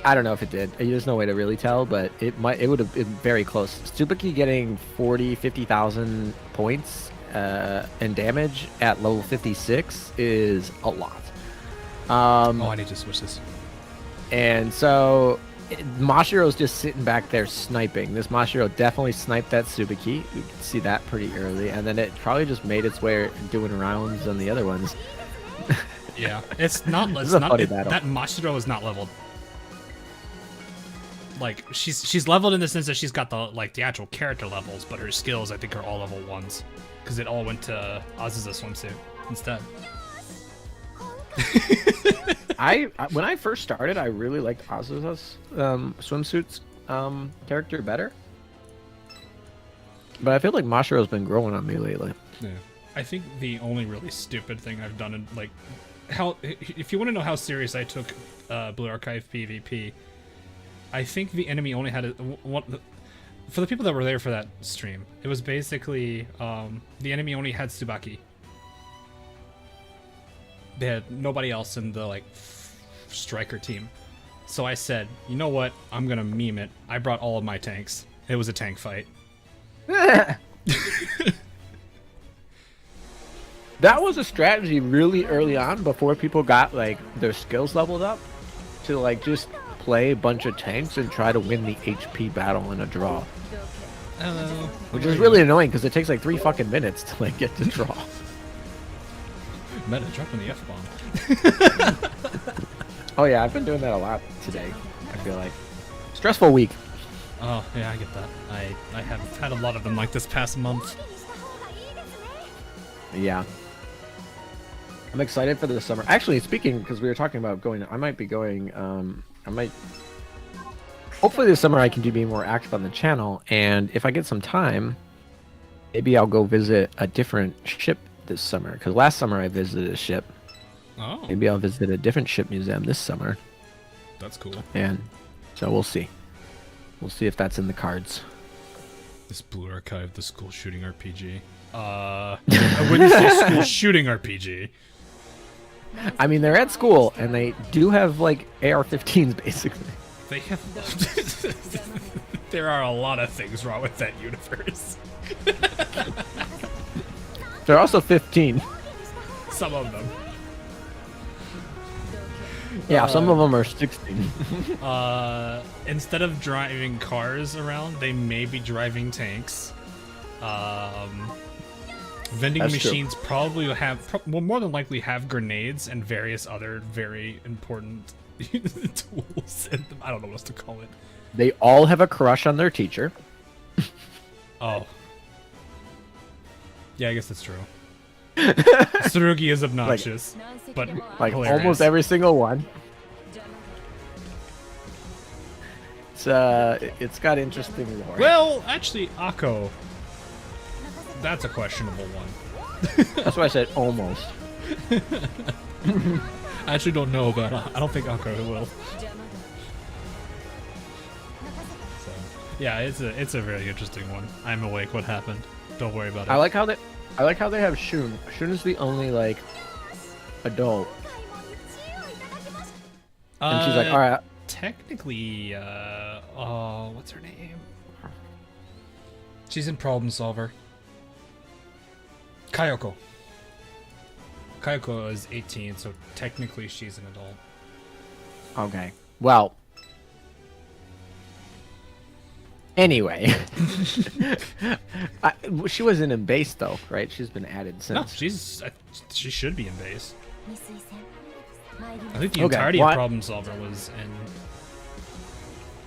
I don't know if it did. There's no way to really tell, but it would have been very close. Tsubaki getting 50,000 points and damage at level 56 is a lot. Oh, I need to switch this. And so Mashiro's just sitting back there sniping. This Mashiro definitely sniped that Tsubaki. You can see that pretty early. And then it probably just made its way doing rounds on the other ones. Yeah, it's not. This It's is a not. funny battle. That Mashiro is not leveled. Like she's leveled in the sense that she's got the actual character levels, but her skills I think are all level 1s because it all went to Azuz's swimsuit instead. When I first started, I really liked Azusa's swimsuits character better. But I feel like Mashiro's been growing on me lately. Yeah. I think the only really stupid thing I've done in how if you want to know how serious I took Blue Archive PvP, I think the enemy only had for the people that were there for that stream, it was basically the enemy only had Tsubaki. They had nobody else in the striker team. So I said, you know what? I'm gonna meme it. I brought all of my tanks. It was a tank fight. That was a strategy really early on before people got their skills leveled up to just play a bunch of tanks and try to win the HP battle in a draw. Which is really annoying because it takes 3 fucking minutes to get to draw. Meta dropping the F-bomb. Oh yeah, I've been doing that a lot today. I feel like stressful week. Oh yeah, I get that. I have had a lot of them this past month. Yeah. I'm excited for the summer. Actually, speaking, because we were talking about going, I might be going, hopefully this summer I can be more active on the channel, and if I get some time, maybe I'll go visit a different ship this summer, because last summer I visited a ship. Oh. Maybe I'll visit a different ship museum this summer. That's cool. And so we'll see. We'll see if that's in the cards. This Blue Archive, the school shooting RPG. I wouldn't say school shooting RPG. I mean, they're at school, and they do have, AR-15s, basically. They have... There are a lot of things wrong with that universe. They're also 15. Some of them. Yeah, some of them are 16. Instead of driving cars around, they may be driving tanks. Vending That's machines probably will more than likely have grenades and various other very important tools. I don't know what else to call it. They all have a crush on their teacher. Oh. Yeah, I guess that's true. Tsurugi is obnoxious, but hilarious. Almost every single one. It's got interesting lore. Well, actually, Akko. That's a questionable one. That's why I said almost. I actually don't know about. I don't think Akko will. So, yeah, it's a very interesting one. I'm awake. What happened? Don't worry about it. I like how they have Shun. Shun is the only adult. And she's like, all right. Technically, what's her name? She's in Problem Solver. Kayoko. Kayoko is 18, so technically she's an adult. Okay. Well. Anyway. She wasn't in base though, right? She's been added since. No, she should be in base. I think the entirety of Problem Solver was in.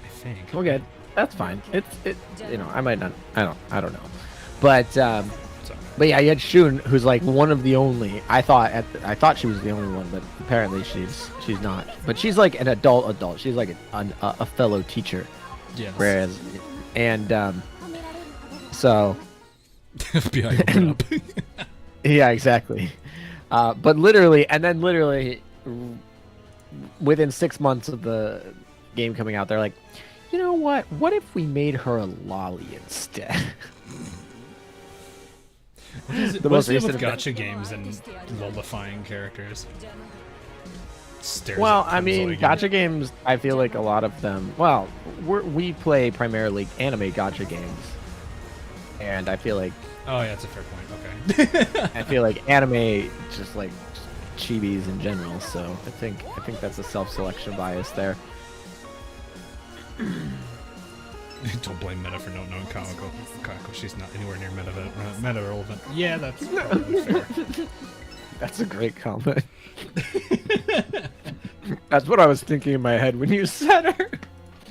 I think. Okay, that's fine. I might not. I don't know. But yeah, you had Shun, who's one of the only. I thought she was the only one, but apparently she's not. But she's an adult. She's a fellow teacher. Yes. Whereas, and so. FBI open up. Yeah, exactly. But literally, within 6 months of the game coming out, they're like, you know what? What if we made her a lolly instead? What's it with gacha games and lullifying characters? Well, I mean, gacha games, I feel like a lot of them... Well, we play primarily anime gacha games. And I feel like Oh yeah, that's a fair point. Okay. I feel like anime just like chibis in general. So I think that's a self-selection bias there. Don't blame Meta for not knowing Kaneko. She's not anywhere near meta relevant. Yeah, that's probably fair. That's a great comment. That's what I was thinking in my head when you said her.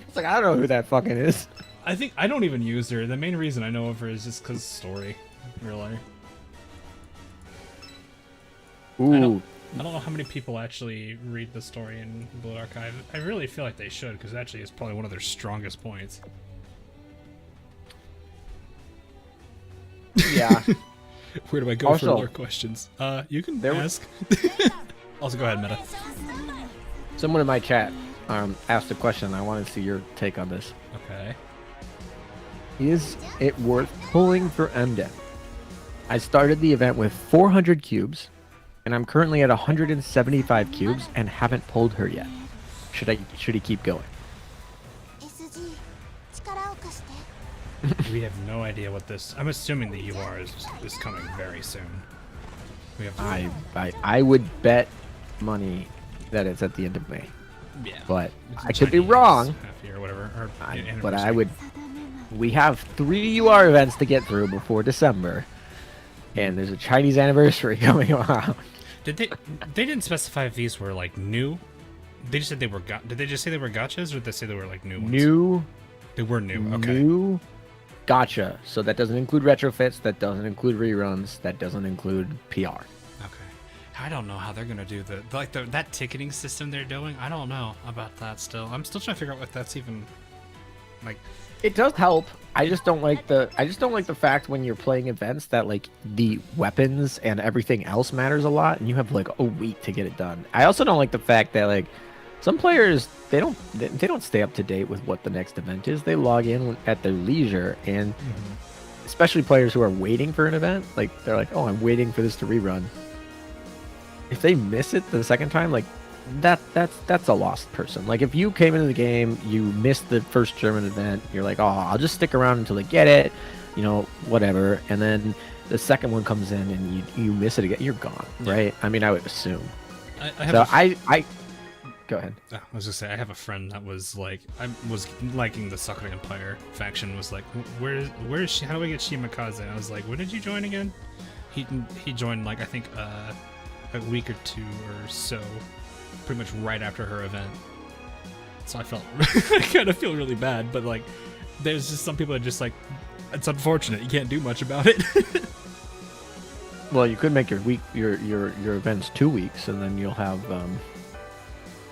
It's like, I don't know who that fucking is. I think I don't even use her. The main reason I know of her is just because story. Really. Ooh. I don't know how many people actually read the story in Blood Archive. I really feel like they should, because actually it's probably one of their strongest points. Yeah. Where do I go for more questions? You can ask. Also, go ahead, Meta. Someone in my chat asked a question. I want to see your take on this. Okay. Is it worth pulling for MDEN? I started the event with 400 cubes, and I'm currently at 175 cubes and haven't pulled her yet. Should he keep going? We have no idea what this. I'm assuming the UR is coming very soon. We have. I would bet money that it's at the end of May. Yeah. But I could be wrong. Half year or whatever. Or But I would. We have 3 UR events to get through before December, and there's a Chinese anniversary coming around. Did they? They didn't specify if these were like new. They just said they were. Did they just say they were gotchas, or did they say they were like new ones? New. They were new. Okay. New. Gotcha. So that doesn't include retrofits. That doesn't include reruns. That doesn't include PR. Okay. I don't know how they're gonna do that ticketing system they're doing. I don't know about that still. I'm still trying to figure out what that's even like. It does help. I just don't like the fact when you're playing events that like the weapons and everything else matters a lot, and you have like a week to get it done. I also don't like the fact that like some players they don't stay up to date with what the next event is. They log in at their leisure, and especially players who are waiting for an event, like they're like, "Oh, I'm waiting for this to rerun." If they miss it the second time, like that's a lost person. Like if you came into the game, you missed the first German event, you're like, "Oh, I'll just stick around until they get it," you know, whatever. And then the second one comes in and you miss it again, you're gone, right? I mean, I would assume. I go ahead. I was gonna say I have a friend that was like I was liking the Sakura Empire faction. Was like, where is she? How do I get Shimakaze? And I was like, when did you join again? He joined like I think a week or two or so, pretty much right after her event. So I felt I kind of feel really bad, but like there's just some people that just like it's unfortunate. You can't do much about it. Well, you could make your events 2 weeks, and then you'll have.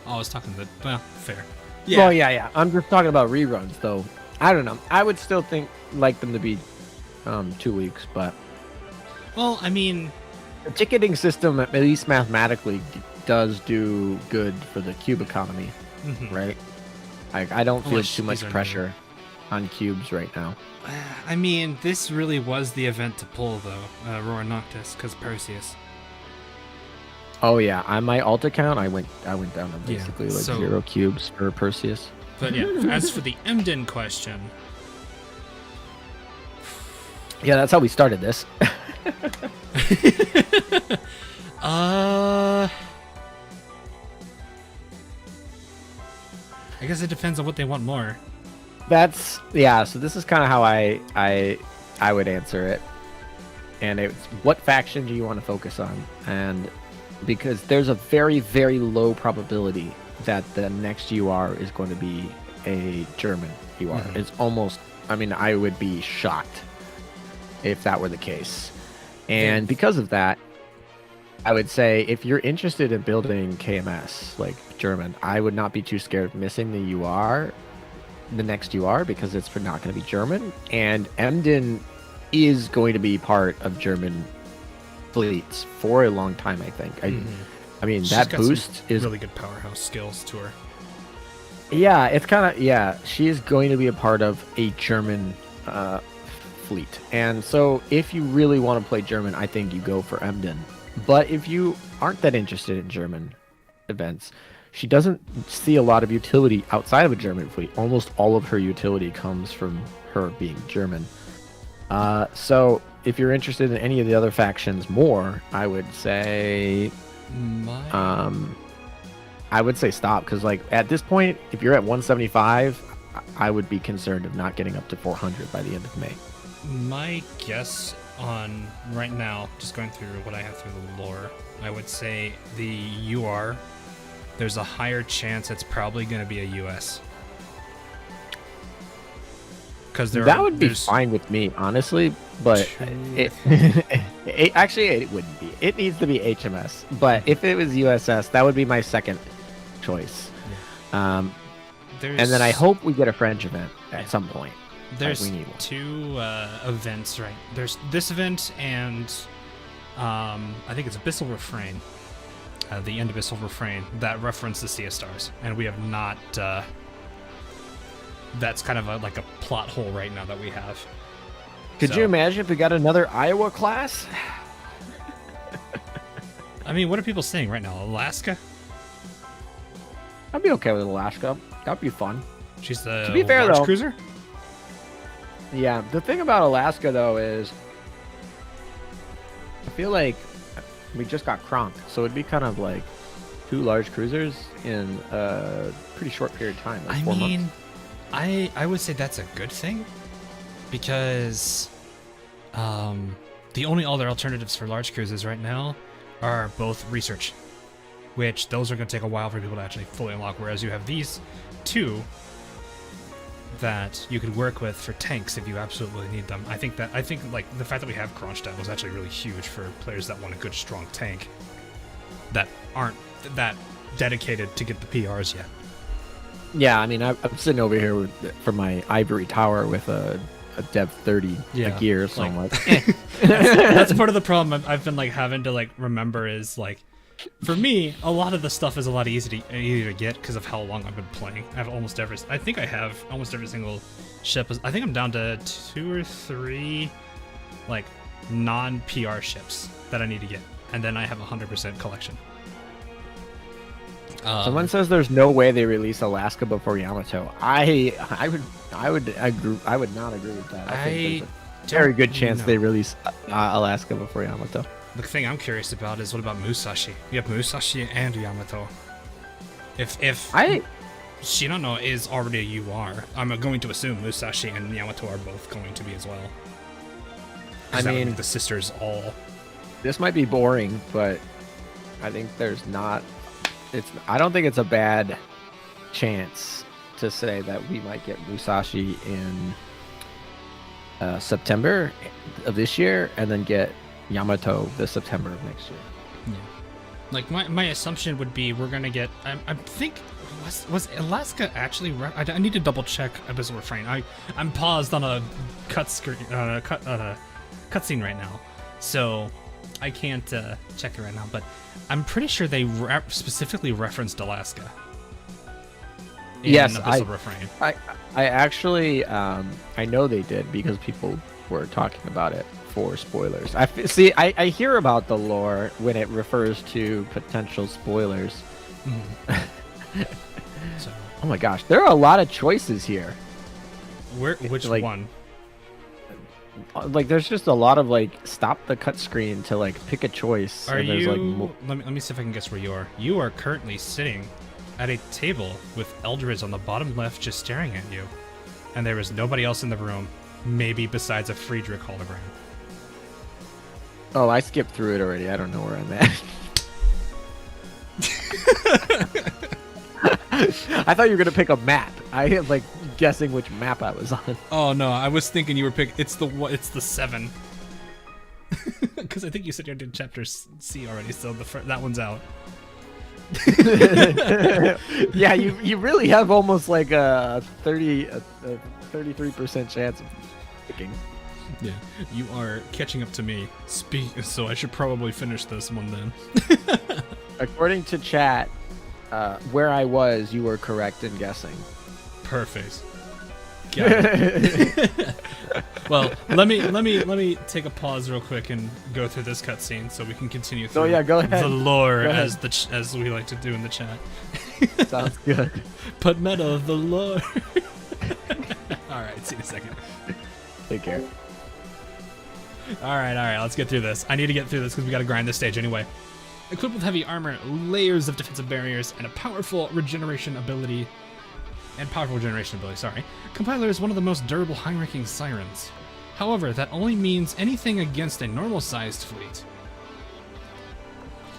I was talking about, well, fair. Yeah. Well, yeah. I'm just talking about reruns, though. I don't know. I would still like them to be 2 weeks, but. Well, I mean, the ticketing system, at least mathematically, does do good for the cube economy, right? Like, I don't feel too much pressure on cubes right now. I mean, this really was the event to pull, though, Roar Noctis, because Perseus. Oh yeah, on my alt account, I went down to basically 0 cubes for Perseus. But yeah, as for the Emden question, yeah, that's how we started this. I guess it depends on what they want more. So this is kind of how I would answer it, and it's what faction do you want to focus on, and because there's a very, very low probability that the next UR is going to be a German UR. It's almost, I mean, I would be shocked if that were the case. And because of that, I would say if you're interested in building KMS, like German, I would not be too scared of missing the next UR, because it's not going to be German. And Emden is going to be part of German fleets for a long time, I think. I mean, that boost is really good powerhouse skills to her. Yeah, it's kind of, she is going to be a part of a German fleet. And so if you really want to play German, I think you go for Emden. But if you aren't that interested in German events, she doesn't see a lot of utility outside of a German fleet. Almost all of her utility comes from her being German. So if you're interested in any of the other factions more, I would say stop, because like at this point, if you're at 175, I would be concerned of not getting up to 400 by the end of May. My guess on right now, just going through what I have through the lore, I would say the UR, there's a higher chance it's probably going to be a US. Because that would be fine with me, honestly, but actually it wouldn't be. It needs to be HMS, but if it was USS, that would be my second choice. Yeah. And then I hope we get a French event at some point. There's we need one. 2 events, right? There's this event and I think it's Abyssal Refrain, the end Abyssal Refrain, that reference the Sea of Stars, and we have not. That's kind of like a plot hole right now that we have. Could you imagine if we got another Iowa class? I mean, what are people saying right now? Alaska? I'd be okay with Alaska. That'd be fun. She's the to be fair, large though, cruiser? Yeah, the thing about Alaska, though, is I feel like we just got Kronk, so it'd be kind of like 2 large cruisers in a pretty short period of time. Like 4 months. I would say that's a good thing, because the only other alternatives for large cruises right now are both research, which those are going to take a while for people to actually fully unlock, whereas you have these 2 that you could work with for tanks if you absolutely need them. I think like the fact that we have Kronstadt was actually really huge for players that want a good strong tank that aren't that dedicated to get the PRs yet. Yeah, I mean, I'm sitting over here for my ivory tower with a Dev 30 gear, so I'm like, that's part of the problem I've been like having to like remember is like, for me, a lot of the stuff is a lot easier to get because of how long I've been playing. I think I have almost every single ship. I think I'm down to 2 or 3 like non-PR ships that I need to get, and then I have 100% collection. Someone says there's no way they release Alaska before Yamato. I would not agree with that. I think there's a very good chance they release Alaska before Yamato. The thing I'm curious about is what about Musashi? You have Musashi and Yamato. If Shirano is already a UR, I'm going to assume Musashi and Yamato are both going to be as well. I mean, the sisters all. This might be boring, but I think there's not. I don't think it's a bad chance to say that we might get Musashi in September of this year, and then get Yamato the September of next year. Yeah. Like my assumption would be we're gonna get. I think was Alaska actually? I need to double check Abyssal Refrain. I'm paused on a cutscene right now, so I can't check it right now, but I'm pretty sure they specifically referenced Alaska. Yes, Refrain. I actually I know they did, because people were talking about it for spoilers. I hear about the lore when it refers to potential spoilers. So, oh my gosh, there are a lot of choices here. Which one? Like, there's just a lot of like stop the cut screen to like pick a choice. Are and there's, you? Let me see if I can guess where you are. You are currently sitting at a table with Eldrids on the bottom left, just staring at you, and there is nobody else in the room, maybe besides a Friedrich hologram. Oh, I skipped through it already. I don't know where I'm at. I thought you were gonna pick a map. I had like guessing which map I was on. Oh no, I was thinking you were picking. It's the 7. Because I think you said you did chapter C already, so that one's out. Yeah, you really have almost like a 33% chance of picking. Yeah, you are catching up to me. So I should probably finish this one then. According to chat, where I was, you were correct in guessing. Perfect. Got it. Well, let me take a pause real quick and go through this cutscene so we can continue through. Oh yeah, go ahead. The lore as we like to do in the chat. Sounds good. Put meta the lore. All right, see you in a second. Take care. Alright, let's get through this. I need to get through this because we gotta grind this stage anyway. Equipped with heavy armor, layers of defensive barriers, and a powerful regeneration ability, Compiler is one of the most durable high-ranking Sirens. However, that only means anything against a normal-sized fleet.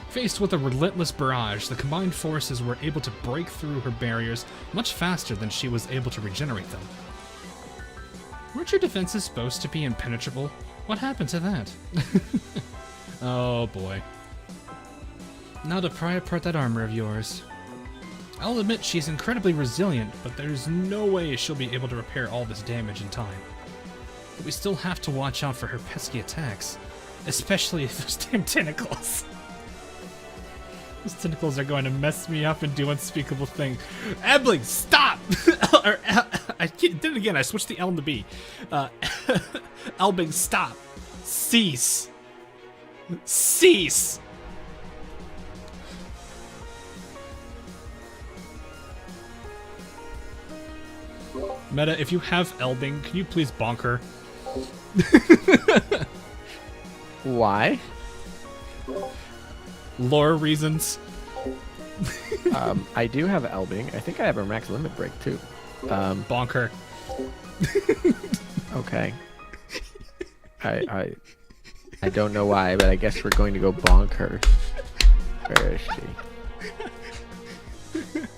Faced with a relentless barrage, the combined forces were able to break through her barriers much faster than she was able to regenerate them. Weren't your defenses supposed to be impenetrable? What happened to that? Oh boy. Now to pry apart that armor of yours. I'll admit she's incredibly resilient, but there's no way she'll be able to repair all this damage in time. But we still have to watch out for her pesky attacks, especially those damn tentacles. Those tentacles are going to mess me up and do unspeakable things. Ebling, stop! I did it again. I switched the L and the B. Elbing, stop. Cease. Cease. Meta, if you have Elbing, can you please bonk her? Why? Lore reasons. I do have Elbing. I think I have a max limit break too. Bonk her. Okay. I don't know why, but I guess we're going to go bonk her. Where is she?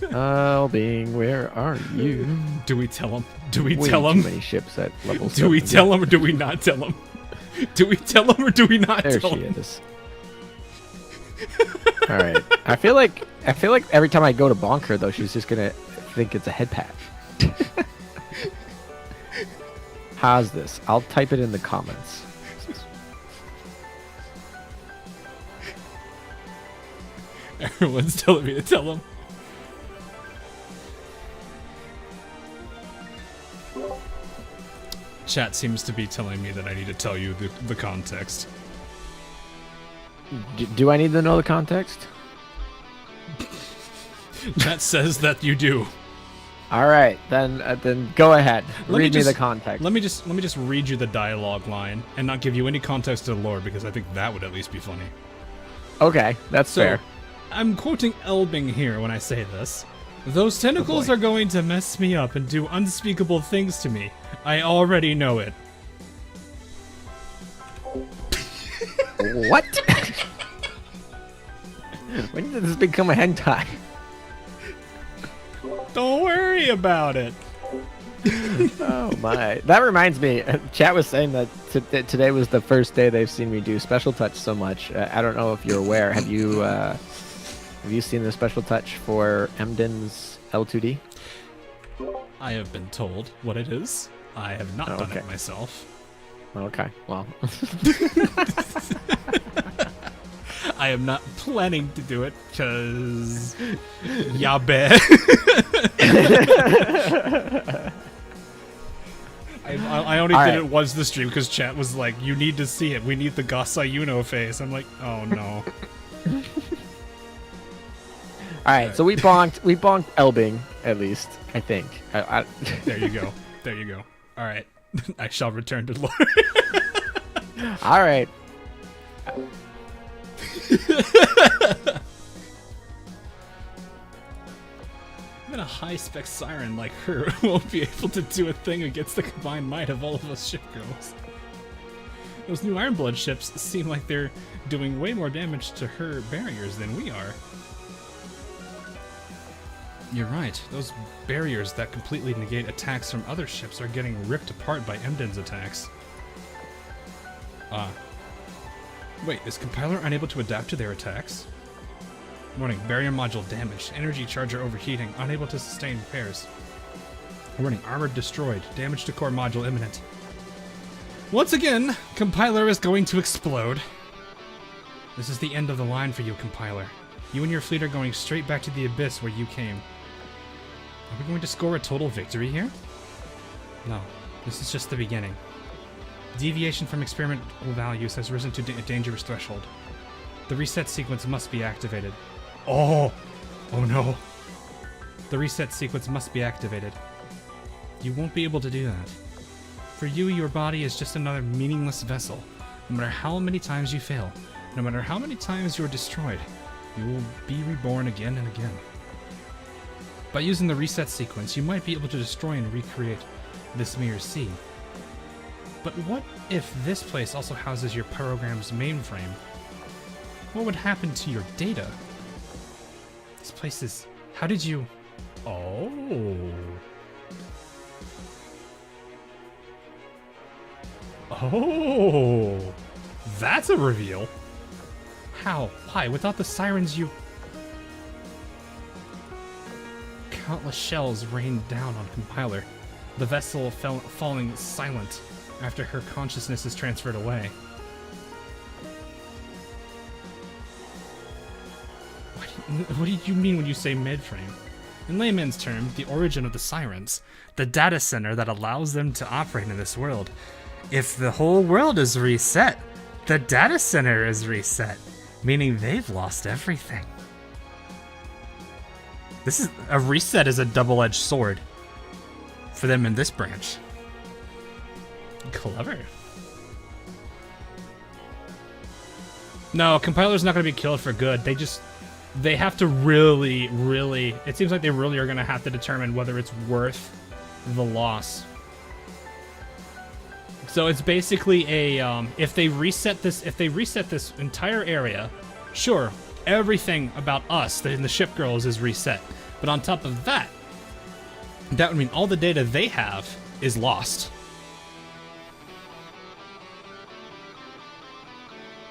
Elbing, where are you? Do we tell him? Do we Way tell too him? many ships at level Do we 7. tell him or do we not tell him? Do we tell him or do we not There tell she him? is. All right. I feel like every time I go to bonk her, though, she's just gonna think it's a head patch. How's this? I'll type it in the comments. Everyone's telling me to tell him. Chat seems to be telling me that I need to tell you the context. Do I need to know the context? Chat says that you do. All right, then go ahead. Read me the context. Let me just read you the dialogue line and not give you any context to the lore because I think that would at least be funny. Okay, that's fair. I'm quoting Elbing here when I say this. Those tentacles are going to mess me up and do unspeakable things to me. I already know it. What? When did this become a hentai? Don't worry about it. Oh my. That reminds me, chat was saying that today was the first day they've seen me do special touch so much. I don't know if you're aware. Have you seen the special touch for Emden's L2D? I have been told what it is. I have not done okay. it myself. Okay, well. I am not planning to do it because yabe. I only did it once the stream because chat was like, "You need to see it. We need the Gasai Yuno face." I'm like, "Oh no." All right, so we bonked Elbing at least, I think. There you go. There you go. All right, I shall return to lore. All right. Even a high-spec Siren like her won't be able to do a thing against the combined might of all of us ship girls. Those new Ironblood ships seem like they're doing way more damage to her barriers than we are. You're right. Those barriers that completely negate attacks from other ships are getting ripped apart by Emden's attacks. Wait, is Compiler unable to adapt to their attacks? Warning, barrier module damaged. Energy charger overheating. Unable to sustain repairs. Warning, armor destroyed. Damage to core module imminent. Once again, Compiler is going to explode. This is the end of the line for you, Compiler. You and your fleet are going straight back to the abyss where you came. Are we going to score a total victory here? No, this is just the beginning. Deviation from experimental values has risen to a dangerous threshold. The reset sequence must be activated. Oh no. The reset sequence must be activated. You won't be able to do that. For you, your body is just another meaningless vessel, No matter how many times you fail, no matter how many times you're destroyed, you will be reborn again and again. By using the reset sequence, you might be able to destroy and recreate this mirror sea. But what if this place also houses your program's mainframe? What would happen to your data? This place is... How did you... Oh... Oh... That's a reveal! How? Why? Without the sirens, you... Countless shells rained down on Compiler, the vessel falling silent after her consciousness is transferred away. What do you mean when you say midframe? In layman's term, the origin of the sirens, the data center that allows them to operate in this world. If the whole world is reset, the data center is reset, meaning they've lost everything. This is a reset is a double-edged sword for them in this branch. Clever. No, Compiler's not going to be killed for good. They have to really, it seems like they really are going to have to determine whether it's worth the loss. So it's basically a, if they reset this entire area, sure, everything about us, the ship girls, is reset. But on top of that, that would mean all the data they have is lost.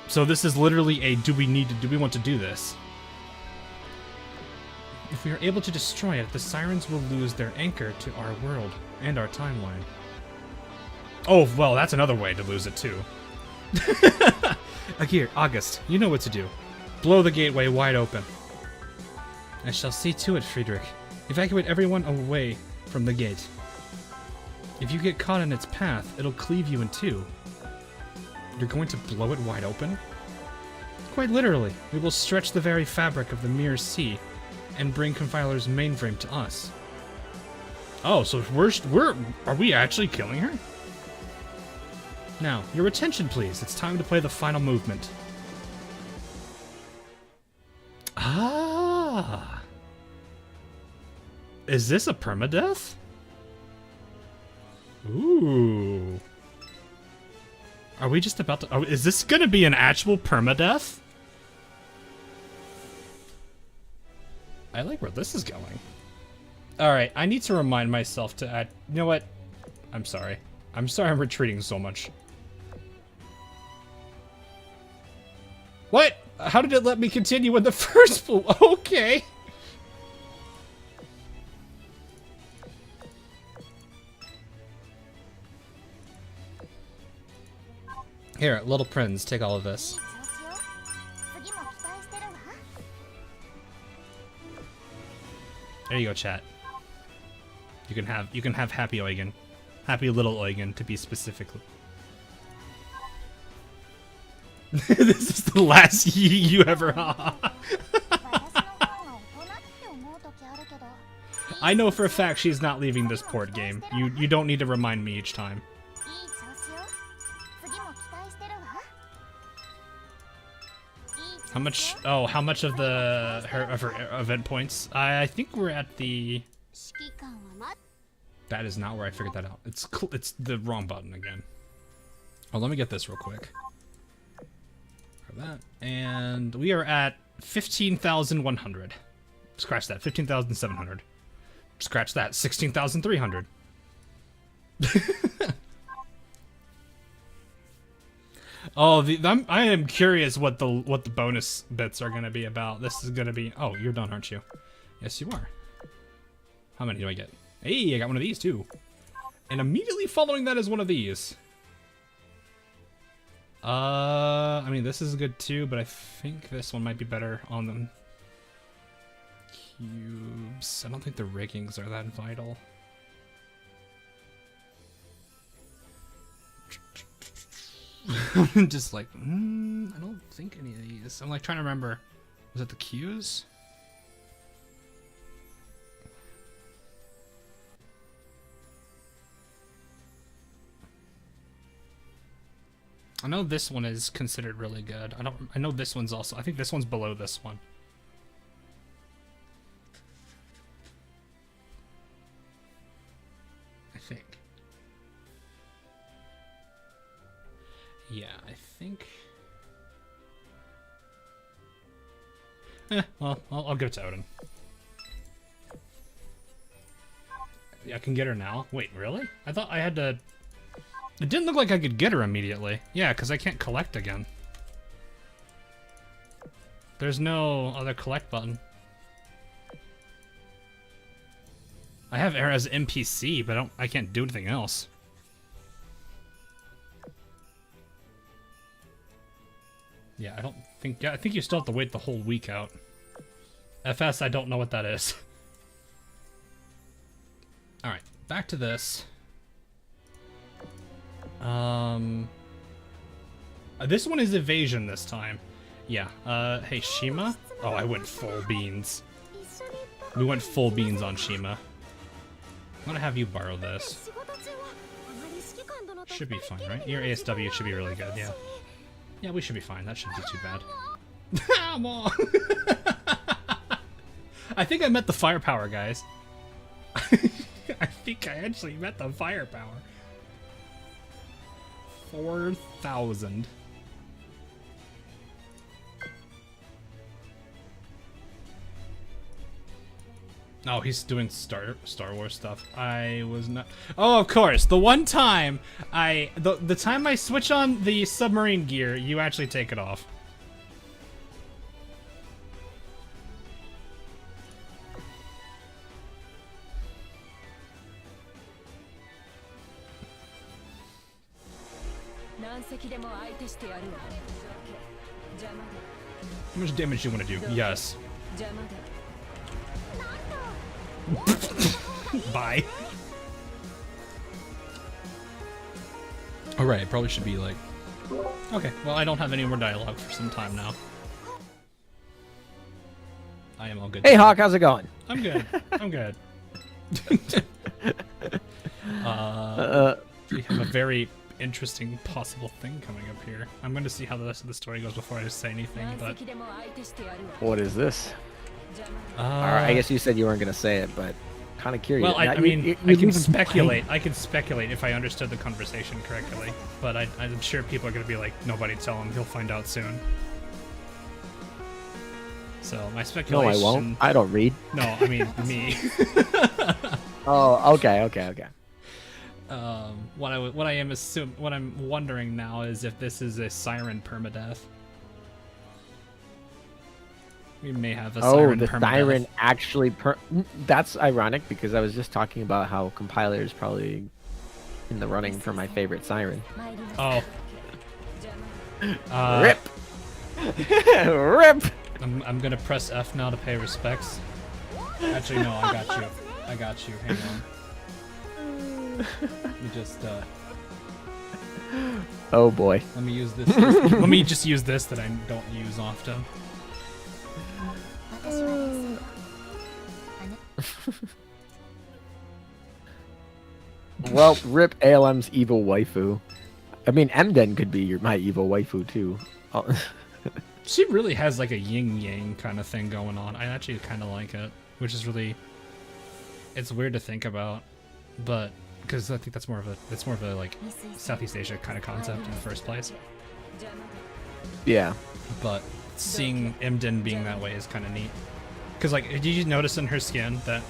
So this is literally a do we want to do this? If we are able to destroy it, the sirens will lose their anchor to our world and our timeline. Oh, well, that's another way to lose it too. Agir, August, you know what to do. Blow the gateway wide open. I shall see to it, Friedrich. Evacuate everyone away from the gate. If you get caught in its path, it'll cleave you in two. You're going to blow it wide open? Quite literally. We will stretch the very fabric of the Mirror Sea and bring Confiler's mainframe to us. Oh, so are we actually killing her? Now, your attention please. It's time to play the final movement. Ah. Is this a permadeath? Ooh. Are we just about to... Oh, is this going to be an actual permadeath? I like where this is going. Alright, I need to remind myself to add... You know what? I'm sorry. I'm sorry I'm retreating so much. What? How did it let me continue in the first... Okay. Here, little prince, take all of this. There you go, chat. You can have happy Eugen. Happy little Eugen, to be specific. This is the last you ever I know for a fact she's not leaving this port game. You don't need to remind me each time. How much? Oh, how much of her event points? I think we're at the. That is not where I figured that out. It's the wrong button again. Oh, let me get this real quick. That, and we are at 15,100. Scratch that. 15,700. Scratch that. 16,300. Oh, I am curious what the bonus bits are gonna be about. This is gonna be. Oh, you're done, aren't you? Yes, you are. How many do I get? Hey, I got one of these too. And immediately following that is one of these. I mean, this is good too, but I think this one might be better on them. Cubes. I don't think the riggings are that vital. I'm just like, I don't think any of these. I'm like trying to remember. Was it the cues? I know this one is considered really good. I know this one's also. I think this one's below this one. I think. Yeah, I think. Well, I'll give it to Odin. Yeah, I can get her now. Wait, really? I thought I had to... It didn't look like I could get her immediately. Yeah, because I can't collect again. There's no other collect button. I have her as NPC, but I can't do anything else. Yeah, I don't think... Yeah, I think you still have to wait the whole week out. FS, I don't know what that is. Alright, back to this. This one is evasion this time. Yeah, hey, Shima? Oh, I went full beans. We went full beans on Shima. I'm gonna have you borrow this. Should be fine, right? Your ASW should be really good, yeah. Yeah, we should be fine. That shouldn't be too bad. Come on! I think I met the firepower, guys. I think I actually met the firepower. 4,000. Oh, he's doing Star Wars stuff. I was not. Oh, of course. The one time the time I switch on the submarine gear, you actually take it off. How much damage do you want to do? Yes. Bye. Alright, it probably should be like... Okay, well I don't have any more dialogue for some time now. I am all good. Hey Hawk, how's it going? I'm good. I'm good. We have a very interesting possible thing coming up here. I'm going to see how the rest of the story goes before I say anything, but... What is this? I guess you said you weren't going to say it, but kind of curious. Well, I mean, I can speculate. I can speculate if I understood the conversation correctly, but I'm sure people are going to be like, nobody tell him, he'll find out soon. So my speculation... No, I won't. I don't read. No, I mean, me. Oh, okay. What I'm wondering now is if this is a Siren permadeath. We may have a Siren permadeath. Siren actually that's ironic because I was just talking about how compiler is probably in the running for my favorite Siren. Oh. Rip. Rip. I'm gonna press F now to pay respects. Actually, no, I got you. Hang on. Let me just Oh boy. let me use this. Let me just use this that I don't use often. Well, rip ALM's evil waifu. I mean, Emden could be my evil waifu too. She really has like a yin yang kind of thing going on. I actually kind of like it, which is really, it's weird to think about, but because I think that's more of a like Southeast Asia kind of concept in the first place. Yeah. But seeing Emden being that way is kind of neat. Because like, did you notice in her skin that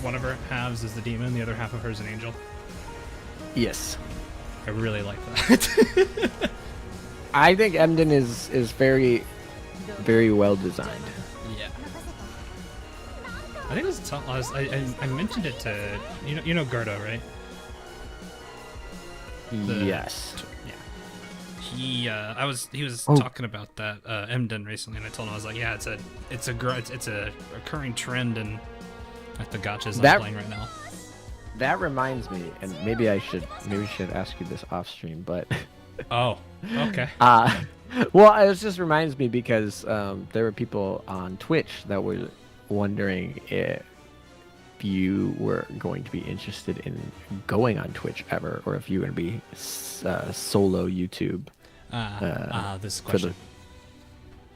one of her halves is the demon, the other half of her is an angel? Yes. I really like that. I think Emden is very, very well designed. Yeah. I think it was I mentioned it to you know Gerdo, right? Yes. Yeah. He was talking about that Emden recently, and I told him, I was like, yeah, it's a recurring trend in like the gachas I'm playing right now. That reminds me, and maybe we should ask you this off stream, but oh, okay. Well, it just reminds me because there were people on Twitch that were wondering if you were going to be interested in going on Twitch ever, or if you were going to be solo YouTube. This for the question.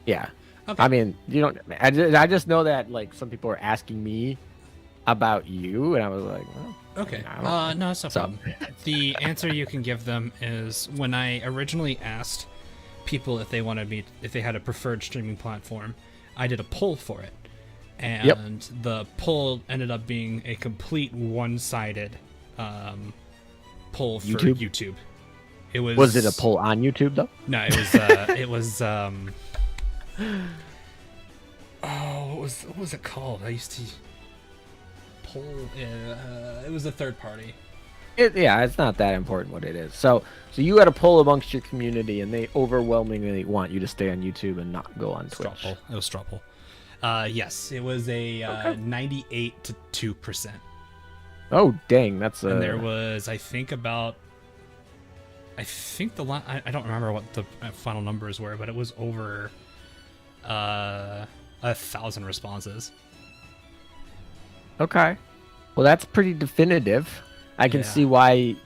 yeah. Okay. I mean, you don't. I just know that like some people are asking me about you, and I was like, well, Okay. I don't No, it's no So- problem. The answer you can give them is when I originally asked people if they wanted me, if they had a preferred streaming platform, I did a poll for it, and the poll ended up being a complete one-sided poll for YouTube? YouTube. It was. Was it a poll on YouTube though? No, it was. It was. Oh, what was it called? I used to poll. It was a third party. Yeah, it's not that important what it is. So you had a poll amongst your community, and they overwhelmingly want you to stay on YouTube and not go on Straw Twitch. poll. It was straw poll. Yes, it was a 98 to 2%. Oh dang, that's And there was, I think the I don't remember what the final numbers were, but it was over 1,000 responses. okay. Well, that's pretty definitive. I can Yeah. see why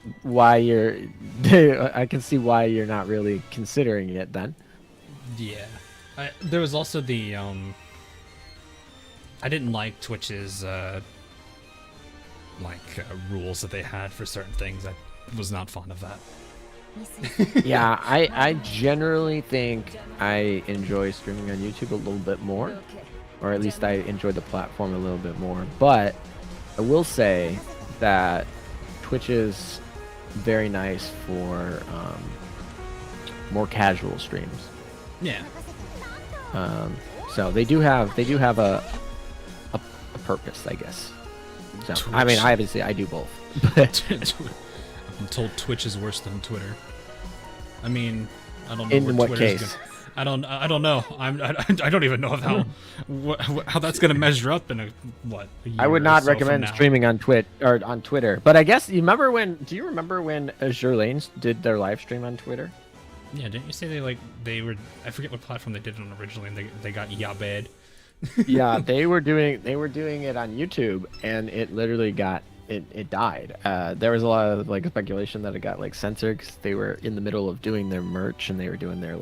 you're. I can see why you're not really considering it then. Yeah. There was also the I didn't like Twitch's rules that they had for certain things. I was not fond of that. Yeah, I generally think I enjoy streaming on YouTube a little bit more, or at least I enjoy the platform a little bit more. But I will say that Twitch is very nice for more casual streams. Yeah. So they do have a purpose, I guess. So I mean, Twitch. obviously I do both. But I'm told Twitch is worse than Twitter. I mean, I don't know. In where what Twitter's case? I don't know. I don't even know how that's gonna measure up in a I year would or not so from recommend now. streaming on on Twitter. But I guess you remember when? Do you remember when Azur Lanes did their live stream on Twitter? Yeah, didn't you say they were? I forget what platform they did it on originally, and they got bad. Yeah, they were doing it on YouTube, and it literally got it died. There was a lot of speculation that it got censored because they were in the middle of doing their merch, and they were doing their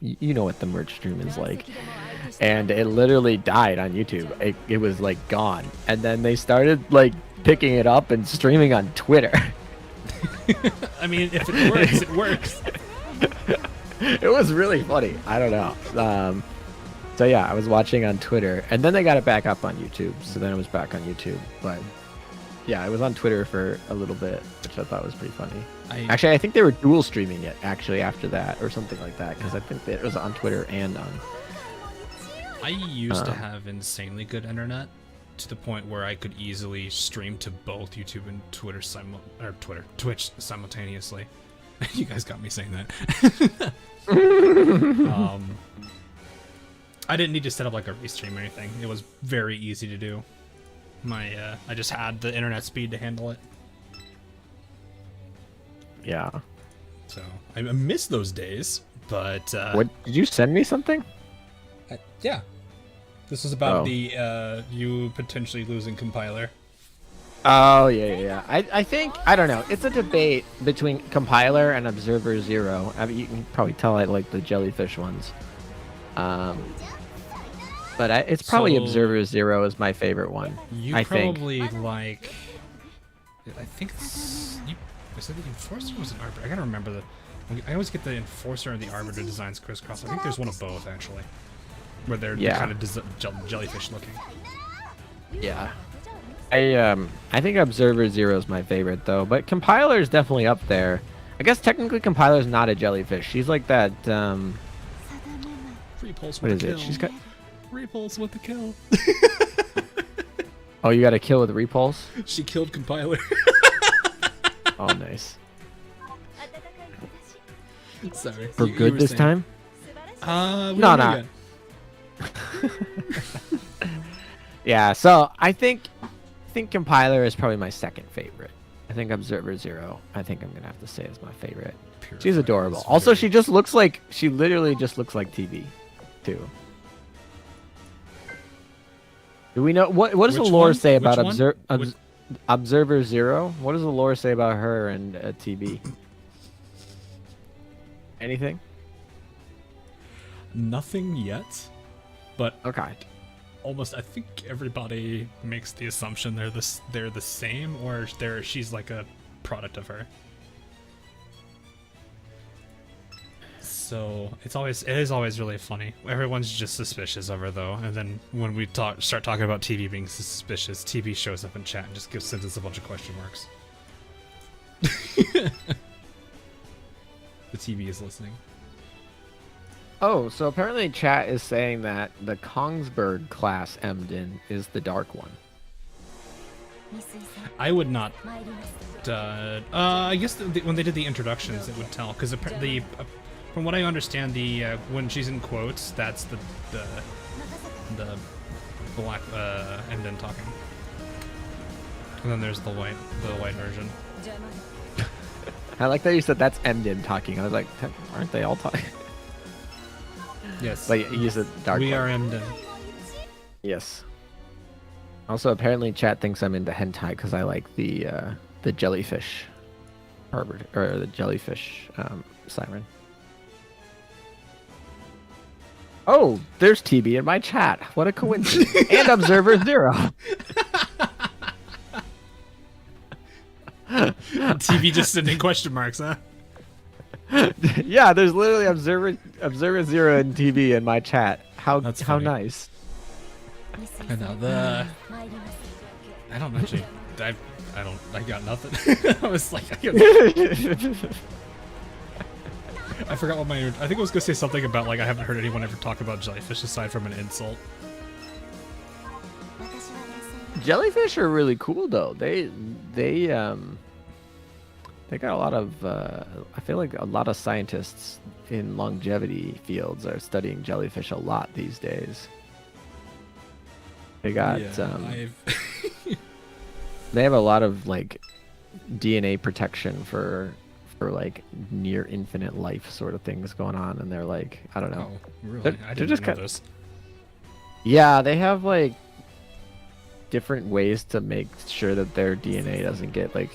you know what the merch stream is like, and it literally died on YouTube. It was gone, and then they started picking it up and streaming on Twitter. I mean, if it works, it works. It was really funny. I don't know. So yeah, I was watching on Twitter, and then they got it back up on YouTube. So then it was back on YouTube. But yeah, it was on Twitter for a little bit, which I thought was pretty funny. Actually, I think they were dual streaming it actually after that, or something like that, because I think that it was on Twitter and on. I used to have insanely good internet to the point where I could easily stream to both YouTube and Twitch simultaneously. You guys got me saying that. I didn't need to set up a restream or anything. It was very easy to do. I just had the internet speed to handle it. Yeah. So I miss those days, but What did you send me something? yeah. This was about Oh. the you potentially losing compiler. Oh yeah. I think I don't know. It's a debate between Compiler and Observer Zero. I mean, you can probably tell I like the jellyfish ones. But it's probably So- Observer Zero is my favorite one. You I think. probably like. I think it's. Was it the Enforcer or was it Arbiter? I gotta remember I always get the Enforcer and the Arbiter designs crisscross. I think there's one of both actually, where they're Yeah. kind of jellyfish looking. Yeah. I think Observer Zero is my favorite though, but Compiler is definitely up there. I guess technically Compiler is not a jellyfish. She's like that. Repulse What with is the it? kill. She's got. Repulse with the kill. Oh, you got to kill with Repulse. She killed compiler. Oh, nice. Sorry. For You good were this saying. time. We No, don't know no. yet. Yeah. So I think Compiler is probably my second favorite. I think Observer Zero. I think I'm gonna have to say is my favorite. Purifier She's adorable. is Also, very- she literally just looks like TV, too. Do we know what does the Which lore one? say about Which one? Which- Observer Zero? What does the lore say about her and TV? Anything? Nothing yet, but Okay. almost I think everybody makes the assumption they're the same, or she's like a product of her. So it is always really funny. Everyone's just suspicious of her though, and then when we start talking about TV being suspicious, TV shows up in chat and just sends us a bunch of question marks. The TV is listening. Oh, so apparently chat is saying that the Kongsberg class Emden is the dark one. I would not. I guess when they did the introductions, it would tell because from what I understand, when she's in quotes, that's the black Emden talking, and then there's the white version. I like that you said that's Emden talking. I was like, aren't they all talking? Yes. Like you said, dark. We one. are Emden. Yes. Also, apparently, chat thinks I'm into hentai because I like the jellyfish harbor or the jellyfish siren. Oh, there's TB in my chat. What a coincidence! And Observer 0. TV just sending question marks, huh? Yeah, there's literally Observer 0 and TV in my chat. That's how funny. nice. I know I don't actually. I got nothing. I was like, I forgot what I think I was gonna say something about like I haven't heard anyone ever talk about jellyfish aside from an insult. Jellyfish are really cool though. They got a lot of I feel like a lot of scientists in longevity fields are studying jellyfish a lot these days. They got they have a lot of like DNA protection for like near infinite life sort of things going on, and they're like, I don't know. Oh, really? I didn't know this. Yeah, they have like different ways to make sure that their DNA doesn't get like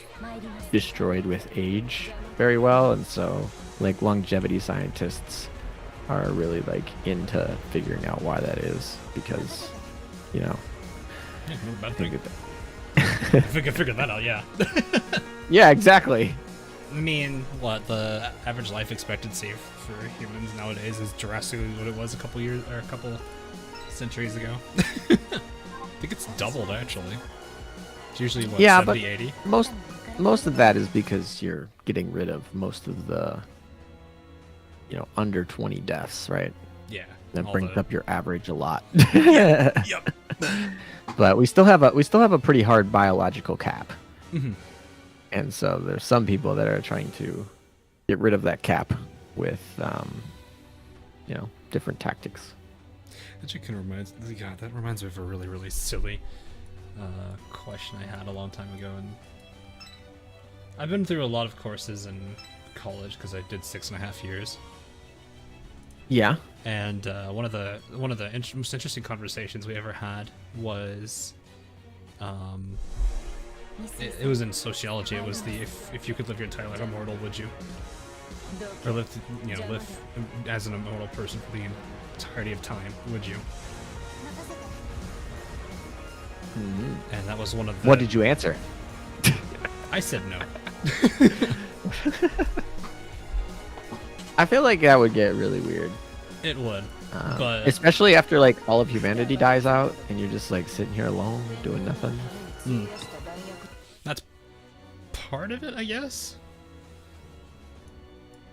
destroyed with age very well, and so like longevity scientists are really like into figuring out why that is, because you know. Yeah, no bad thing. If we could figure that out, yeah. Yeah, exactly. I mean, what the average life expectancy for humans nowadays is drastically what it was a couple centuries ago. I think it's doubled actually. It's usually what, 70, 80? Most of that is because you're getting rid of most of the under 20 deaths, right? Yeah. That brings up your average a lot. Yep. But we still have a pretty hard biological cap. Mm-hmm. And so there's some people that are trying to get rid of that cap with different tactics. That reminds me of a really, really silly question I had a long time ago, and I've been through a lot of courses in college because I did 6.5 years. Yeah. And one of the most interesting conversations we ever had was, it was in sociology. It was if you could live your entire life immortal, would you? Or live as an immortal person for the entirety of time, would you? Mm-hmm. And that was one of the... What did you answer? I said no. I feel like that would get really weird. It would, but especially after like all of humanity dies out and you're just like sitting here alone doing nothing. That's part of it, I guess.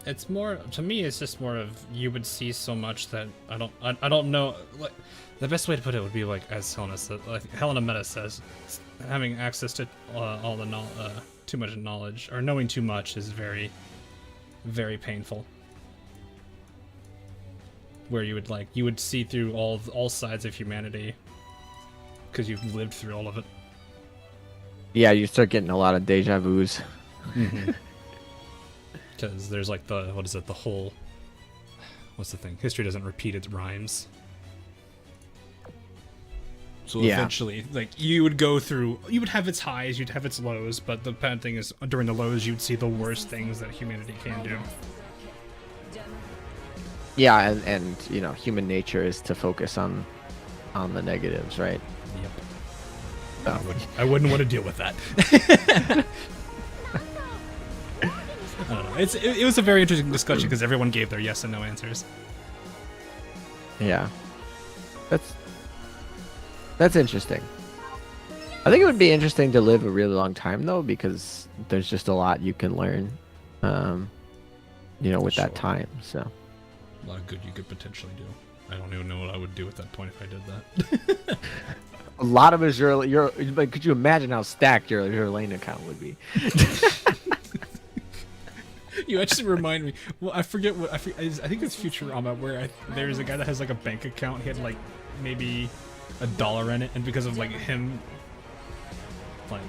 It's more, to me, it's just more of you would see so much that I don't know. Like, the best way to put it would be like, as Helena Meta says, having access to all the too much knowledge or knowing too much is very, very painful. Where you would see through all sides of humanity because you've lived through all of it. Yeah, you start getting a lot of deja vus. Because there's like what's the thing? History doesn't repeat its rhymes. So eventually, like, you would have its highs, you'd have its lows, but the bad thing is during the lows you'd see the worst things that humanity can do. Yeah, and you know, human nature is to focus on the negatives, right? Yep. So, I wouldn't want to deal with that. I don't know. It was a very interesting discussion because everyone gave their yes and no answers. yeah. That's interesting. I think it would be interesting to live a really long time though, because there's just a lot you can learn, you know, with that Sure. time. So A lot of good you could potentially do. I don't even know what I would do at that point if I did that. a lot of Azure, like, could you imagine how stacked your Azure Lane account would be? You actually remind me. Well, I forget what I think it's Futurama where there's a guy that has like a bank account. He had like maybe $1 in it, and because of like him, like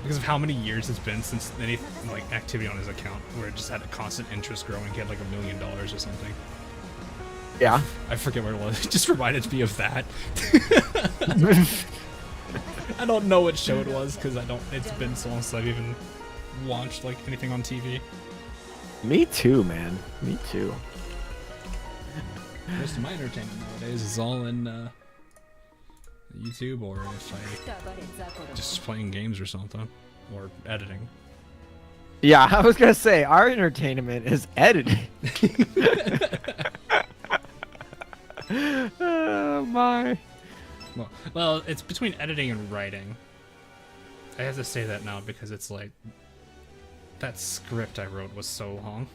because of how many years it's been since any like activity on his account, where it just had a constant interest growing. He had like $1 million or something. Yeah. I forget where it was. It just reminded me of that. I don't know what show it was because it's been so long since I've even watched like anything on TV. Me too, man. Me too. Most of my entertainment nowadays is all in YouTube, or if I just playing games or something, or editing. Yeah, I was gonna say our entertainment is editing. Oh my. Well, it's between editing and writing. I have to say that now because it's like that script I wrote was so long.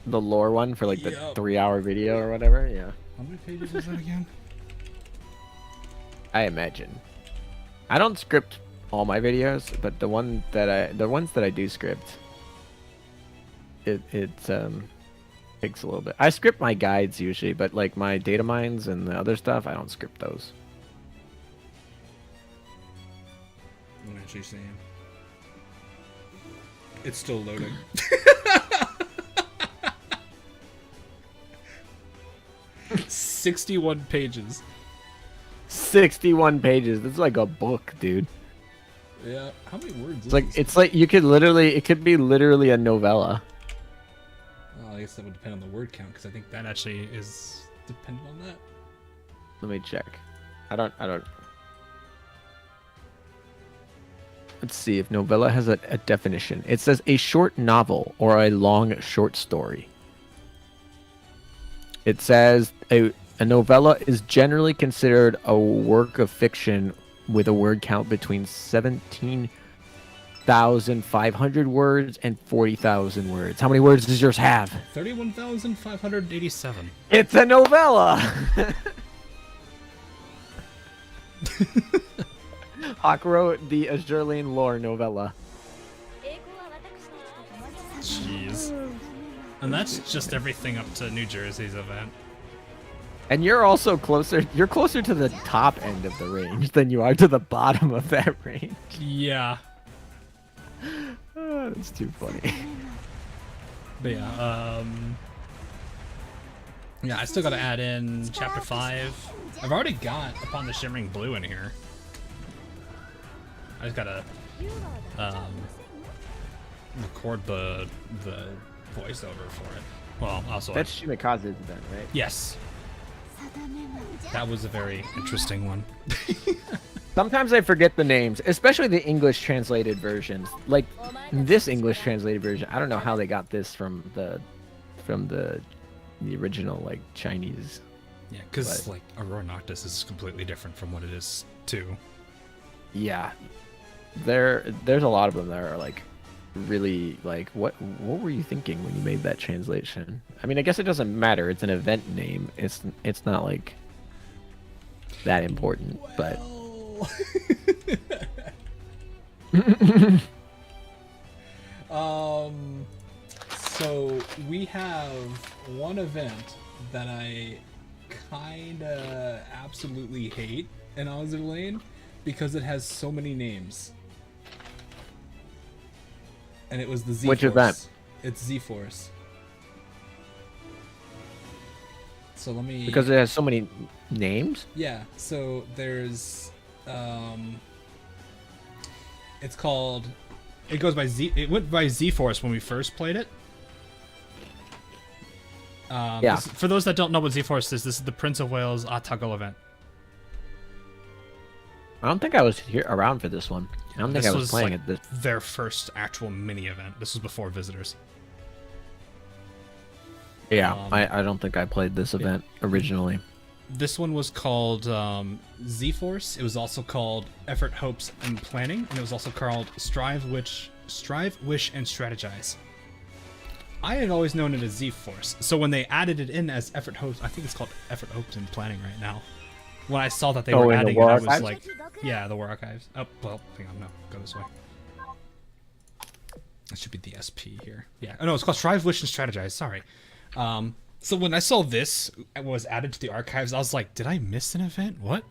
The lore one for like the Yep. 3-hour video or whatever. Yeah. How many pages was that again? I imagine. I don't script all my videos, but the ones that I do script, it takes a little bit. I script my guides usually, but like my data mines and the other stuff, I don't script those. I'm actually seeing. It's still loading. 61 pages. 61 pages. That's like a book, dude. Yeah. How many words? It's like you could literally, it could be literally a novella. Well, I guess that would depend on the word count because I think that actually is dependent on that. Let me check. I don't. Let's see if novella has a definition. It says a short novel or a long short story. It says a novella is generally considered a work of fiction with a word count between 17,500 words and 40,000 words. How many words does yours have? 31,587. It's a novella! Hawk wrote the Azure Lane lore novella. Jeez. And that's just everything up to New Jersey's event. And you're also closer to the top end of the range than you are to the bottom of that range. Yeah. Oh, that's too funny. But yeah, yeah, I still gotta add in chapter 5. I've already got Upon the Shimmering Blue in here. I just gotta record the voiceover for it. Well, also That's Shimikaze's event, right? yes. That was a very interesting one. Sometimes I forget the names, especially the English translated versions. Like this English translated version, I don't know how they got this from the original like Chinese. Yeah, because like Aurora Noctis is completely different from what it is too. Yeah, there's a lot of them that are like really like what were you thinking when you made that translation? I mean, I guess it doesn't matter. It's an event name. It's not like that important, but. So we have one event that I kinda absolutely hate in Azur Lane because it has so many names. And it was the Z-Force. Which event? It's Z-Force. So let me... Because it has so many names? Yeah, so there's it's called, it goes by Z, it went by Z-Force when we first played it. Yeah. For those that don't know what Z-Force is, this is the Prince of Wales Otago event. I don't think I was here around for this one. I don't think I was playing like it. This. their first actual mini event. This was before Visitors. Yeah, I don't think I played this event originally. This one was called Z-Force. It was also called Effort, Hopes, and Planning, and it was also called Strive, Wish, and Strategize. I had always known it as Z-Force, so when they added it in as Effort, Hopes, I think it's called Effort, Hopes, and Planning right now. When I saw that they were in the adding it, War I was Archives? like, yeah, the War Archives. Oh, well, hang on, no, go this way. That should be the SP here. Yeah, oh no, it's called Strive, Wish, and Strategize, sorry. So when I saw this was added to the archives, I was like, did I miss an event? What?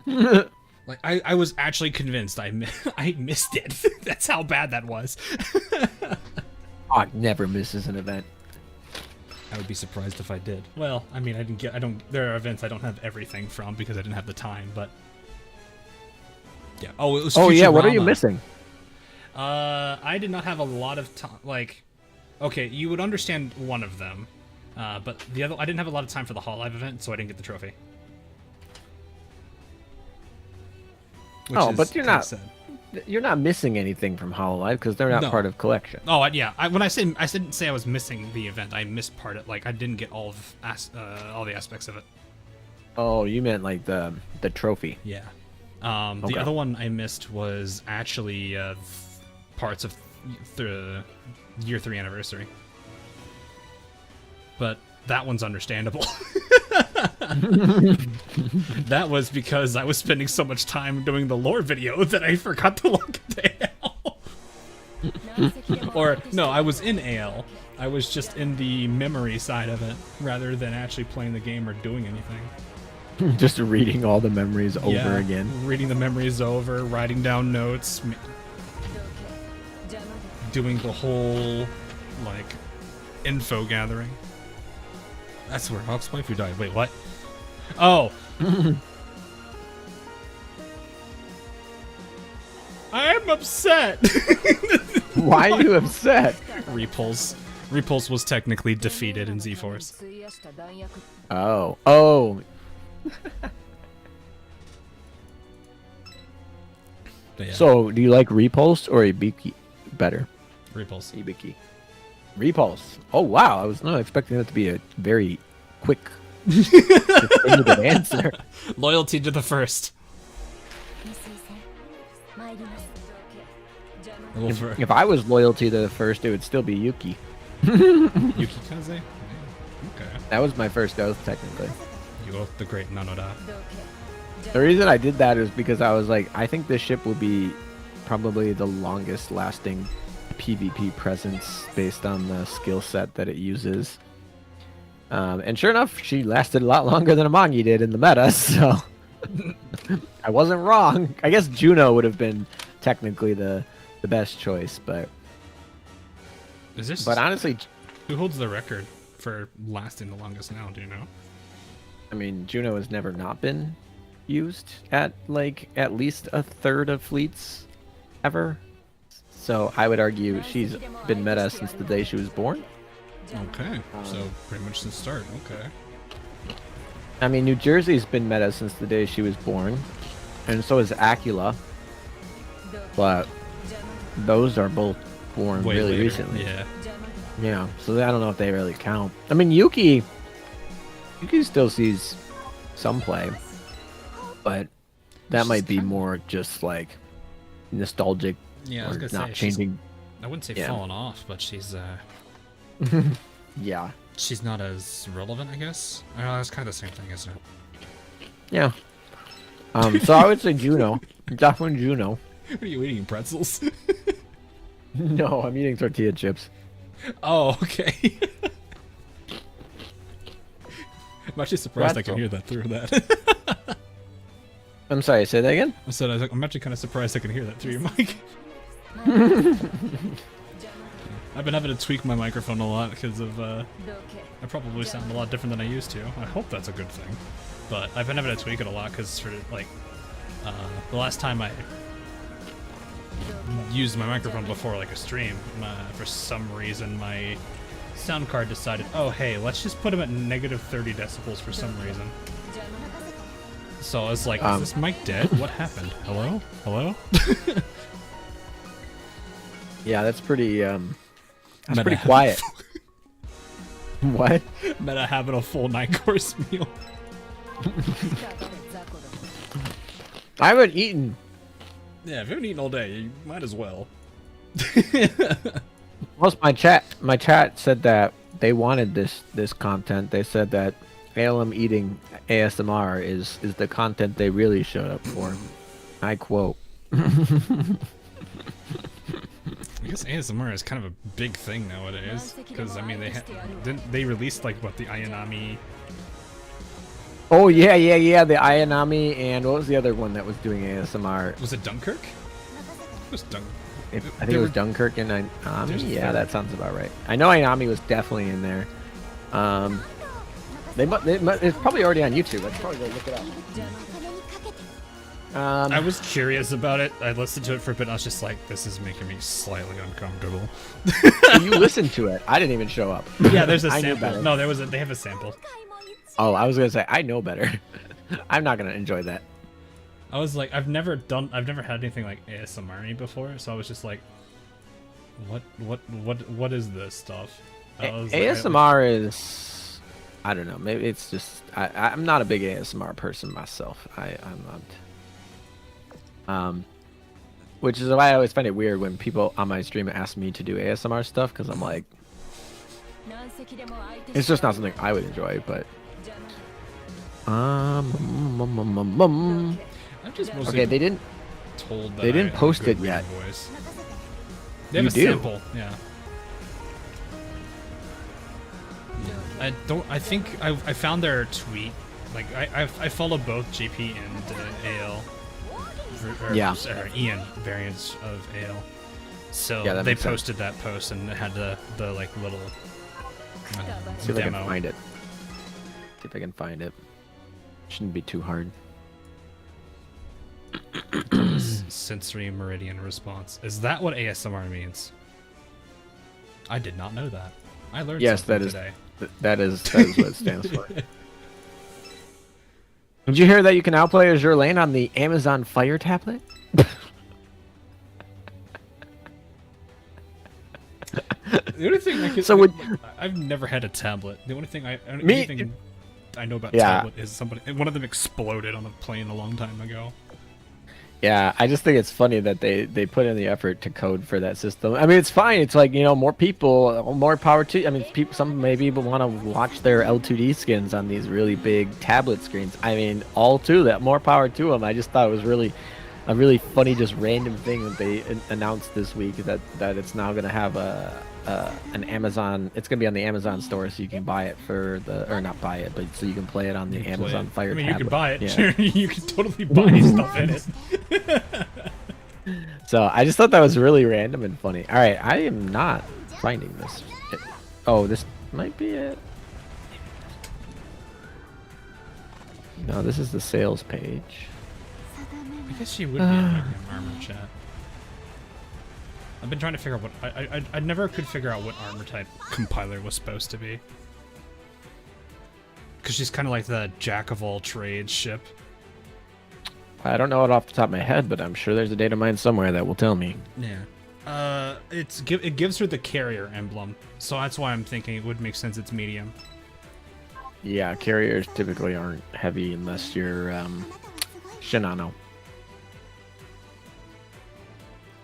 Like, I was actually convinced I missed it. That's how bad that was. Oh, never misses an event. I would be surprised if I did. Well, I mean, there are events I don't have everything from because I didn't have the time, but yeah. Oh, it was Oh yeah, what are Futurama. you missing? I did not have a lot of time. Like, okay, you would understand one of them, but the other, I didn't have a lot of time for the Hololive event, so I didn't get the trophy. Which Oh, is but you're kinda not. sad. You're not missing anything from Hololive because they're not No. part of collection. Oh, yeah. When I didn't say I was missing the event. I missed part of, like, I didn't get all the aspects of it. Oh, you meant like the trophy. Yeah. Okay. The other one I missed was actually parts of the year 3 anniversary. But that one's understandable. That was because I was spending so much time doing the lore video that I forgot to look at AL. Or, no, I was in AL. I was just in the memory side of it, rather than actually playing the game or doing anything. Just reading all the memories over again. Reading the memories over, writing down notes, doing the whole, like, info gathering. That's where Hawk's waifu died. Wait, what? Oh! I'm upset! Why are you upset? Repulse was technically defeated in Z-Force. Oh. Oh. But yeah, So, do you like Repulse or Ibiki better? Repulse. Ibiki. Repulse. Oh, wow. I was not expecting that to be a very quick definitive answer. Loyalty to the first. If I was loyalty to the first, it would still be Yuki. Yukikaze? Yeah, okay. That was my first oath, technically. You oath the great Nanoda. The reason I did that is because I was like, I think this ship will be probably the longest lasting PvP presence based on the skill set that it uses. And sure enough, she lasted a lot longer than Amangi did in the meta, so I wasn't wrong. I guess Juno would have been technically the best choice, but honestly, Who holds the record for lasting the longest now, do you know? I mean, Juno has never not been used at like at least a third of fleets ever. So I would argue she's been meta since the day she was born. Okay, so pretty much since start, okay. I mean, New Jersey's been meta since the day she was born, and so is Acula. But those are both born Way really later, recently. Yeah. Yeah, so I don't know if they really count. I mean, Yuki still sees some play, but that She's might be kinda- more just like nostalgic Yeah, I was or gonna not say, changing. I wouldn't say Yeah. fallen off, but she's Yeah, not as relevant, I guess. It's kind of the same thing, isn't it? yeah. So I would say Juno, definitely Juno. What are you eating, pretzels? No, I'm eating tortilla chips. Oh, okay. I'm actually surprised I can Pretzel. hear that through that. I'm sorry, say that again. I'm actually kind of surprised I can hear that through your mic. I've been having to tweak my microphone a lot because of, I probably sound a lot different than I used to. I hope that's a good thing. But I've been having to tweak it a lot because, like, the last time I used my microphone before, like, a stream, for some reason, my sound card decided, oh hey, let's just put him at negative 30 decibels for some reason. So I was like, is this mic dead? What happened? Hello? Hello? Yeah, that's pretty pretty quiet. What? Meta having a full 9-course meal. I haven't eaten. Yeah, if you haven't eaten all day, you might as well. Most my chat said that they wanted this content. They said that ALM eating ASMR is the content they really showed up for. I quote. I guess ASMR is kind of a big thing nowadays, because I mean didn't they released like what, the Ayanami? Oh yeah, the Ayanami, and what was the other one that was doing ASMR? Was it Dunkirk? It was I think it was Dunkirk and Ayanami. Yeah, that sounds about right. I know Ayanami was definitely in there. It's probably already on YouTube. Let's probably go look it up. I was curious about it. I listened to it for a bit and I was just like, this is making me slightly uncomfortable. You listened to it. I didn't even show up. Yeah, there's a I knew sample. better. No, they have a sample. Oh, I was gonna say I know better. I'm not gonna enjoy that. I was like, I've never had anything like ASMR before, so I was just like, what is this stuff? ASMR is, I don't know, maybe it's just I'm not a big ASMR person myself. I'm not. Which is why I always find it weird when people on my stream ask me to do ASMR stuff, because I'm like, it's just not something I would enjoy. But I'm just mostly okay, they didn't post it yet. Voice. They have a sample, yeah. I think I found their tweet. Like I follow both GP and AL. Or Ian variants of AL. So yeah, they posted that post and it had the like little see if demo. I can find it. See if I can find it. Shouldn't be too hard. Sensory meridian response. Is that what ASMR means? I did not know that. I learned something today. That is what it stands for. Did you hear that you can now play Azur Lane on the Amazon Fire tablet? The only thing I can I've never had a tablet. The only thing I know about tablet is one of them exploded on a plane a long time ago. Yeah, I just think it's funny that they put in the effort to code for that system. I mean, it's fine. It's like, more people, more power to. I mean, some maybe people want to watch their L2D skins on these really big tablet screens. I mean, all to that, more power to them. I just thought it was a really funny, just random thing that they announced this week that it's now going to have an Amazon. It's going to be on the Amazon store, so you can buy it or not buy it, but so you can play it on the Amazon Fire tablet. You can buy it. Yeah. You can totally buy stuff in it. So I just thought that was really random and funny. All right, I am not finding this. Oh, this might be it. No, this is the sales page. I guess she would be in armor chat. I've been trying to figure out what I never could figure out what armor type compiler was supposed to be. Because she's kind of like the jack of all trades ship. I don't know it off the top of my head, but I'm sure there's a data mine somewhere that will tell me. Yeah. It gives her the carrier emblem, so that's why I'm thinking it would make sense it's medium. Yeah, carriers typically aren't heavy unless you're Shinano.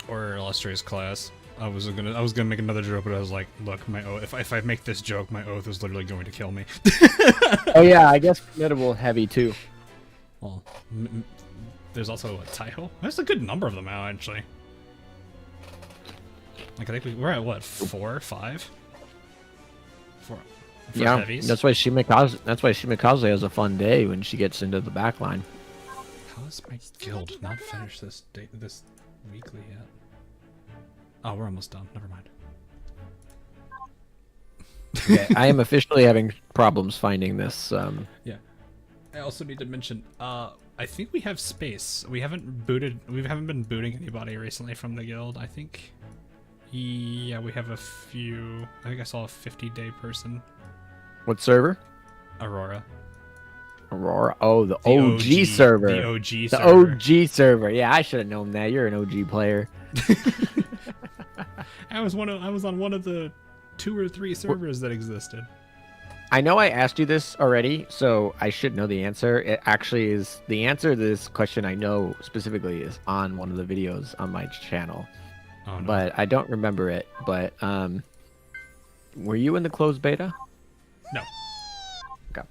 Or illustrious class. I was gonna make another joke, but I was like, look, my oath. If I make this joke, my oath is literally going to kill me. Oh yeah, I guess formidable heavy too. Well, there's also a Taiho. There's a good number of them out actually. Like I think we're at what 4 or 5. 4. Yeah, heavies. that's why Shimikaze has a fun day when she gets into the back line. How has my guild not finished this weekly yet? Oh, we're almost done. Never mind. Okay, I am officially having problems finding this. Yeah. I also need to mention, I think we have space. We haven't been booting anybody recently from the guild. I think Yeah, we have a few. I think I saw a 50-day person. What server? Aurora. Aurora. Oh, the The OG server. The OG The server. OG server. Yeah, I should have known that. You're an OG player. I was on one of the 2 or 3 servers that existed. I know I asked you this already, so I should know the answer. It actually is the answer to this question. I know specifically is on one of the videos on my channel, Oh, no. but I don't remember it. But were you in the closed beta? No. Okay.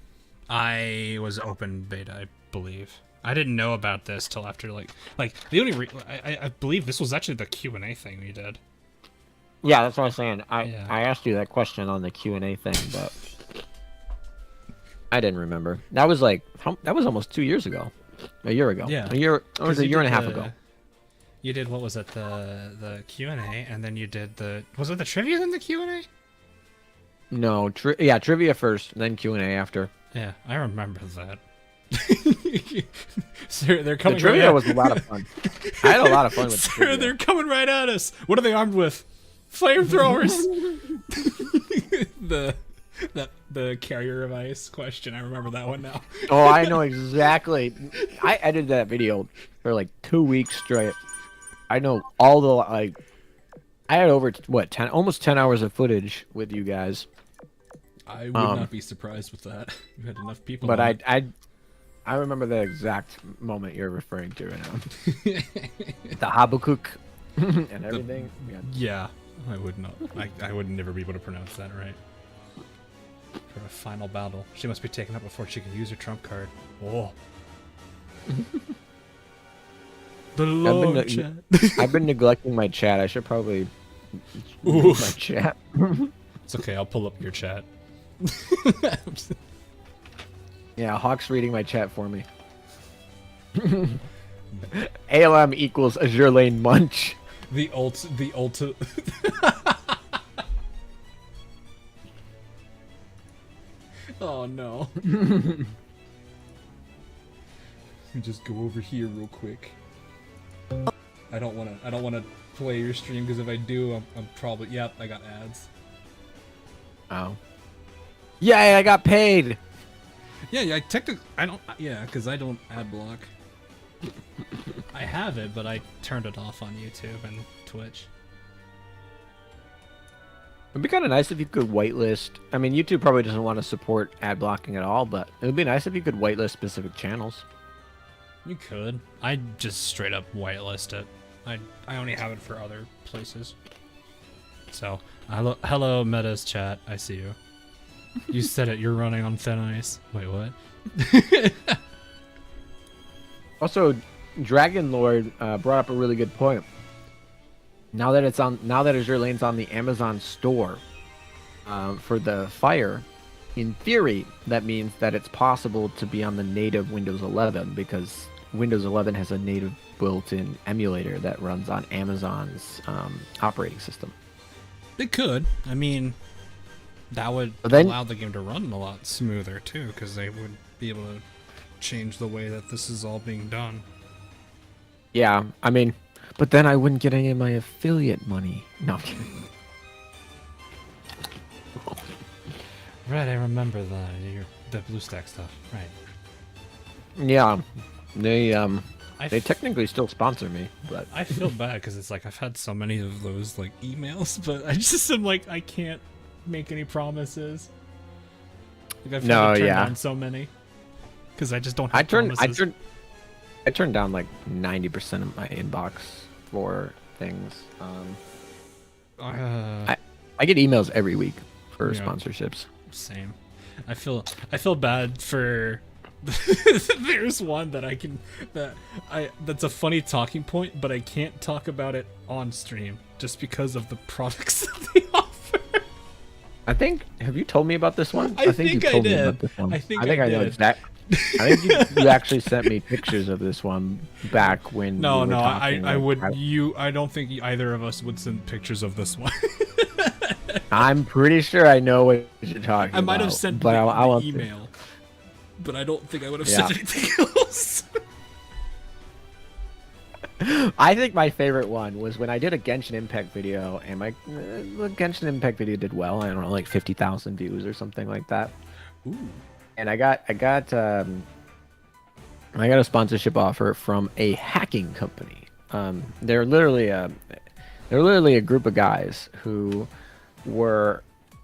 I was open beta, I believe. I didn't know about this till after like the only I believe this was actually the Q&A thing we did. Yeah, that's what I'm saying. I Yeah. I asked you that question on the Q&A thing, but I didn't remember. That was like that was almost 2 years ago, a year ago. Yeah. A year. Or was it a year and a half the- ago? You did what was it the Q&A, and then you did was it the trivia then the Q&A? No, trivia first, then Q&A after. Yeah, I remember that. Sir, they're The coming. trivia right was a lot of fun. I had a lot of fun with the Sir, trivia. they're coming right at us. What are they armed with? Flamethrowers. the carrier of ice question. I remember that one now. Oh, I know exactly. I edited that video for like 2 weeks straight. I know all the I had over 10, almost 10 hours of footage with you guys. I would not be surprised with that. You had enough people. But on I remember the exact moment you're referring to right now. The Habakuk and everything. Yeah, I would not. I would never be able to pronounce that right. For a final battle, she must be taken up before she can use her trump card. Oh. The Lord chat. I've been neglecting my chat. I should probably Oof. read my chat. It's okay. I'll pull up your chat. Yeah, Hawk's reading my chat for me. ALM equals Azure Lane Munch. The ult. Oh no. Just go over here real quick. I don't wanna play your stream because if I do, I'm probably yep. I got ads. Oh. Yay! I got paid. Yeah. I don't. Yeah, because I don't ad block. I have it, but I turned it off on YouTube and Twitch. It'd be kind of nice if you could whitelist. I mean, YouTube probably doesn't want to support ad blocking at all, but it would be nice if you could whitelist specific channels. You could. I just straight up whitelist it. I only have it for other places. So, hello Meta's chat. I see you. You said it. You're running on thin ice. Wait, what? Also, Dragon Lord brought up a really good point. Now that Azure Lane's on the Amazon store for the Fire, in theory, that means that it's possible to be on the native Windows 11 because Windows 11 has a native built-in emulator that runs on Amazon's operating system. It could. I mean, that would then- allow the game to run a lot smoother too, because they would be able to change the way that this is all being done. Yeah, I mean, but then I wouldn't get any of my affiliate money. No, I'm kidding. Right, I remember the BlueStack stuff. Right. Yeah, they I technically still sponsor me, but I feel bad because it's like I've had so many of those like emails, but I just am like I can't make any promises. Like I've had to turn down so many because I just don't have promises. I turned down like 90% of my inbox for things. I get emails every week for Yeah. sponsorships. Same. I feel bad for. There's one that's a funny talking point, but I can't talk about it on stream just because of the products that they offer. I think. Have you told me about this one? I think you I told me did. about this one. I think I I know did. exactly. I think you actually sent me pictures of this one back when. No, we were talking, I like, would. I don't think either of us would send pictures of this one. I'm pretty sure I know what you're talking about. I might have sent but the I won't- email, but I don't think I would have Yeah. sent anything else. I think my favorite one was when I did a Genshin Impact video, and my the Genshin Impact video did well. I don't know, like 50,000 views or something like that. Ooh. And I got a sponsorship offer from a hacking company. They're literally a group of guys who were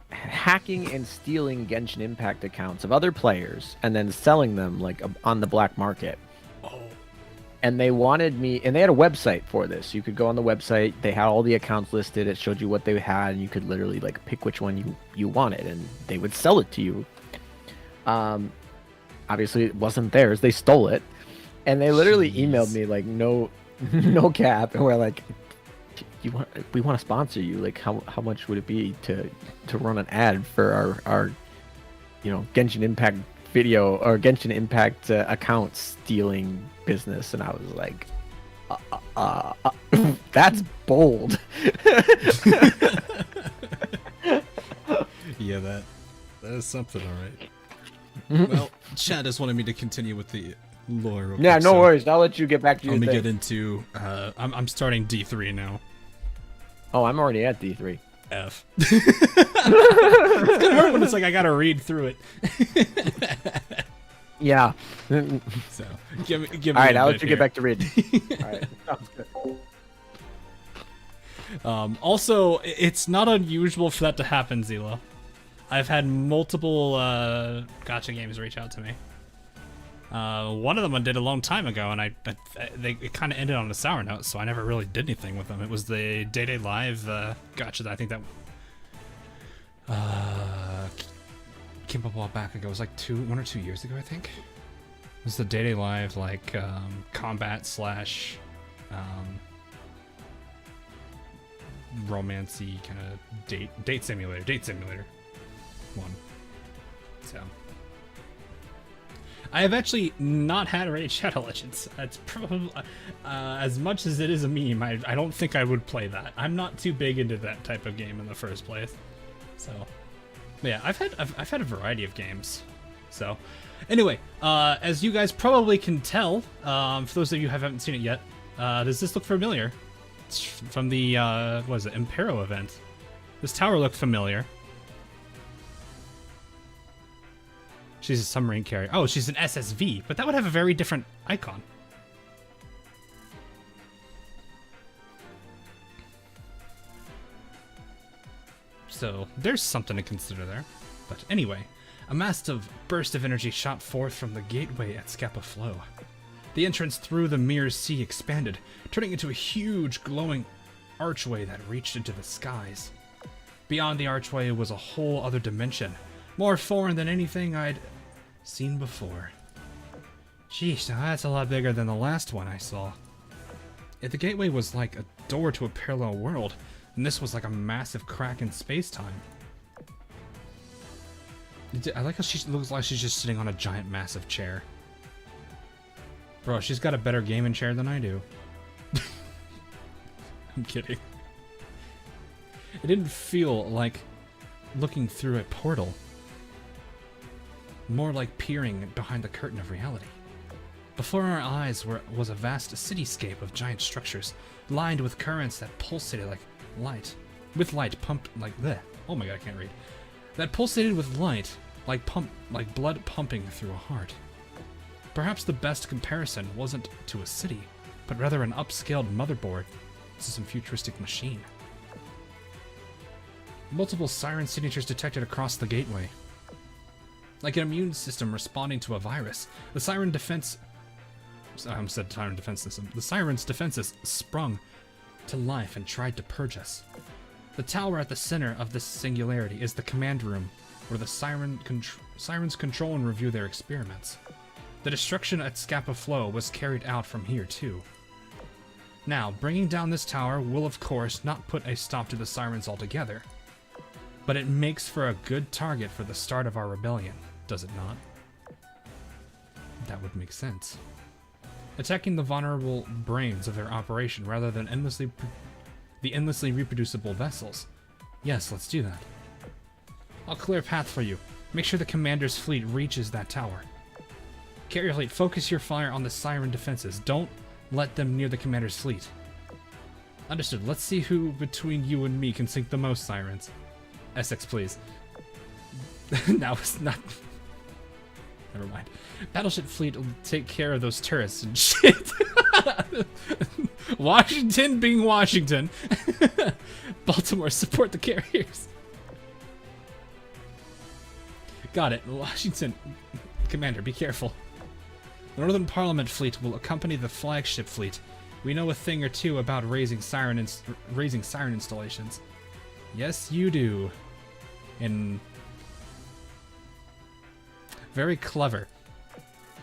hacking and stealing Genshin Impact accounts of other players and then selling them like on the black market. Oh. And they wanted me, and they had a website for this. You could go on the website. They had all the accounts listed. It showed you what they had, and you could literally like pick which one you wanted, and they would sell it to you. Obviously it wasn't theirs. They stole it, and they literally emailed me like no cap, and we're like, we want to sponsor you. Like how much would it be to run an ad for our Genshin Impact video or Genshin Impact account stealing business? And I was like, that's bold. Yeah, that is something, all right. Well, Chad just wanted me to continue with the lore. Real Yeah, quick, no so worries. I'll let you get back to your let me thing. get into. I'm starting D3 now. Oh, I'm already at D3. F. It's gonna hurt when it's like I gotta read through it. Yeah. So give me. All right, a I'll bit let you here. get back to reading. All right. Sounds good. Also, it's not unusual for that to happen, Zila. I've had multiple gacha games reach out to me. One of them I did a long time ago, and it kind of ended on a sour note, so I never really did anything with them. It was the Day Live gacha that I think that came up a while back ago. It was like 1 or 2 years ago, I think. It was the Day Live like combat slash romancy kind of date simulator one. So I have actually not had Raid Shadow Legends. It's probably as much as it is a meme. I don't think I would play that. I'm not too big into that type of game in the first place. So yeah, I've had a variety of games. So anyway, as you guys probably can tell, for those of you who haven't seen it yet, does this look familiar? It's from the what is it, Impero event. This tower looked familiar. She's a submarine carrier. Oh, she's an SSV, but that would have a very different icon. So there's something to consider there. But anyway, a massive burst of energy shot forth from the gateway at Scapa Flow. The entrance through the Mirror Sea expanded, turning into a huge glowing archway that reached into the skies. Beyond the archway was a whole other dimension, more foreign than anything I'd seen before. Sheesh, now that's a lot bigger than the last one I saw. The gateway was like a door to a parallel world, and this was like a massive crack in space-time. I like how she looks like she's just sitting on a giant massive chair. Bro, she's got a better gaming chair than I do. I'm kidding. It didn't feel like looking through a portal. More like peering behind the curtain of reality. Before our eyes was a vast cityscape of giant structures, lined with currents that pulsated like light. With light pumped like bleh. Oh my god, I can't read. That pulsated with light, like blood pumping through a heart. Perhaps the best comparison wasn't to a city, but rather an upscaled motherboard to some futuristic machine. Multiple siren signatures detected across the gateway. Like an immune system responding to a virus, the siren defense... I almost said siren defense system. The siren's defenses sprung to life and tried to purge us. The tower at the center of this singularity is the command room, where the sirens control and review their experiments. The destruction at Scapa Flow was carried out from here too. Now, bringing down this tower will of course not put a stop to the sirens altogether, but it makes for a good target for the start of our rebellion, does it not? That would make sense. Attacking the vulnerable brains of their operation rather than the endlessly reproducible vessels. Yes, let's do that. I'll clear a path for you. Make sure the commander's fleet reaches that tower. Carrier fleet, focus your fire on the siren defenses. Don't let them near the commander's fleet. Understood. Let's see who between you and me can sink the most sirens. Essex, please. Now it's not... Never mind. Battleship fleet will take care of those turrets and shit. Washington being Washington. Baltimore, support the carriers. Got it. Washington. Commander, be careful. The Northern Parliament fleet will accompany the flagship fleet. We know a thing or two about raising siren installations. Yes, you do. And very clever.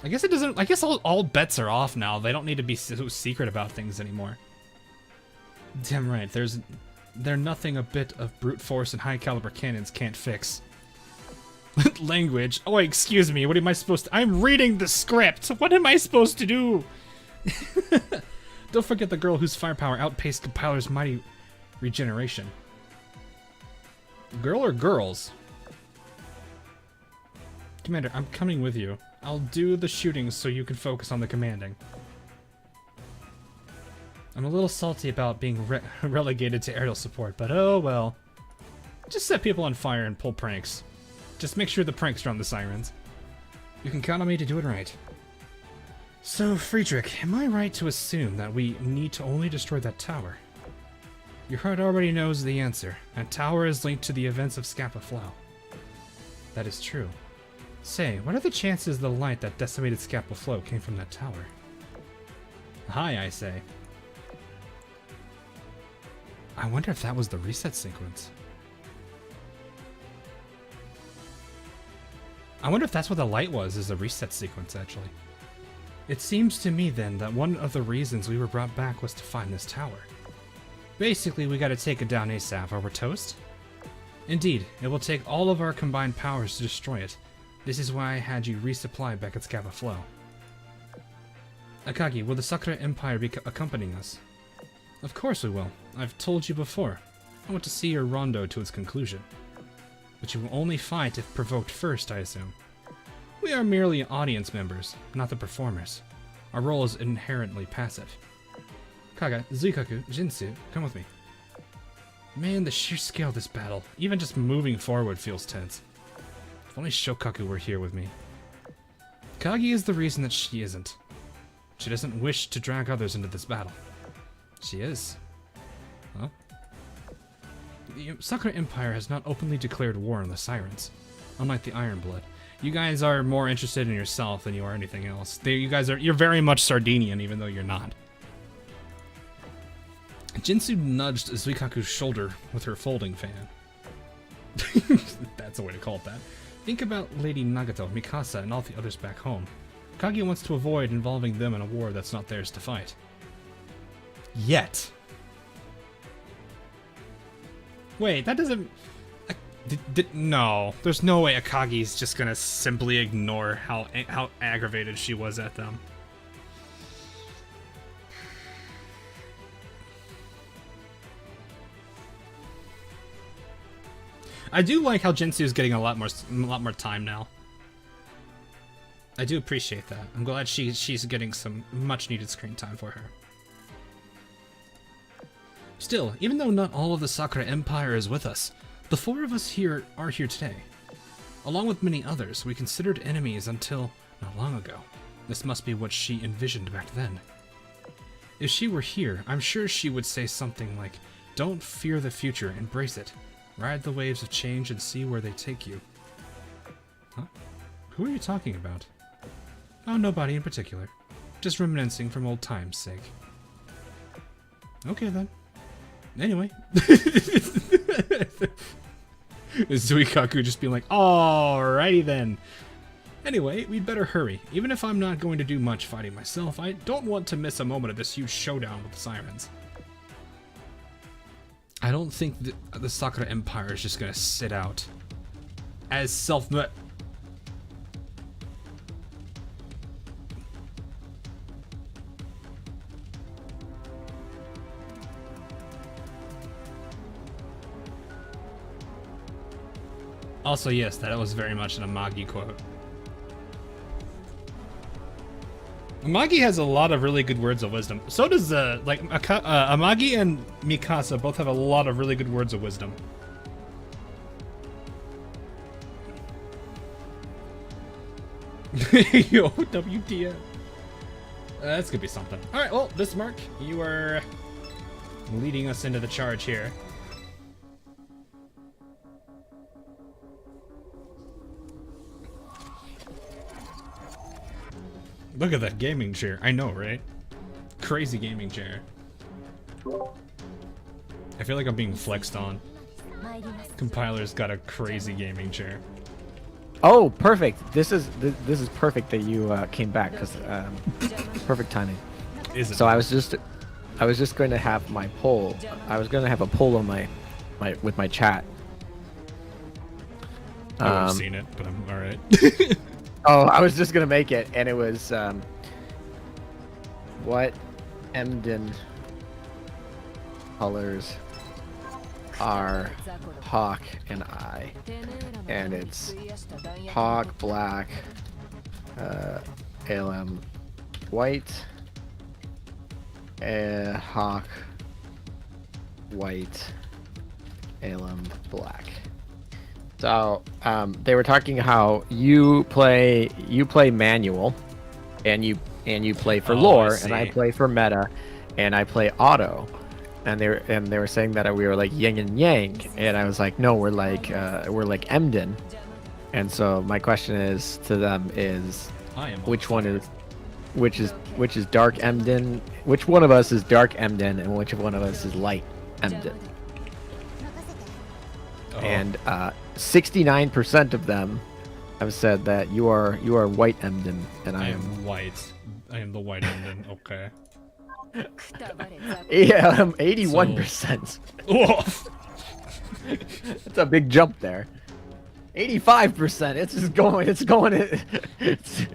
I guess it doesn't. I guess all bets are off now. They don't need to be so secret about things anymore. Damn right. They're nothing a bit of brute force and high caliber cannons can't fix. Language. Oh, wait, excuse me. What am I supposed to? I'm reading the script. What am I supposed to do? Don't forget the girl whose firepower outpaced Compiler's mighty regeneration. Girl or girls? Commander, I'm coming with you. I'll do the shooting so you can focus on the commanding. I'm a little salty about being relegated to aerial support, but oh well. Just set people on fire and pull pranks. Just make sure the pranks are on the sirens. You can count on me to do it right. So, Friedrich, am I right to assume that we need to only destroy that tower? Your heart already knows the answer. That tower is linked to the events of Scapa Flow. That is true. Say, what are the chances the light that decimated Scapa Flow came from that tower? High, I say. I wonder if that was the reset sequence. I wonder if that's what the light was, is a reset sequence, actually. It seems to me, then, that one of the reasons we were brought back was to find this tower. Basically, we gotta take it down ASAP, or we're toast? Indeed, it will take all of our combined powers to destroy it. This is why I had you resupply back at Scapa Flow. Akagi, will the Sakura Empire be accompanying us? Of course we will. I've told you before. I want to see your Rondo to its conclusion. But you will only fight if provoked first, I assume. We are merely audience members, not the performers. Our role is inherently passive. Kaga, Zuikaku, Jinsu, come with me. Man, the sheer scale of this battle, even just moving forward feels tense. If only Shokaku were here with me. Kagi is the reason that she isn't. She doesn't wish to drag others into this battle. She is. Huh? The Sakura Empire has not openly declared war on the Sirens, unlike the Iron Blood. You guys are more interested in yourself than you are anything else. You're very much Sardinian, even though you're not. Jinsu nudged Zuikaku's shoulder with her folding fan. That's a way to call it that. Think about Lady Nagato, Mikasa, and all the others back home. Kage wants to avoid involving them in a war that's not theirs to fight. Yet. Wait, that doesn't... no, there's no way Akagi's just gonna simply ignore how aggravated she was at them. I do like how Jinsu is getting a lot more time now. I do appreciate that. I'm glad she's getting some much needed screen time for her. Still, even though not all of the Sakura Empire is with us, the four of us here are here today. Along with many others, we considered enemies until not long ago. This must be what she envisioned back then. If she were here, I'm sure she would say something like, "Don't fear the future, embrace it. Ride the waves of change and see where they take you." Huh? Who are you talking about? Oh, nobody in particular. Just reminiscing from old times' sake. Okay then. Anyway. Zuikaku just being like, alrighty then. Anyway, we'd better hurry. Even if I'm not going to do much fighting myself, I don't want to miss a moment of this huge showdown with the Sirens. I don't think the Sakura Empire is just gonna sit out as Also, yes, that was very much an Amagi quote. Amagi has a lot of really good words of wisdom. So does Amagi and Mikasa both have a lot of really good words of wisdom. Yo, WTF. That's gonna be something. Alright, well, Bismarck, you are leading us into the charge here. Look at that gaming chair. I know, right? Crazy gaming chair. I feel like I'm being flexed on. Compiler's got a crazy gaming chair. Oh, perfect. This is perfect that you came back because perfect timing. Is it? So I was just going to have my poll. I was going to have a poll on my with my chat. I would have seen it, but I'm all right. Oh, I was just gonna make it, and it was what Emden colors are Hawk and I, and it's Hawk black, ALM white, Hawk white, ALM black. So they were talking how you play manual, and you play for lore, and I play for meta, and I play auto, and they were saying that we were like yin and yang, and I was like, no, we're like Emden, and so my question is to them is which is dark Emden, which one of us is dark Emden, and which one of us is light Emden. And 69% of them have said that you are white Emden, and I am white. I am the white Emden. Okay. Yeah, I'm 81%. Whoa. That's a big jump there. 85%. It's going. It's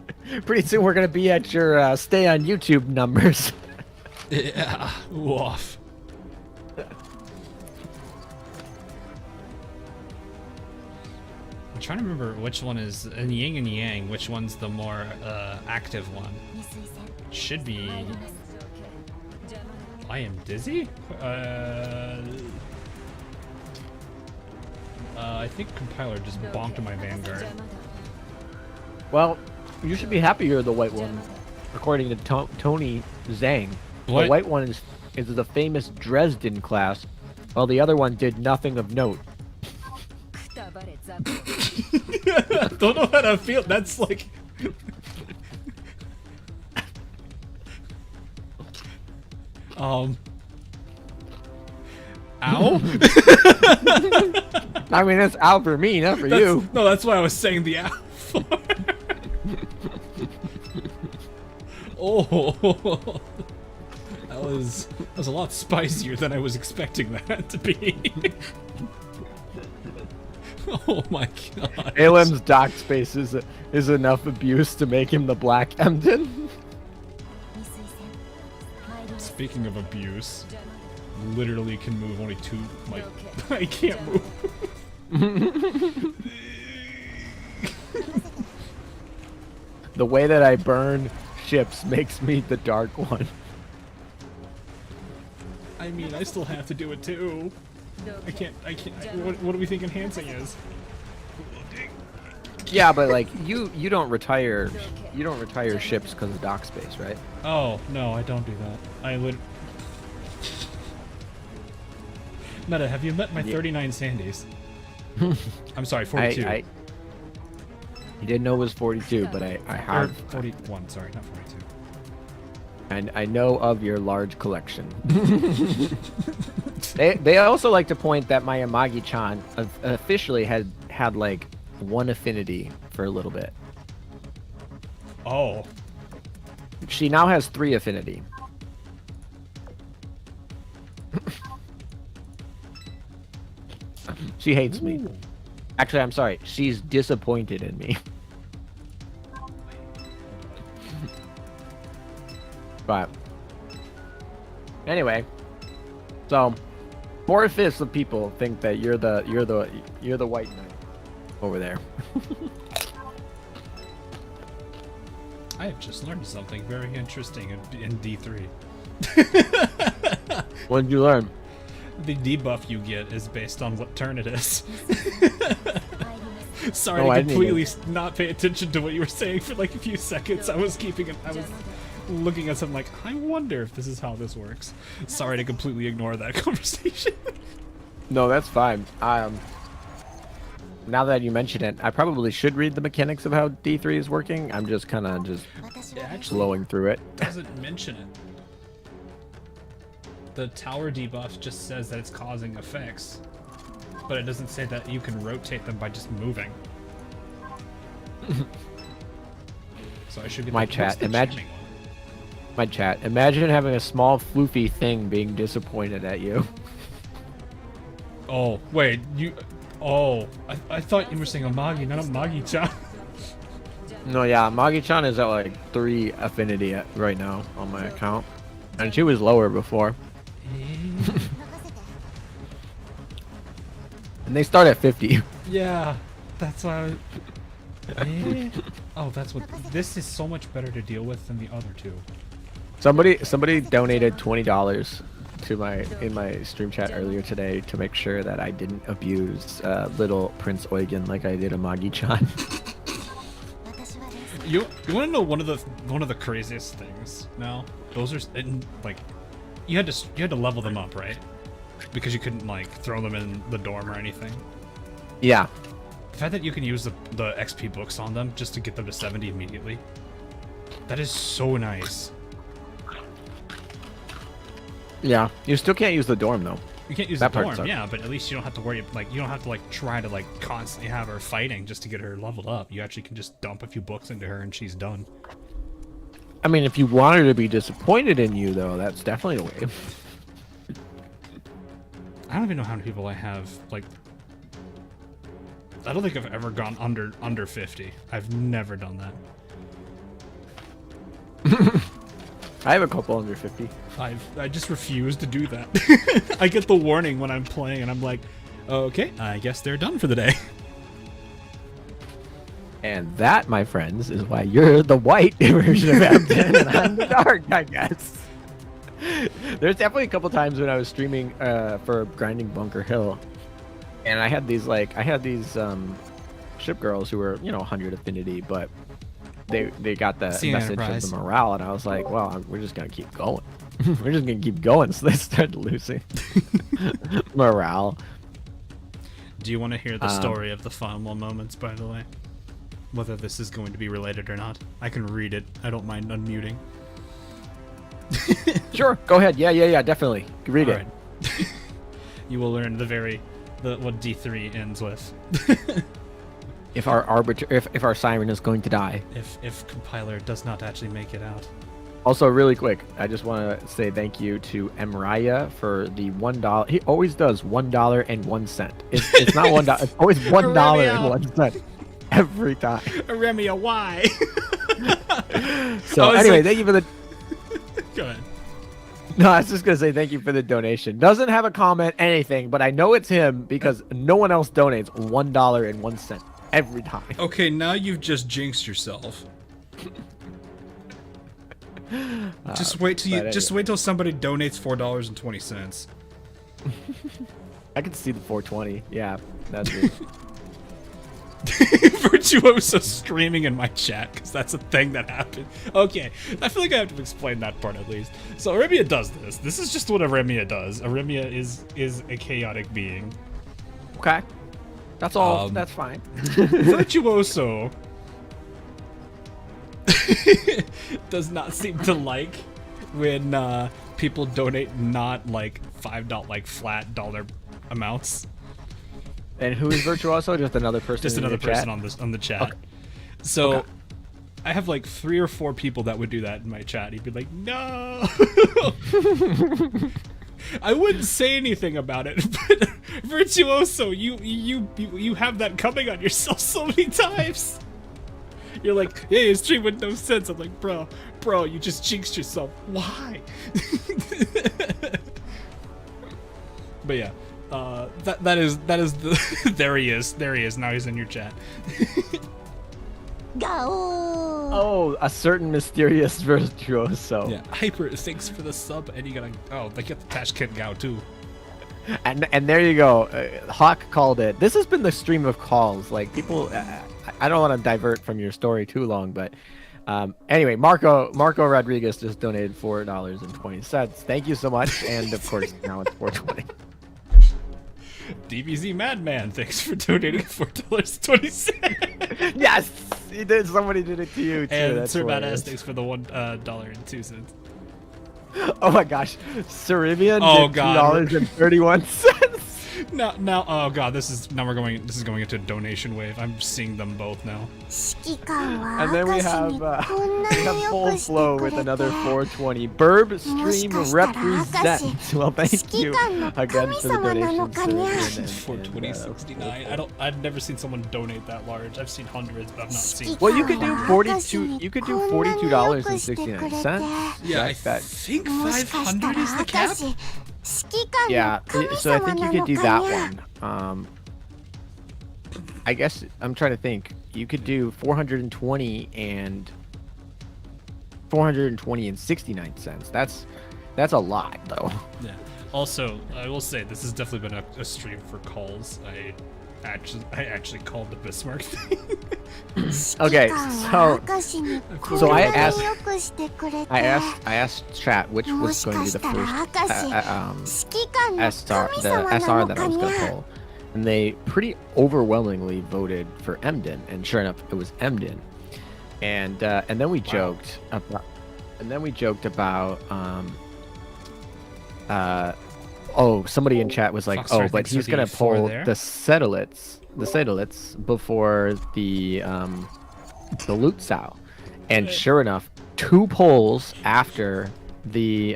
pretty soon we're gonna be at your stay on YouTube numbers. Yeah. Woof. I'm trying to remember which one is in yin and yang, which one's the more active one. Should be I am dizzy? I think compiler just bonked my Vanguard. Well, you should be happy you're the white one, according to Tony Zhang. What? The white one is the famous Dresden class, while the other one did nothing of note. Don't know how to feel. That's like. Ow. I mean, that's out for me, not for you. No, that's why I was saying the ow for. Oh, that was a lot spicier than I was expecting that to be. Oh my god. ALM's dock space is enough abuse to make him the Black Emden. Speaking of abuse, literally can move only two. Like, I can't move. The way that I burn ships makes me the dark one. I mean, I still have to do it too. I can't. What do we think enhancing is? Yeah, but like you don't retire ships because of dock space, right? Oh no, I don't do that. I would. Meta, have you met my 39 Sandys? I'm sorry, 42. You didn't know it was 42, but I have 41. Sorry, not 42. And I know of your large collection. They also like to point that my Amagi-chan officially had like one affinity for a little bit. Oh. She now has 3 affinity. She hates me. Actually, I'm sorry. She's disappointed in me. But anyway, so 4/5 of people think that you're the white knight over there. I have just learned something very interesting in D3. What did you learn? The debuff you get is based on what turn it is. Sorry Oh, I to didn't completely not pay attention to what you were saying for like a few seconds. I was looking at something like, I wonder if this is how this works. Sorry to completely ignore that conversation. No, that's fine. Now that you mention it, I probably should read the mechanics of how D3 is working. I'm just kind of It actually blowing through it. doesn't mention it. The tower debuff just says that it's causing effects, but it doesn't say that you can rotate them by just moving. So I should get My the, chat, what's the imagine- jamming one? My chat, imagine having a small floofy thing being disappointed at you. Oh, wait, you... Oh, I thought you were saying Amagi, not Amagi-chan. No, yeah, Magi-chan is at like 3 affinity right now on my account. And she was lower before. And they start at 50. Yeah, that's why Oh, that's what... This is so much better to deal with than the other two. Somebody donated $20 to in my stream chat earlier today to make sure that I didn't abuse little Prince Eugen like I did a Magi-chan. You want to know one of the craziest things? No, those are like you had to level them up, right? Because you couldn't like throw them in the dorm or anything. Yeah. The fact that you can use the XP books on them just to get them to 70 immediately. That is so nice. Yeah. You still can't use the dorm though. You can't use That the part dorm, sucks. yeah, but at least you don't have to worry, like, you don't have to, like, try to, like, constantly have her fighting just to get her leveled up. You actually can just dump a few books into her and she's done. I mean, if you want her to be disappointed in you, though, that's definitely the way. I don't even know how many people I have, like... I don't think I've ever gone under 50. I've never done that. I have a couple under 50. I just refuse to do that. I get the warning when I'm playing and I'm like, okay, I guess they're done for the day. And that, my friends, is why you're the white version of M10 and I'm the dark, I guess. There's definitely a couple times when I was streaming for grinding Bunker Hill, and I had these ship girls who were 100 affinity, but they got the See message Enterprise. of the morale, and I was like, well, we're just gonna keep going. We're just gonna keep going. So they started losing morale. Do you want to hear the story of the final moments, by the way? Whether this is going to be related or not. I can read it. I don't mind unmuting. Sure, go ahead. Yeah, definitely. Read All it. right. You will learn what D3 ends with. If our siren is going to die. if compiler does not actually make it out. Also, really quick, I just want to say thank you to Emraya for the $1. He always does $1.01. It's not $1. It's always $1.01 every time. Remia, why? So I was anyway, like- thank you for the. Go ahead. No, I was just gonna say thank you for the donation. Doesn't have a comment, anything, but I know it's him because no one else donates $1.01 every time. Okay, now you've just jinxed yourself. Just wait till somebody donates $4.20. I can see the 420. Yeah, that's it. Virtuoso screaming in my chat because that's a thing that happened. Okay, I feel like I have to explain that part at least. So Aremia does this. This is just what Aremia does. Aremia is a chaotic being. Okay, that's all. That's fine. Virtuoso does not seem to like when people donate not like $5 like flat dollar amounts. And who is Virtuoso? Just another person. Just in another your chat? person on the chat. Okay. So Okay. I have like 3 or 4 people that would do that in my chat. He'd be like, "No." I wouldn't say anything about it, but Virtuoso, you have that coming on yourself so many times. You're like, "Hey, his stream with no sense." I'm like, bro, you just jinxed yourself. Why? But yeah. that is the there he is. Now he's in your chat. Gao! Oh, a certain mysterious virtuoso. Yeah, Hyper, thanks for the sub, and you gotta. Oh, they get the Tashkent Gao too. And there you go. Hawk called it. This has been the stream of calls. Like people, I don't want to divert from your story too long, but anyway, Marco Rodriguez just donated $4.20. Thank you so much. And of course, now it's 420. DBZ Madman, thanks for donating $4.20. Yes, he did. Somebody did it to you too. And That's Sir hilarious. Badass, thanks for the $1.02. Oh my gosh, Cerebian Oh, did God. $2.31. Now, oh god, this is going into a donation wave. I'm seeing them both now. 指揮官は And then we 明石 have にこんな we に have よ full くして flow く with れて another 420. Burb stream もしかしたら represent. Well, thank 指揮 you 官の again 神 for the 様なの donation. かにゃ $420.69. I've never seen someone donate that large. I've seen hundreds, but I've not seen. Well, you could do 42. You could do $42.69. Yeah, I Check that. think もしかした 500 ら is the 明 cap. 石指揮官 Yeah, の神 so I 様 think な you の could do か that にゃ one. I guess I'm trying to think. You could do 420 and 69 cents. That's a lot though. Yeah. Also, I will say this has definitely been a stream for calls. I actually called the Bismarck thing. Okay, 指揮官 so は明石にこん So な I に asked- よくしてくれて I asked chat which も was し going か to be し the たら first 明石指揮官の SR 神 the 様な SR の that か I was に gonna ゃ pull, and they pretty overwhelmingly voted for Emden, and sure enough, it was Emden. And then we joked about somebody in chat was like, Foxtrot oh, but thinks he's for gonna the four pull there. the Sedolitz before the loot sow, and sure enough, two polls after the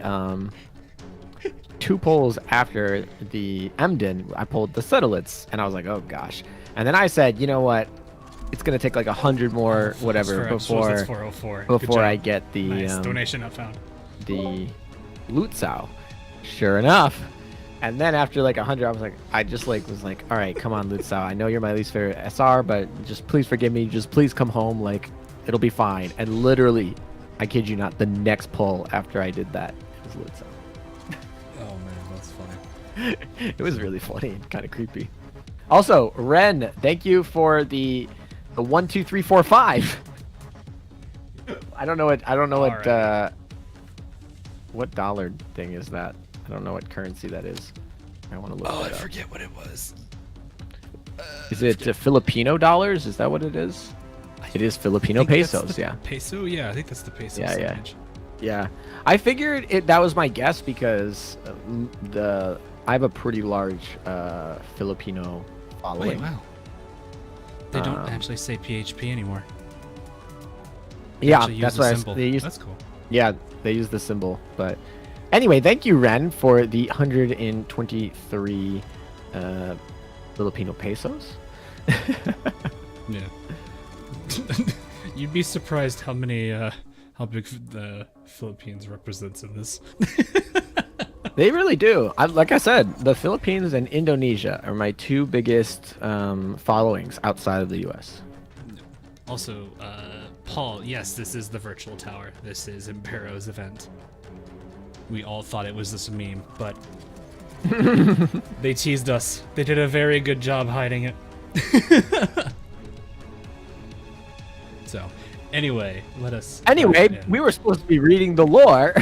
Emden, I pulled the Sedolitz, and I was like, oh gosh. And then I said, you know what? It's gonna take like 100 more whatever That's before 404. Good before I job. get the Nice. Donation not found. the loot sow. Sure enough. And then after like 100, I was like, all right, come on, loot sow. I know you're my least favorite SR, but just please forgive me. Just please come home. Like, it'll be fine. And literally, I kid you not, the next pull after I did that was loot sow. Oh man, that's funny. It was really funny and kind of creepy. Also, Ren, thank you for the 1, 2, 3, 4, 5. I don't know what dollar thing is that. I don't know what currency that is. I want to look Oh, I that up. forget what it was. Is it Filipino dollars? Is that what it is? It is Filipino I think that's pesos, the yeah. Peso? Yeah, I think that's the peso. Yeah, yeah. signage. Yeah. I figured that was my guess because I have a pretty large Filipino Wait, following. wow. They don't Um, actually say PHP anymore. They Yeah, actually use that's the why symbol. they use. That's cool. Yeah, they use the symbol. But anyway, thank you, Ren, for the 123 Filipino pesos. Yeah. You'd be surprised how many, how big the Philippines represents in this. They really do. Like I said, the Philippines and Indonesia are my two biggest followings outside of the U.S. Also, Paul, yes, this is the virtual tower. This is Impero's event. We all thought it was this meme, but they teased us. They did a very good job hiding it. So, anyway, let us. Anyway, yeah. we were supposed to be reading the lore,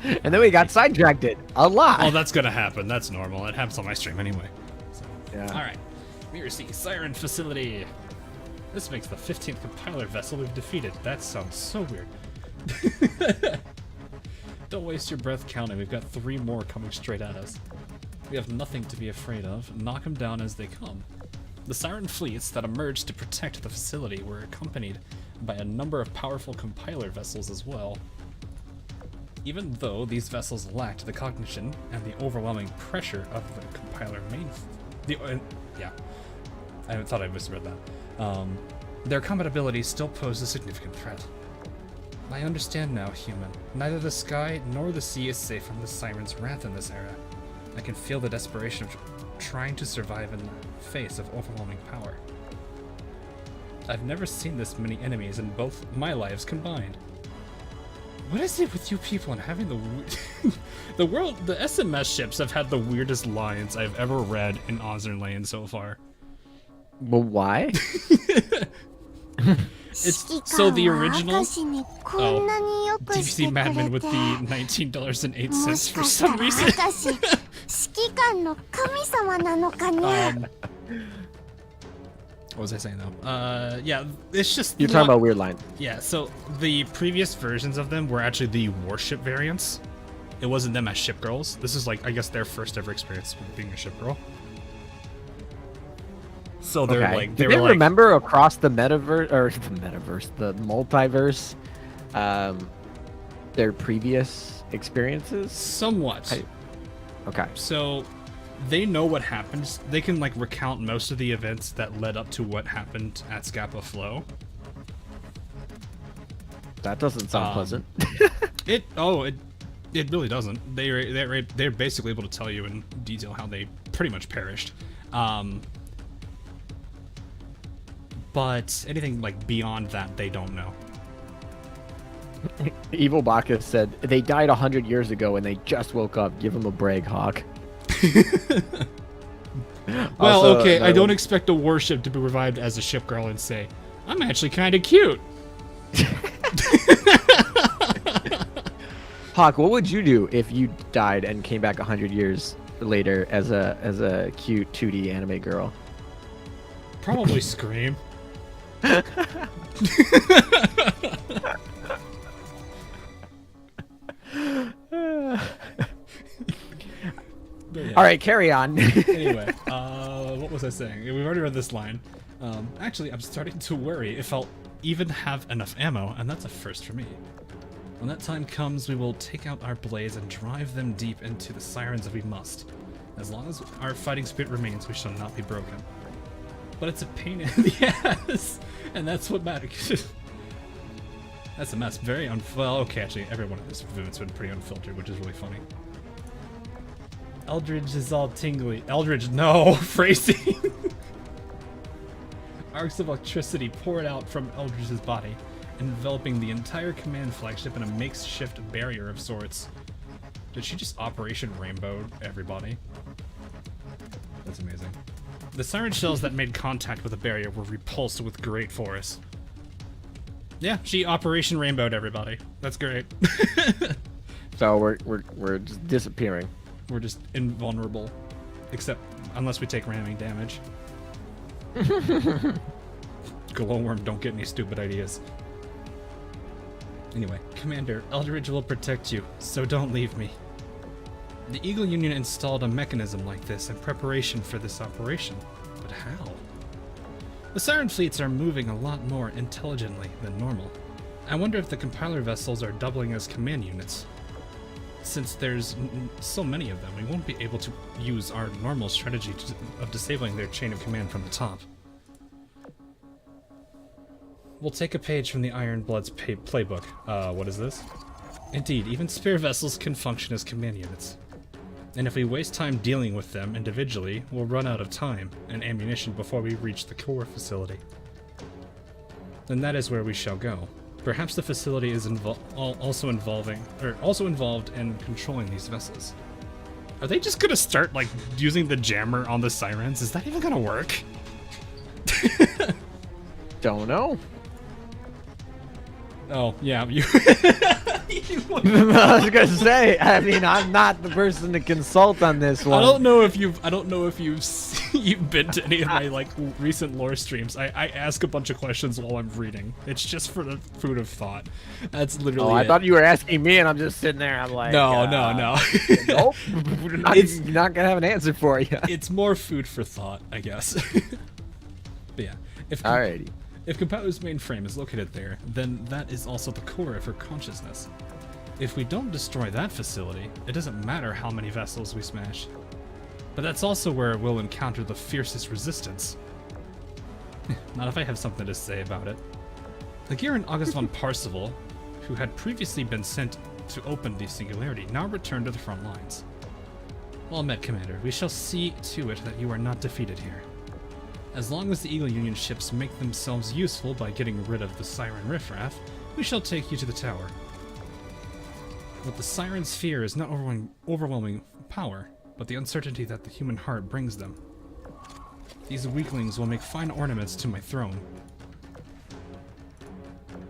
and then we got sidetracked a lot. Oh, that's gonna happen. That's normal. It happens on my stream anyway. So, Yeah. all right. We receive Siren facility. This makes the 15th compiler vessel we've defeated. That sounds so weird. Don't waste your breath counting. We've got 3 more coming straight at us. We have nothing to be afraid of. Knock them down as they come. The Siren fleets that emerged to protect the facility were accompanied by a number of powerful compiler vessels as well. Even though these vessels lacked the cognition and the overwhelming pressure of the compiler main... yeah. I thought I misread that. Their combat abilities still pose a significant threat. I understand now, human. Neither the sky nor the sea is safe from the Siren's wrath in this era. I can feel the desperation of trying to survive in the face of overwhelming power. I've never seen this many enemies in both my lives combined. What is it with you people and having the the SMS ships have had the weirdest lines I've ever read in Azur Lane so far. Well, why? It's so the original. Oh, DPC Madman with the $19.08 for some reason. What was I saying though? Yeah, it's just You're talking about weird lines. Yeah, so the previous versions of them were actually the warship variants. It wasn't them as ship girls. This is like, I guess, their first ever experience with being a ship girl. So they're like, Do they remember across the metaverse or the multiverse, their previous experiences? Somewhat. Okay. So they know what happens. They can like recount most of the events that led up to what happened at Scapa Flow. That doesn't sound pleasant. It really doesn't. They're basically able to tell you in detail how they pretty much perished. But anything like beyond that, they don't know. Evil Bacchus said they died 100 years ago and they just woke up. Give them a break, Hawk. Well, Also, okay, I don't expect a warship to be revived as a ship girl and say, "I'm actually kind of cute." Hawk, what would you do if you died and came back 100 years later as a cute 2D anime girl? Probably scream. Yeah. All right, carry on. Anyway, what was I saying? We've already read this line. Actually, I'm starting to worry if I'll even have enough ammo, and that's a first for me. When that time comes, we will take out our blades and drive them deep into the Sirens if we must. As long as our fighting spirit remains, we shall not be broken. But it's a pain in the ass, and that's what matters. That's a mess. Very well, okay, actually, every one of this has been pretty unfiltered, which is really funny. Eldridge is all tingly. Eldridge, no, phrasing. Arcs of electricity poured out from Eldridge's body, enveloping the entire command flagship in a makeshift barrier of sorts. Did she just Operation Rainbow everybody? That's amazing. The siren shells that made contact with the barrier were repulsed with great force. Yeah, she Operation Rainbowed everybody. That's great. So we're just disappearing. We're just invulnerable, except unless we take ramming damage. Glowworm, don't get any stupid ideas. Anyway, Commander, Eldridge will protect you, so don't leave me. The Eagle Union installed a mechanism like this in preparation for this operation, but how? The Siren fleets are moving a lot more intelligently than normal. I wonder if the compiler vessels are doubling as command units. Since there's so many of them, we won't be able to use our normal strategy of disabling their chain of command from the top. We'll take a page from the Iron Blood's playbook. What is this? Indeed, even spare vessels can function as command units. And if we waste time dealing with them individually, we'll run out of time and ammunition before we reach the core facility. Then that is where we shall go. Perhaps the facility is also involved in controlling these vessels. Are they just gonna start like using the jammer on the sirens? Is that even gonna work? Don't know. Oh yeah, you. I was gonna say. I mean, I'm not the person to consult on this one. I don't know if you've you've been to any of my like recent lore streams. I ask a bunch of questions while I'm reading. It's just for the food of thought. That's literally. Oh, I it. thought you were asking me, and I'm just sitting there. I'm like, no. Nope. Not gonna have an answer for you. It's more food for thought, I guess. But yeah, Alrighty. If Compato's mainframe is located there, then that is also the core of her consciousness. If we don't destroy that facility, it doesn't matter how many vessels we smash. But that's also where we'll encounter the fiercest resistance. Not if I have something to say about it. Laguerre and August von Parzival, who had previously been sent to open the Singularity, now return to the front lines. Well met, Commander. We shall see to it that you are not defeated here. As long as the Eagle Union ships make themselves useful by getting rid of the Siren riffraff, we shall take you to the tower. What the Sirens fear is not overwhelming power, but the uncertainty that the human heart brings them. These weaklings will make fine ornaments to my throne.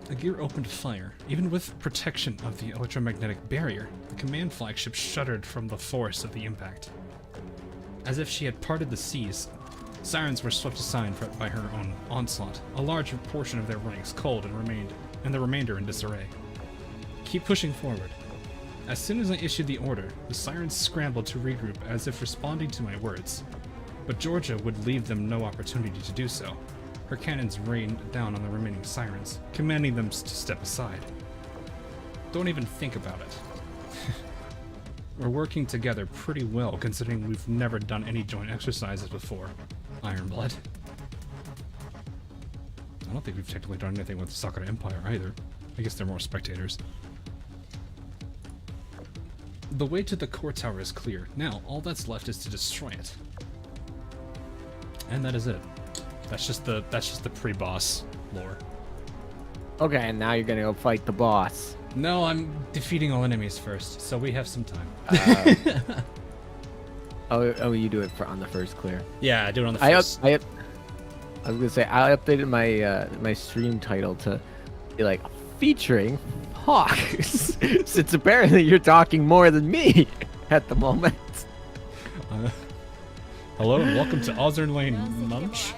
Azur opened fire. Even with protection of the electromagnetic barrier, the command flagship shuddered from the force of the impact. As if she had parted the seas, Sirens were swept aside by her own onslaught, a large portion of their ranks cold and the remainder in disarray. Keep pushing forward. As soon as I issued the order, the Sirens scrambled to regroup as if responding to my words. But Georgia would leave them no opportunity to do so. Her cannons rained down on the remaining Sirens, commanding them to step aside. Don't even think about it. We're working together pretty well, considering we've never done any joint exercises before. Ironblood. I don't think we've technically done anything with the Sakura Empire either. I guess they're more spectators. The way to the core tower is clear. Now, all that's left is to destroy it. And that is it. That's just the pre-boss lore. Okay, and now you're gonna go fight the boss. No, I'm defeating all enemies first, so we have some time. Oh, you do it on the first clear. Yeah, I do it on the first. I was gonna say I updated my my stream title to be like featuring Hawk, since apparently you're talking more than me at the moment. Hello and welcome to Azur Lane Munch.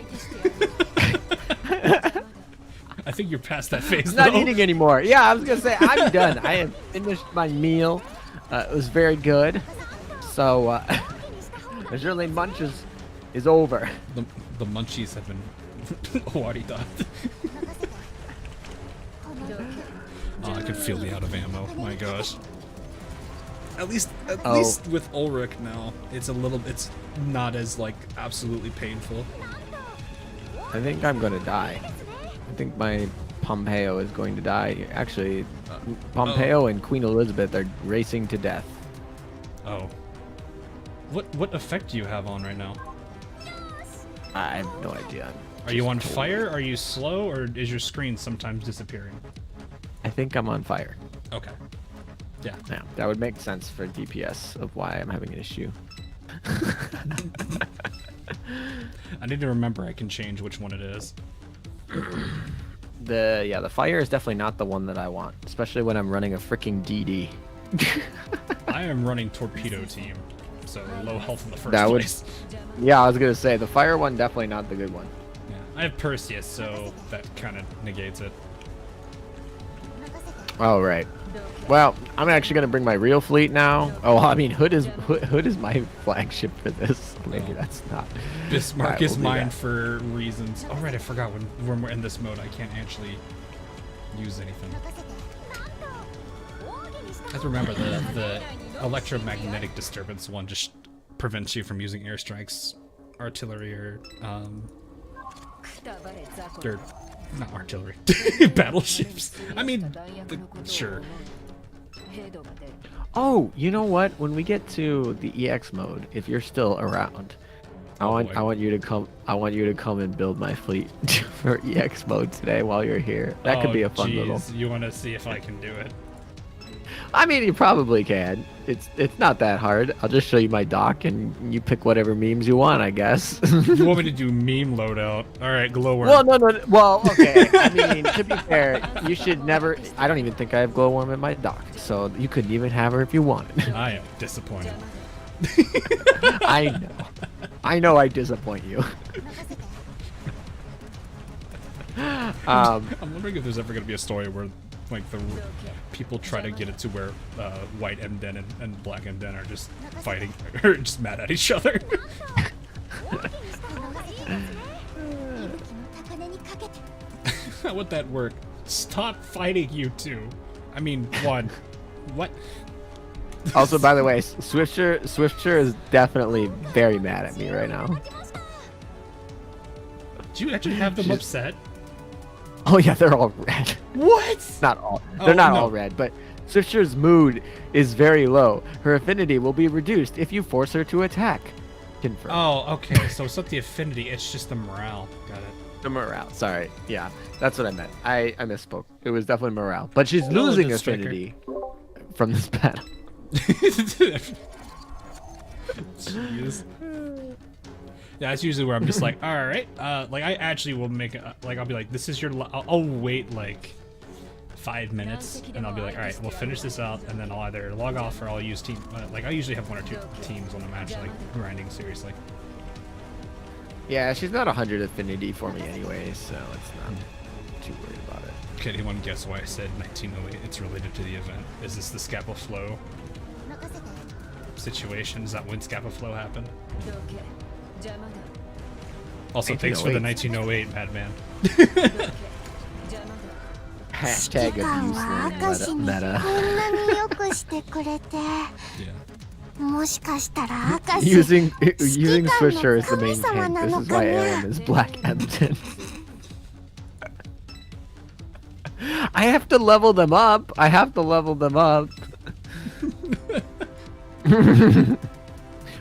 I think you're past that phase. I'm not eating anymore. Yeah, I was gonna say I'm done. I have finished my meal. It was very good. So Azur Lane Munch is over. The munchies have been warida. Oh, I can feel the out of ammo. My gosh. At least with Ulrich now, it's not as like absolutely painful. I think I'm gonna die. I think my Pompeo is going to die. Actually, Pompeo and Queen Elizabeth are racing to death. Oh. What effect do you have on right now? I have no idea. Are you on fire? Are you slow? Or is your screen sometimes disappearing? I think I'm on fire. Okay. Yeah. Yeah, that would make sense for DPS of why I'm having an issue. I need to remember I can change which one it is. The fire is definitely not the one that I want, especially when I'm running a freaking DD. I am running torpedo team, so low health in the first place. Yeah, I was gonna say the fire one definitely not the good one. Yeah, I have Perseus, so that kind of negates it. Oh right. Well, I'm actually gonna bring my real fleet now. Oh, I mean Hood is my flagship for this. So maybe that's not. Bismarck Right, is we'll mine for reasons. Oh right, I forgot when we're in this mode, I can't actually use anything. I have to remember the electromagnetic disturbance one just prevents you from using airstrikes, artillery, or not artillery, battleships. I mean, sure. Oh, you know what? When we get to the EX mode, if you're still around, I want you to come and build my fleet for EX mode today while you're here. That could be a fun little. You want to see if I can do it? I mean, you probably can. It's not that hard. I'll just show you my doc, and you pick whatever memes you want, I guess. You want me to do meme loadout? All right, glowworm. Well, no. Well, okay. I mean, to be fair, you should never. I don't even think I have glowworm in my doc, so you couldn't even have her if you wanted. I am disappointed. I know. I disappoint you. I'm wondering if there's ever going to be a story where, like, the people try to get it to where white Mden and black Mden are just fighting, or just mad at each other. How would that work? Stop fighting, you two. I mean, one. What? Also, by the way, Swiftsure is definitely very mad at me right now. Do you actually have them upset? Oh yeah, they're all red. What? Not all. They're not all red, but Swiftshure's mood is very low. Her affinity will be reduced if you force her to attack. Confirmed. Oh, okay. So it's not the affinity. It's just the morale. Got it. The morale. Sorry. Yeah, that's what I meant. I misspoke. It was definitely morale. But she's Well, losing it's striker. affinity from this battle. Jeez. Yeah, that's usually where I'm just like, all right. Like I actually will make like I'll be like, this is your. I'll wait like 5 minutes, and I'll be like, all right, we'll finish this out, and then I'll either log off or I'll use team. Like I usually have 1 or 2 teams when I'm actually grinding seriously. Yeah, she's not 100 affinity for me anyway, so it's not too worried about it. Can anyone guess why I said 1908? It's related to the event. Is this the Scappa Flow situation? Is that when Scappa Flow happened? Also, thanks for the 1908, Madman. Hashtag abuse meta. もしかしたら明石 Using 指揮官 Swisher の as the main 神様 tank. な This の is か why ね Aaron is Black Hampton. I have to level them up. I have to level them up.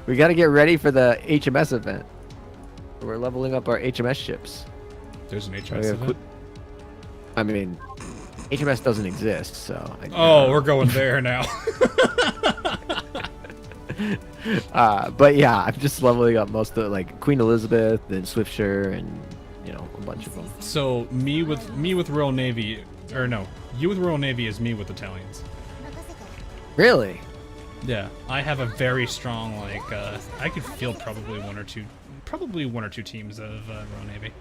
We gotta get ready for the HMS event. We're leveling up our HMS ships. There's an We HMS have event? I mean, HMS doesn't exist, so. Oh, we're going there now. But yeah, I'm just leveling up most of like Queen Elizabeth and Swiftsure and a bunch of them. So me with Royal Navy, or no, you with Royal Navy is me with Italians. Really? Yeah, I have a very strong like I could field probably one or two teams of Royal Navy.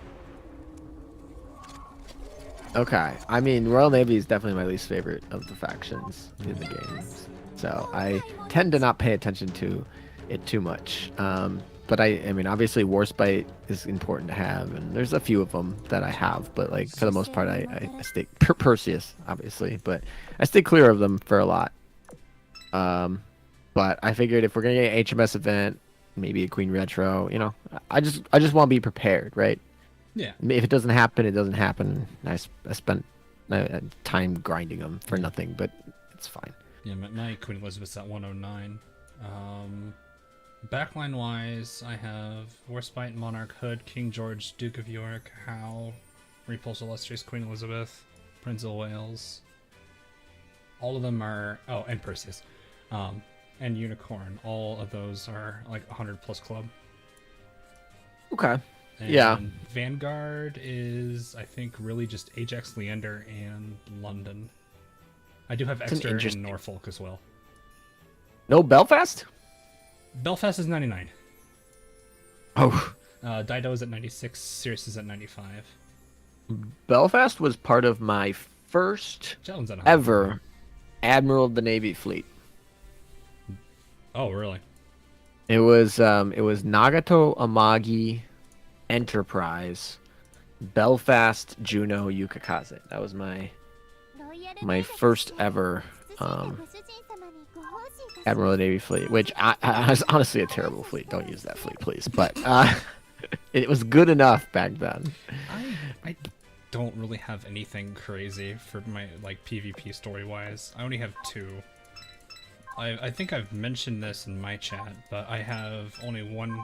Okay. I mean, Royal Navy is definitely my least favorite of the factions in the game. So I tend to not pay attention to it too much. But I mean, obviously Warspite is important to have, and there's a few of them that I have, but like for the most part, I stay Perseus, obviously, but I stay clear of them for a lot. But I figured if we're gonna get an HMS event, maybe a Queen Retro, I just want to be prepared, right? Yeah. If it doesn't happen, it doesn't happen. I spent time grinding them for nothing, but it's fine. Yeah, my Queen Elizabeth's at 109. Backline wise, I have Warspite, Monarch, Hood, King George, Duke of York, Howe, Repulse Illustrious, Queen Elizabeth, Prince of Wales. All of them are and Perseus, and Unicorn. All of those are like 100+ club. Okay. And yeah. Vanguard is, I think, really just Ajax, Leander, and London. I do have extra in Norfolk as well. No Belfast? Belfast is 99. Oh. Dido is at 96. Sirius is at 95. Belfast was part of my first Jellen's at 100. ever Admiral of the Navy fleet. Oh, really? It was Nagato, Amagi, Enterprise, Belfast, Juno, Yukikaze. That was my first ever Admiral of the Navy fleet, which is honestly a terrible fleet. Don't use that fleet, please. But it was good enough back then. I don't really have anything crazy for my like PvP story-wise. I only have 2. I think I've mentioned this in my chat, but I have only one.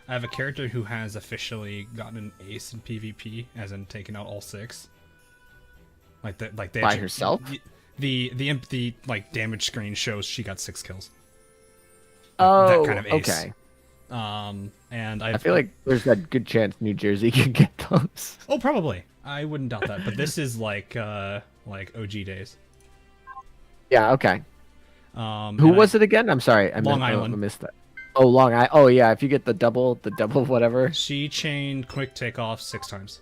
I have a character who has officially gotten an ace in PvP, as in taken out all 6. Like they by actually, herself. The like damage screen shows she got 6 kills. Oh, that kind of ace. Okay. And I feel like there's a good chance New Jersey can get those. Oh, probably. I wouldn't doubt that. But this is like OG days. Yeah. Okay. Who was it again? I'm sorry. Long Island. I missed that. Oh, Long Island. Oh, yeah. If you get the double whatever. She chained quick takeoff 6 times.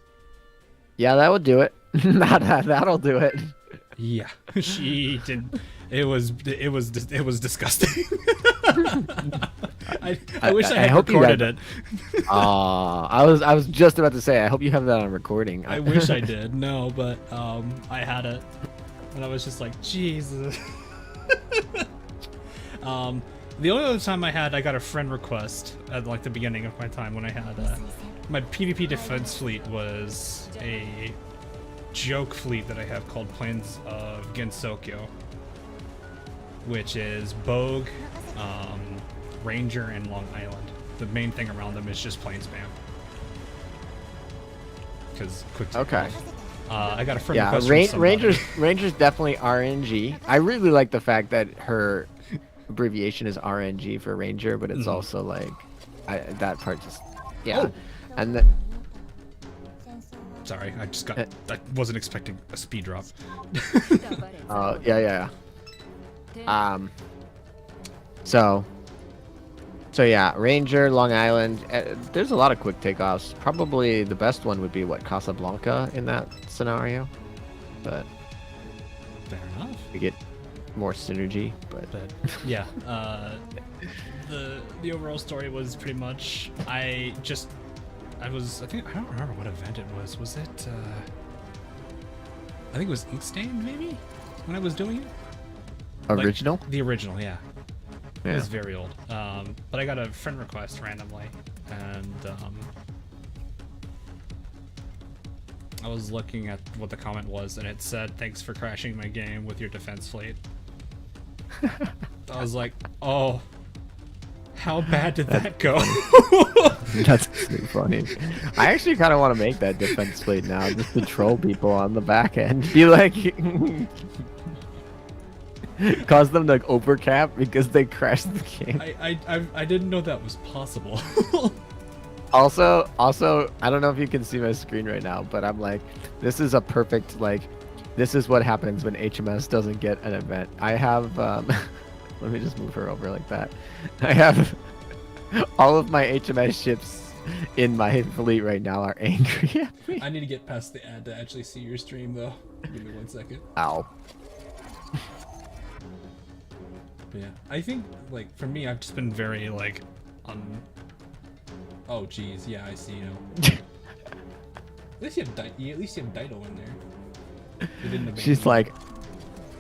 Yeah, that would do it. That'll do it. Yeah, she did. It was disgusting. I wish I had recorded it. I was just about to say. I hope you have that on recording. I wish I did. No, but I had it, and I was just like, Jesus. The only other time I got a friend request at like the beginning of my time when I had my PvP defense fleet was a joke fleet that I have called Plains of Gensokyo, which is Bogue, Ranger, and Long Island. The main thing around them is just plain spam. Because quick take Okay. off. I got a friend Yeah, request from somebody. Rangers definitely RNG. I really like the fact that her abbreviation is RNG for Ranger, but it's also like that part just Oh. And then Sorry, I just got. I wasn't expecting a speed drop. yeah. So yeah, Ranger, Long Island. There's a lot of quick takeoffs. Probably the best one would be what, Casablanca in that scenario, but Fair enough. we get more synergy. But Yeah. The overall story was pretty much I don't remember what event it was. Was it? I think it was Inkstained maybe when I was doing it. original. The original, yeah. It Yeah. was very old. But I got a friend request randomly, and I was looking at what the comment was, and it said, "Thanks for crashing my game with your defense fleet." I was like, "Oh, how bad did that go?" That's pretty funny. I actually kind of want to make that defense fleet now, just to troll people on the back end. Be like, cause them to overcap because they crashed the game. I didn't know that was possible. Also, I don't know if you can see my screen right now, but I'm like, this is a perfect, like, this is what happens when HMS doesn't get an event. I have, let me just move her over like that. I have all of my HMS ships in my fleet right now are angry at me. I need to get past the ad to actually see your stream, though. Give me 1 second. Ow. But yeah, I think, like, for me, I've just been very, like, Oh, geez, yeah, I see you. At least you have Dido in there. They didn't abandon She's you.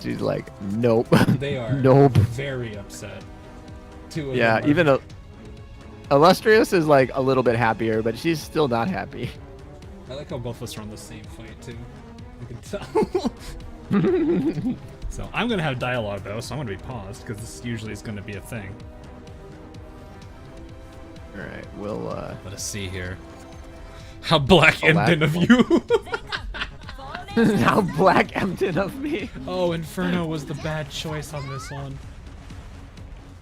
she's like, nope. They are Nope. very upset. Two of Yeah, them are- even Illustrious is like a little bit happier, but she's still not happy. I like how both of us are on the same fight, too. You can tell. So, I'm gonna have dialogue, though, so I'm gonna be paused, because this usually is gonna be a thing. Alright, we'll Let us see here. How black Emden of black you! How black Emden of me. Oh, Inferno was the bad choice on this one.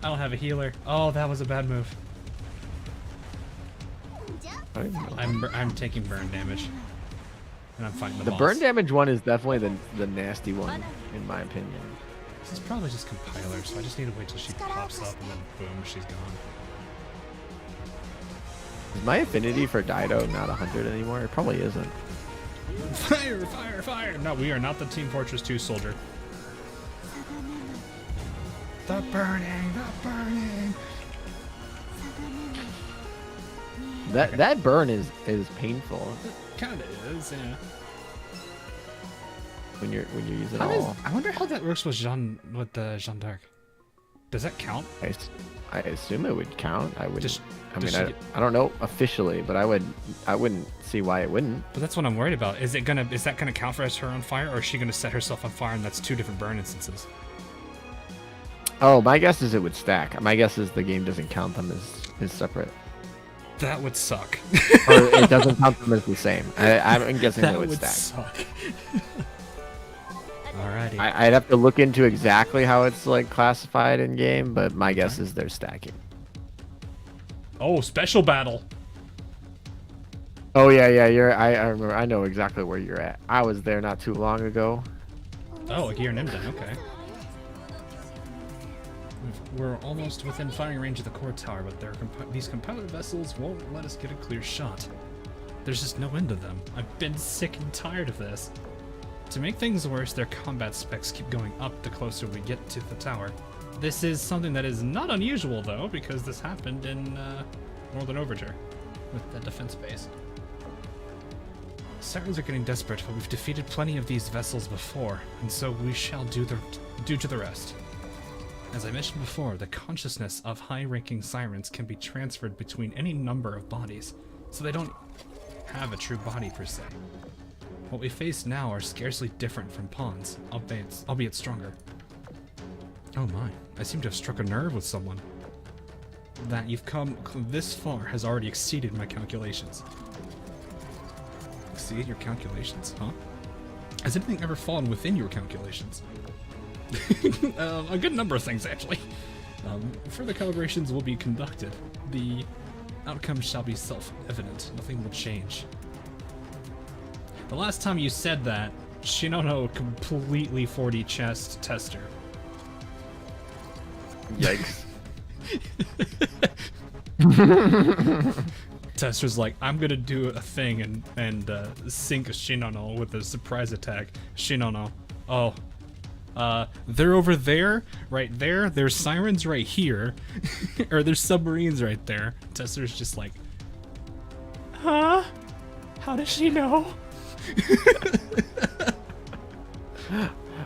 I don't have a healer. Oh, that was a bad move. I'm taking burn damage. And I'm fighting the boss. burn damage one is definitely the nasty one, in my opinion. This is probably just compiler, so I just need to wait till she pops up and then boom, she's gone. Is my affinity for Dido not 100 anymore? It probably isn't. Fire, fire, fire! No, we are not the Team Fortress 2 soldier. The burning, the burning! That burn is painful Kinda is, yeah. when you're using all. I wonder how that works with Jeanne d'Arc. Does that count? I assume it would count. I would. I don't know officially, but I wouldn't see why it wouldn't. But that's what I'm worried about. Is that gonna count for as her on fire, or is she gonna set herself on fire and that's two different burn instances? Oh, my guess is it would stack. My guess is the game doesn't count them as separate. That would suck. Or it doesn't count them as the same. I'm guessing That it would would stack. suck. Alrighty. I'd have to look into exactly how it's like classified in game, but my guess is they're stacking. Oh, special battle. Oh yeah, I remember. I know exactly where you're at. I was there not too long ago. Oh, here in Emden, okay. We're almost within firing range of the core tower, but these compiler vessels won't let us get a clear shot. There's just no end to them. I've been sick and tired of this. To make things worse, their combat specs keep going up the closer we get to the tower. This is something that is not unusual, though, because this happened in Northern Overture with the defense base. Sirens are getting desperate, but we've defeated plenty of these vessels before, and so we shall do to the rest. As I mentioned before, the consciousness of high-ranking Sirens can be transferred between any number of bodies, so they don't have a true body per se. What we face now are scarcely different from pawns, albeit stronger. Oh my, I seem to have struck a nerve with someone. that you've come this far has already exceeded my calculations. Exceed your calculations, huh? Has anything ever fallen within your calculations? A good number of things, actually. Further calibrations will be conducted. The outcome shall be self-evident. Nothing will change. The last time you said that, Shinono completely 4D chest tester. Yikes. Tester's like, I'm gonna do a thing and sink Shinono with a surprise attack. Shinono, oh, they're over there, right there. There's sirens right here, or there's submarines right there. Tester's just like, huh? How does she know?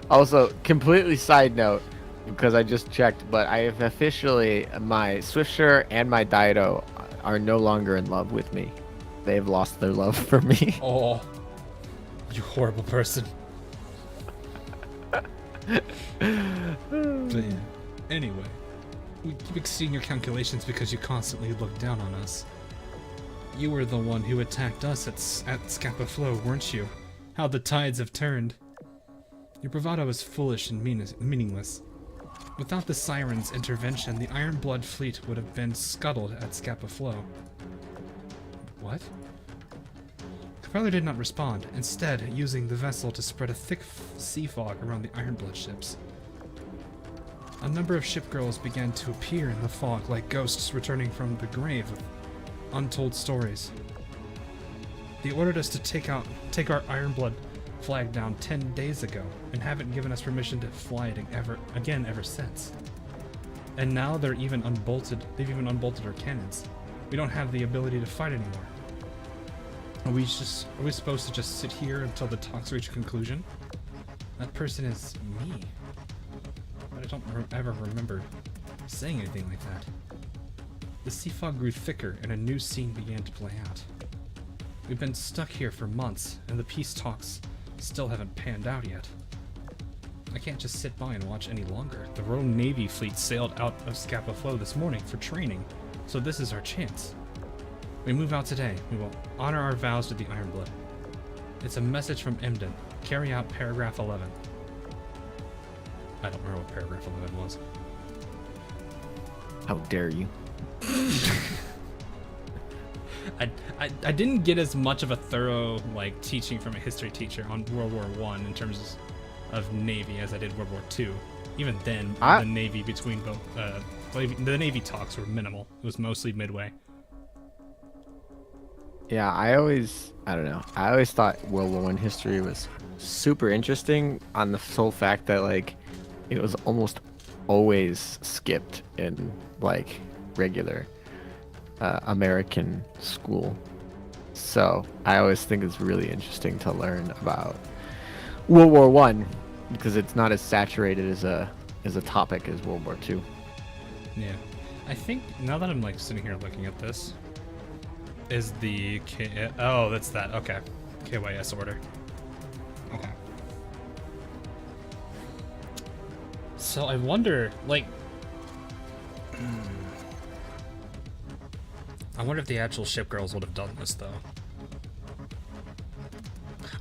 Also, completely side note, because I just checked, but I have officially, my Swiftsure and my Dido are no longer in love with me. They have lost their love for me. Oh, you horrible person. But yeah. Anyway, we keep exceeding your calculations because you constantly look down on us. You were the one who attacked us at Scapa Flow, weren't you? How the tides have turned. Your bravado is foolish and meaningless. Without the Siren's intervention, the Iron Blood fleet would have been scuttled at Scapa Flow. What? Compiler did not respond, instead using the vessel to spread a thick sea fog around the Iron Blood ships. A number of ship girls began to appear in the fog like ghosts returning from the grave with untold stories. They ordered us to take our Iron Blood flag down 10 days ago, and haven't given us permission to fly it ever since. And now they've even unbolted our cannons. We don't have the ability to fight anymore. Are we supposed to just sit here until the talks reach a conclusion? That person is me. But I don't ever remember saying anything like that. The sea fog grew thicker and a new scene began to play out. We've been stuck here for months, and the peace talks still haven't panned out yet. I can't just sit by and watch any longer. The Royal Navy fleet sailed out of Scapa Flow this morning for training, so this is our chance. We move out today. We will honor our vows to the Iron Blood. It's a message from Emden. Carry out paragraph 11. I don't remember what paragraph 11 was. How dare you? I didn't get as much of a thorough teaching from a history teacher on World War I in terms of Navy as I did World War II. Even then, the Navy between both the Navy talks were minimal. It was mostly Midway. Yeah, I always thought World War I history was super interesting on the sole fact that it was almost always skipped in regular American school. So I always think it's really interesting to learn about World War One because it's not as saturated as a topic as World War II. Yeah, I think now that I'm sitting here looking at this, is the oh, that's that. Okay, KYS order. Okay. So I wonder, I wonder if the actual ship girls would have done this, though.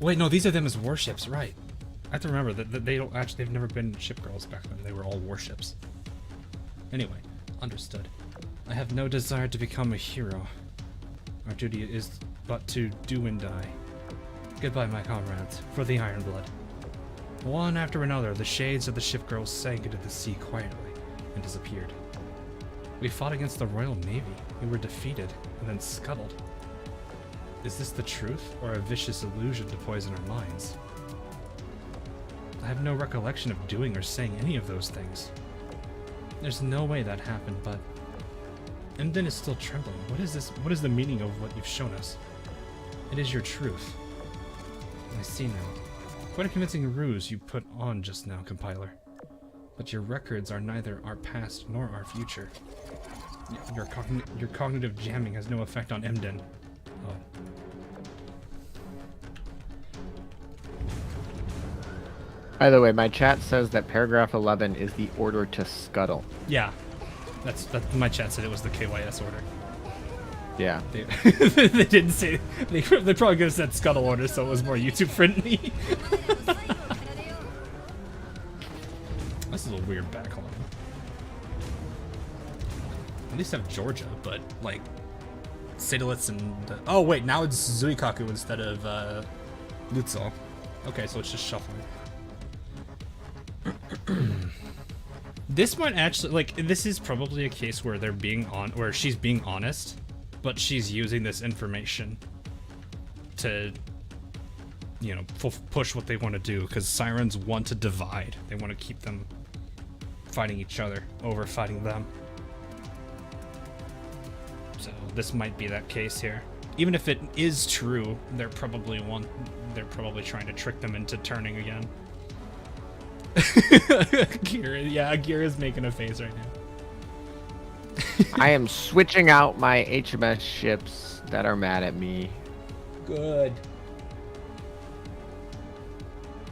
Wait, no, these are them as warships, right? I have to remember that they've never been ship girls back then. They were all warships. Anyway, understood. I have no desire to become a hero. Our duty is but to do and die. Goodbye, my comrades, for the Iron Blood. One after another, the shades of the ship girls sank into the sea quietly and disappeared. We fought against the Royal Navy. We were defeated and then scuttled. Is this the truth or a vicious illusion to poison our minds? I have no recollection of doing or saying any of those things. There's no way that happened, but Emden is still trembling. What is this? What is the meaning of what you've shown us? It is your truth. I see now. Quite a convincing ruse you put on just now, compiler. But your records are neither our past nor our future. Your cognitive jamming has no effect on Emden. Oh. By the way, my chat says that paragraph 11 is the order to scuttle. Yeah. That's my chat said it was the KYS order. Yeah. They, they didn't say they probably could have said Scuttle order, so it was more YouTube friendly. This is a weird backline. At least have Georgia, but like Sadolitz and oh wait, now it's Zuikaku instead of Lutzel. Okay, so it's just shuffling. This might actually like this is probably a case where they're being where she's being honest, but she's using this information to, you know, push what they want to do, because Sirens want to divide. They want to keep them fighting each other over fighting them. So this might be that case here. Even if it is true, they're probably trying to trick them into turning again. Gira's making a face right now. I am switching out my HMS ships that are mad at me. Good.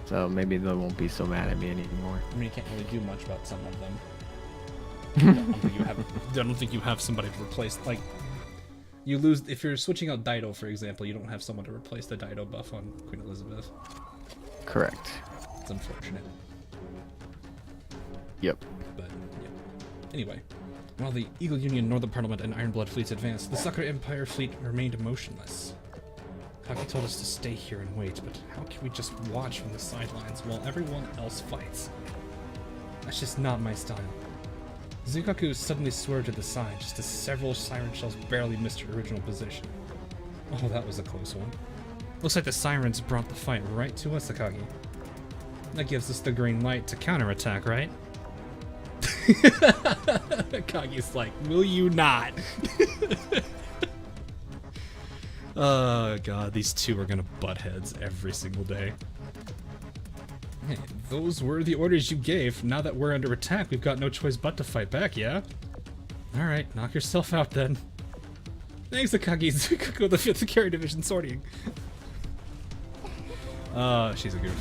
So maybe they won't be so mad at me anymore. I mean, you can't really do much about some of them. I don't think you have somebody to replace. Like, you lose if you're switching out Dido, for example. You don't have someone to replace the Dido buff on Queen Elizabeth. Correct. It's unfortunate. Yep. But yeah. Anyway, while the Eagle Union, Northern Parliament, and Ironblood fleets advanced, the Sakura Empire fleet remained motionless. Kaki told us to stay here and wait, but how can we just watch from the sidelines while everyone else fights? That's just not my style. Zuikaku suddenly swerved to the side, just as several siren shells barely missed her original position. Oh, that was a close one. Looks like the sirens brought the fight right to us, Akagi. That gives us the green light to counterattack, right? Akagi's like, will you not? Oh god, these two are gonna butt heads every single day. Hey, those were the orders you gave. Now that we're under attack, we've got no choice but to fight back, yeah? Alright, knock yourself out then. Thanks, Akagi. Zuikaku, the 5th Carry Division sorting. She's a goof.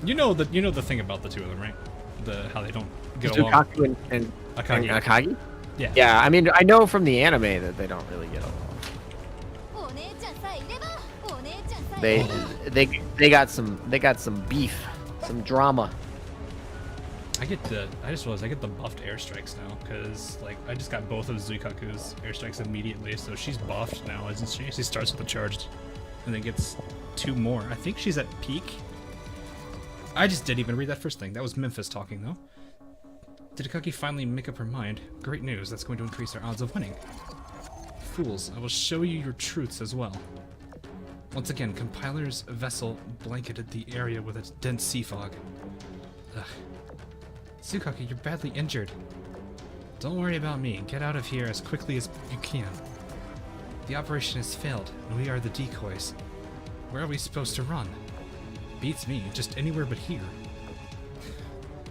You know the thing about the two of them, right? How they don't get along. Zuikaku and Akagi. And Akagi? Yeah. Yeah, I mean, I know from the anime that they don't really get along. They got some beef, some drama. I just realized I get the buffed airstrikes now, because like I just got both of Zuikaku's airstrikes immediately, so she's buffed now, isn't she? She starts with a charged and then gets 2 more. I think she's at peak. I just didn't even read that first thing. That was Memphis talking though. Did Akagi finally make up her mind? Great news, that's going to increase our odds of winning. Fools, I will show you your truths as well. Once again, Compiler's vessel blanketed the area with its dense sea fog. Ugh. Zuikaku, you're badly injured. Don't worry about me. Get out of here as quickly as you can. The operation has failed, and we are the decoys. Where are we supposed to run? Beats me, just anywhere but here.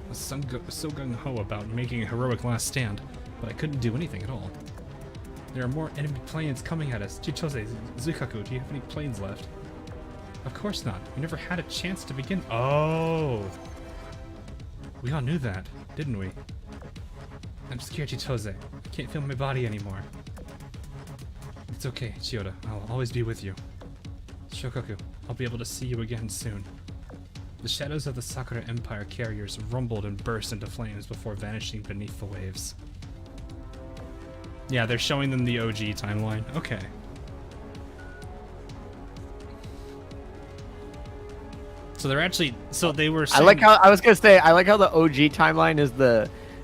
I was so gung-ho about making a heroic last stand, but I couldn't do anything at all. There are more enemy planes coming at us. Chichose, Zuikaku, do you have any planes left? Of course not. We never had a chance to begin. Oh! We all knew that, didn't we? I'm scared, Chitose. I can't feel my body anymore. It's okay, Chiyoda. I'll always be with you. Shokaku, I'll be able to see you again soon. The shadows of the Sakura Empire carriers rumbled and burst into flames before vanishing beneath the waves. Yeah, they're showing them the OG timeline. Okay. So they're actually, so they were saying, I was gonna say, I like how the OG timeline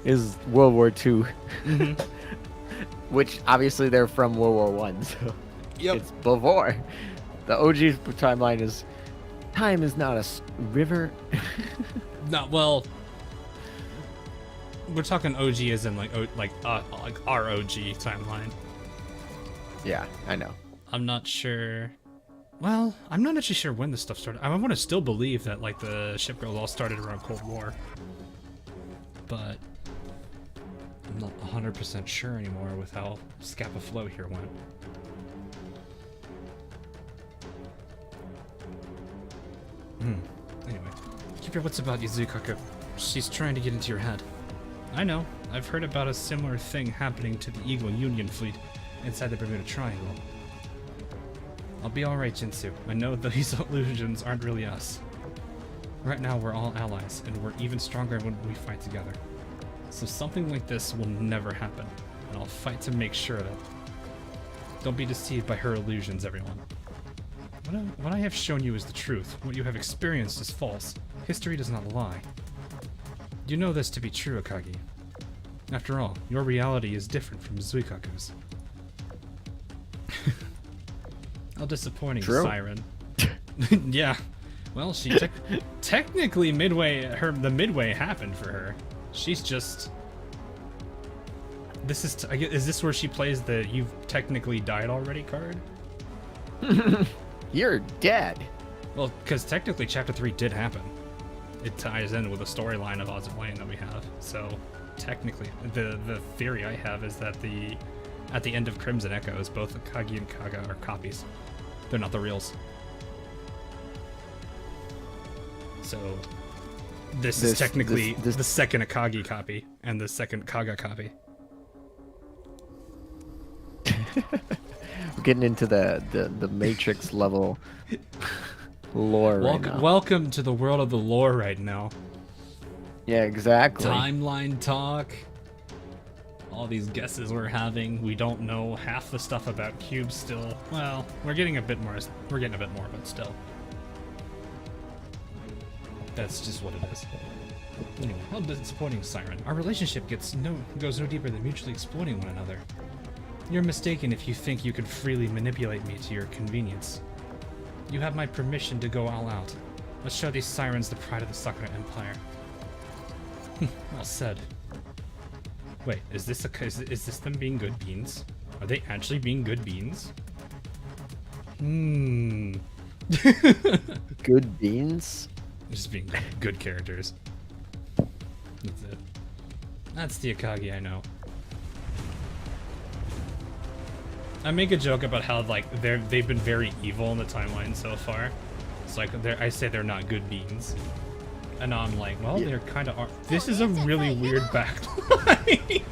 is World War II. Mm-hmm. Which obviously they're from World War One, so Yep. it's before. The OG timeline is time is not a river. not well. We're talking OG as in like our OG timeline. Yeah, I know. I'm not sure. Well, I'm not actually sure when this stuff started. I want to still believe that like the ship girls all started around Cold War, but I'm not 100% sure anymore with how Scappa Flow here went. Anyway, keep your wits about you, Zuikaku. She's trying to get into your head. I know. I've heard about a similar thing happening to the Eagle Union fleet inside the Bermuda Triangle. I'll be alright, Jinsu. I know these illusions aren't really us. Right now, we're all allies, and we're even stronger when we fight together. So something like this will never happen, and I'll fight to make sure that. Don't be deceived by her illusions, everyone. What I have shown you is the truth. What you have experienced is false. History does not lie. You know this to be true, Akagi. After all, your reality is different from Zuikaku's. How disappointing, True. Siren. Yeah. Well, she technically the midway happened for her. She's just. This is this where she plays the "you've technically died already" card? You're dead. Well, because technically Chapter 3 did happen. It ties in with the storyline of Azur that we have. So technically, the theory I have is that at the end of Crimson Echoes, both Akagi and Kaga are copies. They're not the reals. So this is technically the second Akagi copy and the second Kaga copy. We're getting into the Matrix level lore right now. Welcome to the world of the lore right now. Yeah, exactly. Timeline talk. All these guesses we're having. We don't know half the stuff about cubes still. Well, we're getting a bit more, but still. That's just what it is. Anyway, how disappointing, Siren. Our relationship goes no deeper than mutually exploiting one another. You're mistaken if you think you can freely manipulate me to your convenience. You have my permission to go all out. Let's show these Sirens the pride of the Sakura Empire. Well said. Wait, is this them being good beans? Are they actually being good beans? Good beans? Just being good characters. That's it. That's the Akagi I know. I make a joke about how like they've been very evil in the timeline so far. It's like I say they're not good beans, and now I'm like, well, they're kind of. This is a really weird backline.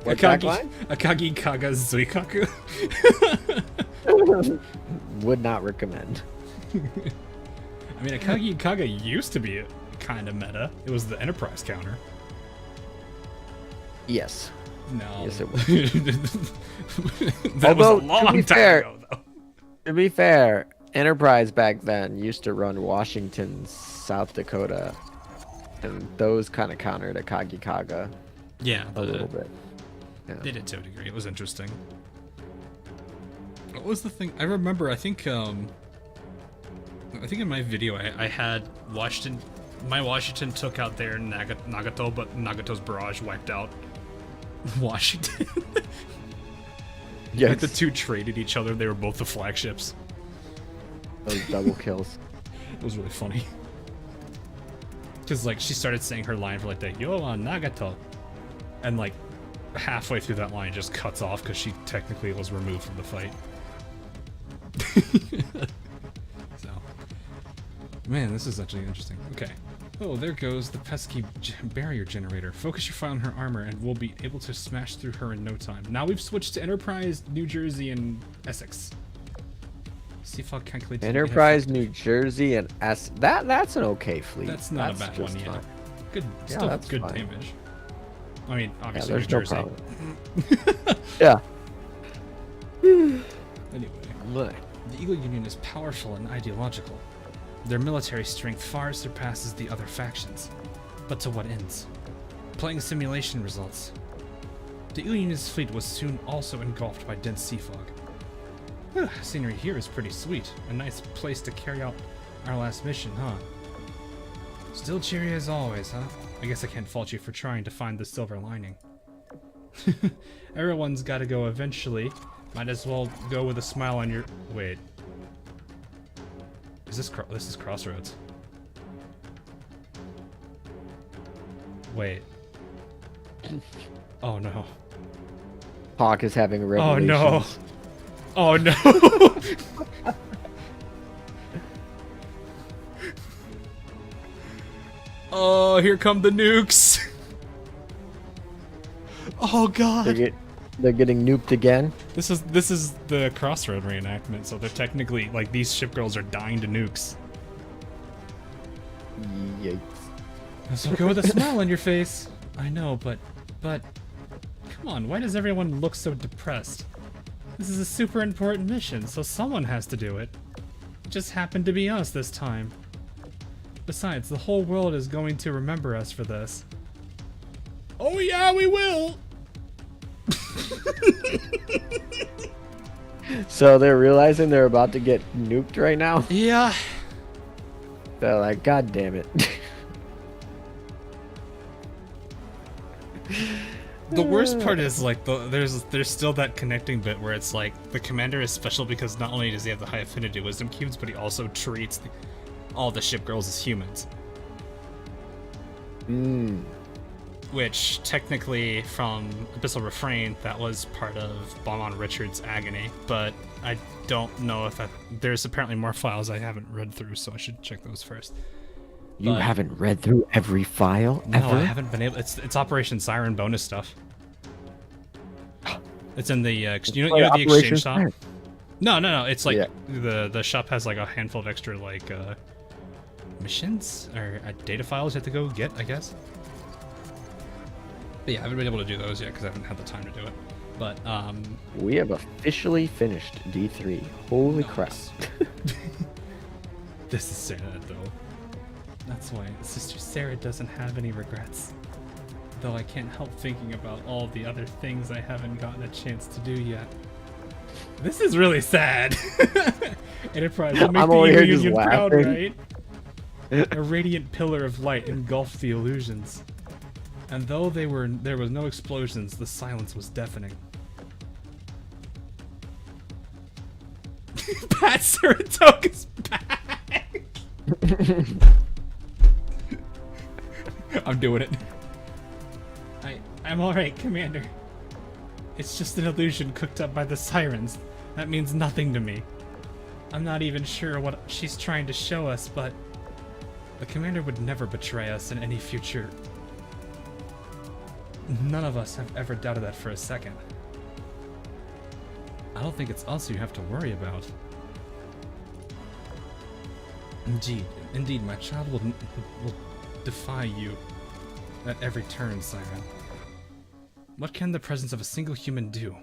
What backline? Akagi Kaga Zuikaku. Would not recommend. I mean, Akagi Kaga used to be kind of meta. It was the Enterprise counter. Yes. No. Yes, it was. That Although, was a long to be time fair, ago, though. To be fair, Enterprise back then used to run Washington, South Dakota, and those kind of countered Akagi Kaga Yeah, a little bit. Yeah. They did to a degree. It was interesting. What was the thing? I remember. I think in my video I had Washington. My Washington took out their Nagato, but Nagato's barrage wiped out Washington. Yes. Like the two traded each other. They were both the flagships. Those double kills. It was really funny. Because like she started saying her line for like the "Yo Nagato," and like halfway through that line just cuts off because she technically was removed from the fight. So, man, this is actually interesting. Okay. Oh, there goes the pesky barrier generator. Focus your fire on her armor and we'll be able to smash through her in no time. Now we've switched to Enterprise, New Jersey, and Essex. See if I'll calculate. Enterprise, New Jersey, and that's an okay fleet. That's not a bad one, yeah. Good, Yeah, still that's good fine. damage. I mean, Yeah, obviously there's New no Jersey. problem. Yeah. Anyway, the Eagle Union is powerful and ideological. Their military strength far surpasses the other factions. But to what ends? Playing simulation results. The Eagle Union's fleet was soon also engulfed by dense sea fog. Scenery here is pretty sweet. A nice place to carry out our last mission, huh? Still cheery as always, huh? I guess I can't fault you for trying to find the silver lining. Everyone's gotta go eventually. Might as well go with a smile on your... Wait. This is Crossroads. Wait. Oh no. Hawk is having a revelation. Oh no. Oh, here come the nukes. Oh god. They're getting nuked again. This is the Crossroad reenactment, so they're technically like these ship girls are dying to nukes. Yikes. It's okay with a smile on your face. I know, but come on, why does everyone look so depressed? This is a super important mission, so someone has to do it. It just happened to be us this time. Besides, the whole world is going to remember us for this. Oh yeah, we will! So they're realizing they're about to get nuked right now? Yeah. They're like, God damn it. The worst part is like there's still that connecting bit where it's like the commander is special because not only does he have the high affinity wisdom cubes, but he also treats all the ship girls as humans. Which technically from Abyssal Refrain that was part of Beaumont Richard's agony, but I don't know if there's apparently more files I haven't read through, so I should check those first. You haven't read through every file No, ever? I haven't been able. It's Operation Siren bonus stuff. It's in the you know the exchange shop. No. It's like the shop has like a handful of extra like missions or data files you have to go get, I guess. But yeah, I haven't been able to do those yet because I haven't had the time to do it. But we have officially finished D3. Holy crap! This is sad though. That's why Sister Sarah doesn't have any regrets. Though I can't help thinking about all the other things I haven't gotten a chance to do yet. This is really sad. Enterprise will make the Union proud, right? A radiant pillar of light engulfed the illusions. And though there was no explosions, the silence was deafening. Pat Saratoga's back! I'm doing it. I'm alright, Commander. It's just an illusion cooked up by the sirens. That means nothing to me. I'm not even sure what she's trying to show us, but the Commander would never betray us in any future. None of us have ever doubted that for a second. I don't think it's us you have to worry about. Indeed, my child will defy you at every turn, Siren. What can the presence of a single human do?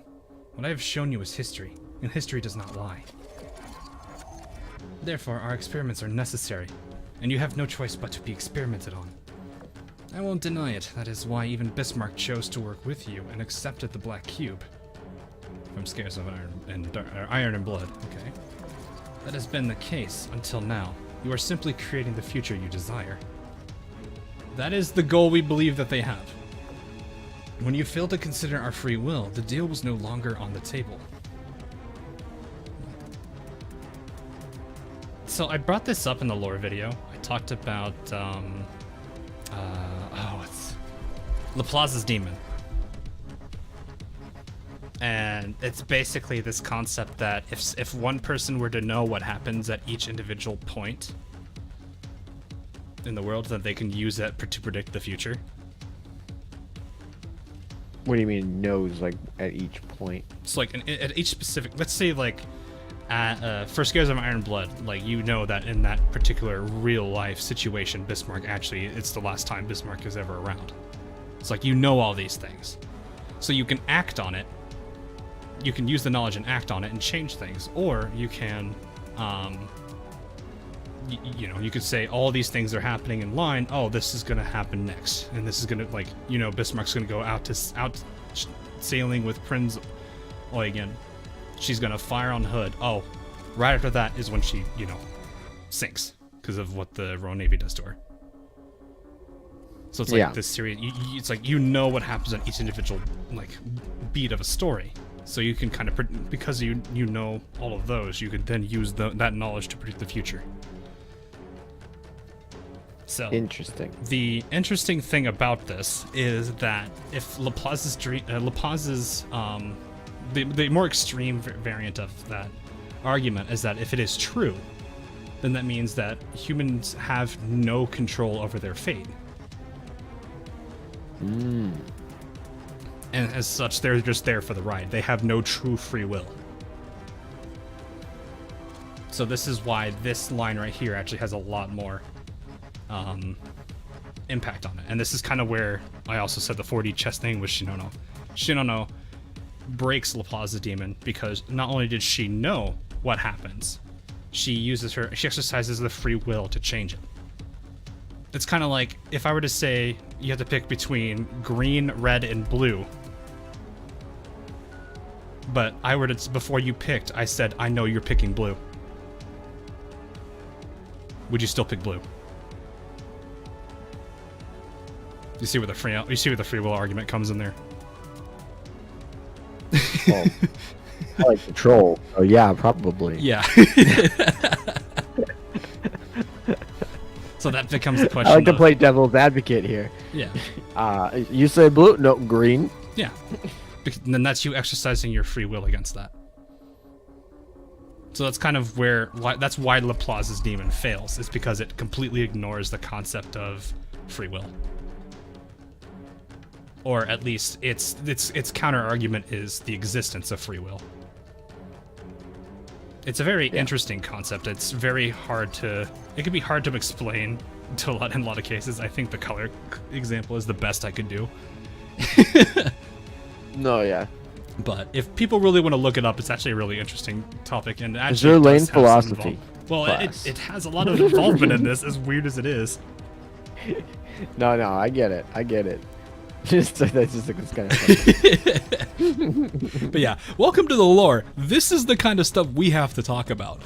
What I have shown you is history, and history does not lie. Therefore, our experiments are necessary, and you have no choice but to be experimented on. I won't deny it, that is why even Bismarck chose to work with you and accepted the Black Cube. From Scares of Iron and Blood, okay. That has been the case until now. You are simply creating the future you desire. That is the goal we believe that they have. When you fail to consider our free will, the deal was no longer on the table. So I brought this up in the lore video. I talked about, it's Laplace's demon. And it's basically this concept that if one person were to know what happens at each individual point in the world, then they can use that to predict the future. What do you mean knows, like, at each point? It's like at each specific, let's say like at for Scares of Iron Blood, like you know that in that particular real life situation, Bismarck actually, it's the last time Bismarck is ever around. It's like you know all these things. So you can act on it. You can use the knowledge and act on it and change things, or you can, you know, you could say all these things are happening in line. Oh, this is gonna happen next, and this is gonna, like, you know, Bismarck's gonna go out sailing with Prince Eugen. She's gonna fire on Hood. Oh, right after that is when she, you know, sinks because of what the Royal Navy does to her. So it's like this series. It's like you know what happens on each individual like beat of a story. So you can kind of, because you know all of those, you could then use that knowledge to predict the future. So interesting. The interesting thing about this is that if Laplace's the more extreme variant of that argument is that if it is true, then that means that humans have no control over their fate. And as such, they're just there for the ride. They have no true free will. So this is why this line right here actually has a lot more impact on it. And this is kind of where I also said the 4D chess thing with Shinono. Shinono breaks Laplace's demon because not only did she know what happens, she exercises the free will to change it. It's kind of like if I were to say you have to pick between green, red, and blue, but before you picked, I said, I know you're picking blue. Would you still pick blue? You see where the free will argument comes in there. Well, I like control. Oh yeah, probably. Yeah. So that becomes the question. I like to play devil's advocate here. Yeah. You say blue? No, green. Yeah. And then that's you exercising your free will against that. So that's kind of that's why Laplace's demon fails. It's because it completely ignores the concept of free will. Or at least its counter argument is the existence of free will. It's a very interesting concept. It's very hard to. It can be hard to explain in a lot of cases. I think the color example is the best I could do. No, yeah. But if people really want to look it up, it's actually a really interesting topic. And actually, Azur lane philosophy. Well, it has a lot of involvement in this, as weird as it is. No, I get it. That's just kind of funny. But yeah, welcome to the lore. This is the kind of stuff we have to talk about.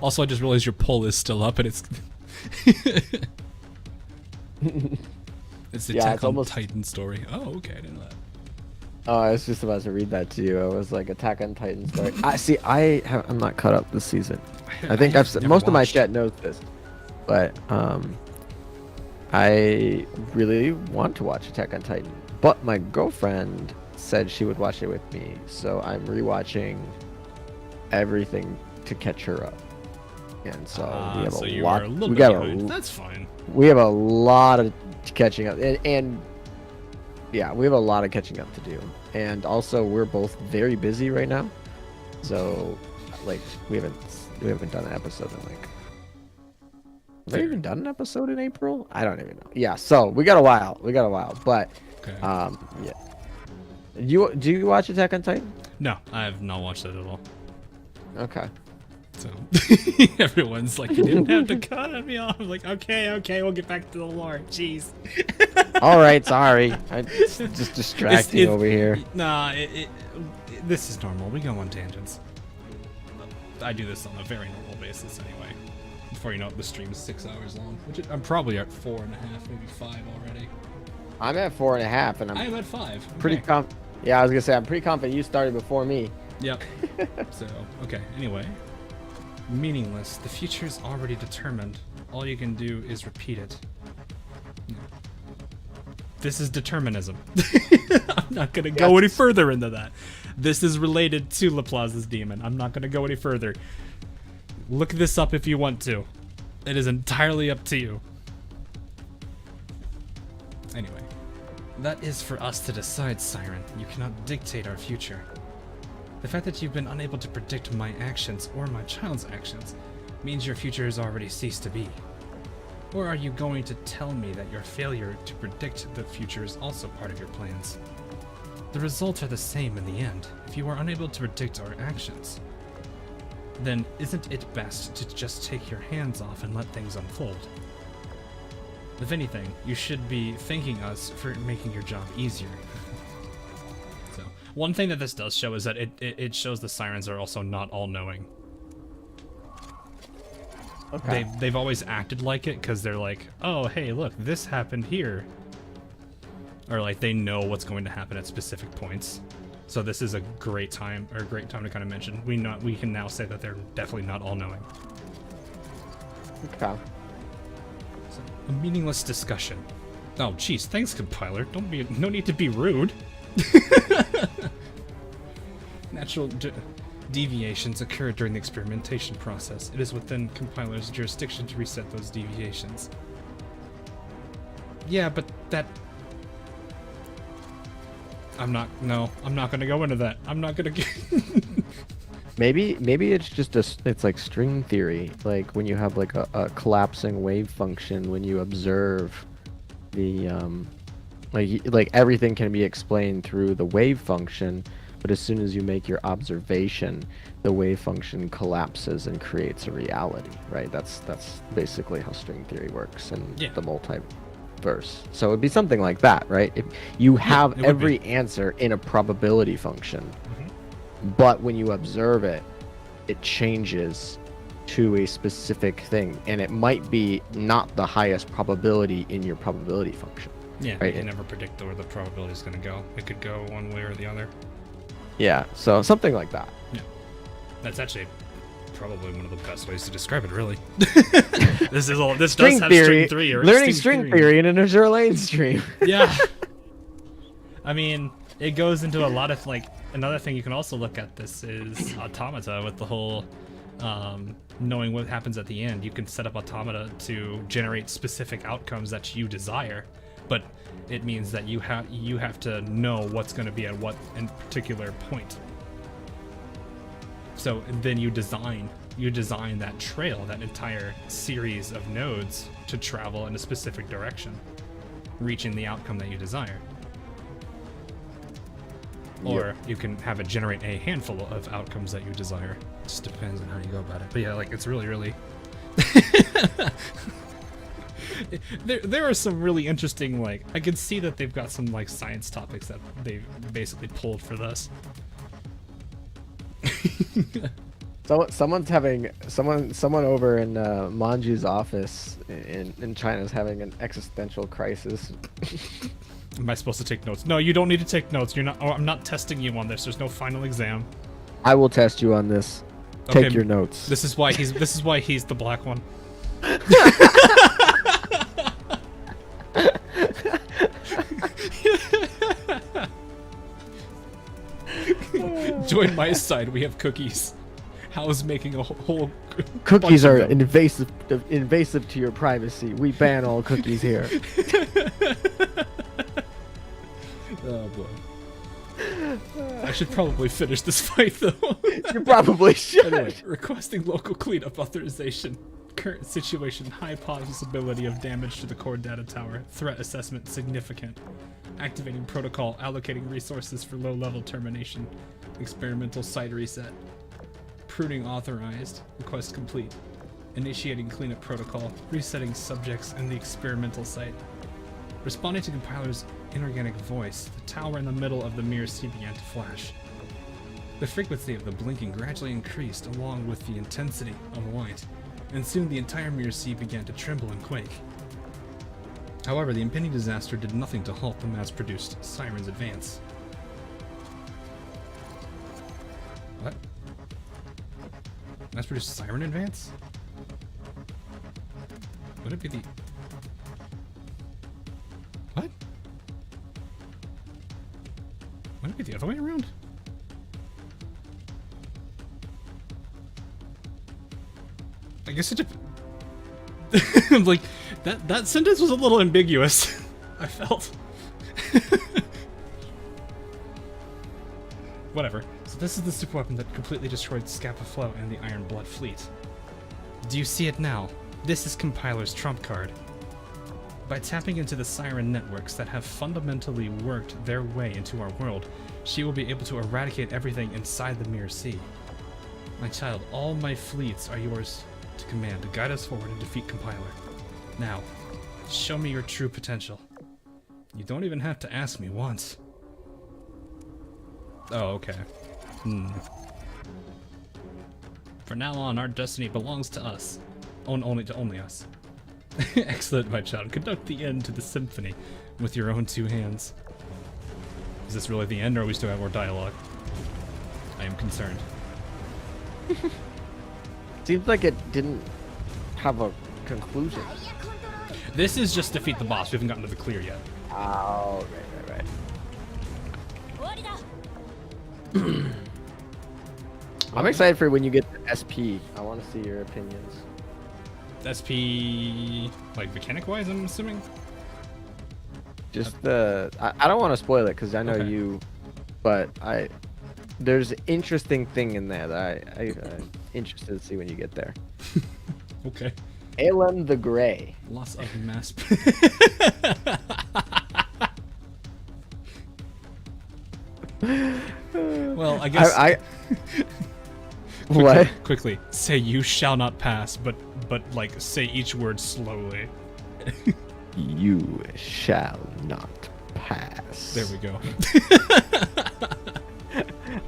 Also, I just realized your poll is still up, and it's it's the Attack on Titan story. Oh, okay, I didn't know that. Oh, I was just about to read that to you. I was like, Attack on Titan story. I'm not caught up this season. I think most of my chat knows this, but I really want to watch Attack on Titan, but my girlfriend said she would watch it with me, so I'm rewatching everything to catch her up. And so we have a lot. We got That's fine. We have a lot of catching up, and yeah, we have a lot of catching up to do. And also, we're both very busy right now, so like we haven't done an episode in like. Have I even done an episode in April? I don't even know. Yeah, so we got a while. But okay. Yeah. Do you watch Attack on Titan? No, I have not watched that at all. Okay. So everyone's like, you didn't have to cut me off. I'm like, okay, we'll get back to the lore. Jeez. All right, sorry. I just distracting over here. Nah, this is normal. We go on tangents. I do this on a very normal basis anyway. Before you know it, the stream is 6 hours long, which I'm probably at 4.5, maybe 5 already. I'm at 4.5, and I'm at 5. Pretty Yeah, I was gonna say I'm pretty confident you started before me. Yep. So okay. Anyway, meaningless. The future is already determined. All you can do is repeat it. This is determinism. I'm not gonna go any further into that. This is related to Laplace's demon. I'm not gonna go any further. Look this up if you want to. It is entirely up to you. Anyway, that is for us to decide, Siren. You cannot dictate our future. The fact that you've been unable to predict my actions or my child's actions means your future has already ceased to be. Or are you going to tell me that your failure to predict the future is also part of your plans? The results are the same in the end. If you are unable to predict our actions, then isn't it best to just take your hands off and let things unfold? If anything, you should be thanking us for making your job easier. So, one thing that this does show is that it shows the Sirens are also not all-knowing. Okay. They've always acted like it because they're like, oh, hey, look, this happened here. Or like they know what's going to happen at specific points. So this is a great time to kind of mention. We can now say that they're definitely not all-knowing. Okay. So, a meaningless discussion. Oh, geez, thanks, compiler. No need to be rude. Deviations occur during the experimentation process. It is within compiler's jurisdiction to reset those deviations. Yeah, but that... I'm not gonna go into that. I'm not gonna Maybe it's just it's like string theory, like when you have like a collapsing wave function, when you observe the like everything can be explained through the wave function, but as soon as you make your observation, the wave function collapses and creates a reality, right? That's basically how string theory works in the multiverse. So it'd be something like that, right? If you have every answer in a probability function. But when you observe it, it changes to a specific thing, and it might be not the highest probability in your probability function. Yeah, right? You can never predict where the probability is going to go. It could go one way or the other. Yeah, so something like that. Yeah, that's actually probably one of the best ways to describe it. Really, this does have string theory. Learning string theory in an Azur lane stream. Yeah, I mean, it goes into a lot of like. Another thing you can also look at this is automata with the whole knowing what happens at the end. You can set up automata to generate specific outcomes that you desire, but it means that you have to know what's going to be at what in particular point. So then you design that trail, that entire series of nodes to travel in a specific direction, reaching the outcome that you desire. Or you can have it generate a handful of outcomes that you desire. It just depends on how you go about it. But yeah, like it's really there are some really interesting, like, I can see that they've got some like science topics that they basically pulled for this. So someone over in Manju's office in China is having an existential crisis. Am I supposed to take notes? No, you don't need to take notes. You're not. Oh, I'm not testing you on this. There's no final exam. I will test you on this. Okay, take your notes. This is why he's the black one. Join my side. We have cookies. How's making a whole cookies are invasive to your privacy. We ban all cookies here. Oh boy. I should probably finish this fight though. You probably should. Anyway, requesting local cleanup authorization. Current situation, high possibility of damage to the core data tower. Threat assessment significant. Activating protocol, allocating resources for low-level termination. Experimental site reset. Pruning authorized. Request complete. Initiating cleanup protocol. Resetting subjects in the experimental site. Responding to compiler's inorganic voice, the tower in the middle of the mirror sea began to flash. The frequency of the blinking gradually increased along with the intensity of light, and soon the entire mirror sea began to tremble and quake. However, the impending disaster did nothing to halt the mass-produced Siren's advance. What? Mass-produced Siren advance? Would it be the... What? Wouldn't it be the other way around? I guess it I'm like, that sentence was a little ambiguous. I felt. Whatever. So this is the super weapon that completely destroyed Scapa Flow and the Iron Blood fleet. Do you see it now? This is Compiler's trump card. By tapping into the Siren networks that have fundamentally worked their way into our world, she will be able to eradicate everything inside the Mirror Sea. My child, all my fleets are yours to command to guide us forward and defeat Compiler. Now, show me your true potential. You don't even have to ask me once. Oh, okay. For now on, our destiny belongs to us. Only us. Excellent, my child. Conduct the end to the symphony with your own two hands. Is this really the end, or do we still have more dialogue? I am concerned. Seems like it didn't have a conclusion. This is just defeat the boss. We haven't gotten to the clear yet. Oh, right. I'm excited for when you get the SP. I want to see your opinions. SP, like mechanic-wise, I'm assuming? Just I don't want to spoil it because I know Okay. you, but there's an interesting thing in there that I'm interested to see when you get there. Okay. Alan the Grey. Loss of mass. Well, I guess. What? Quickly, say you shall not pass, but like say each word slowly. You shall not pass. There we go.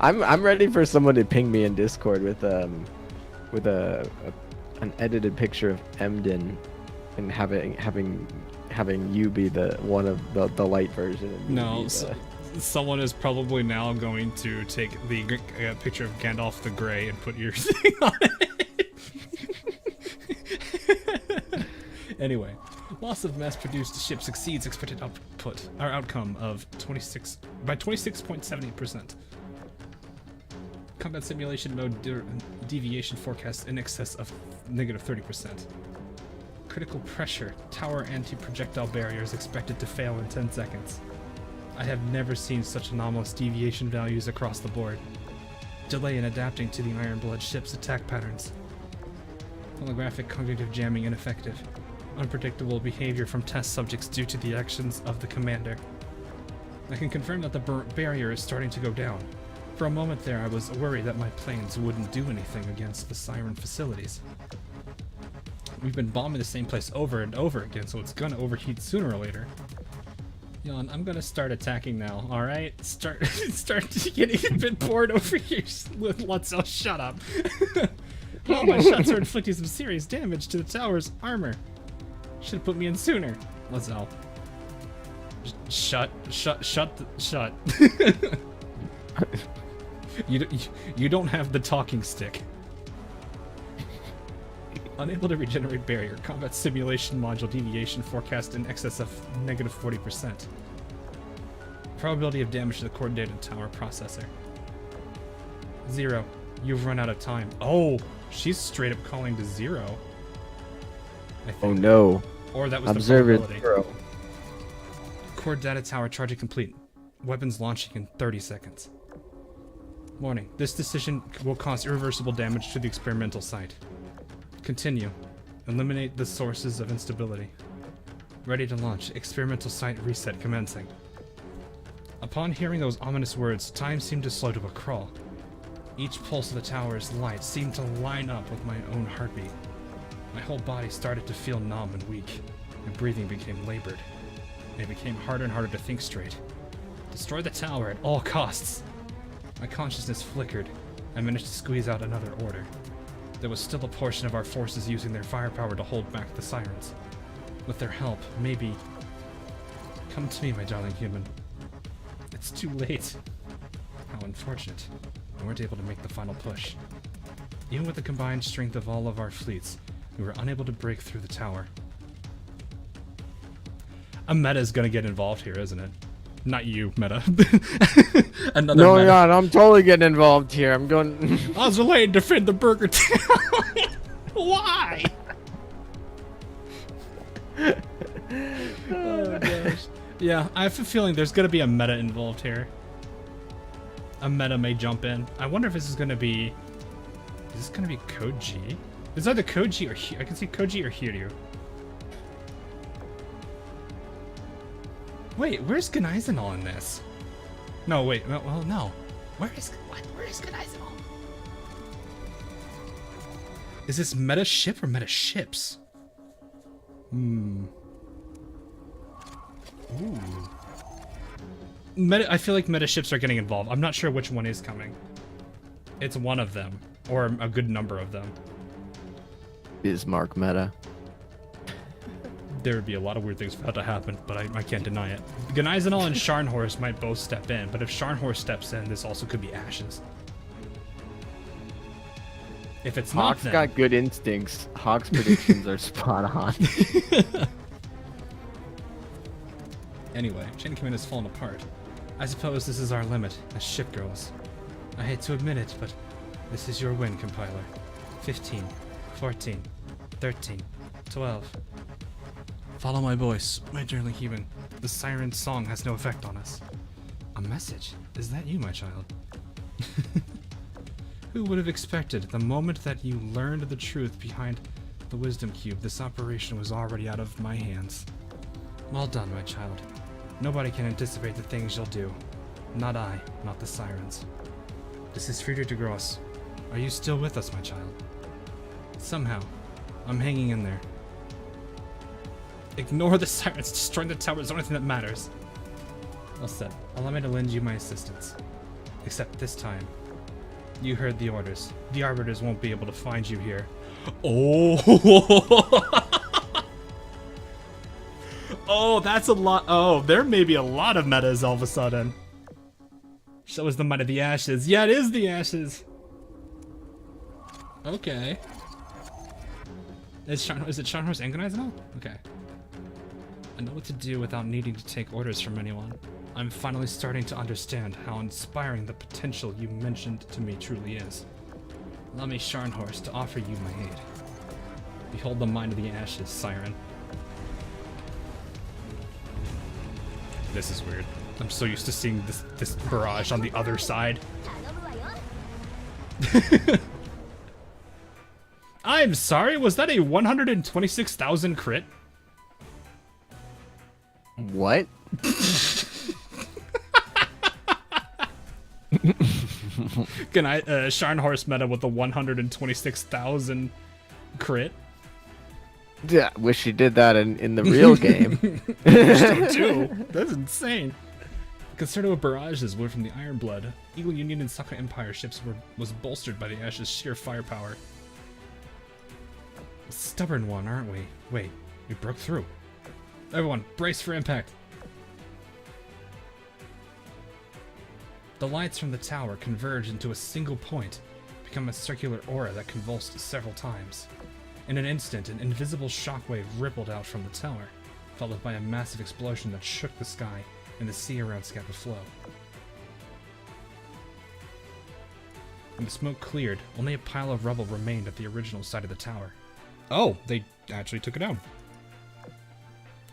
I'm ready for someone to ping me in Discord with an edited picture of Emden and having you be the one of the light version. And No, be someone is probably now going to take the picture of Gandalf the Grey and put your thing on it. Anyway, loss of mass-produced ships exceeds expected output. Our outcome of 26.70%. Combat simulation mode deviation forecast in excess of -30%. Critical pressure. Tower anti-projectile barrier is expected to fail in 10 seconds. I have never seen such anomalous deviation values across the board. Delay in adapting to the Ironblood ship's attack patterns. Holographic cognitive jamming ineffective. Unpredictable behavior from test subjects due to the actions of the commander. I can confirm that the barrier is starting to go down. For a moment there, I was worried that my planes wouldn't do anything against the Siren facilities. We've been bombing the same place over and over again, so it's gonna overheat sooner or later. Yon, I'm gonna start attacking now, alright? Start getting a bit bored over here. Let's all shut up. Oh, my shots are inflicting some serious damage to the tower's armor. Should've put me in sooner. Let's all. Shut. You don't have the talking stick. Unable to regenerate barrier. Combat simulation module deviation forecast in excess of -40%. Probability of damage to the coordinated tower processor. 0. You've run out of time. Oh, she's straight up calling to 0. I think. Oh no. Or that was Observer the probability. 0. Core data tower charging complete. Weapons launching in 30 seconds. Warning. This decision will cause irreversible damage to the experimental site. Continue. Eliminate the sources of instability. Ready to launch. Experimental site reset commencing. Upon hearing those ominous words, time seemed to slow to a crawl. Each pulse of the tower's light seemed to line up with my own heartbeat. My whole body started to feel numb and weak. My breathing became labored. And it became harder and harder to think straight. Destroy the tower at all costs! My consciousness flickered. I managed to squeeze out another order. There was still a portion of our forces using their firepower to hold back the Sirens. With their help, maybe... Come to me, my darling human. It's too late. How unfortunate. We weren't able to make the final push. Even with the combined strength of all of our fleets, we were unable to break through the tower. A meta is gonna get involved here, isn't it? Not you, meta. Another No, meta. God, I'm totally getting involved here. I'm going. Azur Lane, defend the Burger Town. Why? Oh gosh. Yeah, I have a feeling there's gonna be a meta involved here. A meta may jump in. I wonder if this is gonna be. Is this gonna be Code G? It's either Code G or I can see Code G or Hiryu. Wait, where's Ganaizenal in this? No, wait. Well, no. Where is Ganaizenal? Is this meta ship or meta ships? Ooh. I feel like meta ships are getting involved. I'm not sure which one is coming. It's one of them, or a good number of them. Bismarck meta. There would be a lot of weird things about to happen, but I can't deny it. Ganaizenal and Scharnhorst might both step in, but if Scharnhorst steps in, this also could be Ashes. If it's not Hawk's them... got good instincts. Hawk's predictions are spot on. Anyway, Chain Command has fallen apart. I suppose this is our limit, as ship goes. I hate to admit it, but This is your win, compiler. 15, 14, 13, 12. Follow my voice, my dearly human. The siren's song has no effect on us. A message? Is that you, my child? Who would have expected the moment that you learned the truth behind the wisdom cube, this operation was already out of my hands. Well done, my child. Nobody can anticipate the things you'll do. Not I, not the sirens. This is Frieder de Gross. Are you still with us, my child? Somehow, I'm hanging in there. Ignore the sirens. Destroying the tower is the only thing that matters. Well said. Allow me to lend you my assistance. Except this time, you heard the orders. The arbiters won't be able to find you here. Oh! Oh, that's a lot. Oh, there may be a lot of metas all of a sudden. Show us the might of the ashes. Yeah, it is the ashes. Okay. Is it Scharnhorst Angonized now? Okay. I know what to do without needing to take orders from anyone. I'm finally starting to understand how inspiring the potential you mentioned to me truly is. Allow me, Scharnhorst, to offer you my aid. Behold the mind of the ashes, Siren. This is weird. I'm so used to seeing this barrage on the other side. I'm sorry, was that a 126,000 crit? What? Can I Scharnhorst meta with the 126,000 crit? Yeah, wish you did that in the real game. Too. That's insane. Concerto of barrages were from the Iron Blood. Eagle Union and Saka Empire ships was bolstered by the Ash's sheer firepower. A stubborn one, aren't we? Wait, we broke through. Everyone, brace for impact. The lights from the tower converge into a single point, become a circular aura that convulsed several times. In an instant, an invisible shockwave rippled out from the tower, followed by a massive explosion that shook the sky and the sea around Scapa Flow. When the smoke cleared, only a pile of rubble remained at the original site of the tower. Oh, they actually took it down.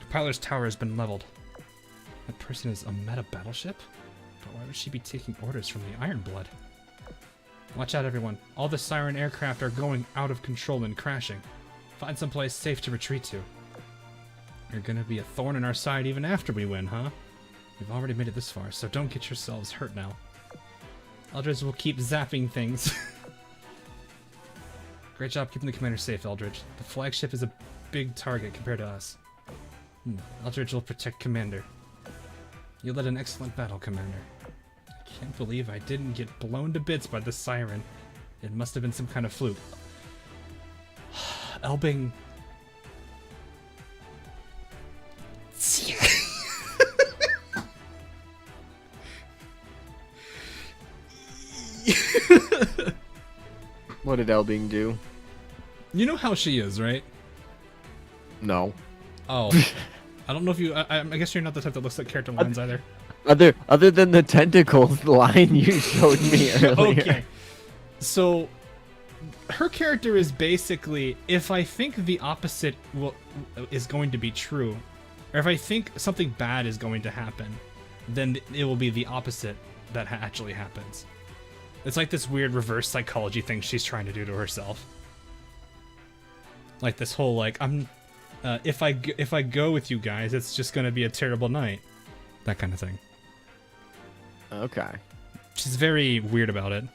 Compiler's tower has been leveled. That person is a meta battleship? But why would she be taking orders from the Iron Blood? Watch out, everyone. All the Siren aircraft are going out of control and crashing. Find someplace safe to retreat to. You're gonna be a thorn in our side even after we win, huh? We've already made it this far, so don't get yourselves hurt now. Eldridge will keep zapping things. Great job keeping the commander safe, Eldridge. The flagship is a big target compared to us. Eldridge will protect Commander. You led an excellent battle, Commander. I can't believe I didn't get blown to bits by the Siren. It must have been some kind of fluke. Elbing... What did Elbing do? You know how she is, right? No. Oh. I don't know if you... I guess you're not the type that looks at character lines either. Other than the tentacles line you showed me earlier. Okay. So, her character is basically, if I think the opposite is going to be true, or if I think something bad is going to happen, then it will be the opposite that actually happens. It's like this weird reverse psychology thing she's trying to do to herself. Like this whole, like, if I go with you guys, it's just gonna be a terrible night. That kind of thing. Okay. She's very weird about it.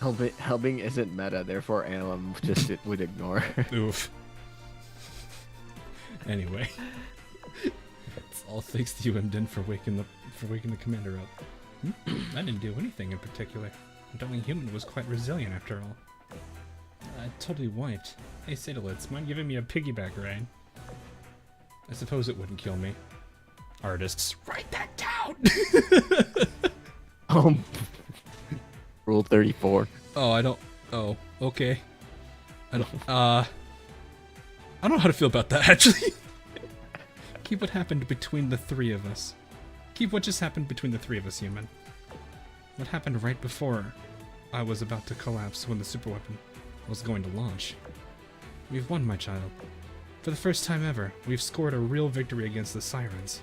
Helbing isn't meta, therefore Alum just would ignore. Oof. Anyway. It's all thanks to you, Emden, for waking the commander up. I didn't do anything in particular. The only human was quite resilient after all. Totally white. Hey, Sadolitz, mind giving me a piggyback ride? I suppose it wouldn't kill me. Artists, write that down! Rule 34. Oh, I don't... Oh, okay. I don't know how to feel about that, actually. Keep what happened between the three of us. Keep what just happened between the three of us, human. What happened right before I was about to collapse when the superweapon was going to launch? We've won, my child. For the first time ever, we've scored a real victory against the Sirens.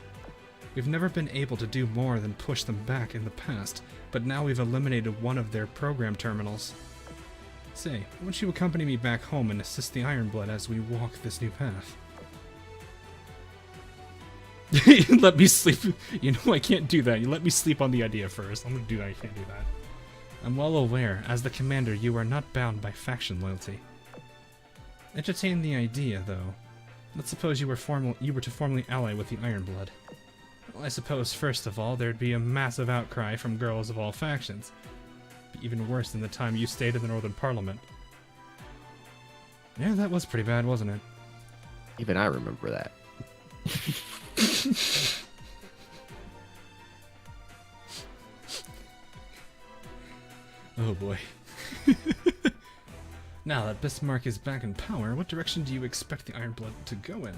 We've never been able to do more than push them back in the past, but now we've eliminated one of their program terminals. Say, won't you accompany me back home and assist the Ironblood as we walk this new path? Let me sleep. You know I can't do that. You let me sleep on the idea first. I'm gonna do that. I can't do that. I'm well aware, as the commander, you are not bound by faction loyalty. Entertain the idea, though. Let's suppose you were to formally ally with the Ironblood. Well, I suppose, first of all, there'd be a massive outcry from girls of all factions. Be even worse than the time you stayed in the Northern Parliament. Yeah, that was pretty bad, wasn't it? Even I remember that. Oh boy. Now that Bismarck is back in power, what direction do you expect the Ironblood to go in?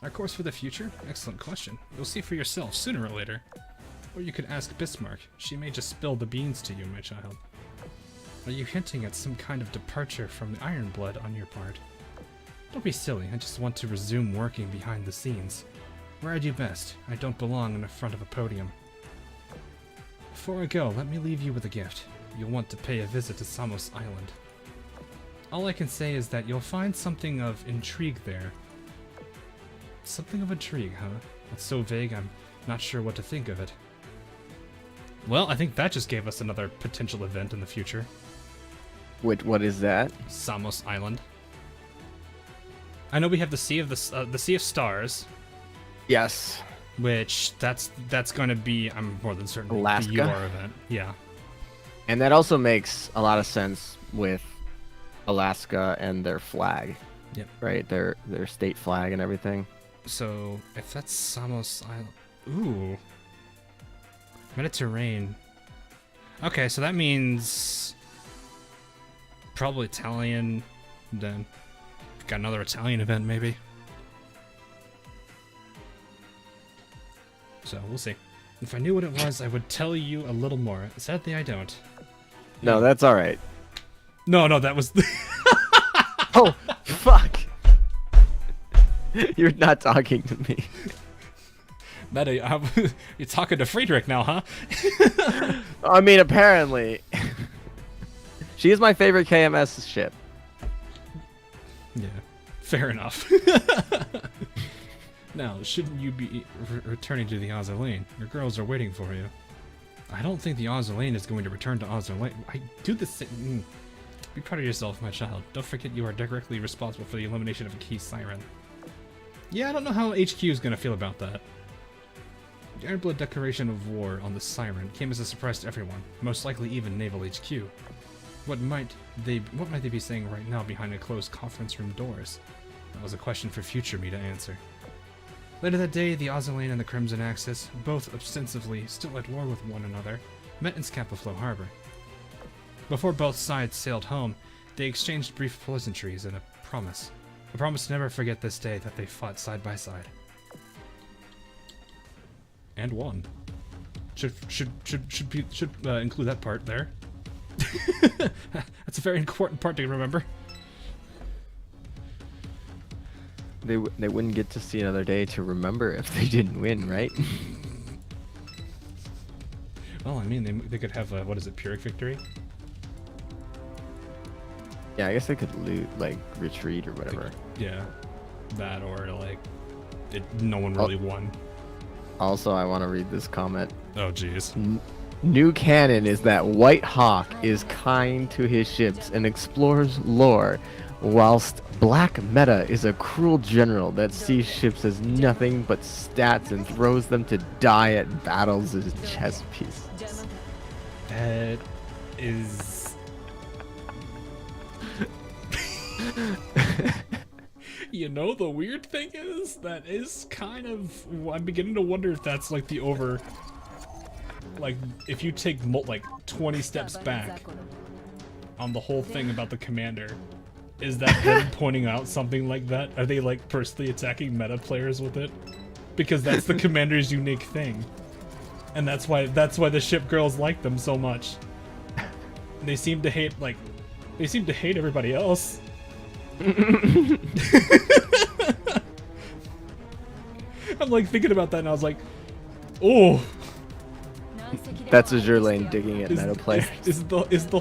Our course for the future? Excellent question. You'll see for yourself sooner or later. Or you could ask Bismarck. She may just spill the beans to you, my child. Are you hinting at some kind of departure from the Ironblood on your part? Don't be silly, I just want to resume working behind the scenes. Where I do best, I don't belong in the front of a podium. Before I go, let me leave you with a gift. You'll want to pay a visit to Samos Island. All I can say is that you'll find something of intrigue there. Something of intrigue, huh? It's so vague, I'm not sure what to think of it. Well, I think that just gave us another potential event in the future. What is that? Samos Island. I know we have the Sea of the Sea of Stars, Yes. which that's going to be, I'm more than certain, Alaska? the UR event. Yeah. And that also makes a lot of sense with Alaska and their flag. Yep. Right? Their state flag and everything. So if that's Samos Island, ooh, Mediterranean. Okay, so that means probably Italian. Then got another Italian event, maybe. So we'll see. If I knew what it was, I would tell you a little more. Sadly, I don't. No, that's all right. No, that was. Oh, fuck. You're not talking to me. Meta, you're talking to Friedrich now, huh? I mean, apparently. She is my favorite KMS ship. Yeah, fair enough. Now, shouldn't you be returning to the Azur Lane? Your girls are waiting for you. I don't think the Azur Lane is going to return to Azur Lane. I do this. Be proud of yourself, my child. Don't forget you are directly responsible for the elimination of a key Siren. Yeah, I don't know how HQ is going to feel about that. The Ironblood declaration of war on the Siren came as a surprise to everyone, most likely even Naval HQ. What might they be saying right now behind the closed conference room doors? That was a question for future me to answer. Later that day, the Azur Lane and the Crimson Axis, both ostensibly still at war with one another, met in Scapa Harbor. Before both sides sailed home, they exchanged brief pleasantries and a promise to never forget this day that they fought side by side. And won. Should include that part there. That's a very important part to remember. They wouldn't get to see another day to remember if they didn't win, right? Well, I mean, they could have a, what is it, Pyrrhic victory? Yeah, I guess they could loot, like, retreat or whatever. Yeah, that or like, no one really won. Also, I want to read this comment. Oh, jeez. New canon is that White Hawk is kind to his ships and explores lore, whilst Black Meta is a cruel general that sees ships as nothing but stats and throws them to die at battles as chess pieces. That is... You know, the weird thing is, that is kind of... I'm beginning to wonder if that's like the over... Like, if you take like 20 steps back on the whole thing about the commander, is that them pointing out something like that? Are they like personally attacking meta players with it? Because that's the commander's unique thing. And that's why the ship girls like them so much. They seem to hate everybody else. I'm like thinking about that and I was like, oh. That's Azur Lane digging at meta players. Is that the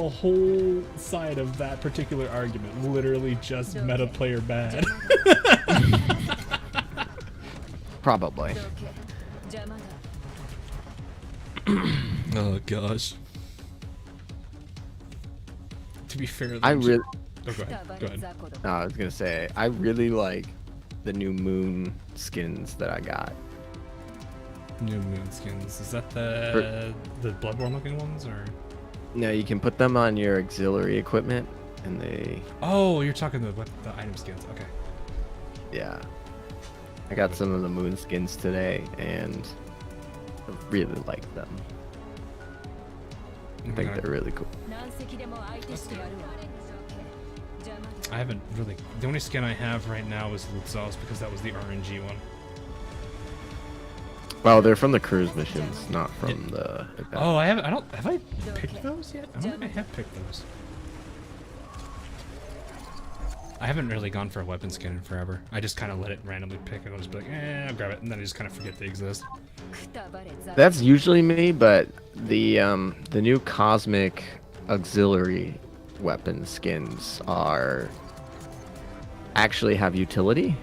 whole side of that particular argument literally just meta player bad? Probably. Oh gosh. To be fair, I really. Oh, go ahead. Go ahead. No, I was gonna say I really like the new moon skins that I got. New moon skins. Is that the Bloodborne looking ones or? No, you can put them on your auxiliary equipment, and they. Oh, you're talking the item skins. Okay. Yeah. I got some of the moon skins today, and I really like them. I think they're really cool. I haven't really. The only skin I have right now is Lutzos because that was the RNG one. Well, they're from the cruise missions, not from the event. Oh, I haven't. Have I picked those yet? I don't think I have picked those. I haven't really gone for a weapon skin in forever. I just kind of let it randomly pick and I'll just be like, I'll grab it, and then I just kind of forget they exist. That's usually me, but the new cosmic auxiliary weapon skins are actually have utility,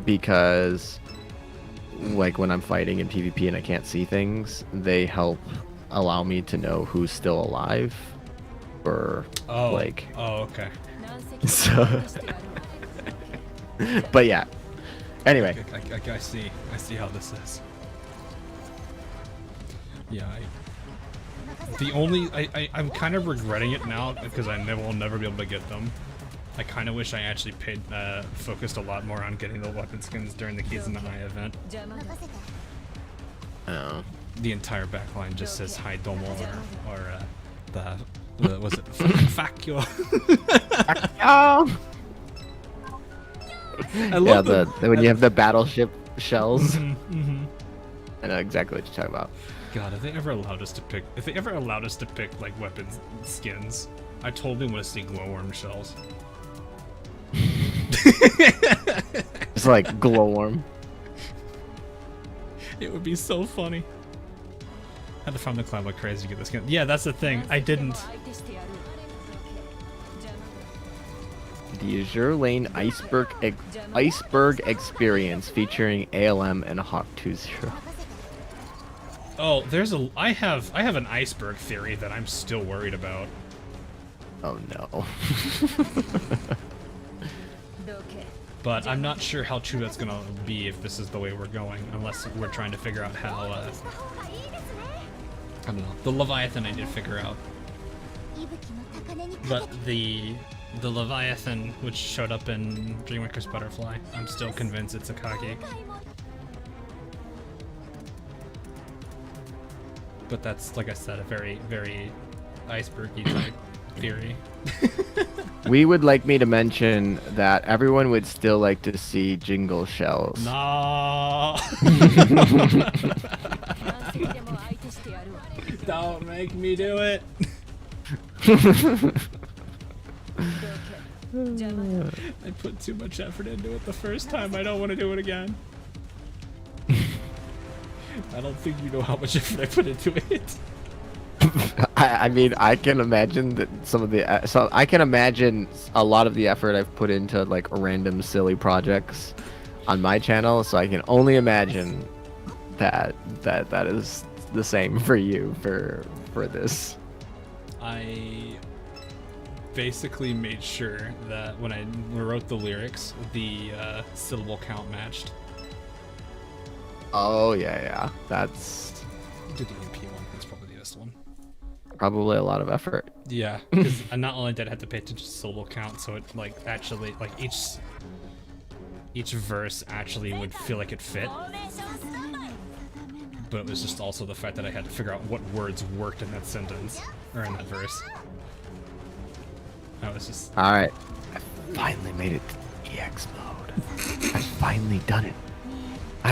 because like when I'm fighting in PvP and I can't see things, they help allow me to know who's still alive, or like. Oh, okay. So, but yeah. Anyway, I see how this is. Yeah, I'm kind of regretting it now because will never be able to get them. I kind of wish I actually focused a lot more on getting the weapon skins during the Keys in the Eye event. oh, The entire backline just says Hi Domo or was it fuck you? oh. I love when you have the battleship shells. Mm-hmm. I know exactly what you're talking about. God, if they ever allowed us to pick like weapons skins, I totally want to see glowworm shells. It's like glowworm. It would be so funny. I had to find the climb like crazy to get this skin. Yeah, that's the thing. I didn't. The Azur Lane Iceberg Experience featuring ALM and Hawk 2-0. Oh, I have an iceberg theory that I'm still worried about. Oh no. But I'm not sure how true that's gonna be if this is the way we're going, unless we're trying to figure out how. I don't know. The Leviathan I did figure out, but the Leviathan which showed up in Dreamwaker's Butterfly, I'm still convinced it's Akagi. But that's, like I said, a very, very icebergy type theory. We would like me to mention that everyone would still like to see jingle shells. No. Don't make me do it. I put too much effort into it the first time. I don't want to do it again. I don't think you know how much effort I put into it. I mean, I can imagine that I can imagine a lot of the effort I've put into like random silly projects on my channel, so I can only imagine that is the same for you for this. I basically made sure that when I wrote the lyrics, the syllable count matched. Oh yeah, that's Did the EP one? That's probably the best one. probably a lot of effort. Yeah, because not only did I have to pay attention to syllable count, so it like actually like each verse actually would feel like it fit. But it was just also the fact that I had to figure out what words worked in that sentence or in that verse. That was just. All right, I finally made it to EX mode. I've finally done it.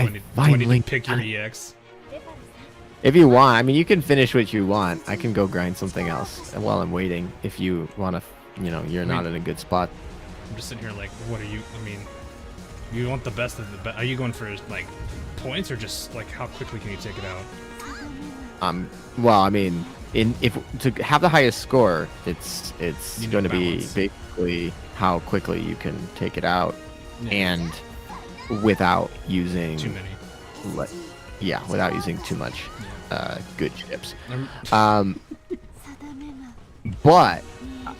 I Do I need finally to pick your EX? If you want, I mean, you can finish what you want. I can go grind something else while I'm waiting. If you want to, you're not in a good spot. I'm just sitting here like, what are you? I mean, you want the best of the best. Are you going for like points or just like how quickly can you take it out? Well, I mean, if to have the highest score, it's going to be basically how quickly you can take it out, and without using Too many. Without using too much good chips. But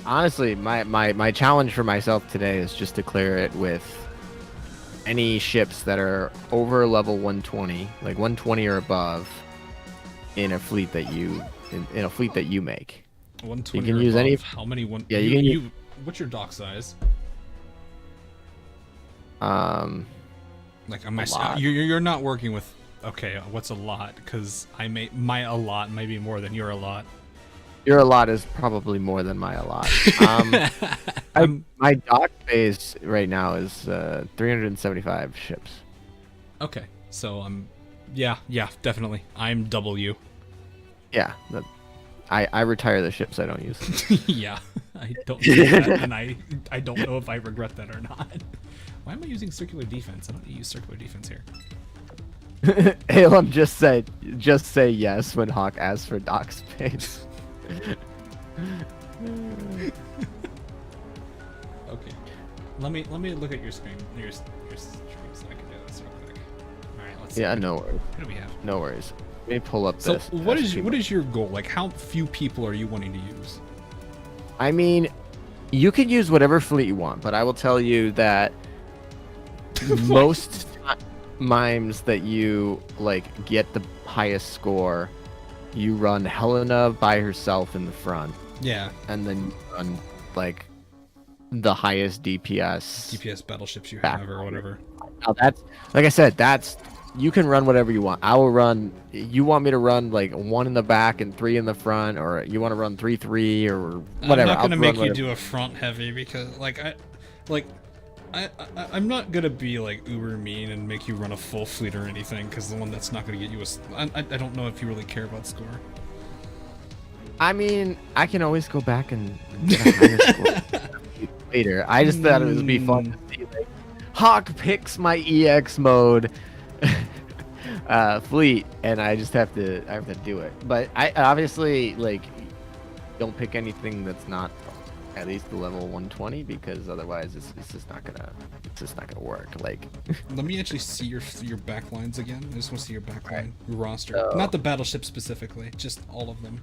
honestly, my challenge for myself today is just to clear it with any ships that are over level 120, like 120 or above, in a fleet that you make. 120 you can use above. any. How many one? Yeah, you can use. What's your dock size? Like, you're not working with. Okay, what's a lot? Because my a lot might be more than your a lot. Your a lot is probably more than my a lot. My dock base right now is 375 ships. Okay, so yeah, definitely. I'm double you. Yeah, I retire the ships I don't use. Yeah, I don't know that, and I don't know if I regret that or not. Why am I using circular defense? I don't need to use circular defense here. Halem, just say yes when Hawk asks for dock space. Okay, let me look at your screen, your stream, so I can do this real quick. All right, let's see. Yeah, no worries. What do we have? No worries. Let me pull up this. So what is your goal? Like, how few people are you wanting to use? I mean, you can use whatever fleet you want, but I will tell you that most mimes that you get the highest score, you run Helena by herself in the front. Yeah. And then you run the highest DPS battleships you have or whatever. Now that's, like I said, you can run whatever you want. I will run. You want me to run 1 in the back and 3 in the front, or you want to run 3-3 or whatever? I'm not gonna make you do a front heavy because I'm not gonna be uber mean and make you run a full fleet or anything, because the one that's not gonna get you I don't know if you really care about score. I mean, I can always go back and get a higher score later. I just thought it would be fun to see Hawk picks my EX mode fleet, and I have to do it. But I obviously don't pick anything that's not at least the level 120, because otherwise it's just not gonna work. Let me actually see your backlines again. I just want to see your backline roster, not the battleship specifically, just all of them.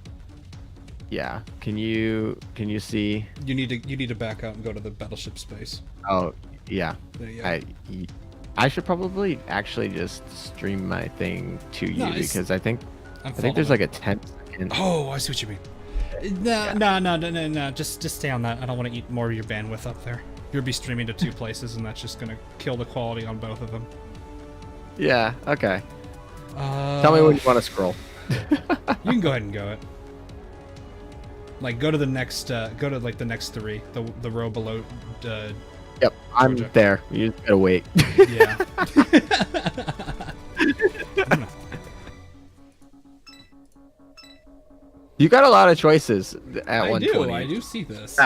Yeah. Can you see? You need to back out and go to the battleship space. Oh yeah. There you go. I should probably actually just stream my thing to you, because I think there's a 10-second. Oh, I see what you mean. No. Just stay on that. I don't want to eat more of your bandwidth up there. You'll be streaming to 2 places, and that's just gonna kill the quality on both of them. Yeah. Okay. Tell me when you want to scroll. You can go ahead and go it. Go to the next. Go to the next 3. The row below. Yep, I'm there. You just gotta wait. Yeah. You got a lot of choices at 120. I do see this.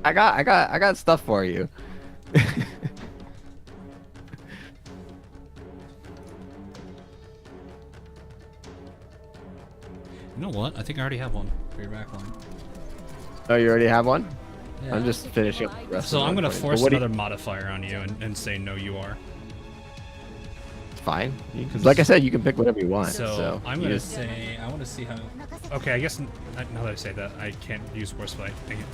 I got stuff for you. You know what? I think I already have one for your backline. Oh, you already have one? Yeah. I'm just finishing up the rest. So of I'm gonna 120. force another modifier on you and say no, you are. It's fine. Like I said, you can pick whatever you want. So I'm gonna say I want to see how. Okay, I guess now that I say that, I can't use force fight. Dang it.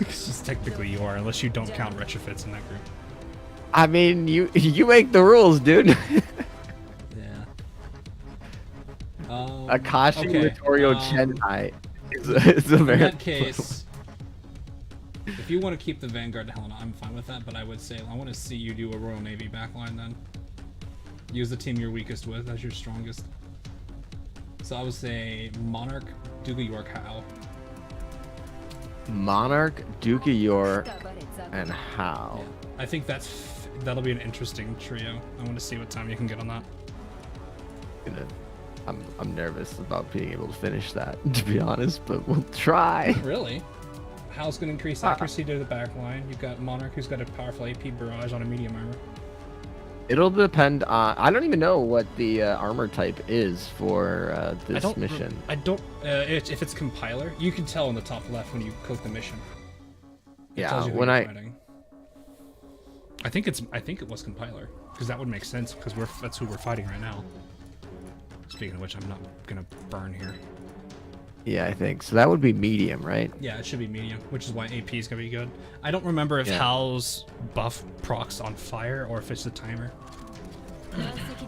It's just technically you are, unless you don't count retrofits in that group. I mean, you make the rules, dude. Yeah. Akashi Ritorio Chenai is a very. In that case, if you want to keep the Vanguard to Helena, I'm fine with that. But I would say I want to see you do a Royal Navy backline then. Use the team you're weakest with as your strongest. So I would say Monarch, Duke of York, Howe. Monarch, Duke of York, and Howe. Yeah. I think that's That'll be an interesting trio. I want to see what time you can get on that. I'm nervous about being able to finish that, to be honest, but we'll try. Really? Hal's going to increase accuracy to the back line. You've got Monarch, who's got a powerful AP barrage on a medium armor. It'll depend on. I don't even know what the armor type is for this mission. I don't. If it's compiler, you can tell in the top left when you click the mission. It tells you who you're fighting. I think it was compiler because that would make sense because that's who we're fighting right now. Speaking of which, I'm not gonna burn here. Yeah, I think so. That would be medium, right? Yeah, it should be medium, which is why AP is gonna be good. I don't remember if Hal's buff procs on fire or if it's the timer.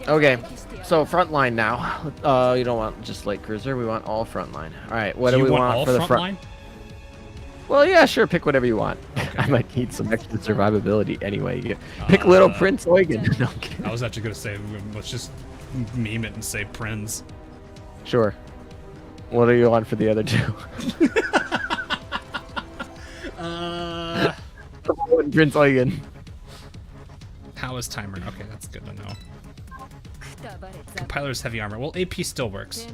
Okay, so front line now. You don't want just light cruiser. We want all front line. All right, what do we want for the front line? Well, yeah, sure. Pick whatever you want. Okay. I might need some extra survivability anyway. Pick Little Prince Eugen. No, I was actually gonna say let's just meme it and say Prinz. Sure. What do you want for the other two? Prince Eugen. How is timer? Okay, that's good to know. Compiler's heavy armor. Well, AP still works.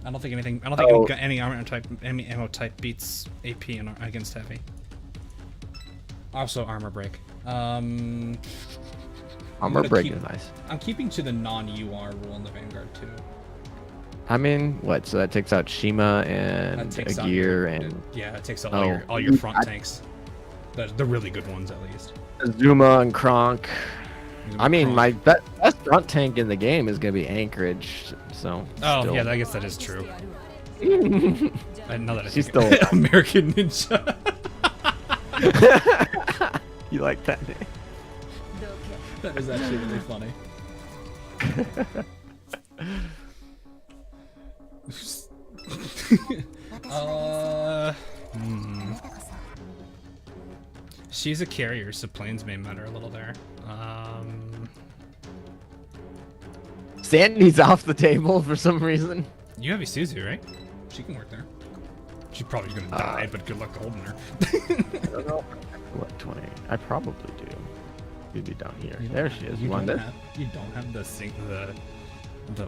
I don't think anything. I don't think any armor type, any ammo type beats AP against heavy. Also, armor break. Armor break is nice. I'm keeping to the non-UR rule in the Vanguard too. I mean, what? So that takes out Shima and Gear and yeah, it takes out all your front tanks. The really good ones, at least. Zuma and Kronk. I mean, my best front tank in the game is gonna be Anchorage. So. Oh yeah, I guess that is true. I know that. She's still American Ninja. You like that name? That is actually really funny. She's a carrier, so planes may matter a little there. Sandy's off the table for some reason. You have Isuzu, right? She can work there. She's probably gonna die, but good luck holding her. I don't know. What 20? I probably do. You'd be down here. There she is. You want this? You don't have the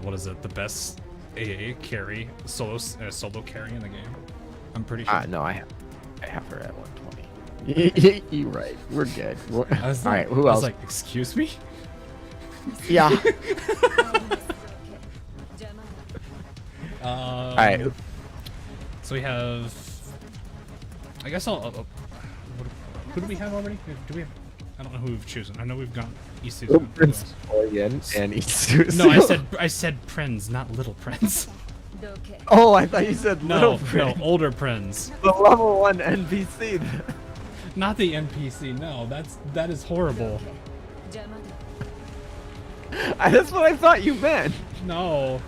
what is it? The best AA carry solo carry in the game. I'm pretty sure. No, I have her at 120. You're right. We're good. All right. Who else? I was like, excuse me. Yeah. All right. So we have. I guess I'll who do we have already? Do we have? I don't know who we've chosen. I know we've got Isuzu. Prince Eugen and Isuzu. No, I said Prince, not Little Prince. Oh, I thought you said Little Prince. No, older Prince. The level 1 NPC. Not the NPC. No, that is horrible. That's what I thought you meant. No.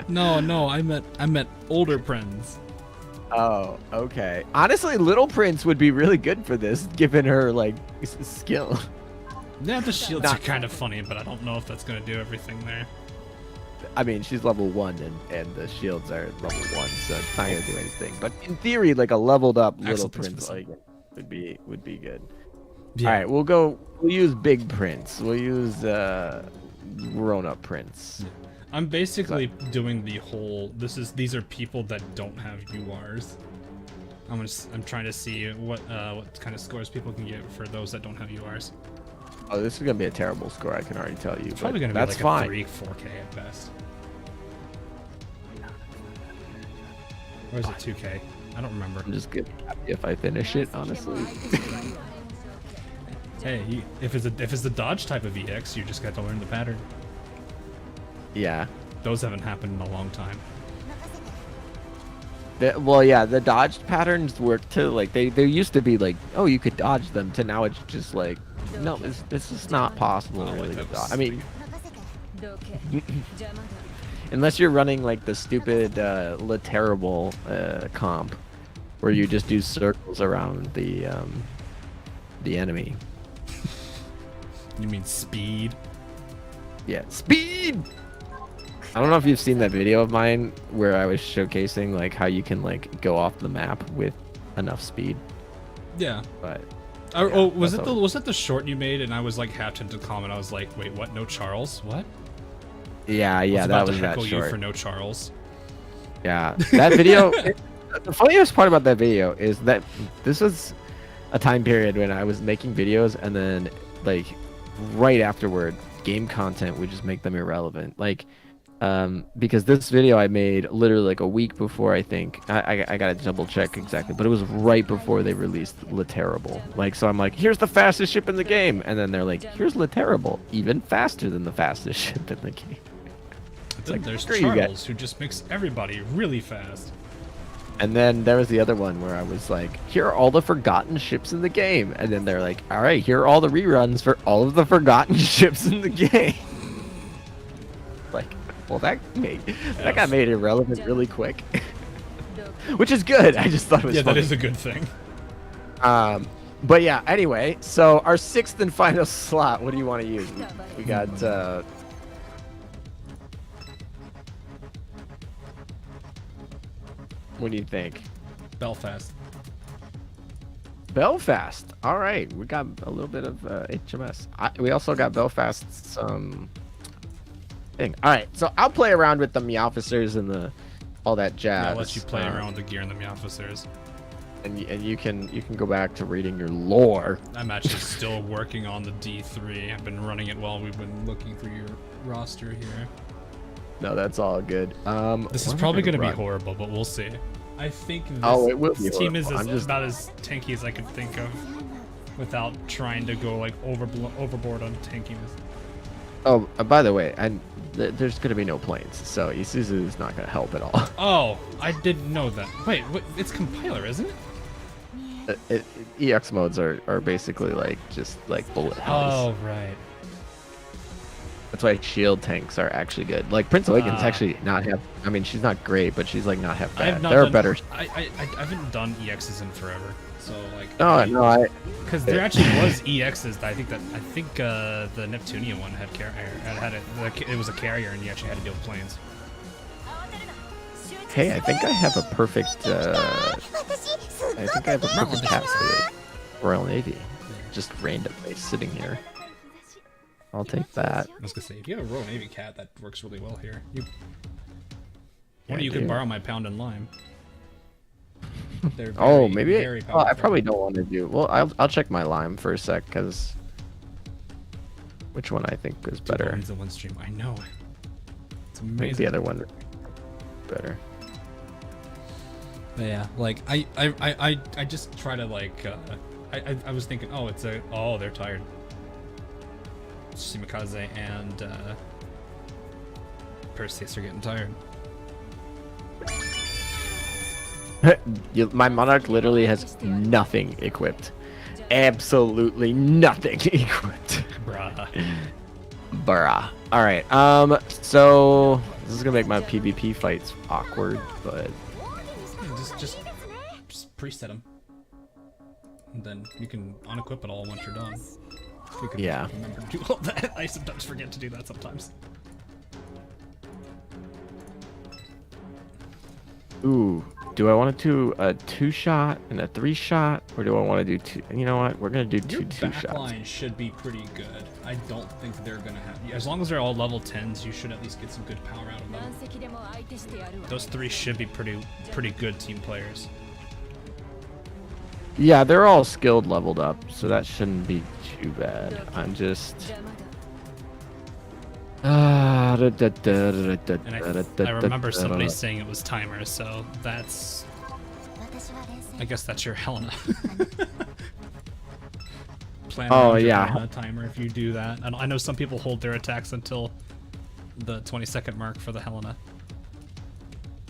No, I meant older Prince. Oh, okay. Honestly, Little Prince would be really good for this, given her like skill. Yeah, the shields are kind of funny, but I don't know if that's gonna do everything there. I mean, she's level 1, and the shields are level 1, so it's not gonna do anything. But in theory, like a leveled up Little Prince like would be good. Yeah. All right, we'll use Big Prince. We'll use grown-up Prince. Yeah. I'm basically doing the whole. These are people that don't have URs. I'm trying to see what kind of scores people can get for those that don't have URs. Oh, this is gonna be a terrible score. I can already tell you. It's probably gonna be like fine. a 3-4K at best. Or is it 2K? I don't remember. I'm just gonna be happy if I finish it, honestly. Hey, if it's the dodge type of EX, you just got to learn the pattern. Yeah. Those haven't happened in a long time. Well, yeah, the dodge patterns work too. Like they used to be like, oh, you could dodge them. To now it's just like, no, this is not possible really to dodge. I mean, unless you're running like the stupid La Terrible comp, where you just do circles around the enemy. You mean speed? Yeah, speed. I don't know if you've seen that video of mine where I was showcasing like how you can like go off the map with enough speed. Yeah. But Was that's was that the short you made? And I was like half tempted to comment. I was like, wait, what? No Charles? What? yeah, I was that about was to that heckle you short. for no Charles. Yeah, that video. The funniest part about that video is that this was a time period when I was making videos, and then like right afterward, game content would just make them irrelevant. Like, because this video I made literally like a week before. I think I gotta double check exactly, but it was right before they released Le Terrible. Like, so I'm like, here's the fastest ship in the game, and then they're like, here's Le Terrible, even faster than the fastest ship in the game. It's like, there's screw you Charles, who just makes everybody really fast. And then there was the other one where I was like, here are all the forgotten ships in the game. And then they're like, all right, here are all the reruns for all of the forgotten ships in the game. Like, well, that got made irrelevant really quick. Which is good. I just thought it was funny. That is a good thing. But yeah, anyway, so our 6th and final slot, what do you want to use? We got what do you think? Belfast. Belfast. All right, we got a little bit of HMS. We also got Belfast's thing. All right, so I'll play around with the Meowficers and all that jazz. Yeah, I'll let you play around with the gear and the Meowficers. And you can go back to reading your lore. I'm actually still working on the D3. I've been running it while we've been looking through your roster here. No, that's all good. This is probably going to be horrible, but we'll see. I think this team is about as tanky as I could think of without trying to go like overboard on tankiness. Oh, by the way, there's going to be no planes, so Isuzu is not going to help at all. Oh, I didn't know that. Wait, it's compiler, isn't it? EX modes are basically like just like bullet hells. Oh, right. That's why shield tanks are actually good. Like Prince Awakens actually not have. I mean, she's not great, but she's like not half bad. There are better. I haven't done EXs in forever, so like. No, because there actually was EXs. I think the Neptunian one had it was a carrier, and you actually had to deal with planes. Hey, I think I have a perfect. Cat for the Royal Navy, just randomly sitting here. I'll take that. I was gonna say, if you have a Royal Navy cat, that works really well here. You can borrow my pound and lime. They're maybe. Very Well, I probably don't want to do. Well, I'll check my lime for a sec, because which one I think is better. One's the one stream. I know. It's amazing. I think the other one better. But yeah, like I just try to like I was thinking, they're tired. Shimakaze and Perseus are getting tired. My Monarch literally has nothing equipped. Absolutely nothing equipped. Bruh. All right. So this is gonna make my PvP fights awkward, but just preset them, and then you can unequip it all once you're done. You can remember to do all that. I sometimes forget to do that sometimes. Ooh, do I want to do a 2-shot and a 3-shot, or do I want to do two? You know what? We're gonna do two shots. Your backline should be pretty good. I don't think they're gonna have. As long as they're all level 10s, you should at least get some good power out of them. Those 3 should be pretty good team players. Yeah, they're all skilled leveled up, so that shouldn't be too bad. I'm just. I remember somebody saying it was timer, so that's. I guess that's your Helena. Plan around your Helena timer if you do that. And I know some people hold their attacks until the 20-second mark for the Helena.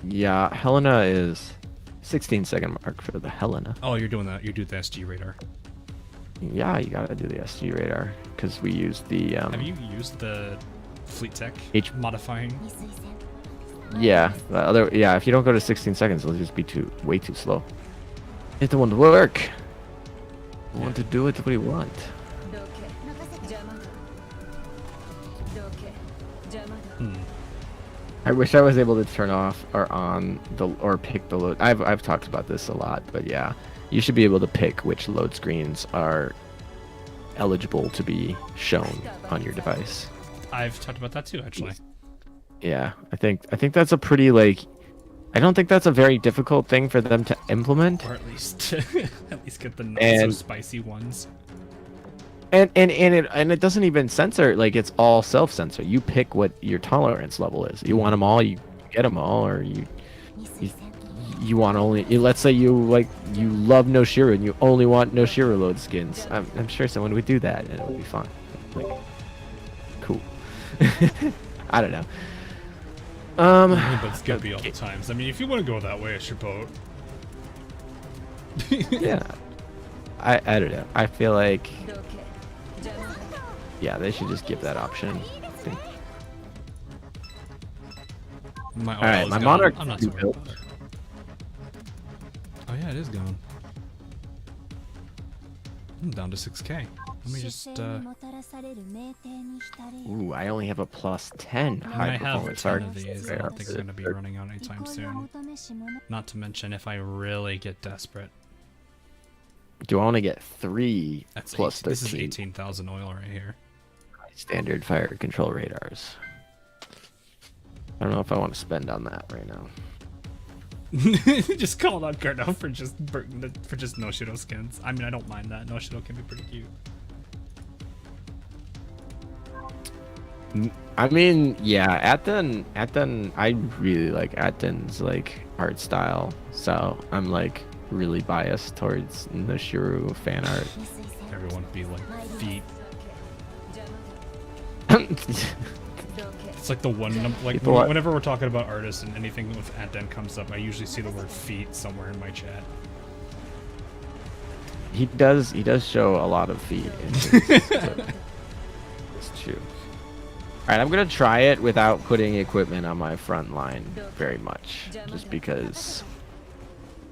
Yeah, Helena is 16-second mark for the Helena. Oh, you're doing that. You do the SG radar. Yeah, you gotta do the SG radar because we use the. Have you used the Fleet Tech modifying? Yeah, if you don't go to 16 seconds, it'll just be way too slow. It won't work. We want to do it what we want. I wish I was able to turn off or on or pick the load. I've talked about this a lot, but yeah, you should be able to pick which load screens are eligible to be shown on your device. I've talked about that too, actually. Yeah, I think that's a pretty like. I don't think that's a very difficult thing for them to implement. Or at least get the not so spicy ones. And it doesn't even censor, like it's all self-censor. You pick what your tolerance level is. You want them all, you get them all, or you want only. Let's say you love Noshiro and you only want Noshiro load skins. I'm sure someone would do that and it would be fun. Like, cool. I don't know. But it's gonna be all the times. I mean, if you want to go that way, I should vote. Yeah. I don't know. I feel like. Yeah, they should just give that option. Alright, my Monarch. I'm not so worried about it. Oh yeah, it is gone. I'm down to 6K. Let me just. Ooh, I only have a +10 high I have performance 10 art. of these. I don't think it's gonna be running out anytime soon. Not to mention if I really get desperate. Do I want to get 3 That's plus 13? This is 18,000 oil right here. Standard fire control radars. I don't know if I want to spend on that right now. Just call out Gardo for just Noshiro skins. I mean, I don't mind that. Noshiro can be pretty cute. I mean, yeah, Atten, I really like Atten's like art style, so I'm like really biased towards Noshiro fan art. Everyone be like feet. It's like the one like whenever we're talking about artists and anything with Atten comes up, I usually see the word feet somewhere in my chat. He does show a lot of feet. It's true. All right, I'm gonna try it without putting equipment on my front line very much, just because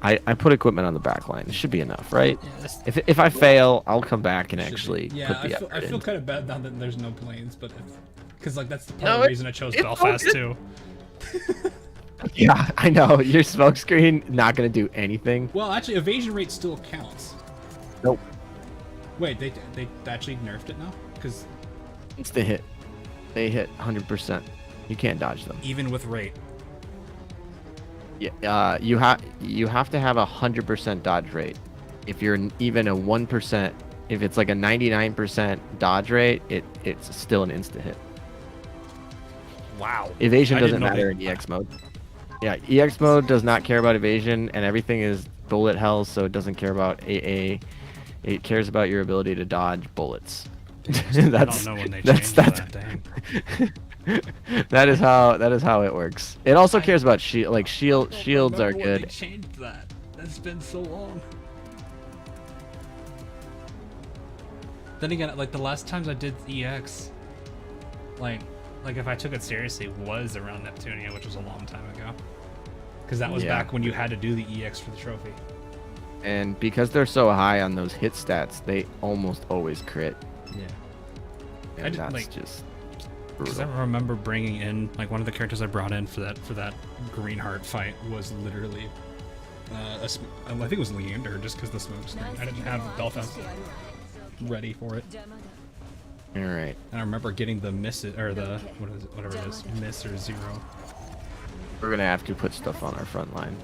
I put equipment on the back line. It should be enough, right? Yeah, if I fail, I'll come back and actually put the effort I feel in. kind of bad now that there's no planes, but because like that's the part of the reason I chose Belfast too. Yeah, I know. Your smoke screen not gonna do anything. Well, actually, evasion rate still counts. Nope. Wait, they actually nerfed it now? Because It's the hit. They hit 100%. You can't dodge them. even with rate. Yeah, you have to have 100% dodge rate. If you're even a 1%, if it's like a 99% dodge rate, it's still an insta hit. Wow. Evasion I doesn't didn't know matter in EX mode. Yeah, EX mode does not care about evasion, and everything is bullet hell, so it doesn't care about AA. It cares about your ability to dodge bullets. I don't know when they changed that. Dang. That is how it works. It also cares about shields are good. They changed that. That's been so long. Then again, like the last times I did EX, like if I took it seriously, was around Neptunia, which was a long time ago. Because that was back when you had to do the EX for the trophy. And because they're so high on those hit stats, they almost always crit. Yeah. And that's just Because I brutal. remember bringing in like one of the characters I brought in for that green heart fight was literally I think it was Leander, just because the smoke screen. I didn't have Belfast ready for it. All right. And I remember getting the miss or the whatever it is, miss or zero. We're gonna have to put stuff on our front line.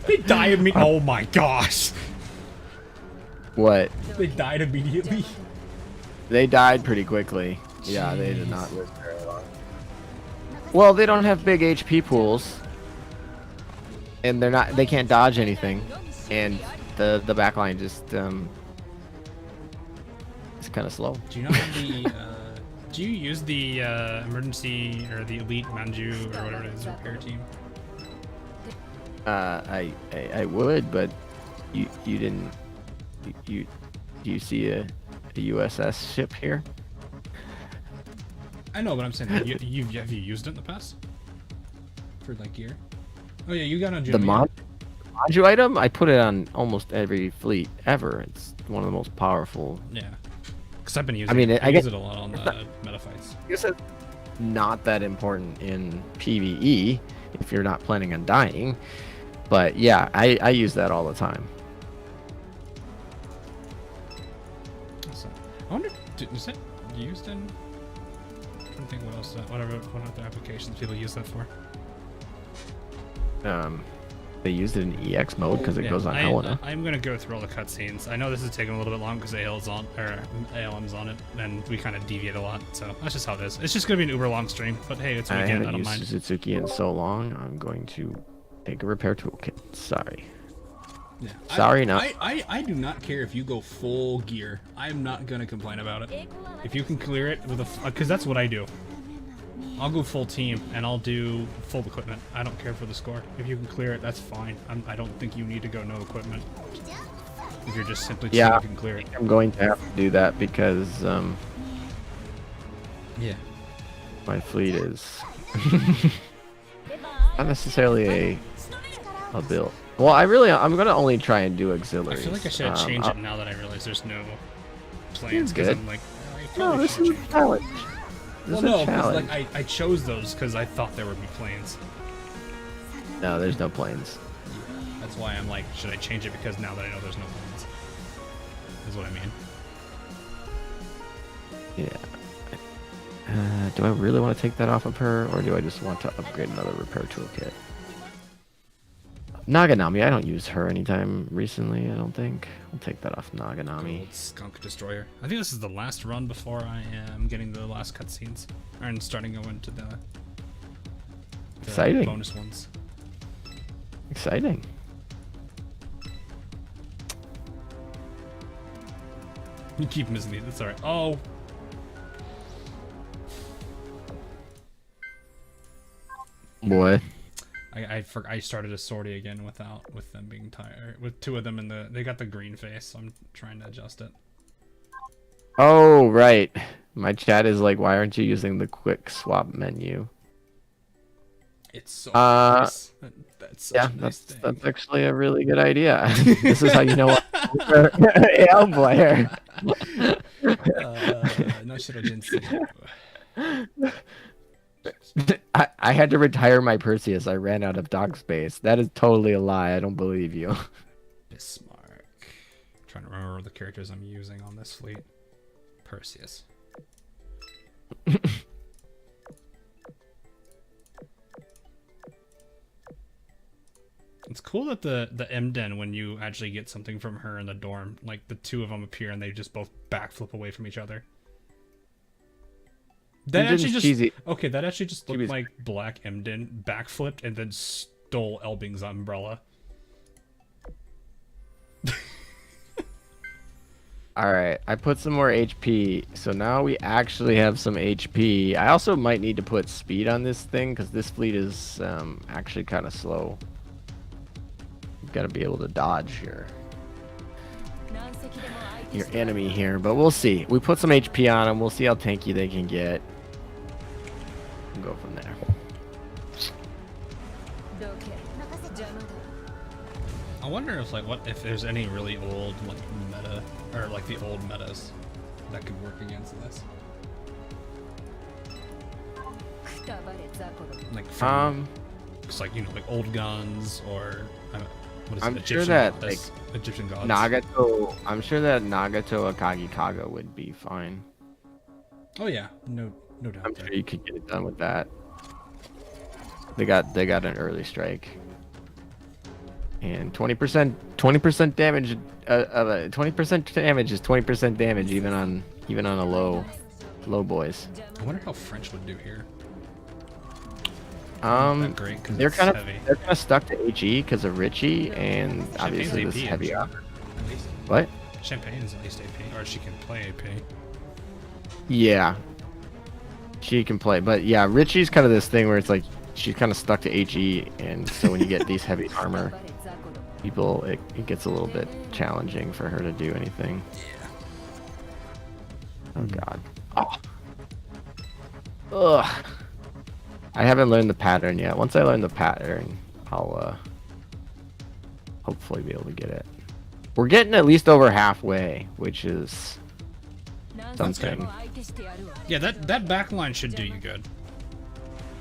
They die immediately. Oh my gosh! What? They died immediately. They died pretty quickly. Yeah, they did not live very long. Well, they don't have big HP pools, and they can't dodge anything, and the backline just it's kind of slow. Do you know the do you use the emergency or the elite Manju or whatever it is repair team? I would, but you didn't. Do you see a USS ship here? I know, but I'm saying have you used it in the past for like gear? Oh yeah, you got on The Manju item, I put it on almost every fleet ever. It's one of the most powerful. Yeah, because I've been using. I guess use it a lot on the meta fights. I guess it's not that important in PvE if you're not planning on dying. But yeah, I use that all the time. So, I wonder, is that used in? I'm trying to think what else. What other applications people use that for? They used it in EX mode because it goes on Helena. I'm gonna go through all the cutscenes. I know this is taking a little bit long because AL's on or ALM's on it, and we kind of deviate a lot. So that's just how it is. It's just gonna be an uber long stream, but hey, it's weekend. I don't mind. I haven't used Suzuki in so long. I'm going to take a repair toolkit. Sorry. Yeah. Sorry, I do not care if you go full gear. I'm not gonna complain about it. If you can clear it with a, because that's what I do. I'll go full team and I'll do full equipment. I don't care for the score. If you can clear it, that's fine. I don't think you need to go no equipment. If you're just simply you can clear it. I'm going to have to do that because yeah, my fleet is not necessarily a build. Well, I'm gonna only try and do auxiliaries. I feel like I should change it now that I realize there's no planes. Good. I'm like, No, this is a challenge. Well, no, because like I chose those because I thought there would be planes. No, there's no planes. Yeah, that's why I'm like, should I change it? Because now that I know there's no planes, is what I mean. Yeah. Do I really want to take that off of her, or do I just want to upgrade another repair toolkit? Naganami, I don't use her anytime recently, I don't think. I'll take that off Naganami. Old skunk destroyer. I think this is the last run before I am getting the last cutscenes. And starting to go into the exciting bonus ones. Exciting. You keep missing me. That's alright. Oh! Boy. I started a sortie again with them being tired. With two of them they got the green face, so I'm trying to adjust it. Oh, right. My chat is like, why aren't you using the quick swap menu? It's so nice. That's such a nice thing. That's actually a really good idea. This is how you know what AL player. No shirojinsu. I had to retire my Perseus. I ran out of dog space. That is totally a lie. I don't believe you. Bismarck. I'm trying to remember the characters I'm using on this fleet. Perseus. It's cool that the M-Den, when you actually get something from her in the dorm, like the two of them appear and they just both backflip away from each other. That actually just cheesy. Okay. That actually just looked like Black Emden backflipped and then stole Elbing's umbrella. All right, I put some more HP, so now we actually have some HP. I also might need to put speed on this thing because this fleet is actually kind of slow. You've got to be able to dodge your enemy here, but we'll see. We put some HP on them. We'll see how tanky they can get. We'll go from there. I wonder if there's any really old meta or like the old metas that could work against this. Like from, it's like, you know, like old guns or what is it? I'm sure that like Egyptian gods. Nagato. I'm sure that Nagato Akagikaga would be fine. Oh yeah, no doubt. I'm sure you could get it done with that. They got an early strike. And 20% damage. 20% damage is 20% damage, even on a low boys. I wonder how French would do here. Great, they're kind of stuck to HE because of Richie and obviously this heavy armor. What? Champagne's at least AP, or she can play AP. Yeah, she can play, but yeah, Richie's kind of this thing where it's like she's kind of stuck to HE, and so when you get these heavy armor people, it gets a little bit challenging for her to do anything. Yeah. Oh god. Oh. Ugh. I haven't learned the pattern yet. Once I learn the pattern, I'll hopefully be able to get it. We're getting at least over halfway, which is something. Yeah, that back line should do you good.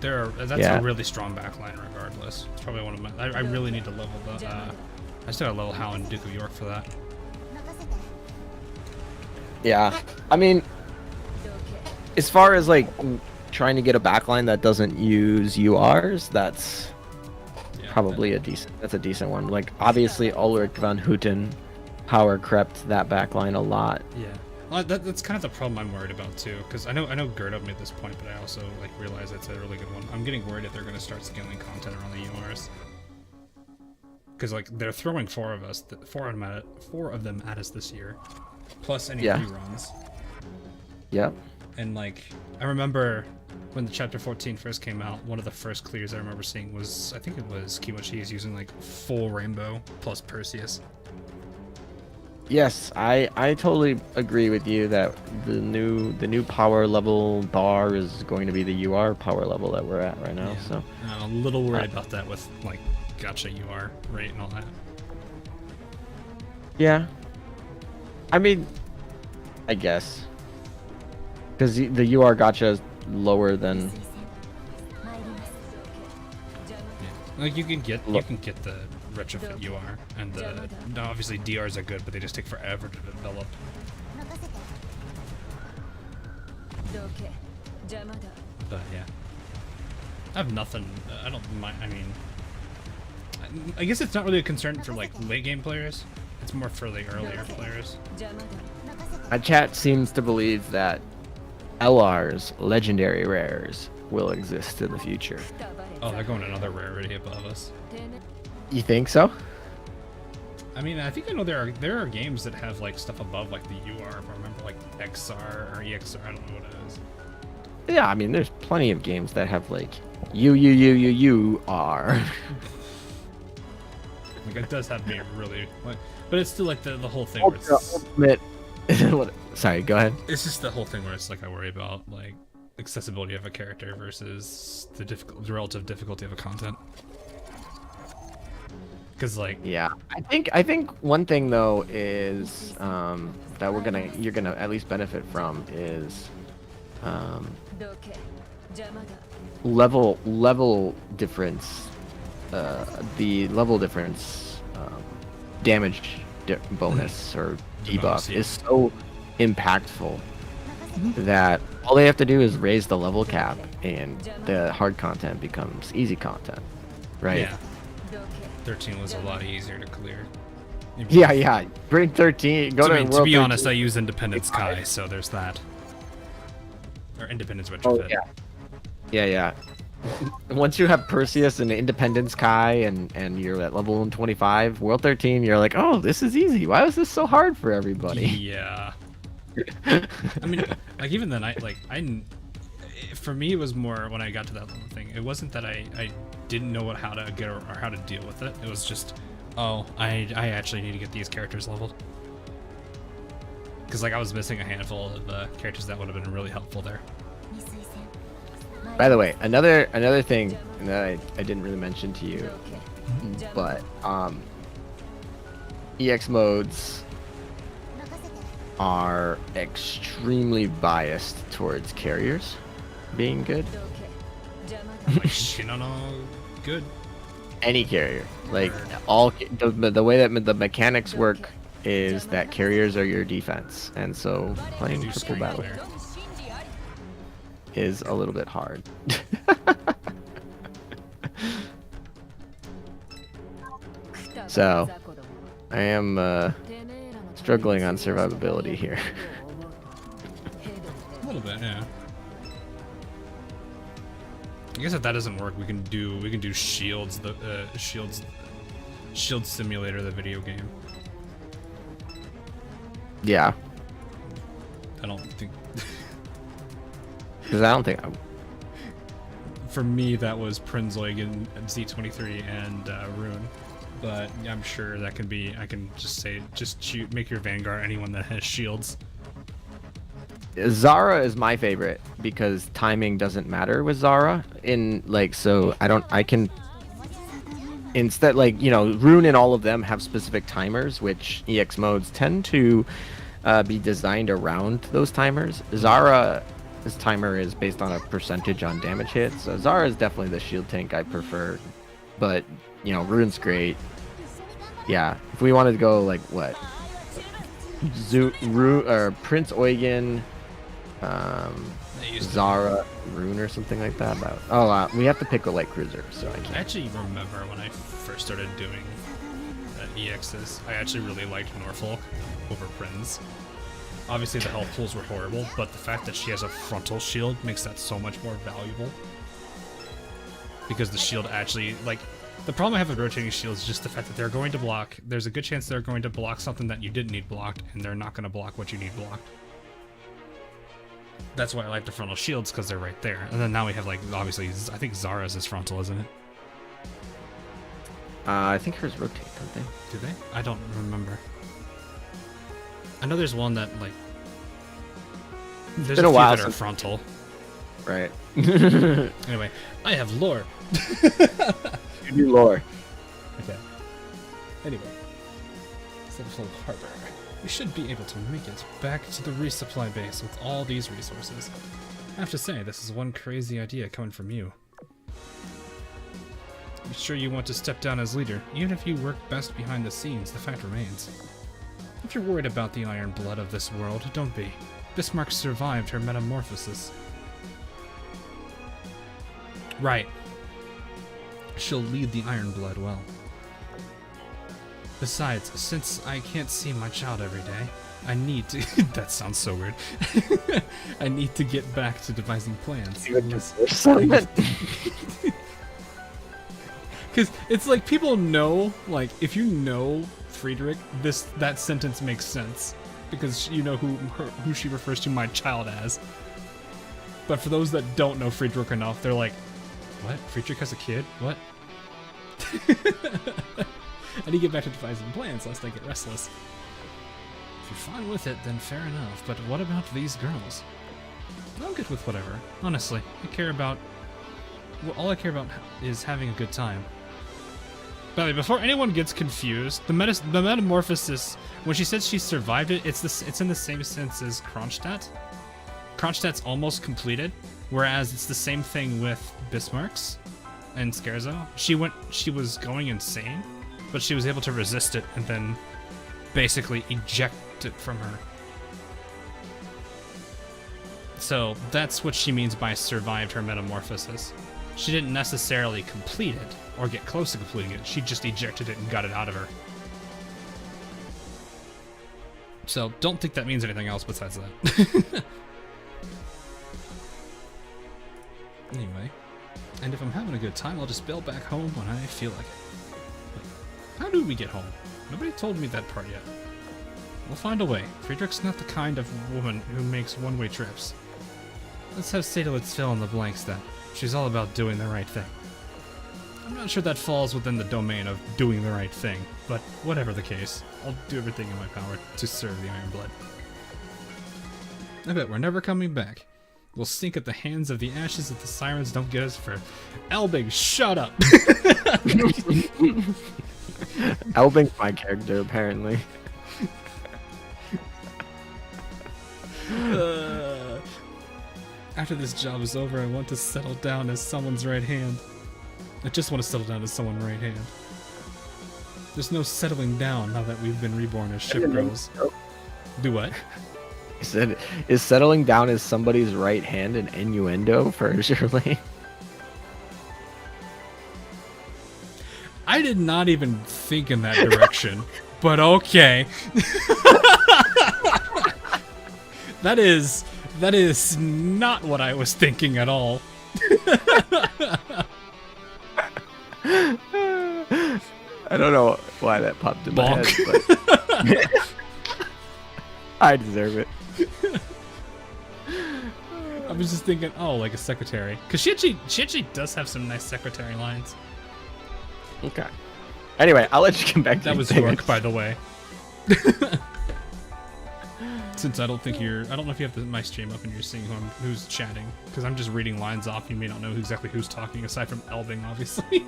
That's Yeah. a really strong backline regardless. It's probably one of my... I really need to level the... I still gotta level Hal and Duke of York for that. Yeah. I mean, as far as like trying to get a backline that doesn't use URs, that's Yeah, probably a decent one. Like obviously Ulrich von Houten power crept that backline a lot. Yeah. Well, that's kind of the problem I'm worried about too, because I know Gerda made this point, but I also like realize it's a really good one. I'm getting worried if they're gonna start scaling content around the URs, because like they're throwing four of them at us this year, plus any reruns. Yep. And like I remember when the chapter 14 first came out, one of the first clears I remember seeing was, I think it was Kimochi's using like full rainbow plus Perseus. Yes, I totally agree with you that the new power level bar is going to be the UR power level that we're at right now. Yeah. So I'm a little worried about that with like gacha UR rate and all that. yeah, I mean, I guess because the UR gacha is lower than Like you can get the retrofit UR, and obviously DRs are good, but they just take forever to develop. But yeah, I have nothing. I don't mind. I mean, I guess it's not really a concern for like late game players. It's more for the earlier players. my chat seems to believe that LRs, legendary rares, will exist in the future. Oh, they're going another rarity above us. You think so? I mean, I think I know there are games that have like stuff above like the UR. If I remember like XR or EXR, I don't know what it is. Yeah, I mean, there's plenty of games that have like UR. Like it does have me really like, but it's still like the whole thing. Where it's, Ultimate. Sorry, go ahead. it's just the whole thing where it's like I worry about like accessibility of a character versus the relative difficulty of a content. Because like Yeah, I think one thing though is that you're gonna at least benefit from is level difference. The level difference damage bonus or debuff is so impactful that all they have to do is raise the level cap and the hard content becomes easy content, right? yeah, 13 was a lot easier to clear. Yeah. Bring 13. Go to To World be 13. honest, I use Independence Kai, so there's that. Or Independence Retrofit. Oh, yeah. Once you have Perseus and Independence Kai and you're at level 25, World 13, you're like, oh, this is easy. Why was this so hard for everybody? Yeah. I mean, like even then, for me, it was more when I got to that level thing. It wasn't that I didn't know how to get or how to deal with it. It was just, oh, I actually need to get these characters leveled. Because like I was missing a handful of characters that would have been really helpful there. By the way, another thing that I didn't really mention to you, but EX modes are extremely biased towards carriers being good. Like Shinano, good. Any carrier, like all the way that the mechanics work is that carriers are your defense, and so playing Do triple screen battle clear. is a little bit hard. So I am struggling on survivability here. A little bit, yeah. I guess if that doesn't work, we can do Shields, Shield Simulator, the video game. Yeah, I don't think. because I don't think For me, that was Prinzloig and Z23 and Rune, but I'm sure that can be. I can just say, shoot, make your Vanguard anyone that has shields. Zara is my favorite because timing doesn't matter with Zara. I can instead, like, you know, Rune and all of them have specific timers, which EX modes tend to be designed around those timers. Zara This timer is based on a percentage on damage hits. So Zara is definitely the shield tank I prefer. But, you know, Rune's great. Yeah, if we wanted to go like what? Prince Eugen, Zara, Rune or something like that. We have to pick a light cruiser, so I I can't. actually remember when I first started doing EXs, I actually really liked Norfolk over Prince. Obviously the health pools were horrible, but the fact that she has a frontal shield makes that so much more valuable. Because the shield actually, like, the problem I have with rotating shields is just the fact that they're going to block. There's a good chance they're going to block something that you didn't need blocked, and they're not going to block what you need blocked. That's why I like the frontal shields, because they're right there. And then now we have, like, obviously, I think Zara's is frontal, isn't it? I think hers rotate, don't they? Do they? I don't remember. I know there's one that, like... There's been a a few while that are since- frontal. Right. Anyway, I have lore. You do lore. Okay. Anyway, Centerfold Harbor. We should be able to make it back to the resupply base with all these resources. I have to say, this is one crazy idea coming from you. You sure you want to step down as leader? Even if you work best behind the scenes, the fact remains. If you're worried about the iron blood of this world, don't be. Bismarck survived her metamorphosis. Right. She'll lead the iron blood well. Besides, since I can't see my child every day, I need to... that sounds so weird. I need to get back to devising plans. Because it's like people know, like, if you know Friedrich, that sentence makes sense. Because you know who she refers to my child as. But for those that don't know Friedrich enough, they're like, what? Friedrich has a kid? What? I need to get back to devising plans lest I get restless. If you're fine with it, then fair enough. But what about these girls? I'm good with whatever. Honestly, all I care about is having a good time. By the way, before anyone gets confused, the metamorphosis, when she says she survived it, it's in the same sense as Kronstadt. Kronstadt's almost completed, whereas it's the same thing with Bismarck's and Scherzo. She was going insane, but she was able to resist it and then basically eject it from her. So that's what she means by survived her metamorphosis. She didn't necessarily complete it or get close to completing it. She just ejected it and got it out of her. So don't think that means anything else besides that. Anyway, and if I'm having a good time, I'll just bail back home when I feel like it. But how do we get home? Nobody told me that part yet. We'll find a way. Friedrich's not the kind of woman who makes one-way trips. Let's have Sadowitz fill in the blanks then. She's all about doing the right thing. I'm not sure that falls within the domain of doing the right thing, but whatever the case, I'll do everything in my power to serve the Iron Blood. I bet we're never coming back. We'll sink at the hands of the ashes if the Sirens don't get us for... Elbing, shut up! Elbing's my character, apparently. After this job is over, I want to settle down as someone's right hand. I just want to settle down as someone's right hand. There's no settling down now that we've been reborn as ship girls. Do what? He said, is settling down as somebody's right hand an innuendo for Shirley? I did not even think in that direction, but okay. That is not what I was thinking at all. I don't know why that popped in my head, but I deserve it. I was just thinking, oh, like a secretary, because she actually does have some nice secretary lines. Okay. Anyway, I'll let you come back to That was Rook, by the way. Since I don't know if you have my stream up and you're seeing who's chatting, because I'm just reading lines off. You may not know exactly who's talking, aside from Elbing, obviously.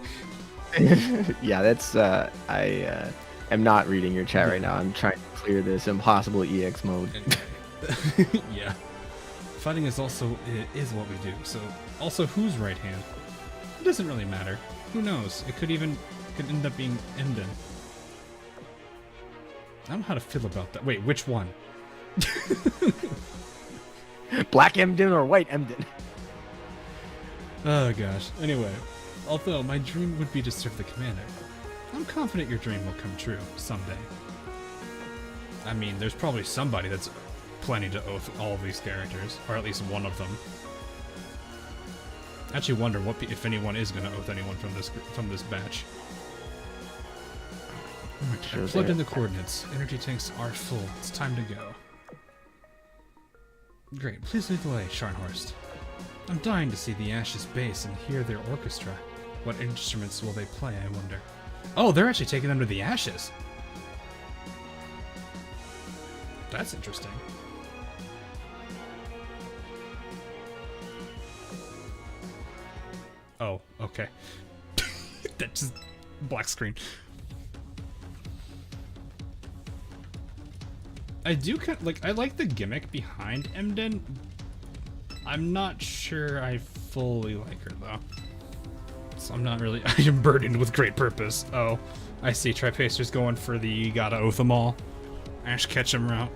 Yeah, that's I am not reading your chat right now. I'm trying to clear this impossible EX mode. Yeah. Fighting is also is what we do. So also whose right hand? It doesn't really matter. Who knows? It could end up being Emden. I don't know how to feel about that. Wait, which one? Black Emden or white Emden? Oh gosh. Anyway, although my dream would be to serve the commander, I'm confident your dream will come true someday. I mean, there's probably somebody that's planning to oath all of these characters, or at least one of them. I actually wonder if anyone is going to oath anyone from this batch. I plugged in the coordinates. Energy tanks are full. It's time to go. Great. Please lead the way, Scharnhorst. I'm dying to see the Ashes base and hear their orchestra. What instruments will they play, I wonder? Oh, they're actually taking them to the Ashes. That's interesting. Oh, okay. That just black screen. I do I like the gimmick behind Emden. I'm not sure I fully like her though. So I'm not really. I am burdened with great purpose. Oh, I see. Tripacer's going for the you gotta oath them all. Ash Ketchum route.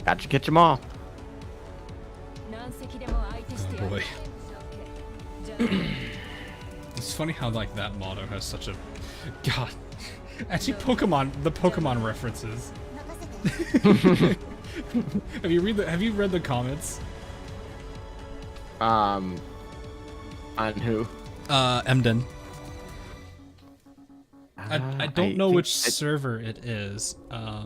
Gotcha, catch them all. Oh boy. It's funny how like that motto has such a god. Actually, the Pokemon references. Have you read the comments? On who? Emden. I don't know which server it is. I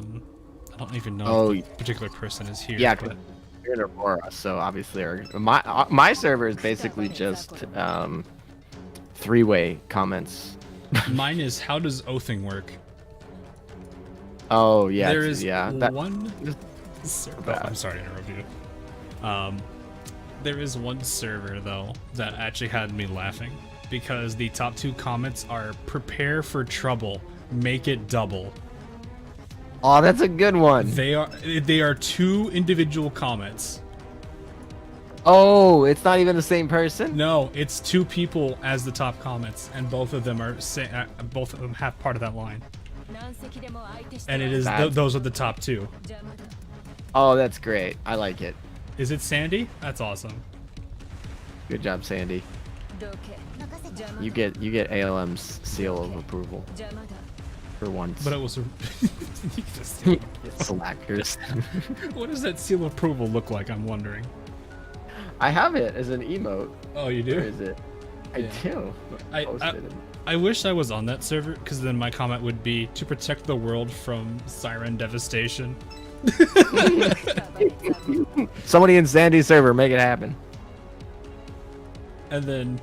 don't even know if the particular person is here. Yeah, but we're in Aurora, so obviously my server is basically just three-way comments. mine is how does oathing work? Oh yeah, there is one. I'm sorry to interrupt you. There is one server though that actually had me laughing because the top two comments are prepare for trouble, make it double. Oh, that's a good one. They are two individual comments. Oh, it's not even the same person? No, it's two people as the top comments, and both of them have part of that line. And it is those are the top two. Oh, that's great. I like it. Is it Sandy? That's awesome. Good job, Sandy. You get ALM's seal of approval for once. But it was Slackers. What does that seal of approval look like? I'm wondering. I have it as an emote. Oh, you do? Where is it? I do. I wish I was on that server, because then my comment would be to protect the world from Siren devastation. Somebody in Sandy's server, make it happen. And then,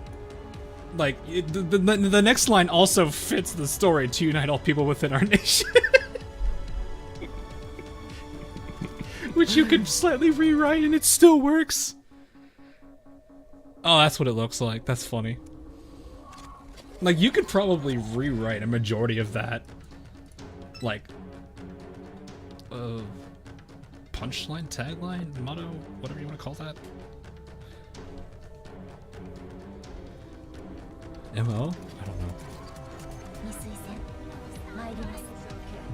like, the next line also fits the story to unite all people within our nation. Which you could slightly rewrite and it still works. Oh, that's what it looks like. That's funny. Like, you could probably rewrite a majority of that. Like, punchline, tagline, motto, whatever you want to call that. MO? I don't know.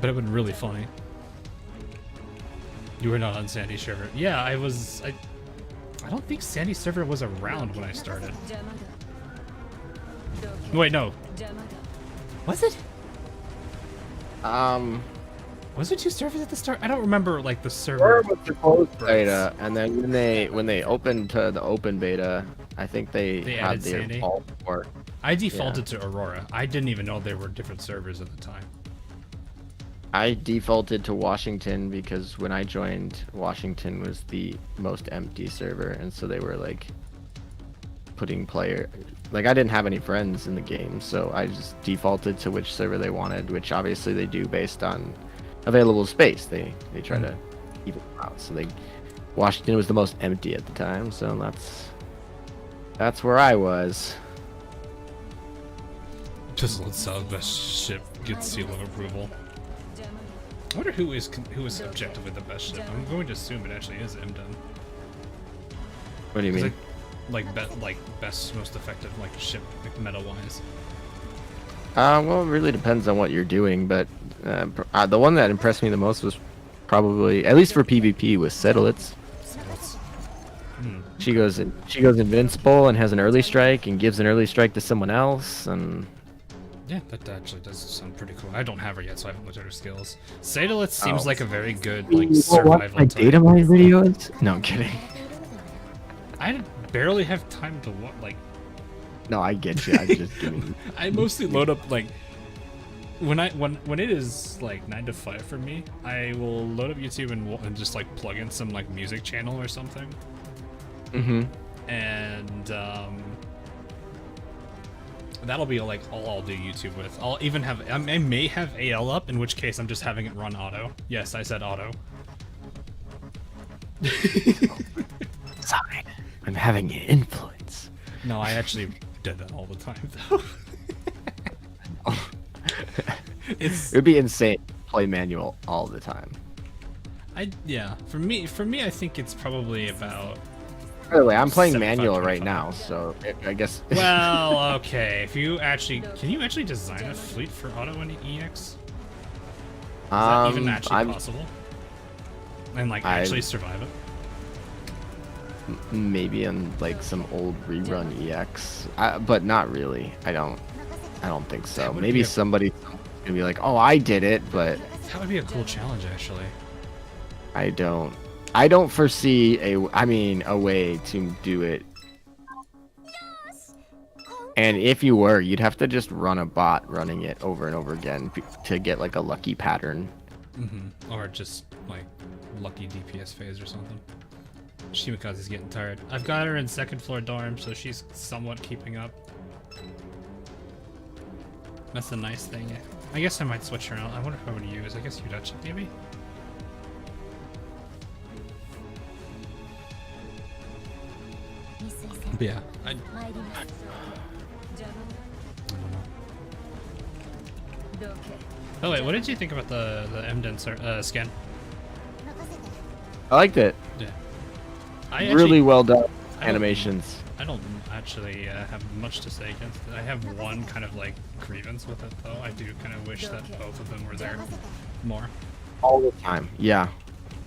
But it would be really funny. You were not on Sandy's server. Yeah, I was. I don't think Sandy's server was around when I started. Wait, no. Was it? Was it two servers at the start? I don't remember like the server. Was the closed beta, and then when they opened to the open beta, I think they had their Sandy. default for. I defaulted to Aurora. I didn't even know there were different servers at the time. I defaulted to Washington because when I joined, Washington was the most empty server, and so they were like putting I didn't have any friends in the game, so I just defaulted to which server they wanted, which obviously they do based on available space. They try to keep it out. So Washington was the most empty at the time, so that's where I was. Just let's sell the ship, get seal of approval. I wonder who is objectively the best ship. I'm going to assume it actually is Emden. What do you mean? Best, most effective ship meta wise. Well, it really depends on what you're doing, but the one that impressed me the most was probably, at least for PvP, was Sedlitz. She goes invincible and has an early strike and gives an early strike to someone else, and yeah, that actually does sound pretty cool. I don't have her yet, so I haven't looked at her skills. Sedlitz seems like a very good survival my type. data mine videos? No, I'm kidding. I barely have time to No, I get you. I'm just kidding. I mostly load up when it is 9 to 5 for me, I will load up YouTube and just plug in some music channel or something. And that'll be all I'll do YouTube with. I'll even have I may have AL up, in which case I'm just having it run auto. Yes, I said auto. Sorry, I'm having an influence. No, I actually did that all the time though. It would be insane to play manual all the time. Yeah, for me I think it's probably about. By the way, I'm playing manual right now, so I guess. Well, okay. If you can you actually design a fleet for auto and EX? Is that even actually possible? And actually survive it? Maybe on some old rerun EX, but not really. I don't think so. Maybe somebody's gonna be like, "Oh, I did it," but that would be a cool challenge, actually. I don't foresee a way to do it. And if you were, you'd have to just run a bot running it over and over again to get a lucky pattern. Or just lucky DPS phase or something. Shimikaze's getting tired. I've got her in second floor dorm, so she's somewhat keeping up. That's a nice thing. I guess I might switch her out. I wonder if I would use. I guess Yudachi maybe. But yeah, I don't know. Oh wait, what did you think about the Emden skin? I liked it. Yeah. Really well done animations. I don't actually have much to say against it. I have one kind of grievance with it though. I do kind of wish that both of them were there more. All the time. Yeah.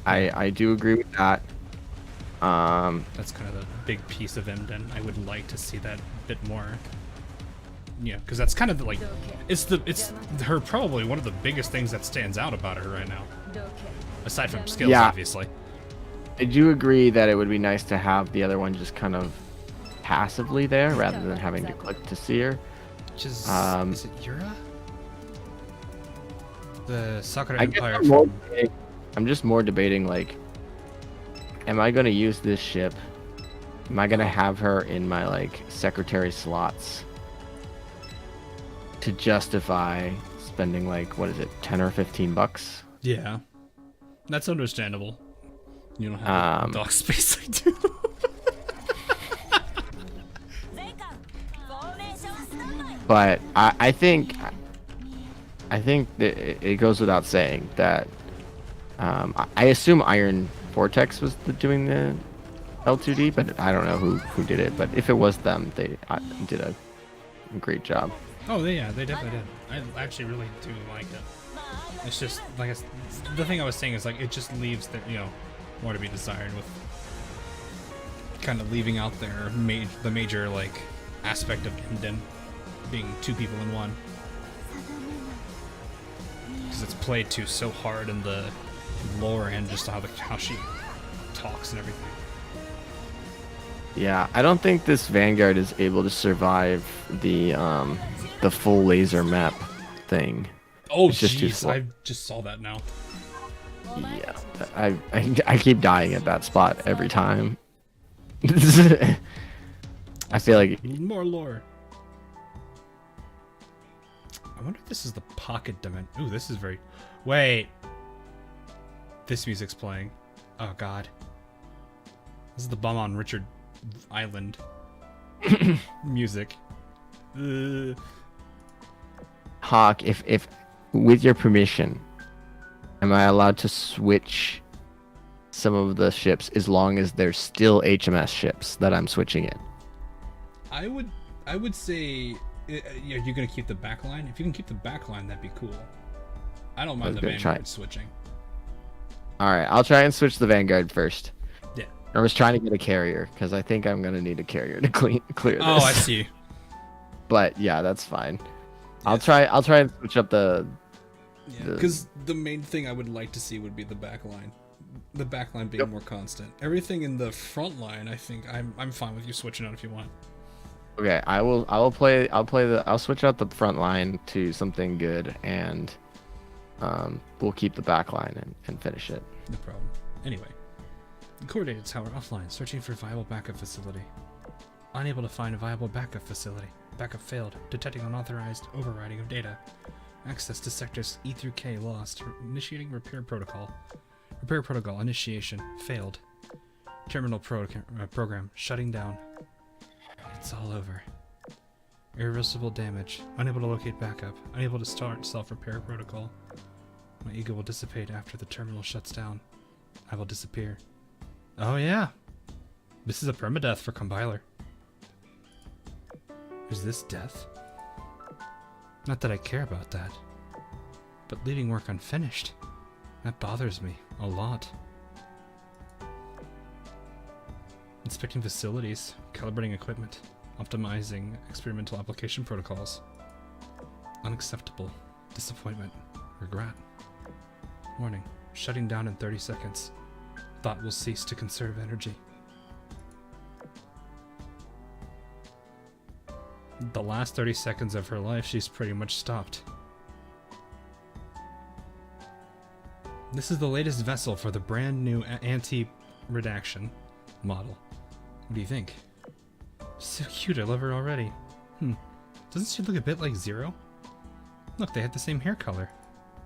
I do agree with that. That's kind of the big piece of Emden. I would like to see that bit more. Yeah, because that's kind of it's her probably one of the biggest things that stands out about her right now. Aside from skills, obviously. I do agree that it would be nice to have the other one just kind of passively there rather than having to click to see her. Which is it Yura? The Sakura I Empire. I'm just more debating am I gonna use this ship? Am I gonna have her in my secretary slots to justify spending what is it, 10 or 15 bucks? Yeah, that's understandable. You don't have dock space I do. But I think that it goes without saying that I assume Iron Vortex was doing the L2D, but I don't know who did it. But if it was them, they did a great job. Oh yeah, they definitely did. I actually really do like it. It's just the thing I was saying is it just leaves more to be desired with kind of leaving out the major aspect of Emden being two people in one, because it's played to so hard in the lore and just how she talks and everything. Yeah, I don't think this Vanguard is able to survive the full laser map thing. Oh jeez, I just saw that now. Yeah, I keep dying at that spot every time. I feel like more lore. I wonder if this is the pocket dimension. Ooh, this is very. Wait. This music's playing. Oh god. This is the Bum on Richard Island music. Hawk, if with your permission, Am I allowed to switch some of the ships as long as they're still HMS ships that I'm switching in? I would say, yeah, you're gonna keep the backline. If you can keep the backline, that'd be cool. I don't mind the Vanguard switching. All right, I'll try and switch the Vanguard first. Yeah. I was trying to get a carrier because I think I'm gonna need a carrier to clear this. Oh, I see. But yeah, that's fine. Yeah. I'll try and switch up the. Yeah, because the main thing I would like to see would be the backline. The backline being more constant. Everything in the front line, I think I'm fine with you switching out if you want. Okay, I'll switch out the front line to something good, and we'll keep the back line and finish it. No problem. Anyway, coordinated tower offline, searching for viable backup facility. Unable to find a viable backup facility. Backup failed. Detecting unauthorized overriding of data. Access to sectors E through K lost. Initiating repair protocol. Repair protocol initiation failed. Terminal program shutting down. It's all over. Irreversible damage. Unable to locate backup. Unable to start self-repair protocol. My ego will dissipate after the terminal shuts down. I will disappear. Oh yeah. This is a permadeath for compiler. Is this death? Not that I care about that. But leaving work unfinished, that bothers me a lot. Inspecting facilities, calibrating equipment, optimizing experimental application protocols. Unacceptable. Disappointment. Regret. Warning. Shutting down in 30 seconds. Thought will cease to conserve energy. The last 30 seconds of her life, she's pretty much stopped. This is the latest vessel for the brand new anti-redaction model. What do you think? So cute, I love her already. Doesn't she look a bit like Zero? Look, they had the same hair color.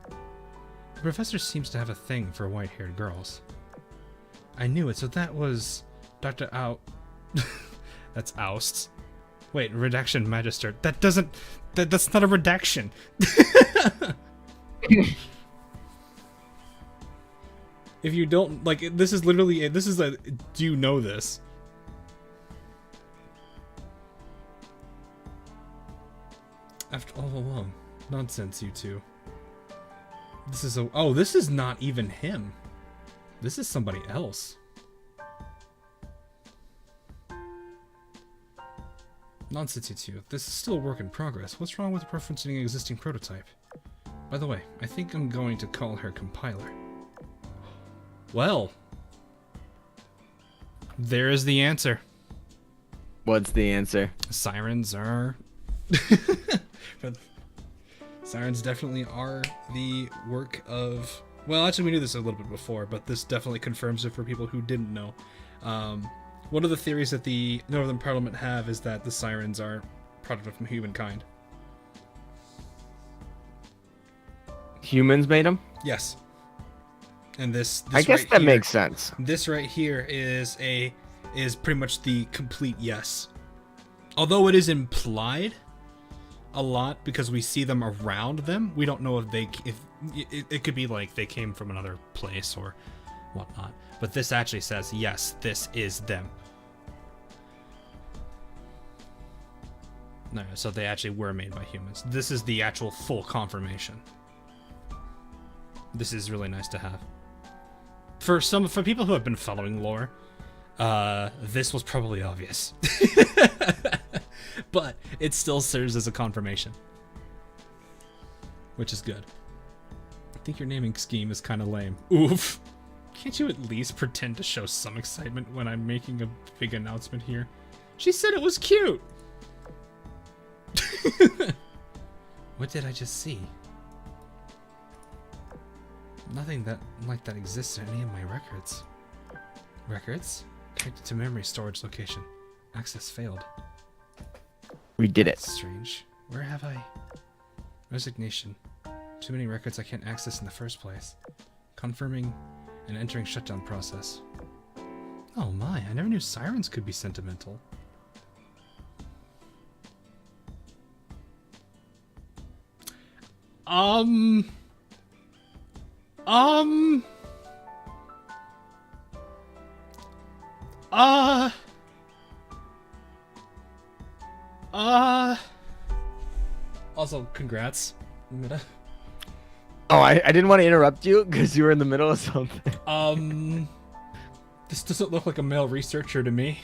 The professor seems to have a thing for white-haired girls. I knew it, so that was Dr. That's Ousts. Wait, redaction magister. That doesn't... That's not a redaction. If you don't... Like, this is literally... This is a... Do you know this? After all along. Nonsense, you two. This is a... Oh, this is not even him. This is somebody else. Nonsense, you two. This is still a work in progress. What's wrong with referencing an existing prototype? By the way, I think I'm going to call her compiler. Well, there is the answer. What's the answer? Sirens are... Sirens definitely are the work of... Well, actually, we knew this a little bit before, but this definitely confirms it for people who didn't know. One of the theories that the Northern Parliament have is that the Sirens are product from humankind. Humans made them? Yes. And this I guess right that here, makes sense. This right here is pretty much the complete yes. Although it is implied a lot because we see them around them, we don't know if it could be like they came from another place or whatnot. But this actually says yes, this is them. No, so they actually were made by humans. This is the actual full confirmation. This is really nice to have. For people who have been following lore, this was probably obvious. But it still serves as a confirmation. Which is good. I think your naming scheme is kind of lame. Oof. Can't you at least pretend to show some excitement when I'm making a big announcement here? She said it was cute! What did I just see? Nothing like that exists in any of my records. Records? Connected to memory storage location. Access failed. We did it. That's strange. Where have I? Resignation. Too many records I can't access in the first place. Confirming and entering shutdown process. Oh my, I never knew Sirens could be sentimental. Um. Uh. Also, congrats, Meta. Oh, I didn't want to interrupt you because you were in the middle of something. This doesn't look like a male researcher to me.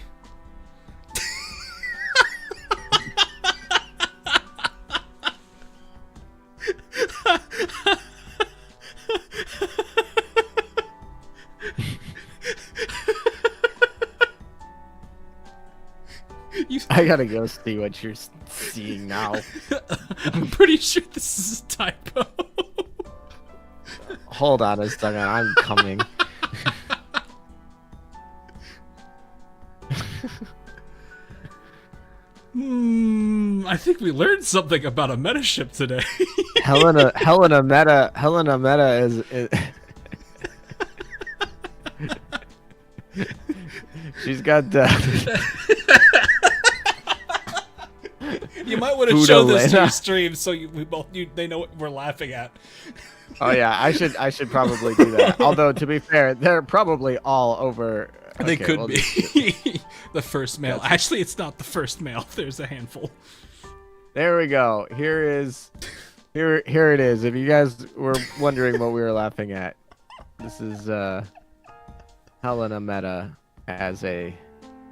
I gotta go see what you're seeing now. I'm pretty sure this is a typo. Hold on a second, I'm coming. I think we learned something about a meta ship today. Helena Meta is she's got You might want to show this to your stream so they know what we're laughing at. Oh yeah, I should probably do that. Although to be fair, they're probably all over. They Okay, could well, be the first male. Actually, it's not the first male. There's a handful. There we go. Here it is. If you guys were wondering what we were laughing at, this is Helena Meta as a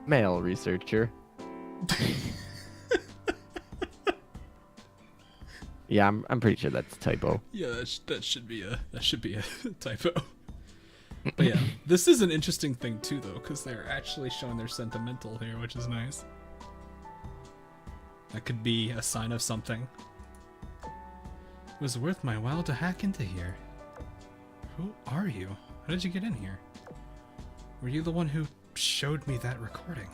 male researcher. Yeah, I'm pretty sure that's a typo. Yeah, that should be a typo. But yeah, this is an interesting thing too, though, because they're actually showing their sentimental here, which is nice. That could be a sign of something. It was worth my while to hack into here. Who are you? How did you get in here? Were you the one who showed me that recording?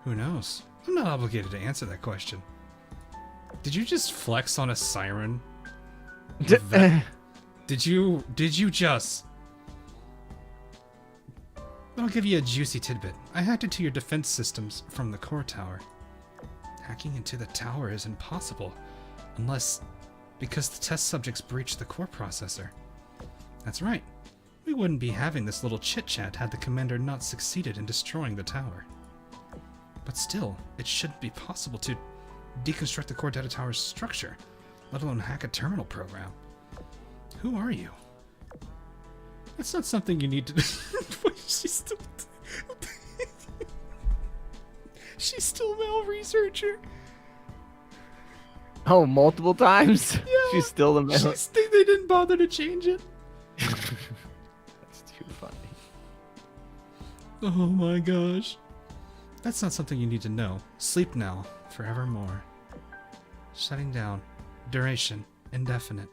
Who knows? I'm not obligated to answer that question. Did you just flex on a siren? Did you just... I'll give you a juicy tidbit. I hacked into your defense systems from the core tower. Hacking into the tower is impossible, because the test subjects breached the core processor. That's right. We wouldn't be having this little chit-chat had the commander not succeeded in destroying the tower. But still, it shouldn't be possible to deconstruct the core data tower's structure, let alone hack a terminal program. Who are you? That's not something you need to... She's still a male researcher. Oh, multiple times? Yeah, She's still the male. They didn't bother to change it. That's too funny. Oh my gosh. That's not something you need to know. Sleep now, forevermore. Shutting down. Duration, indefinite.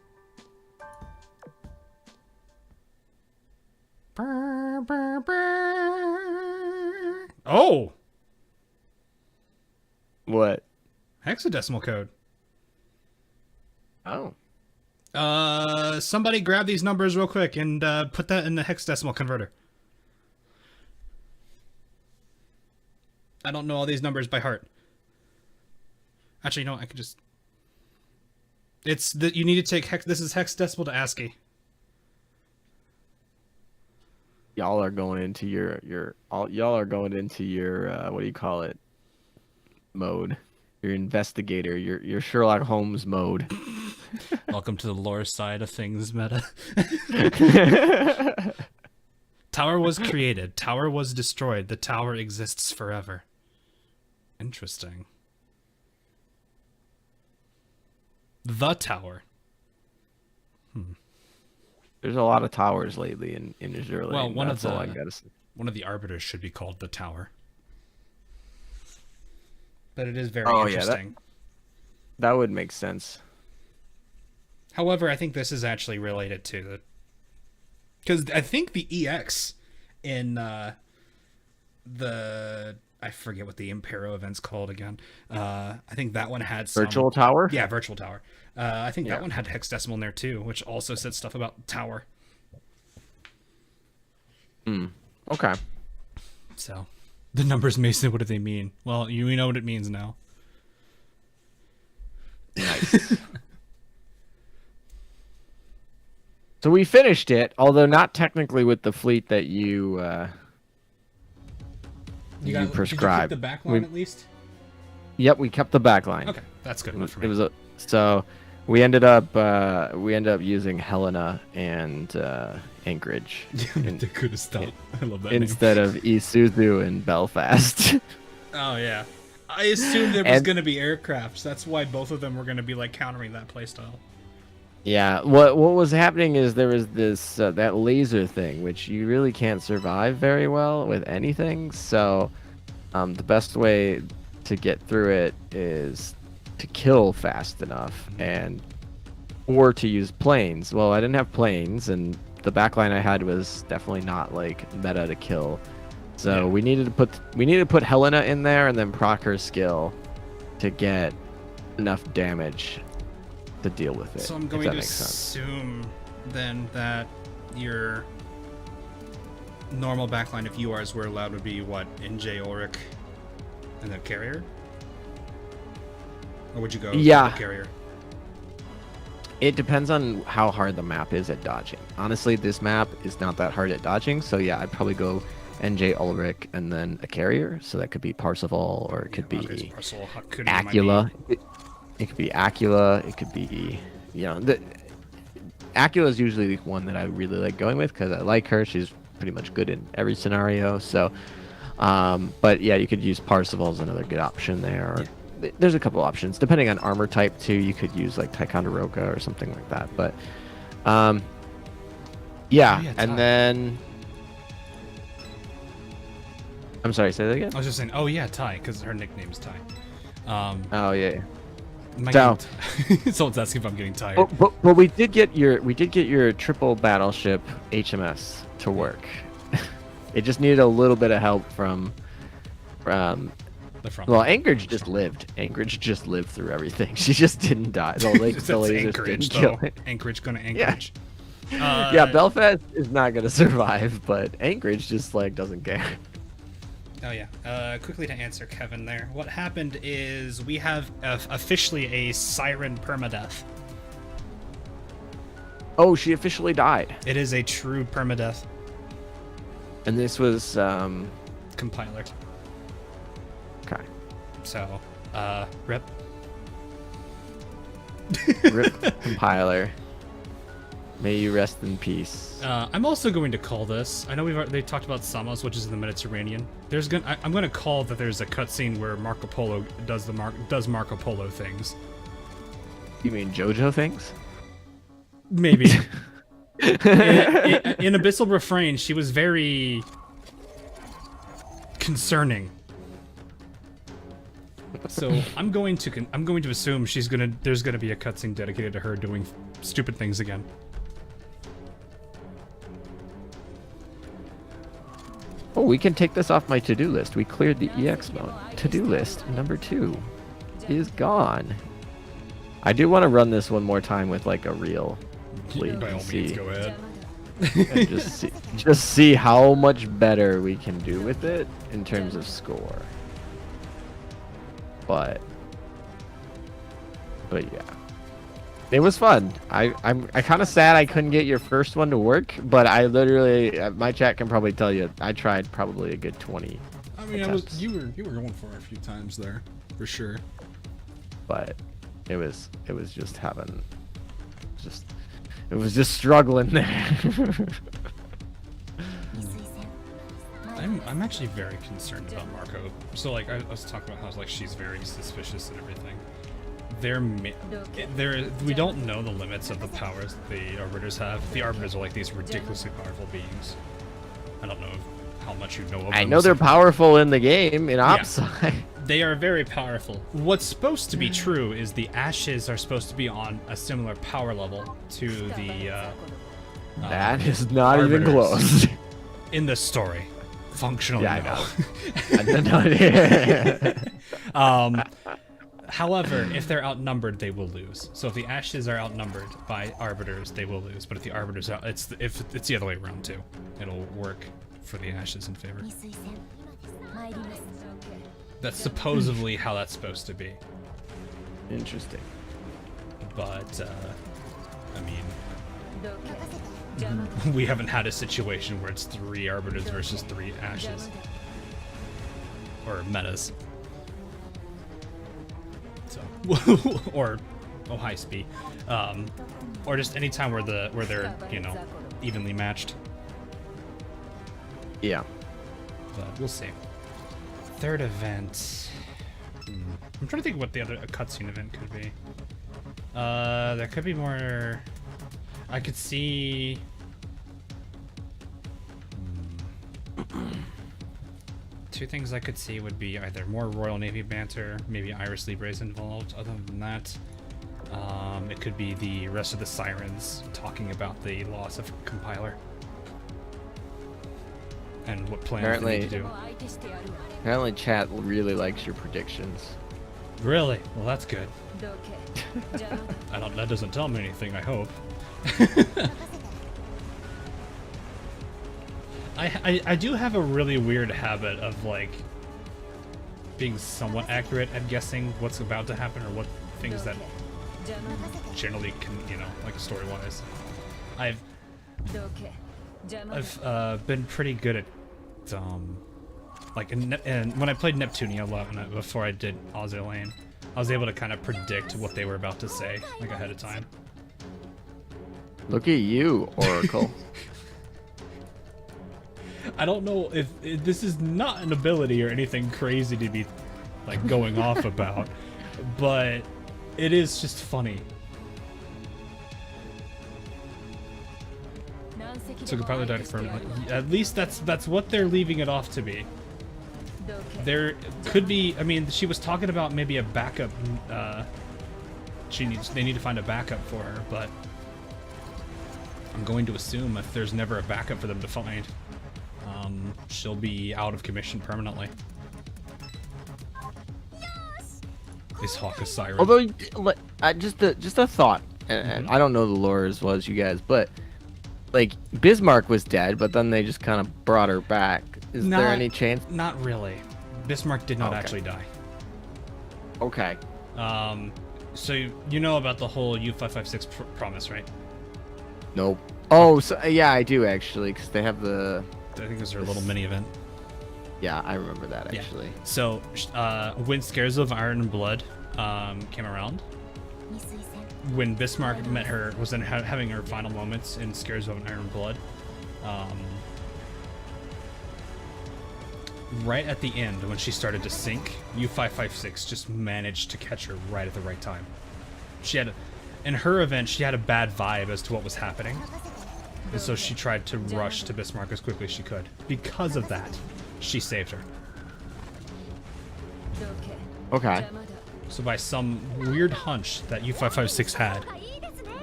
Oh! What? Hexadecimal code. Oh. Somebody grab these numbers real quick and put that in the hexadecimal converter. I don't know all these numbers by heart. Actually, no, I could just... It's that you need to take this is hexadecimal to ASCII. Y'all are going into y'all are going into your what do you call it? Mode. Your investigator, your Sherlock Holmes mode. Welcome to the lore side of things, meta. Tower was created. Tower was destroyed. The tower exists forever. Interesting. The tower. There's a lot of towers lately in Azur. Well, one of the arbiters should be called the tower. But it is very Yeah, interesting. that would make sense. However, I think this is actually related to the... Because I think the EX in the... I forget what the Impero event's called again. I think that one had some... Virtual tower? Yeah, virtual tower. I think that one had hexadecimal in there too, which also said stuff about tower. Okay. So, the numbers may say what do they mean. Well, we know what it means now. Nice. So we finished it, although not technically with the fleet that you prescribed. Did you keep the back line at least? Yep, we kept the back line. Okay, that's good enough for me. It was so we ended up using Helena and Anchorage the good stuff. I love that instead of Isuzu and Belfast. Oh yeah, I assumed there was going to be aircrafts. That's why both of them were going to be like countering that playstyle. Yeah, what was happening is there was this that laser thing, which you really can't survive very well with anything. So the best way to get through it is to kill fast enough or to use planes. Well, I didn't have planes, and the backline I had was definitely not like meta to kill. So we needed to put Helena in there and then proc her skill to get enough damage to deal with it. So I'm going to assume then that your normal backline, if URs were allowed, would be what? NJ, Ulrich, and then carrier? Or would you go with the carrier? It depends on how hard the map is at dodging. Honestly, this map is not that hard at dodging, so yeah, I'd probably go NJ, Ulrich, and then a carrier. So that could be Parsifal, or it could be Acula. It could be Acula. It could be, Acula is usually the one that I really like going with because I like her. She's pretty much good in every scenario. So, but yeah, you could use Parsifal as another good option there. Or, there's a couple options depending on armor type too. You could use like Ticonderoga or something like that. But, and then. I'm sorry, say that again? I was just saying, oh yeah, Ty, because her nickname's Ty. Oh yeah. Someone's asking if I'm getting tired. But we did get your triple battleship HMS to work. It just needed a little bit of help from the front. Well, Anchorage just lived. Anchorage just lived through everything. She just didn't die. The lasers Anchorage, didn't kill it. Anchorage gonna Anchorage. Yeah, Belfast is not gonna survive, but Anchorage just like doesn't care. Oh yeah. Quickly to answer Kevin there. What happened is we have officially a Siren permadeath. Oh, she officially died. It is a true permadeath. And this was compiler. Okay. So, rip. Rip compiler. May you rest in peace. I'm also going to call this. I know they talked about Samos, which is in the Mediterranean. I'm going to call that there's a cutscene where Marco Polo does Marco Polo things. You mean JoJo things? Maybe. in Abyssal Refrain, she was very concerning. So I'm going to assume there's gonna be a cutscene dedicated to her doing stupid things again. Oh, we can take this off my to-do list. We cleared the EX mode. To-do list number 2 is gone. I do want to run this one more time with like a real fleet. By all means, go ahead. And just see how much better we can do with it in terms of score. But yeah, it was fun. I'm kind of sad I couldn't get your first one to work, but I literally my chat can probably tell you I tried probably a good 20. I mean, you were going for it a few times there, for sure. But it was just it was just struggling there. I'm actually very concerned about Marco. So like I was talking about how like she's very suspicious and everything. We don't know the limits of the powers the Arbiters have. The Arbiters are like these ridiculously powerful beings. I don't know how much you know of them. I know they're powerful in the game, in Opside. Yeah, they are very powerful. What's supposed to be true is the Ashes are supposed to be on a similar power level to the that is not Arbiters. even close. In the story. Functionally, yeah, I know. However, if they're outnumbered, they will lose. So if the Ashes are outnumbered by Arbiters, they will lose. But if the Arbiters are, it's the other way around too. It'll work for the Ashes in favor. That's supposedly how that's supposed to be. Interesting. But I mean, We haven't had a situation where it's 3 arbiters versus 3 ashes. Or metas. So, or high speed. Or just any time where they're, you know, evenly matched. Yeah. But we'll see. Third event. I'm trying to think what the other cutscene event could be. There could be more. I could see. Two things I could see would be either more Royal Navy banter, maybe Iris Libre's involved. Other than that, it could be the rest of the Sirens talking about the loss of compiler and what plans they need to do. Apparently, chat really likes your predictions. Really? Well, that's good. That doesn't tell me anything, I hope. I do have a really weird habit of, like, being somewhat accurate at guessing what's about to happen or what things that generally can, you know, like story-wise. I've been pretty good at, like, and when I played Neptunia a lot before I did Azur Lane, I was able to kind of predict what they were about to say, like, ahead of time. Look at you, Oracle. I don't know if this is not an ability or anything crazy to be, like, going off about, but it is just funny. So compiler died permanently. At least that's what they're leaving it off to be. There could be. I mean, she was talking about maybe a backup. They need to find a backup for her, but I'm going to assume if there's never a backup for them to find, she'll be out of commission permanently. Is Hawk a Siren? Although, just a thought, and I don't know the lore as well as you guys, but like Bismarck was dead, but then they just kind of brought her back. Is there any chance? Not really. Bismarck did not actually die. Okay. So you know about the whole U556 promise, right? Nope. Oh, so yeah, I do actually, because they have the. I think it was their little mini event. Yeah, I remember that actually. Yeah. So when Scares of Iron and Blood came around, when Bismarck met her, was then having her final moments in Scares of Iron and Blood. Right at the end, when she started to sink, U556 just managed to catch her right at the right time. In her event, she had a bad vibe as to what was happening, and so she tried to rush to Bismarck as quickly as she could. Because of that, she saved her. Okay. So by some weird hunch that U556 had,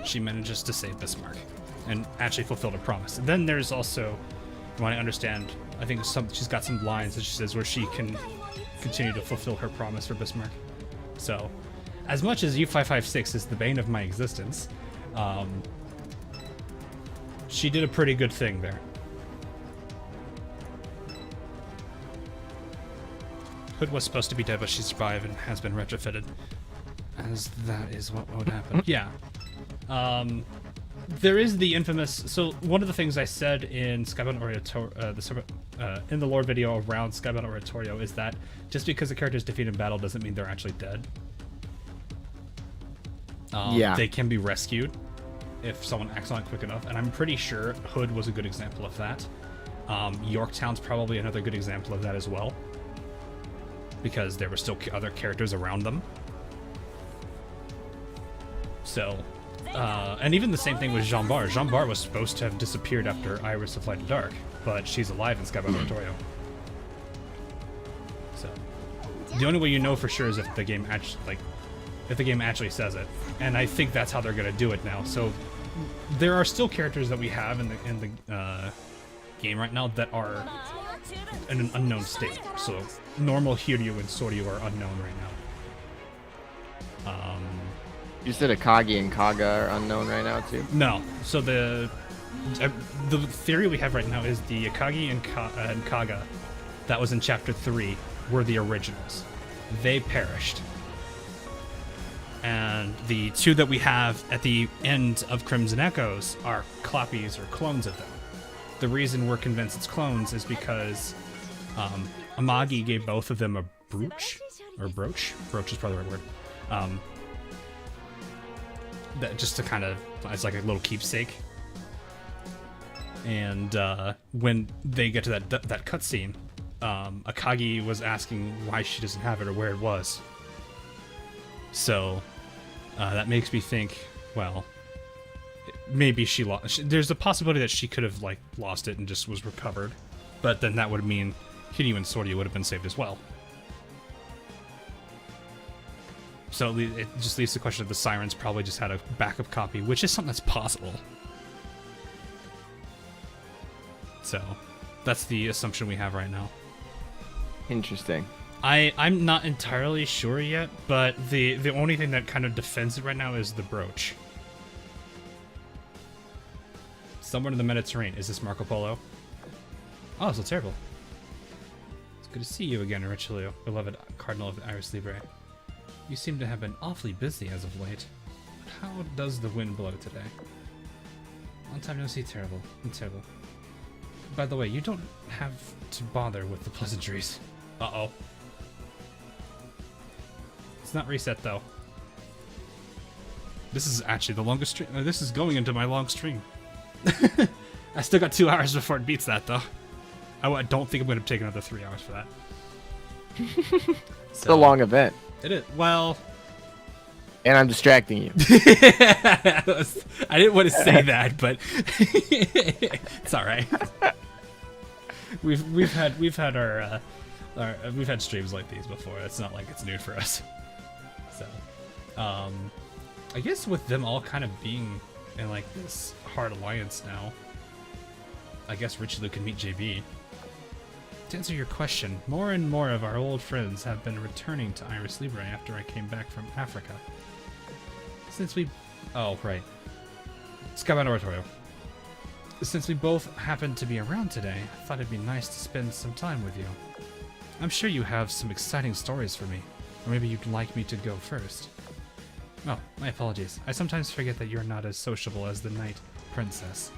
she manages to save Bismarck and actually fulfilled a promise. And then there's also, when I understand, I think she's got some lines that she says where she can continue to fulfill her promise for Bismarck. So, as much as U556 is the bane of my existence, she did a pretty good thing there. Hood was supposed to be dead, but she survived and has been retrofitted. As that is what would happen. Yeah. There is the infamous. So one of the things I said in Skybound Oratorio, in the lore video around Skybound Oratorio, is that just because a character is defeated in battle doesn't mean they're actually dead. They can be rescued if someone acts on it quick enough, and I'm pretty sure Hood was a good example of that. Yorktown's probably another good example of that as well, because there were still other characters around them. So, and even the same thing with Jean Bar. Jean Bar was supposed to have disappeared after Iris of Light and Dark, but she's alive in Skybound Oratorio. So, the only way you know for sure is if the game actually says it, and I think that's how they're gonna do it now. So, there are still characters that we have in the game right now that are in an unknown state. So, normal Hiryu and Soryu are unknown right now. You said Akagi and Kaga are unknown right now too? No. So the theory we have right now is the Akagi and Kaga that was in Chapter 3 were the originals. They perished. And the two that we have at the end of Crimson Echoes are copies or clones of them. The reason we're convinced it's clones is because Amagi gave both of them a brooch, or brooch. Brooch is probably the right word. That just to kind of, it's like a little keepsake. And when they get to that cutscene, Akagi was asking why she doesn't have it or where it was. So that makes me think, well, maybe she lost. There's a possibility that she could have like lost it and just was recovered, but then that would mean Kiryu and Soryu would have been saved as well. So it just leaves the question of the Sirens probably just had a backup copy, which is something that's possible. So that's the assumption we have right now. Interesting. I'm not entirely sure yet, but the only thing that kind of defends it right now is the brooch. Somewhere in the Mediterranean. Is this Marco Polo? Oh, so terrible. It's good to see you again, Richelieu, beloved Cardinal of the Iris Libre. You seem to have been awfully busy as of late. But how does the wind blow today? Long time no see, terrible. Terrible. By the way, you don't have to bother with the pleasantries. Uh-oh. It's not reset, though. This is actually the longest stream. This is going into my long stream. I still got 2 hours before it beats that, though. I don't think I'm going to take another 3 hours for that. It's a long event. It is. Well... And I'm distracting you. I didn't want to say that, but it's all right. We've had our we've had streams like these before. It's not like it's new for us. So, I guess with them all kind of being in like this hard alliance now, I guess Richelieu can meet JB. To answer your question, more and more of our old friends have been returning to Iris Libre after I came back from Africa. Since we... Oh, right. Skybound Oratorio. Since we both happen to be around today, I thought it'd be nice to spend some time with you. I'm sure you have some exciting stories for me. Or maybe you'd like me to go first. Oh, my apologies. I sometimes forget that you're not as sociable as the Knight Princess.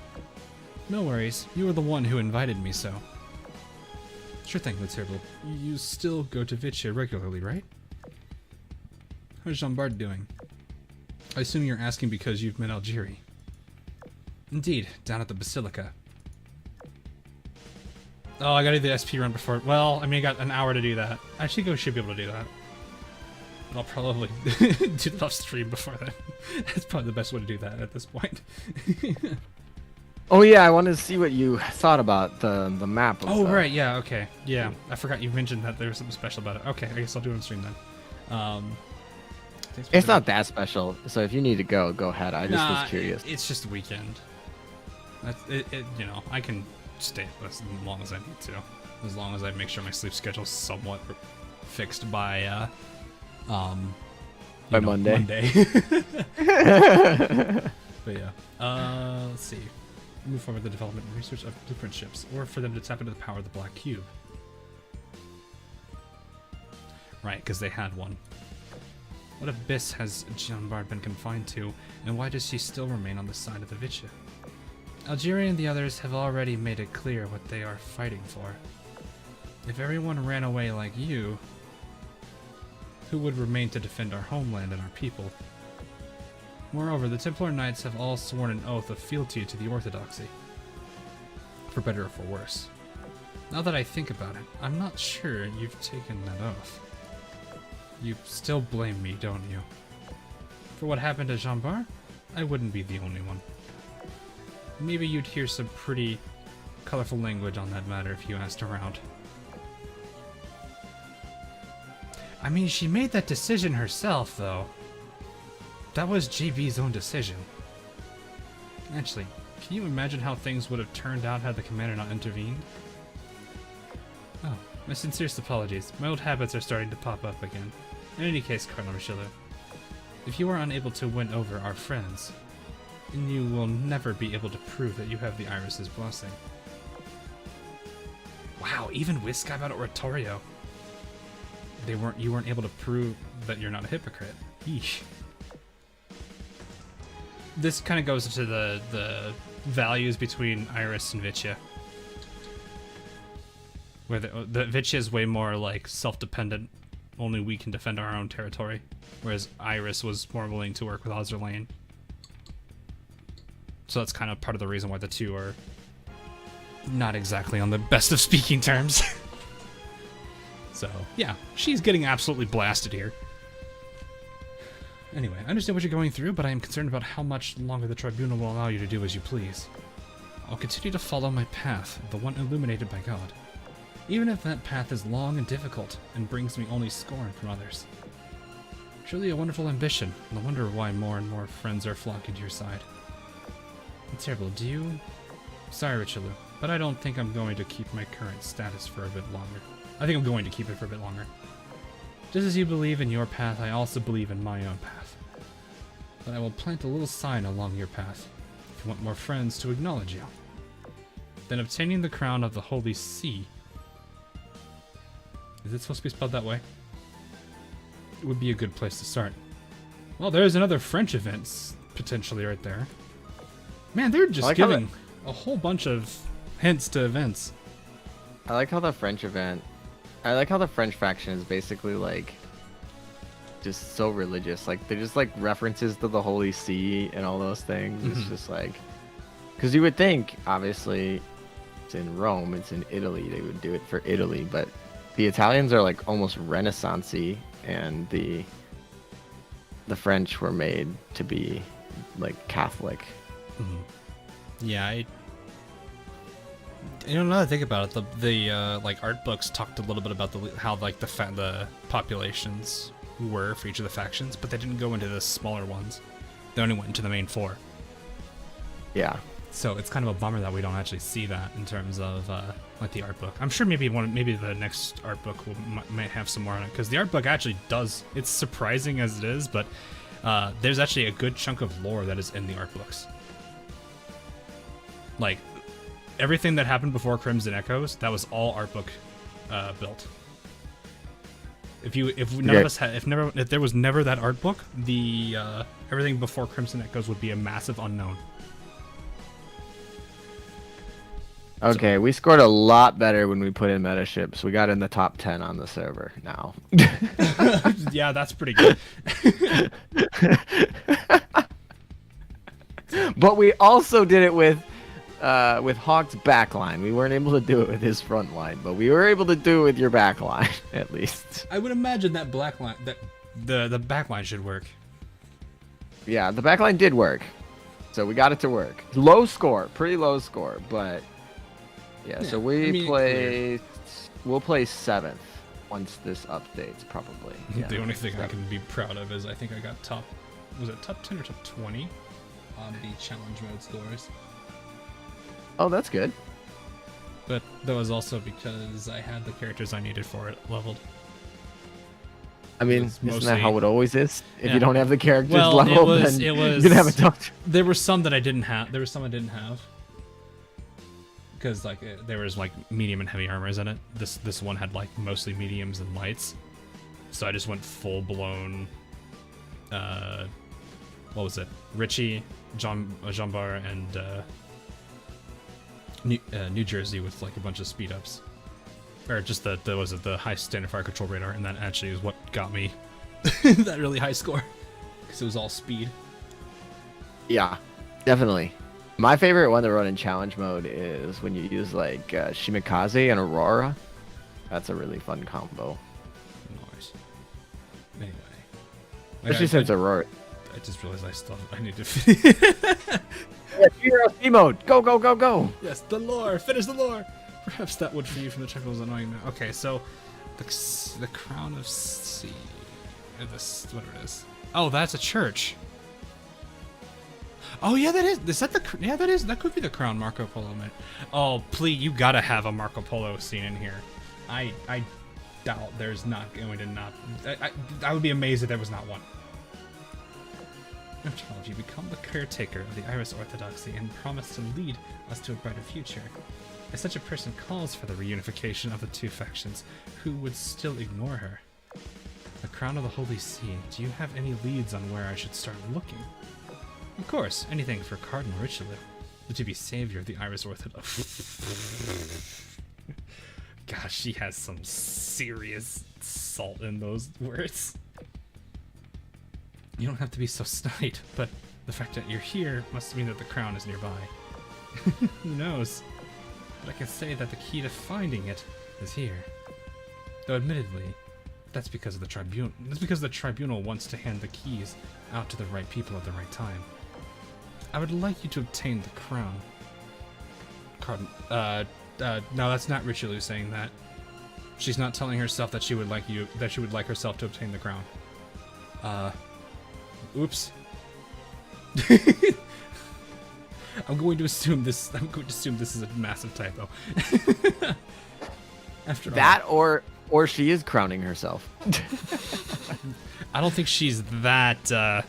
No worries. You were the one who invited me, so... Sure thing, Matilda. You still go to Vicia regularly, right? How's Jean-Bart doing? I assume you're asking because you've met Algeri. Indeed, down at the Basilica. Oh, I gotta do the SP run before... Well, I mean, I got an hour to do that. I should be able to do that. But I'll probably do the off stream before then. That's probably the best way to do that at this point. Oh yeah, I wanted to see what you thought about the map. Oh right, yeah, okay, yeah. I forgot you mentioned that there was something special about it. Okay, I guess I'll do it on stream then. It's not that special, so if you need to go ahead. I just was curious. It's just a weekend. That's it. You know, I can stay as long as I need to, as long as I make sure my sleep schedule's somewhat fixed by Monday. But yeah, let's see. Move forward the development and research of blueprint ships, or for them to tap into the power of the Black Cube. Right, because they had one. What abyss has Jean-Bart been confined to, and why does she still remain on the side of the Vicia? Algeri and the others have already made it clear what they are fighting for. If everyone ran away like you, who would remain to defend our homeland and our people? Moreover, the Templar Knights have all sworn an oath of fealty to the Orthodoxy. For better or for worse. Now that I think about it, I'm not sure you've taken that oath. You still blame me, don't you? For what happened to Jean-Bart? I wouldn't be the only one. Maybe you'd hear some pretty colorful language on that matter if you asked around. I mean, she made that decision herself, though. That was JB's own decision. Actually, can you imagine how things would have turned out had the commander not intervened? Oh, my sincerest apologies. My old habits are starting to pop up again. In any case, Cardinal Richelieu, if you are unable to win over our friends, then you will never be able to prove that you have the Iris's blessing. Wow, even with Skybound Oratorio, you weren't able to prove that you're not a hypocrite. Yeesh. this kind of goes into the values between Iris and Vitya. Where the Vitya is way more like self-dependent, only we can defend our own territory, whereas Iris was more willing to work with Azur Lane. So that's kind of part of the reason why the two are not exactly on the best of speaking terms. So, yeah, she's getting absolutely blasted here. Anyway, I understand what you're going through, but I am concerned about how much longer the Tribunal will allow you to do as you please. I'll continue to follow my path, the one illuminated by God. Even if that path is long and difficult, and brings me only scorn from others. Truly a wonderful ambition. No wonder why more and more friends are flocking to your side. It's terrible, do you? Sorry, Richelieu, but I don't think I'm going to keep my current status for a bit longer. I think I'm going to keep it for a bit longer. Just as you believe in your path, I also believe in my own path. But I will plant a little sign along your path, if you want more friends to acknowledge you. Then obtaining the crown of the Holy See. Is it supposed to be spelled that way? It would be a good place to start. Well, there's another French event, potentially right there. Man, they're just giving a whole bunch of hints to events. I like how the French event... I like how the French faction is basically, like, just so religious. Like, they're just, like, references to the Holy See and all those things. It's just, like... Because you would think, obviously, it's in Rome, it's in Italy, they would do it for Italy, but the Italians are, like, almost Renaissance-y, and the French were made to be, like, Catholic. Yeah, I don't know how to think about it. The like art books talked a little bit about how like the populations were for each of the factions, but they didn't go into the smaller ones. They only went into the main four. Yeah. So it's kind of a bummer that we don't actually see that in terms of like the art book. I'm sure maybe the next art book might have some more on it, because the art book actually does. It's surprising as it is, but there's actually a good chunk of lore that is in the art books. Like, everything that happened before Crimson Echoes, that was all art book built. If there was never that art book, the everything before Crimson Echoes would be a massive unknown. Okay, so, we scored a lot better when we put in meta ships. We got in the top 10 on the server now. Yeah, that's pretty good. But we also did it with Hawk's backline. We weren't able to do it with his front line, but we were able to do it with your backline, at least. I would imagine that the backline should work. Yeah, the backline did work. So we got it to work. Low score, pretty low score, but yeah, so we'll play 7th once this updates, probably. Yeah. The only thing I can be proud of is I think I got top 10 or top 20 on the challenge mode scores. Oh, that's good. But that was also because I had the characters I needed for it leveled. I mean, isn't that how it always is? If you don't have the characters leveled, then you're gonna have a tough. There were some that I didn't have. There were some I didn't have. Because like there was like medium and heavy armors in it. This one had like mostly mediums and lights. So I just went full blown. What was it? Richie, Jambar, and New Jersey with like a bunch of speed ups. Or just the high standard fire control radar, and that actually is what got me that really high score. Because it was all speed. Yeah, definitely. My favorite one to run in challenge mode is when you use like Shimikaze and Aurora. That's a really fun combo. Nice. Anyway. Especially since Aurora. I just realized I need to Yeah, Hero C mode. Go, go, go, go. Yes, the lore. Finish the lore. Perhaps that would free you from the chuckles annoying me. Okay, so the Crown of Sea. Whatever it is. Oh, that's a church. Oh yeah, that is. Is that the? Yeah, that is. That could be the Crown Marco Polo man. Oh, please, you gotta have a Marco Polo scene in here. I doubt there's not going to not. I would be amazed if there was not one. Oh, child, you become the caretaker of the Iris Orthodoxy and promise to lead us to a brighter future. If such a person calls for the reunification of the two factions, who would still ignore her? The Crown of the Holy See. Do you have any leads on where I should start looking? Of course, anything for Cardinal Richelieu, to be savior of the Irish Orthodox. Gosh, she has some serious salt in those words. You don't have to be so snide, but the fact that you're here must mean that the crown is nearby. Who knows? But I can say that the key to finding it is here. Though admittedly, that's because of the tribunal. That's because the tribunal wants to hand the keys out to the right people at the right time. I would like you to obtain the crown. No, that's not Richelieu saying that. She's not telling herself that she would like herself to obtain the crown. Oops. I'm going to assume this is a massive typo. After That or she is crowning herself. I don't think she's that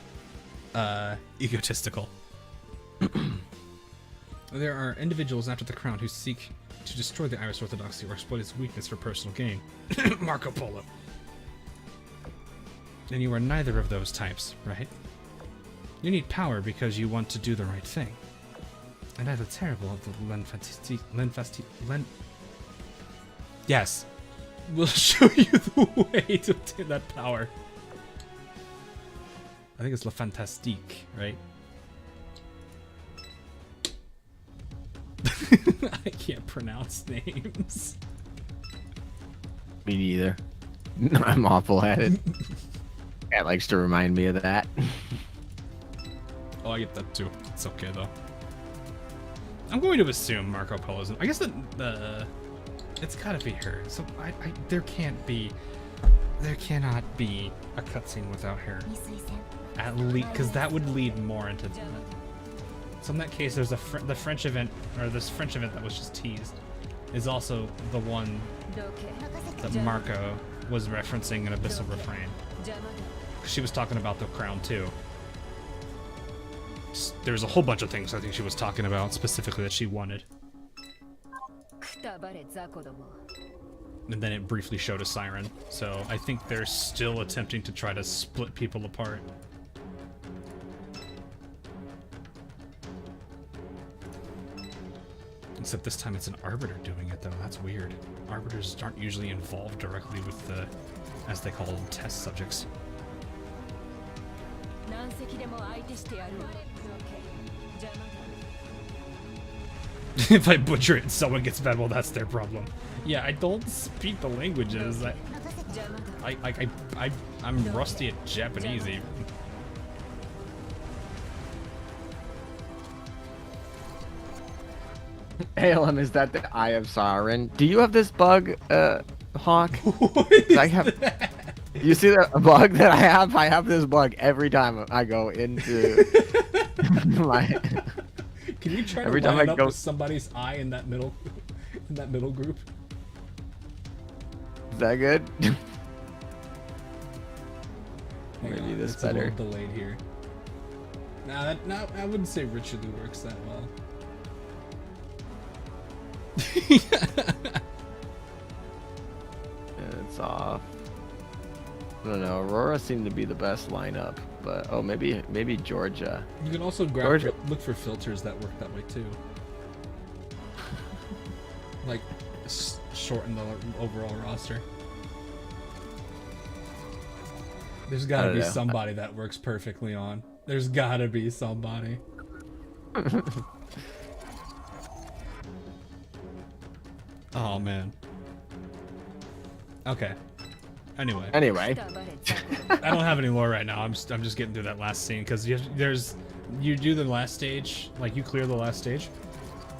egotistical. There are individuals after the crown who seek to destroy the Irish Orthodoxy or exploit its weakness for personal gain. Marco Polo. And you are neither of those types, right? You need power because you want to do the right thing. And I have a terrible of the Yes. We'll show you the way to obtain that power. I think it's La Fantastique, right? I can't pronounce names. Me neither. I'm awful at it. Cat likes to remind me of that. Oh, I get that too. It's okay though. I'm going to assume Marco Polo's. I guess the it's gotta be her. So there cannot be a cutscene without her. At least, because that would lead more into. So in that case, there's the French event, or this French event that was just teased, is also the one that Marco was referencing in Abyssal Refrain. She was talking about the crown too. There's a whole bunch of things I think she was talking about specifically that she wanted. And then it briefly showed a Siren, so I think they're still attempting to try to split people apart. Except this time it's an arbiter doing it though, that's weird. Arbiters aren't usually involved directly with the, as they call them, test subjects. If I butcher it and someone gets mad, well that's their problem. Yeah, I don't speak the languages. I'm rusty at Japanese even. ALM, is that the Eye of Siren? Do you have this bug, Hawk? What is I have. That? You see the bug that I have? I have this bug every time I go into my. Can you try every to time line I up go with somebody's eye in that middle group? Is that good? Maybe this it's better. A little delayed here. Nah, I wouldn't say Richelieu works that well. It's off. I don't know. Aurora seemed to be the best lineup, but oh, maybe Georgia. You can also look for filters that work that way too. Like shorten the overall roster. There's gotta be somebody that works perfectly on. There's gotta be somebody. Oh man. Okay. Anyway. I don't have any lore right now. I'm just getting through that last scene because you do the last stage, like you clear the last stage,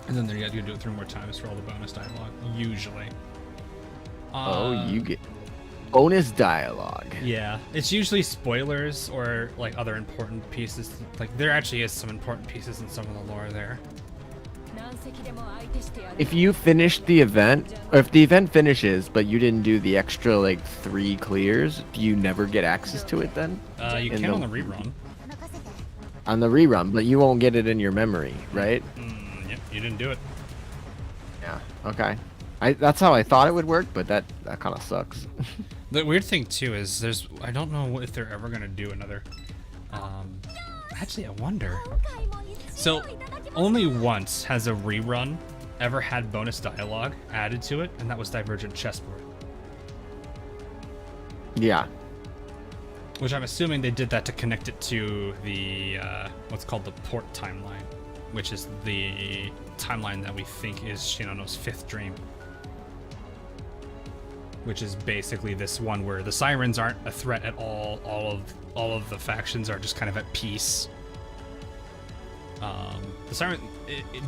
and then you do it 3 more times for all the bonus dialogue. Usually. You get bonus dialogue. Yeah, it's usually spoilers or like other important pieces. Like there actually is some important pieces in some of the lore there. If you finish the event, or if the event finishes, but you didn't do the extra like 3 clears, do you never get access to it then? You can on the rerun. On the rerun, but you won't get it in your memory, right? Yep, you didn't do it. Yeah. Okay. That's how I thought it would work, but that kind of sucks. The weird thing too is I don't know if they're ever gonna do another. Actually, I wonder. So, only once has a rerun ever had bonus dialogue added to it, and that was Divergent Chessboard. Yeah. Which I'm assuming they did that to connect it to the, what's called the port timeline, which is the timeline that we think is Shinano's 5th dream. Which is basically this one where the Sirens aren't a threat at all. All of the factions are just kind of at peace. The Siren,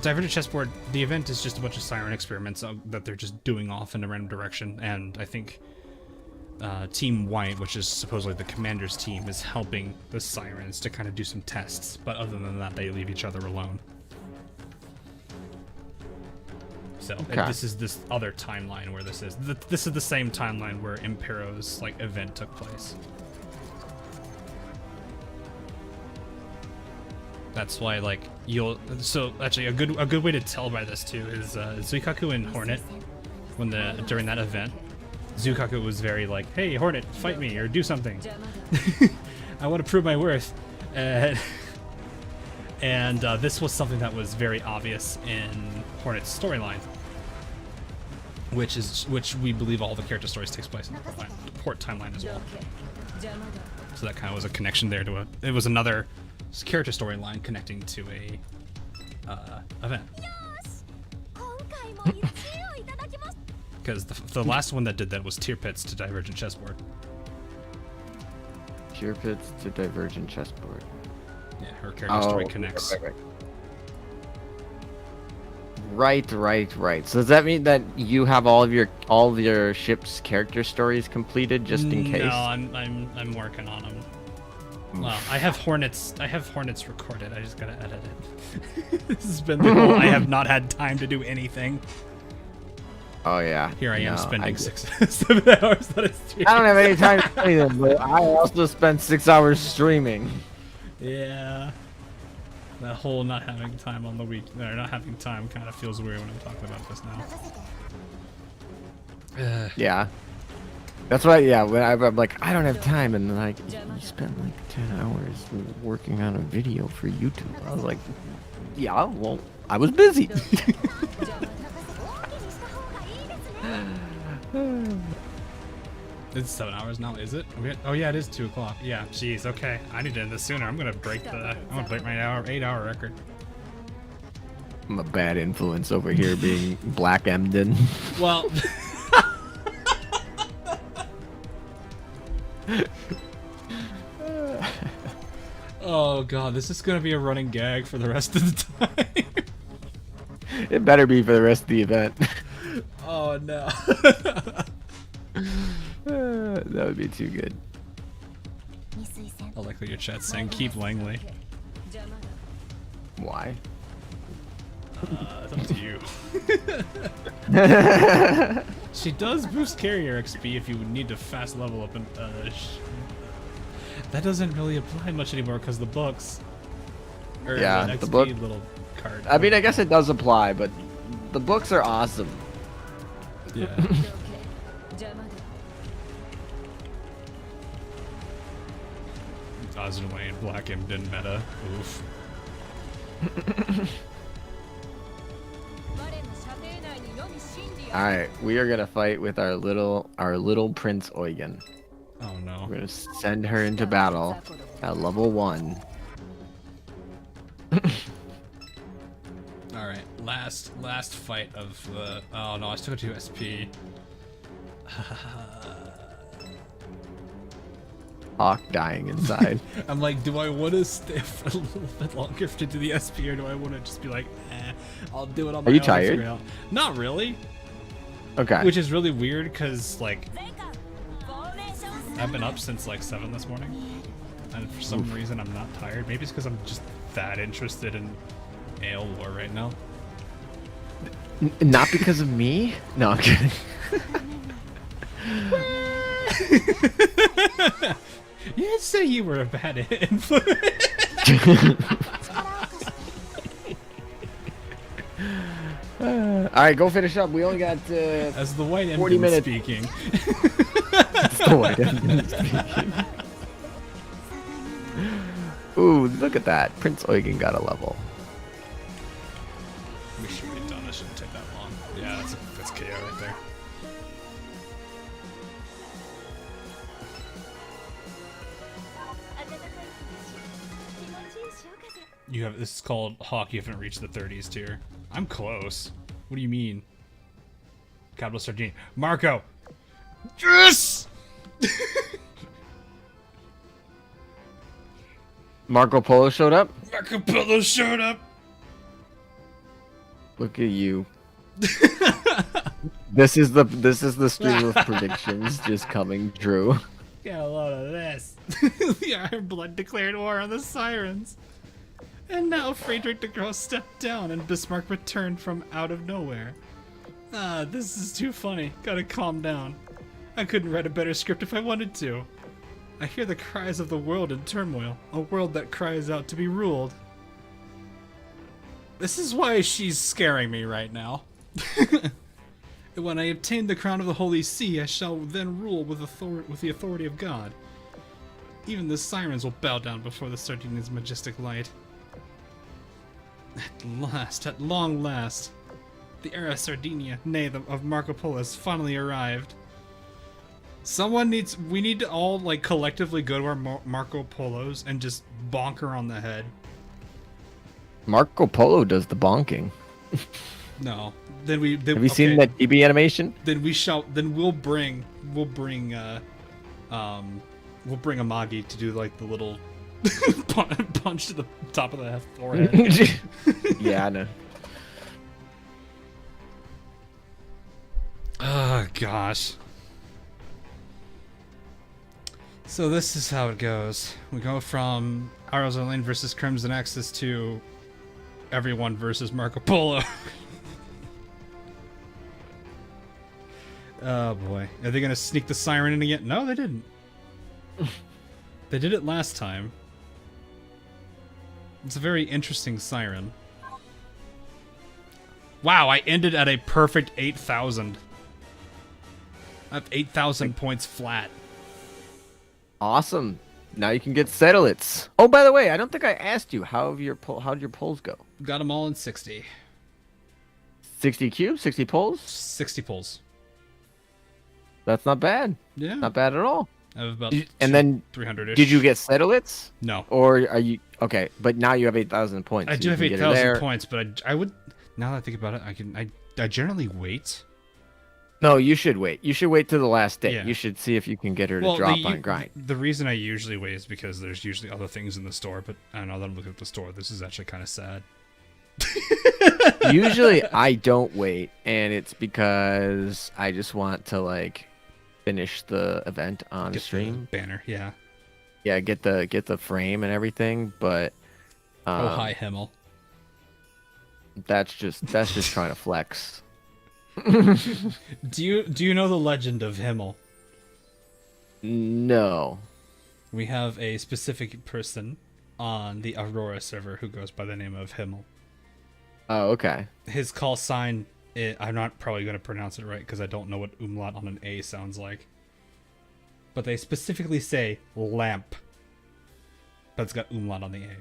Divergent Chessboard, the event is just a bunch of Siren experiments that they're just doing off in a random direction, and I think Team White, which is supposedly the commander's team, is helping the Sirens to kind of do some tests, but other than that, they leave each other alone. So this is this other timeline where this is. This is the same timeline where Impero's like event took place. That's why like you'll. So actually, a good way to tell by this too is Zuikaku and Hornet when during that event, Zuikaku was very like, "Hey Hornet, fight me or do something. I want to prove my worth." And this was something that was very obvious in Hornet's storyline, which we believe all the character stories takes place in the port timeline as well. So that kind of was a connection there to it was another character storyline connecting to a event. Because the last one that did that was Tear Pits to Divergent Chessboard. Tear Pits to Divergent Chessboard. Yeah, her character story connects. Right. So does that mean that you have all of your ship's character stories completed, just in case? No, I'm working on them. Well, I have Hornets recorded. I just gotta edit it. This has been the whole. I have not had time to do anything. Oh yeah. Here I am spending 7 hours on a stream. I don't have any time to play them, but I also spent 6 hours streaming. Yeah. That whole not having time on the week, or not having time, kind of feels weird when I'm talking about this now. Yeah. That's why, yeah, when I'm like, I don't have time, and like, you spent like 10 hours working on a video for YouTube. I was like, yeah, well, I was busy. It's 7 hours now, is it? Oh yeah, it is 2 o'clock. Yeah, jeez, okay. I need to end this sooner. I'm gonna break my 8-hour record. I'm a bad influence over here being Black Emden. Well... Oh god, this is gonna be a running gag for the rest of the time. It better be for the rest of the event. Oh no. That would be too good. I like what your chat's saying. Keep Langley. Why? It's up to you. She does boost carrier XP if you need to fast level up, and that doesn't really apply much anymore because the books. Or yeah, XP the book. Little card. I mean, I guess it does apply, but the books are awesome. Yeah. Azur and Black Emden meta. Oof. Alright, we are gonna fight with our little Prince Eugen. Oh no. We're gonna send her into battle at level 1. Alright, last fight of the... Oh no, I still got 2 SP. Hawk dying inside. I'm like, do I want to stay for a little bit longer to do the SP, or do I want to just be like, I'll do it on my own. Are you and tired? figure it out? Not really. Okay. Which is really weird, because, like, I've been up since, like, 7 this morning. And for some reason, I'm not tired. Maybe it's because I'm just that interested in AL lore right now. Not because of me? No, I'm kidding. You didn't say you were a bad influence. Alright, go finish up. We only got As the white 40 Emden minutes. speaking. It's the white Emden speaking. Ooh, look at that. Prince Eugen got a level. We should get done. It shouldn't take that long. Yeah, that's KO right there. You have this is called Hawk. You haven't reached the 30s tier. I'm close. What do you mean? Capital Sardinia. Marco. Yes. Marco Polo showed up. Marco Polo showed up. Look at you. This is the stream of predictions just coming true. Get a load of this. The Iron Blood declared war on the Sirens. And now Friedrich the Girl stepped down and Bismarck returned from out of nowhere. Ah, this is too funny. Gotta calm down. I couldn't write a better script if I wanted to. I hear the cries of the world in turmoil. A world that cries out to be ruled. This is why she's scaring me right now. When I obtain the crown of the Holy See, I shall then rule with the authority of God. Even the Sirens will bow down before the Sardinian's majestic light. At long last, the era of Sardinia, nay, of Marco Polo has finally arrived. We need to all, like, collectively go to our Marco Polos and just bonk her on the head. Marco Polo does the bonking. No. Have you seen that DB animation? Then we'll bring Amagi to do, like, the little punch to the top of the forehead. Yeah, I know. Oh, gosh. So this is how it goes. We go from Arrows Lane versus Crimson Axis to everyone versus Marco Polo. Oh boy. Are they gonna sneak the Siren in again? No, they didn't. They did it last time. It's a very interesting Siren. Wow, I ended at a perfect 8,000. I have 8,000 points flat. Awesome. Now you can get settlets. Oh, by the way, I don't think I asked you how'd your polls go? Got them all in 60. 60 cubes, 60 polls? 60 pulls. That's not bad. Yeah. Not bad at all. I have about and then 300-ish. Did you get settlets? No. Or are you okay? But now you have 8,000 points. I so do you have can get it 8,000 there. points, but I would. Now that I think about it, I generally wait. No, you should wait. You should wait till the last day. Yeah. You should see if you can get her to drop on grind. The reason I usually wait is because there's usually other things in the store, but I don't know that I'm looking at the store. This is actually kind of sad. Usually I don't wait, and it's because I just want to like finish the event on stream. Banner, yeah. Yeah, get the frame and everything, but Oh hi Himmel. That's just trying to flex. Do you know the legend of Himmel? No. We have a specific person on the Aurora server who goes by the name of Himmel. Oh, okay. His call sign, I'm not probably going to pronounce it right because I don't know what umlaut on an A sounds like. But they specifically say lamp. But it's got umlaut on the A.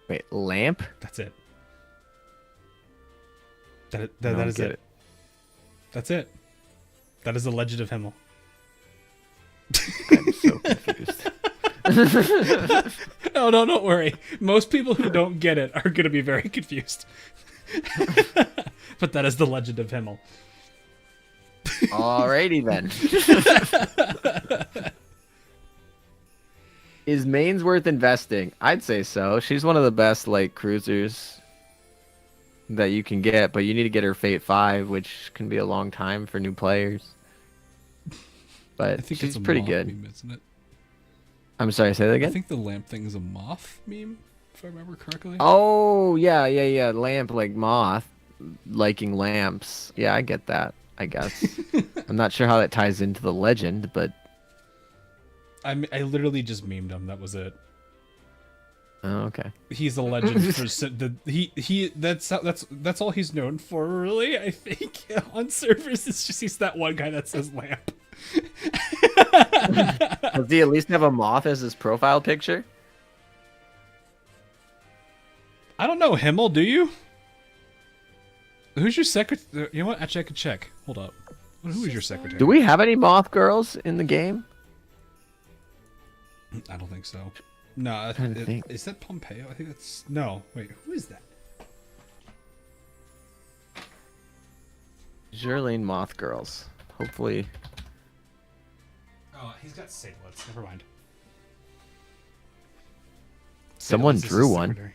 Wait, lamp? That's it. That is it. That's it. That is the legend of Himmel. I'm so confused. No, don't worry. Most people who don't get it are going to be very confused. But that is the legend of Himmel. Alrighty then. Is Maine's worth investing? I'd say so. She's one of the best like cruisers that you can get, but you need to get her Fate 5, which can be a long time for new players. But I think she's it's a pretty moth good. meme, isn't it? I'm sorry, say that again? I think the lamp thing is a moth meme, if I remember correctly. Oh, yeah. Lamp, like moth, liking lamps. Yeah, I get that, I guess. I'm not sure how that ties into the legend, but... I literally just memed him, that was it. Oh, okay. He's a legend for that's all he's known for, really. I think on servers, it's just he's that one guy that says lamp. Does he at least have a moth as his profile picture? I don't know, Himmel, do you? Who's your secretary? You know what? Actually, I could check. Hold up. Who is your secretary? Do we have any moth girls in the game? I don't think so. No, trying to think. Is that Pompeo? I think that's... No, wait, who is that? Jerlene moth girls. Hopefully. Oh, he's got sablets. Never mind. Someone Sablets is drew his one. secretary.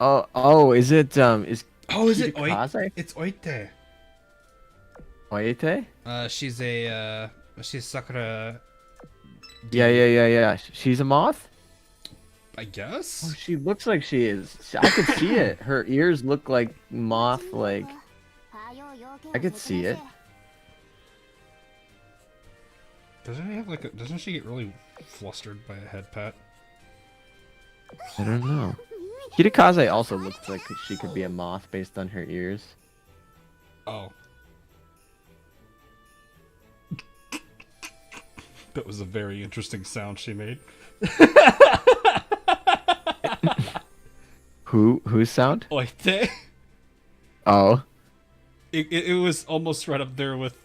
Oh, is it, is Oh, is it Kitakaze? It's Oite. Oite? She's Sakura... Yeah. She's a moth? I guess? Oh, she looks like she is. I could see it. Her ears look like moth, like... I could see it. Doesn't she get really flustered by a head pat? I don't know. Kitakaze also looks like she could be a moth based on her ears. Oh. That was a very interesting sound she made. Whose sound? Oite. Oh. It was almost right up there with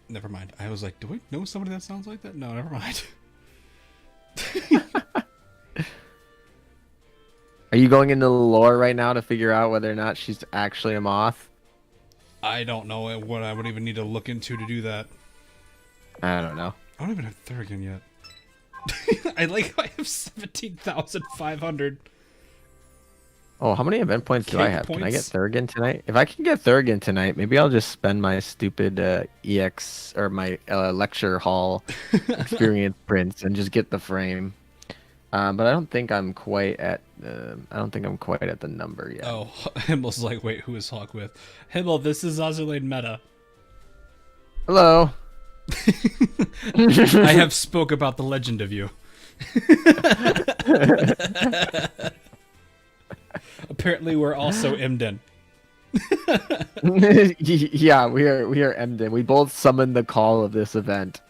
Never mind. I was like, do I know somebody that sounds like that? No, never mind. Are you going into the lore right now to figure out whether or not she's actually a moth? I don't know what I would even need to look into to do that. I don't know. I don't even have Thurgan yet. I have 17,500. Oh, how many event points do I Cake have? Can I get points? Thurgan tonight? If I can get Thurgan tonight, maybe I'll just spend my stupid EX or my lecture hall experience prints and just get the frame. But I don't think I'm quite at. I don't think I'm quite at the number yet. Oh, Himmel's like, wait, who is Hawk with? Himmel, this is Azur Meta. Hello. I have spoke about the legend of you. Apparently, we're also Imden. Yeah, we are Emden. We both summoned the call of this event.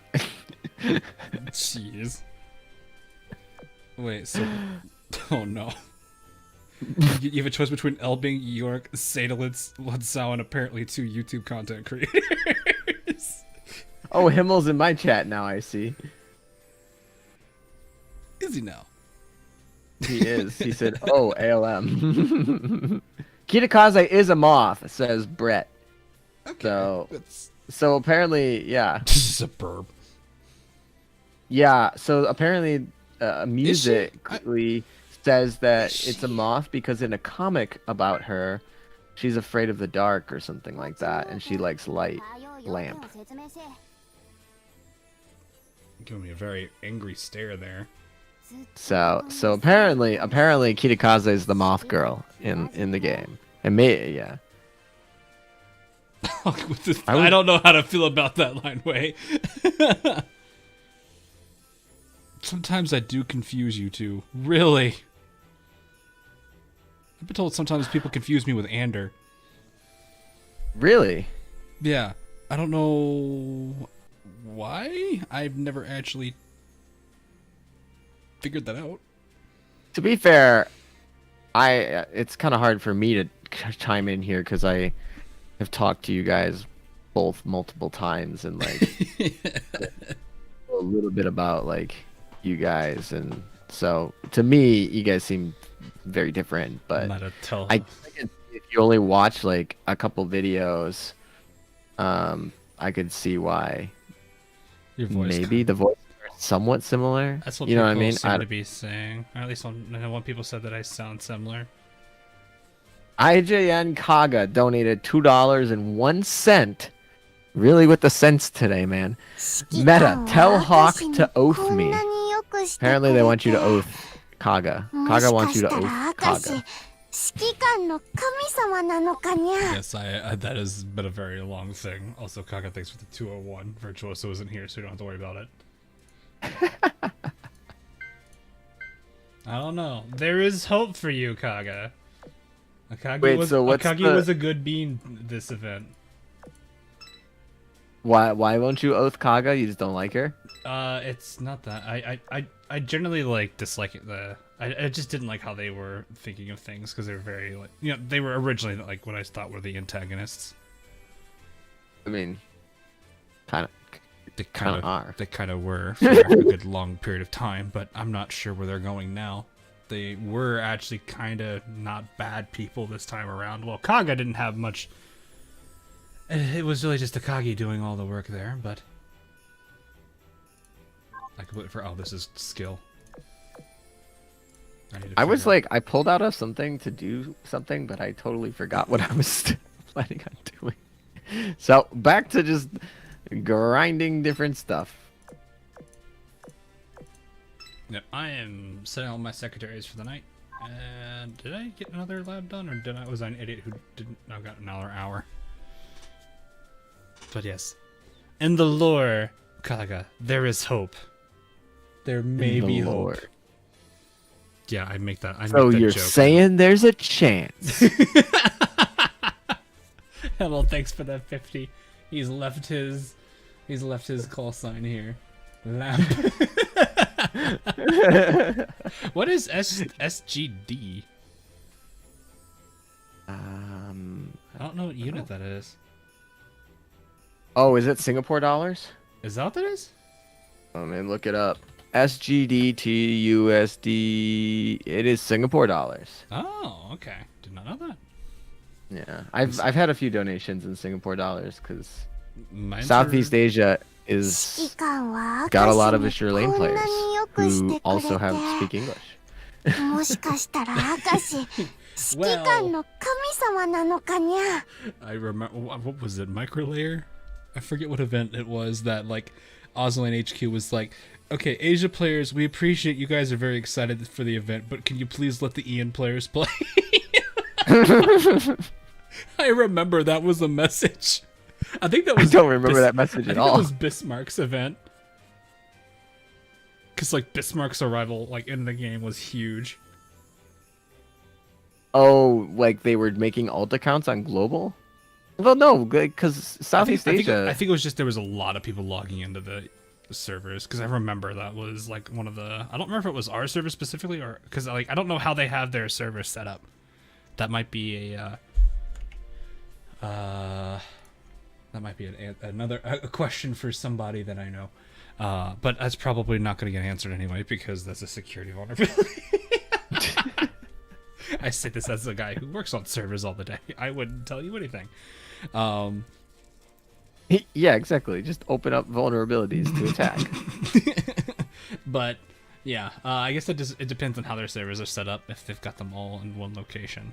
Jeez. Wait, so... Oh, no. You have a choice between Elbing, York, Sadalitz, Lutzau, and apparently 2 YouTube content creators. Oh, Himmel's in my chat now, I see. Is he now? He is. He said, oh, ALM. Kitakaze is a moth, says Brett. Okay. So apparently, yeah. This is a burb. Yeah, so apparently musically says that it's a moth because in a comic about her, she's afraid of the dark or something like that, and she likes light, lamp. Giving me a very angry stare there. So apparently Kitakaze is the moth girl in the game. And yeah. I don't know how to feel about that line, Way. Sometimes I do confuse you two. Really? I've been told sometimes people confuse me with Ander. Really? Yeah. I don't know why. I've never actually figured that out. To be fair, it's kind of hard for me to chime in here because I have talked to you guys both multiple times and like a little bit about like you guys, and so to me you guys seem very different, but I if you only watch like a couple videos, I could see why Your voice maybe the voice are somewhat similar. That's what you know people what I mean? seem to be saying. Or at least one people said that I sound similar. IJN Kaga donated $2.01. Really with the cents today, man. Meta, tell Hawk to oath me. Apparently they want you to oath Kaga. Kaga wants you to oath Kaga. Yes, that has been a very long thing. Also, Kaga, thanks for the 201. Virtuoso isn't here, so you don't have to worry about it. I don't know. There is hope for you, Kaga. Akagi Wait, was so what's Akagi the- was a good bean this event. Why won't you oath Kaga? You just don't like her? It's not that. I generally like dislike it. I just didn't like how they were thinking of things because they were very like they were originally like what I thought were the antagonists. I mean, kind of. They Kinda are. They kind of were for a good long period of time, but I'm not sure where they're going now. They were actually kind of not bad people this time around. Well, Kaga didn't have much. It was really just Akagi doing all the work there, but I completely for this is skill. I was like, I pulled out of something to do something, but I totally forgot what I was planning on doing. So back to just grinding different stuff. Yep, I am setting all my secretaries for the night. And did I get another lab done, or was I an idiot who didn't? I got another hour. But yes, in the lore, Kaga, there is hope. There may be hope. Yeah, I make that. So you're joke saying there's a chance? Well, thanks for that 50. He's left his call sign here. Lamp. What is SGD? I don't know what unit that is. Oh, is it Singapore dollars? Is that what that is? Oh man, look it up. SGD to USD. It is Singapore dollars. Oh, okay. Did not know that. Yeah, I've had a few donations in Singapore dollars because Mine's Southeast are- Asia is got a lot of Azur Lane players who also have speak English. もしかしたら明石指揮官の神様なのかにゃ I remember what was it? Microlayer? I forget what event it was that like Ozlane HQ was like, okay, Asia players, we appreciate you guys are very excited for the event, but can you please let the Ian players play? I remember that was the message. I think that was. I don't remember that message at all. That was Bismarck's event. Because like Bismarck's arrival like in the game was huge. Oh, like they were making alt accounts on global? Well, no, because Southeast Asia. I think it was just there was a lot of people logging into the servers because I remember that was like one of the. I don't remember if it was our server specifically or because like I don't know how they have their server set up. That might be a. That might be another question for somebody that I know. But that's probably not going to get answered anyway because that's a security vulnerability. I say this as a guy who works on servers all the day. I wouldn't tell you anything. Yeah, exactly. Just open up vulnerabilities to attack. But yeah, I guess it depends on how their servers are set up. If they've got them all in one location,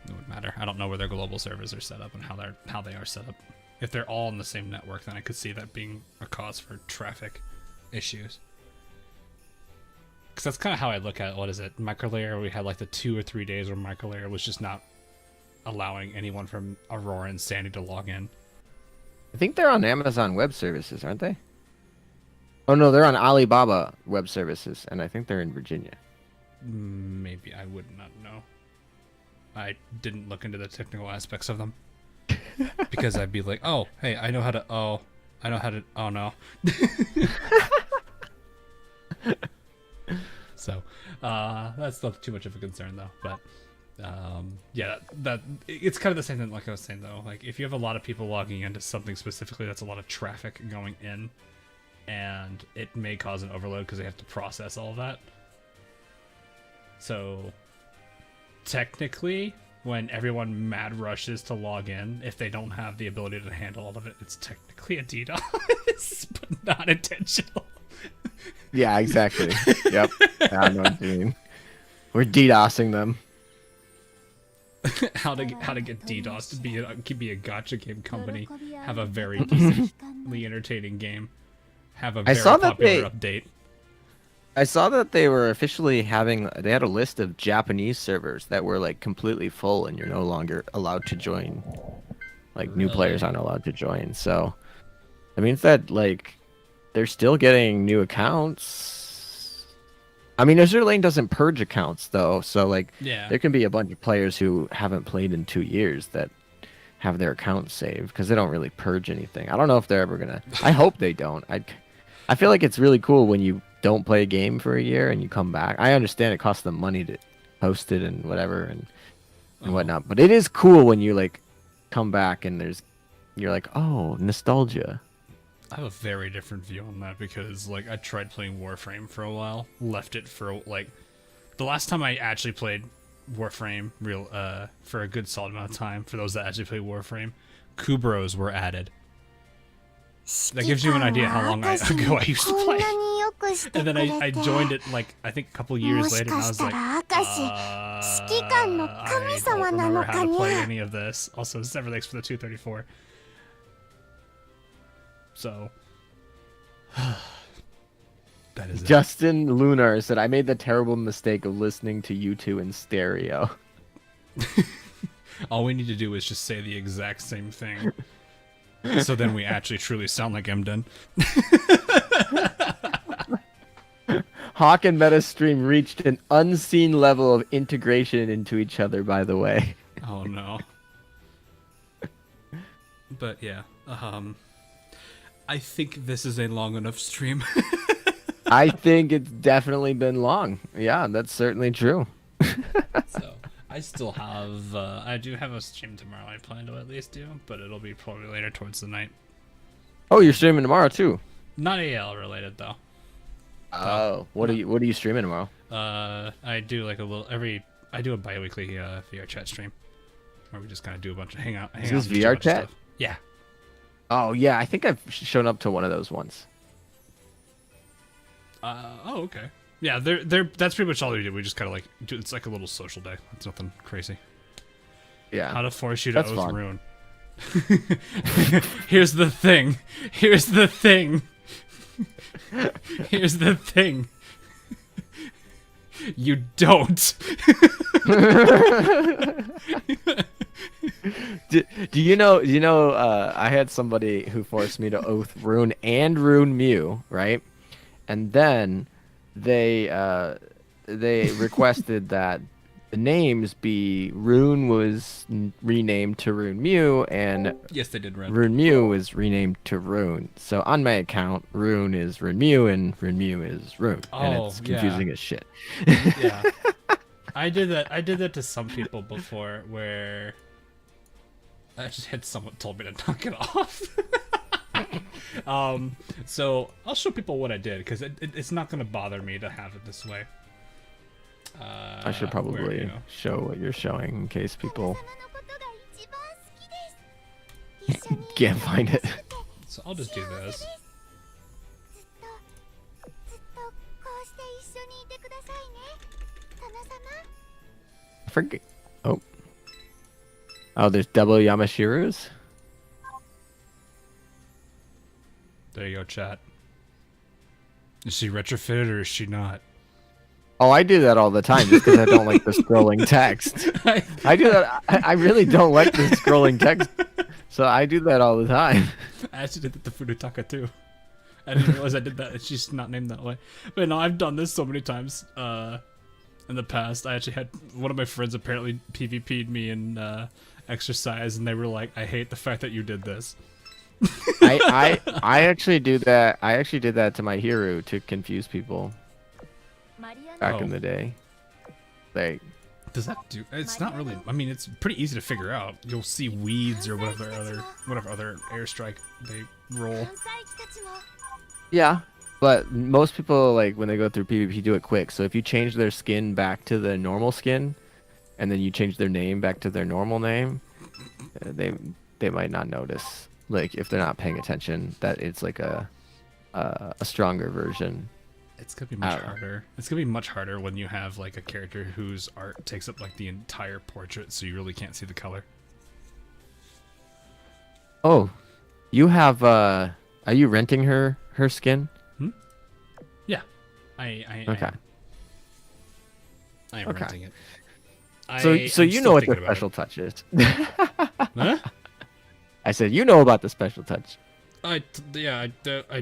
it wouldn't matter. I don't know where their global servers are set up and how they are set up. If they're all on the same network, then I could see that being a cause for traffic issues. Because that's kind of how I look at it. What is it? Microlayer, we had like the 2 or 3 days where Microlayer was just not allowing anyone from Aurora and Sandy to log in. I think they're on Amazon Web Services, aren't they? Oh no, they're on Alibaba Web Services, and I think they're in Virginia. Maybe. I would not know. I didn't look into the technical aspects of them. Because I'd be like, oh, hey, I know how to, oh no. So, that's not too much of a concern though, but, yeah, it's kind of the same thing like I was saying though, like if you have a lot of people logging into something specifically, that's a lot of traffic going in, and it may cause an overload because they have to process all of that. So, technically, when everyone mad rushes to log in, if they don't have the ability to handle all of it, it's technically a DDoS, but not intentional. Yeah, exactly. Yep. I know what you mean. We're DDoSing them. how to get DDoS to be a gacha game company, have a very decently entertaining game, have a very popular update. I saw that they were officially they had a list of Japanese servers that were like completely full and you're no longer allowed to join. Like new players aren't allowed to join. So that means that like they're still getting new accounts. I mean, Azur Lane doesn't purge accounts though, so like Yeah. there can be a bunch of players who haven't played in 2 years that have their accounts saved because they don't really purge anything. I don't know if they're ever gonna. I hope they don't. I feel like it's really cool when you don't play a game for a year and you come back. I understand it costs them money to host it and whatever and whatnot, but it is cool when you like come back and you're like, oh, nostalgia. I have a very different view on that because, like, I tried playing Warframe for a while, left it for, like, the last time I actually played Warframe for a good solid amount of time, for those that actually play Warframe, Kubros were added. That gives you an idea how long ago I used to play. And then I joined it, like, I think a couple years later, and I was like, I don't remember how to play any of this. Also, several thanks for the 234. So, that is it. Justin Lunar said, I made the terrible mistake of listening to you two in stereo. All we need to do is just say the exact same thing. So then we actually truly sound like Emden. Hawk and Metastream reached an unseen level of integration into each other, by the way. Oh no. But yeah, I think this is a long enough stream. I think it's definitely been long. Yeah, that's certainly true. So I still have, I do have a stream tomorrow I plan to at least do, but it'll be probably later towards the night. Oh, you're streaming tomorrow too? Not AL related though. Oh, what are you streaming tomorrow? I do like I do a bi-weekly VR chat stream where we just kind of do a bunch of hang out. Is this VR chat? Yeah. Oh yeah, I think I've shown up to one of those once. Oh okay. Yeah, that's pretty much all we do. We just kind of like it's like a little social day. It's nothing crazy. Yeah. How to force you to That's oath fun. rune. Here's the thing. Here's the thing. Here's the thing. You don't. Do you know I had somebody who forced me to oath rune and rune Mew, right? And then they requested that the names be Rune was renamed to Rune Mew and Yes, they did, Ren. Rune Mew was renamed to Rune. So on my account, Rune is Rune Mew and Rune Mew is Rune, and Oh, it's confusing as shit. Yeah. I did that to some people before where I just had someone told me to knock it off. So I'll show people what I did because it's not gonna bother me to have it this way. I should probably where, you know, show what you're showing in case people can't find it. So I'll just do this. I forget. Oh, there's double Yamashiros? There you go, chat. Is she retrofitted or is she not? Oh, I do that all the time just because I don't like the scrolling text. I do that. I really don't like the scrolling text, so I do that all the time. I actually did that to Furutaka too. I didn't realize I did that. She's not named that way. But no, I've done this so many times in the past. I actually had one of my friends apparently PvP'd me in exercise, and they were like, "I hate the fact that you did this." I actually do that. I actually did that to my hero to confuse people back in the day. Like, does that do? It's not really. I mean, it's pretty easy to figure out. You'll see weeds or whatever other airstrike they roll. yeah, but most people like when they go through PvP do it quick. So if you change their skin back to the normal skin, and then you change their name back to their normal name, they might not notice. Like if they're not paying attention, that it's like a stronger version. It's gonna be much harder. It's gonna be much harder when you have like a character whose art takes up like the entire portrait, so you really can't see the color. Oh, you have are you renting her skin? Yeah, I Okay. I am Okay. renting it. So I'm you still know what the thinking about special touch is. it. Huh? I said you know about the special touch. I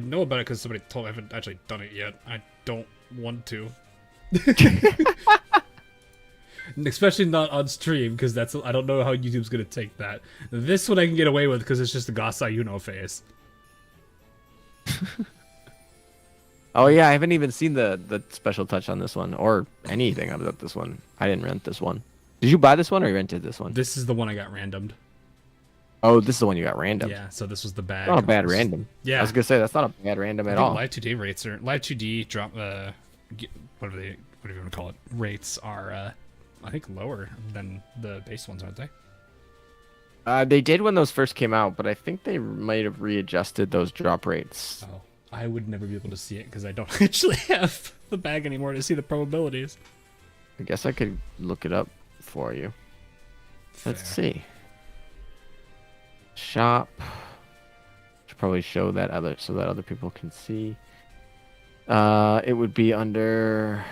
know about it because somebody told me. I haven't actually done it yet. I don't want to. Especially not on stream, because that's I don't know how YouTube's gonna take that. This one I can get away with because it's just a Gasai Yuno face. Oh yeah, I haven't even seen the special touch on this one or anything about this one. I didn't rent this one. Did you buy this one or you rented this one? This is the one I got randomed. Oh, this is the one you got random. Yeah, so this was the bag. Not a bad random. Yeah. I was gonna say that's not a bad random I at think all. Live 2D rates are Live 2D drop whatever you want to call it, rates are I think lower than the base ones, aren't they? They did when those first came out, but I think they might have readjusted those drop rates. Oh, I would never be able to see it because I don't actually have the bag anymore to see the probabilities. I guess I could look it up for you. Let's see. Shop. Should probably show that so that other people can see. It would be under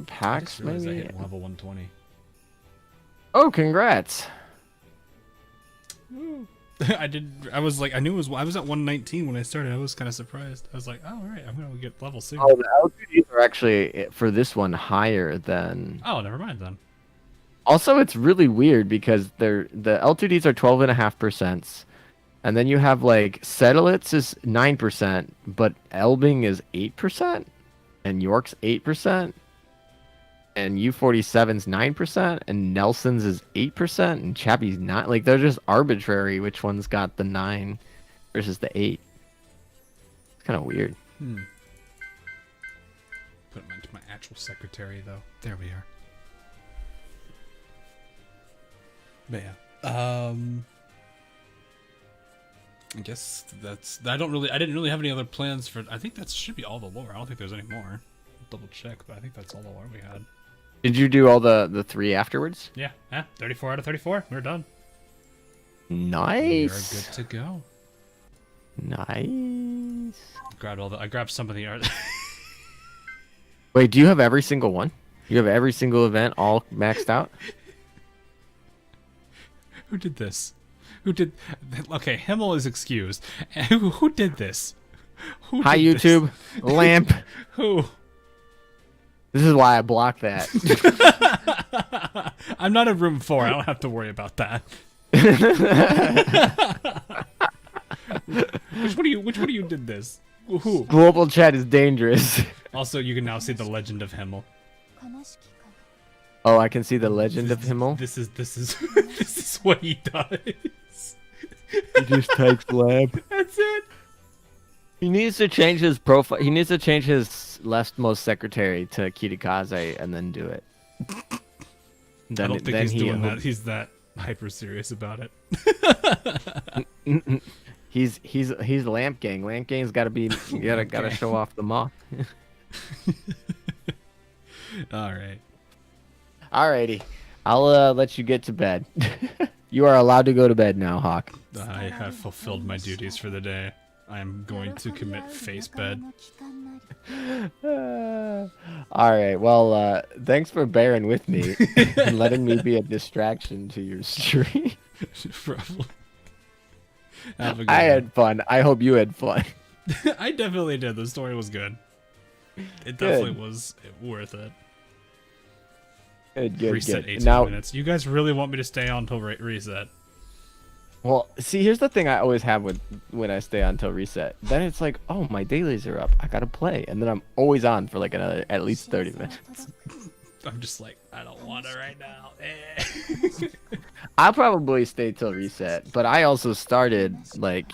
packs, I maybe. hit level 120. Oh, congrats! I was like, I knew I was at 119 when I started. I was kind of surprised. I was like, oh, all right, I'm gonna get level soon. Oh, the LTDs are actually for this one higher than. Oh, never mind then. Also, it's really weird because the L2Ds are 12.5%, and then you have like Sedlitz is 9%, but Elbing is 8%, and York's 8%, and U47's 9%, and Nelson's is 8%, and Chappie's not. Like they're just arbitrary which one's got the 9 versus the 8. It's kind of weird. Put them into my actual secretary though. There we are. But yeah, I guess I didn't really have any other plans for. I think that should be all the lore. I don't think there's any more. I'll double check, but I think that's all the lore we had. Did you do all the 3 afterwards? Yeah, 34 out of 34. We're done. Nice. We're good to go. Nice. I grabbed some of the art. Wait, do you have every single one? You have every single event all maxed out? Who did this? Who did? Okay, Himmel is excused. Who did this? Hi, YouTube. Lamp. Who? This is why I blocked that. I'm not in room 4. I don't have to worry about that. Which one of you did this? Who? Global chat is dangerous. Also, you can now see the legend of Himmel. Oh, I can see the legend of Himmel. This is this is what he does. He just types lamp. That's it. He needs to change his profile. He needs to change his leftmost secretary to Kitakaze and then do it. I don't think he's doing that. He's that hyper serious about it. He's Lamp Gang. Lamp Gang's got to be gotta show off the moth. All right. Alrighty, I'll let you get to bed. You are allowed to go to bed now, Hawk. I have fulfilled my duties for the day. I am going to commit face bed. Alright, well, thanks for bearing with me and letting me be a distraction to your stream. Probably. Have a good I one. had fun. I hope you had fun. I definitely did. The story was good. It definitely was worth it. Good, Reset good. 18 Now, minutes. You guys really want me to stay on until reset? well, see, here's the thing I always have with when I stay on until reset. Then it's like, oh, my dailies are up. I gotta play, and then I'm always on for like another at least 30 minutes. I'm just like, I don't want to right now. I'll probably stay till reset, but I also started like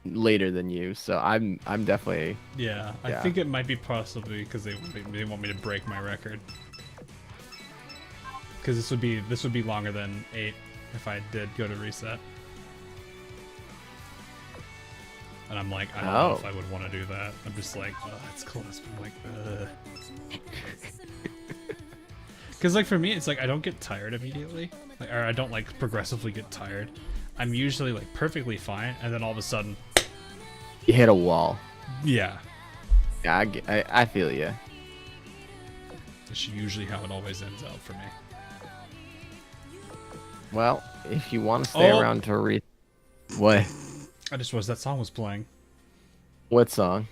later than you, so I'm definitely. Yeah, I think it might be possibly because they want me to break my record. Because this would be longer than 8 if I did go to reset. And I'm like, I don't know if I would want to do that. I'm just like, oh, it's close. But I'm like, ugh. Because like for me, it's like I don't get tired immediately, like, or I don't like progressively get tired. I'm usually like perfectly fine, and then all of a sudden, You hit a wall. yeah, Yeah, I feel you. that's usually how it always ends out for me. Well, if you want to stay Oh. around to what? I just was that song was playing. What song?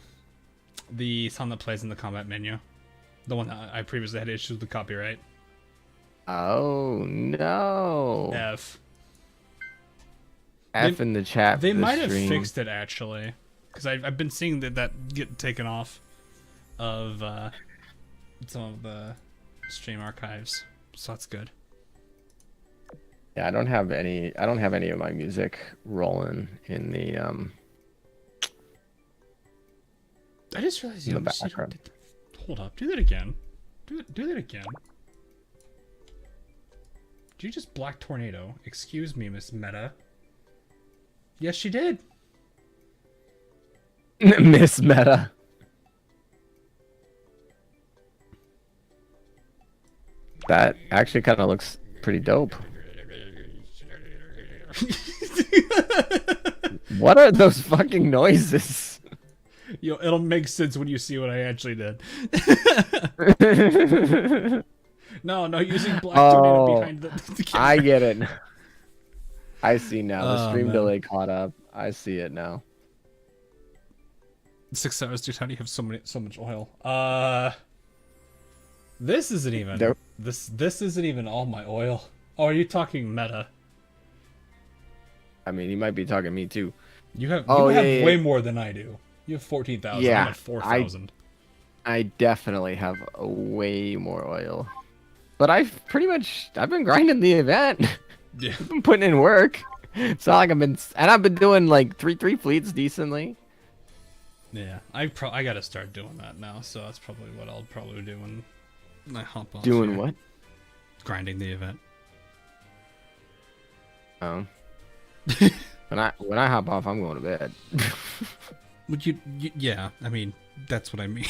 The song that plays in the combat menu. The one that I previously had issues with copyright. Oh no. F. F in the chat. They for the might have stream. fixed it actually, because I've been seeing that get taken off of some of the stream archives, so that's good. Yeah, I don't have any of my music rolling in the I just realized in you the background. Hold up, do that again. Do that again. Did you just Black Tornado? Excuse me, Miss Meta. Yes, she did. Miss Meta. That actually kind of looks pretty dope. What are those fucking noises? Yo, it'll make sense when you see what I actually did. No, using Black Tornado behind the camera. I get it. I see now. The Oh, stream man. delay caught up. I see it now. 6 hours, dude. How do you have so much oil? This isn't even There- this isn't even all my oil. Oh, are you talking meta? I mean, you might be talking to me too. You have yeah, way more than I do. You have 14,000. Yeah, I'm at 4,000. I definitely have a way more oil. But I've been grinding the event. Yeah. I've been putting in work. It's not like I've been doing like three fleets decently. Yeah, I gotta start doing that now. So that's probably what I'll probably do when I hop off. Doing here. what? Grinding the event. Oh. when I hop off, I'm going to bed. Would you? Yeah, I mean that's what I mean.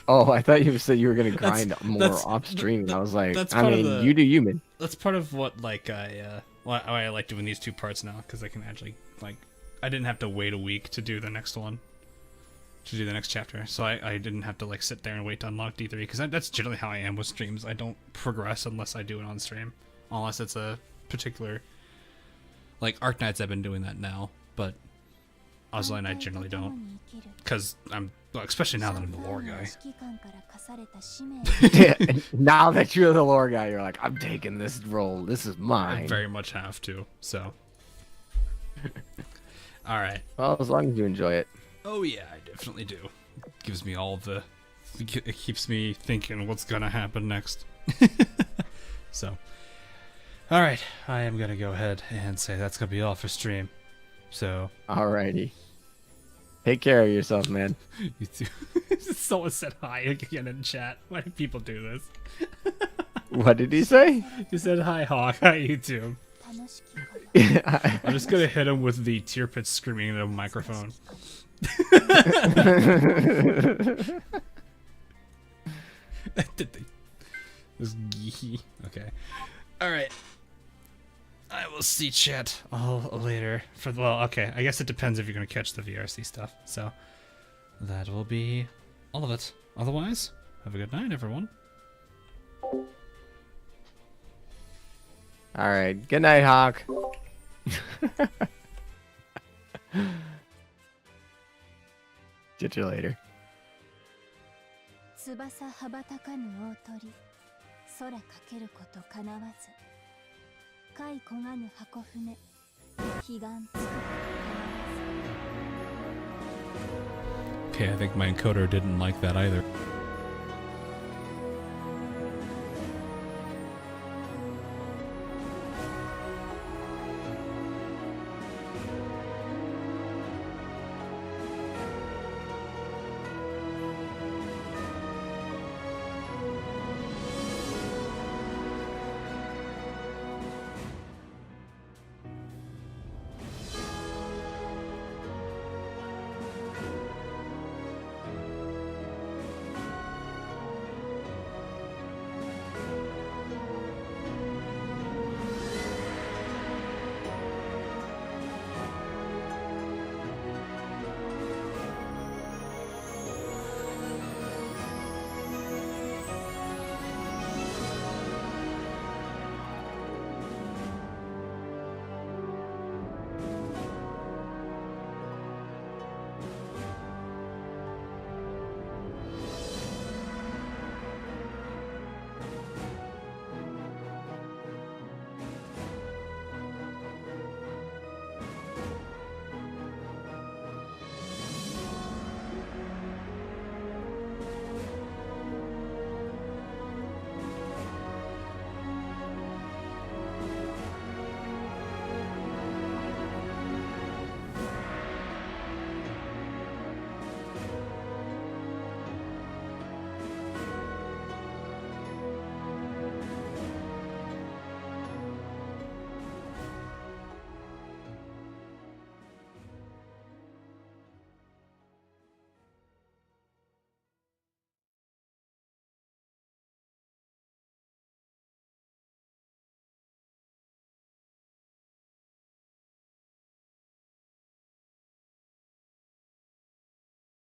Oh, I thought you said you were gonna grind more that's- off stream. And I was like, that's I part of mean, the- you do you, man. That's part of what like why I like doing these 2 parts now, because I can actually like I didn't have to wait a week to do the next one, to do the next chapter, so I didn't have to like sit there and wait to unlock D3, because that's generally how I am with streams. I don't progress unless I do it on stream, unless it's a particular like Arknights. I've been doing that now, but Azur and I generally don't, because I'm especially now that I'm the lore guy. Yeah, and now that you're the lore guy, you're like, I'm taking this role. This is I mine. very much have to. So, all right. Well, as long as you enjoy it. Oh yeah, I definitely do. Gives me all the. It keeps me thinking what's gonna happen next. So, all right, I am gonna go ahead and say that's gonna be all for stream. So, Alrighty. Take care of yourself, man. you too. Someone said hi again in chat. Why do people do this? What did he say? He said hi, Hawk. Hi, YouTube. I'm just gonna hit him with the tear pit screaming into a microphone. This geeky. Okay. All right. I will see chat all later. Okay. I guess it depends if you're gonna catch the VRC stuff. So that will be all of it. Otherwise, have a good night, everyone. All right. Good night, Hawk. Get you later. 翼羽ばたかぬ大鳥空かけることかなわず貝焦がぬ箱舟彼岸つくことかなわず Okay, I think my encoder didn't like that either.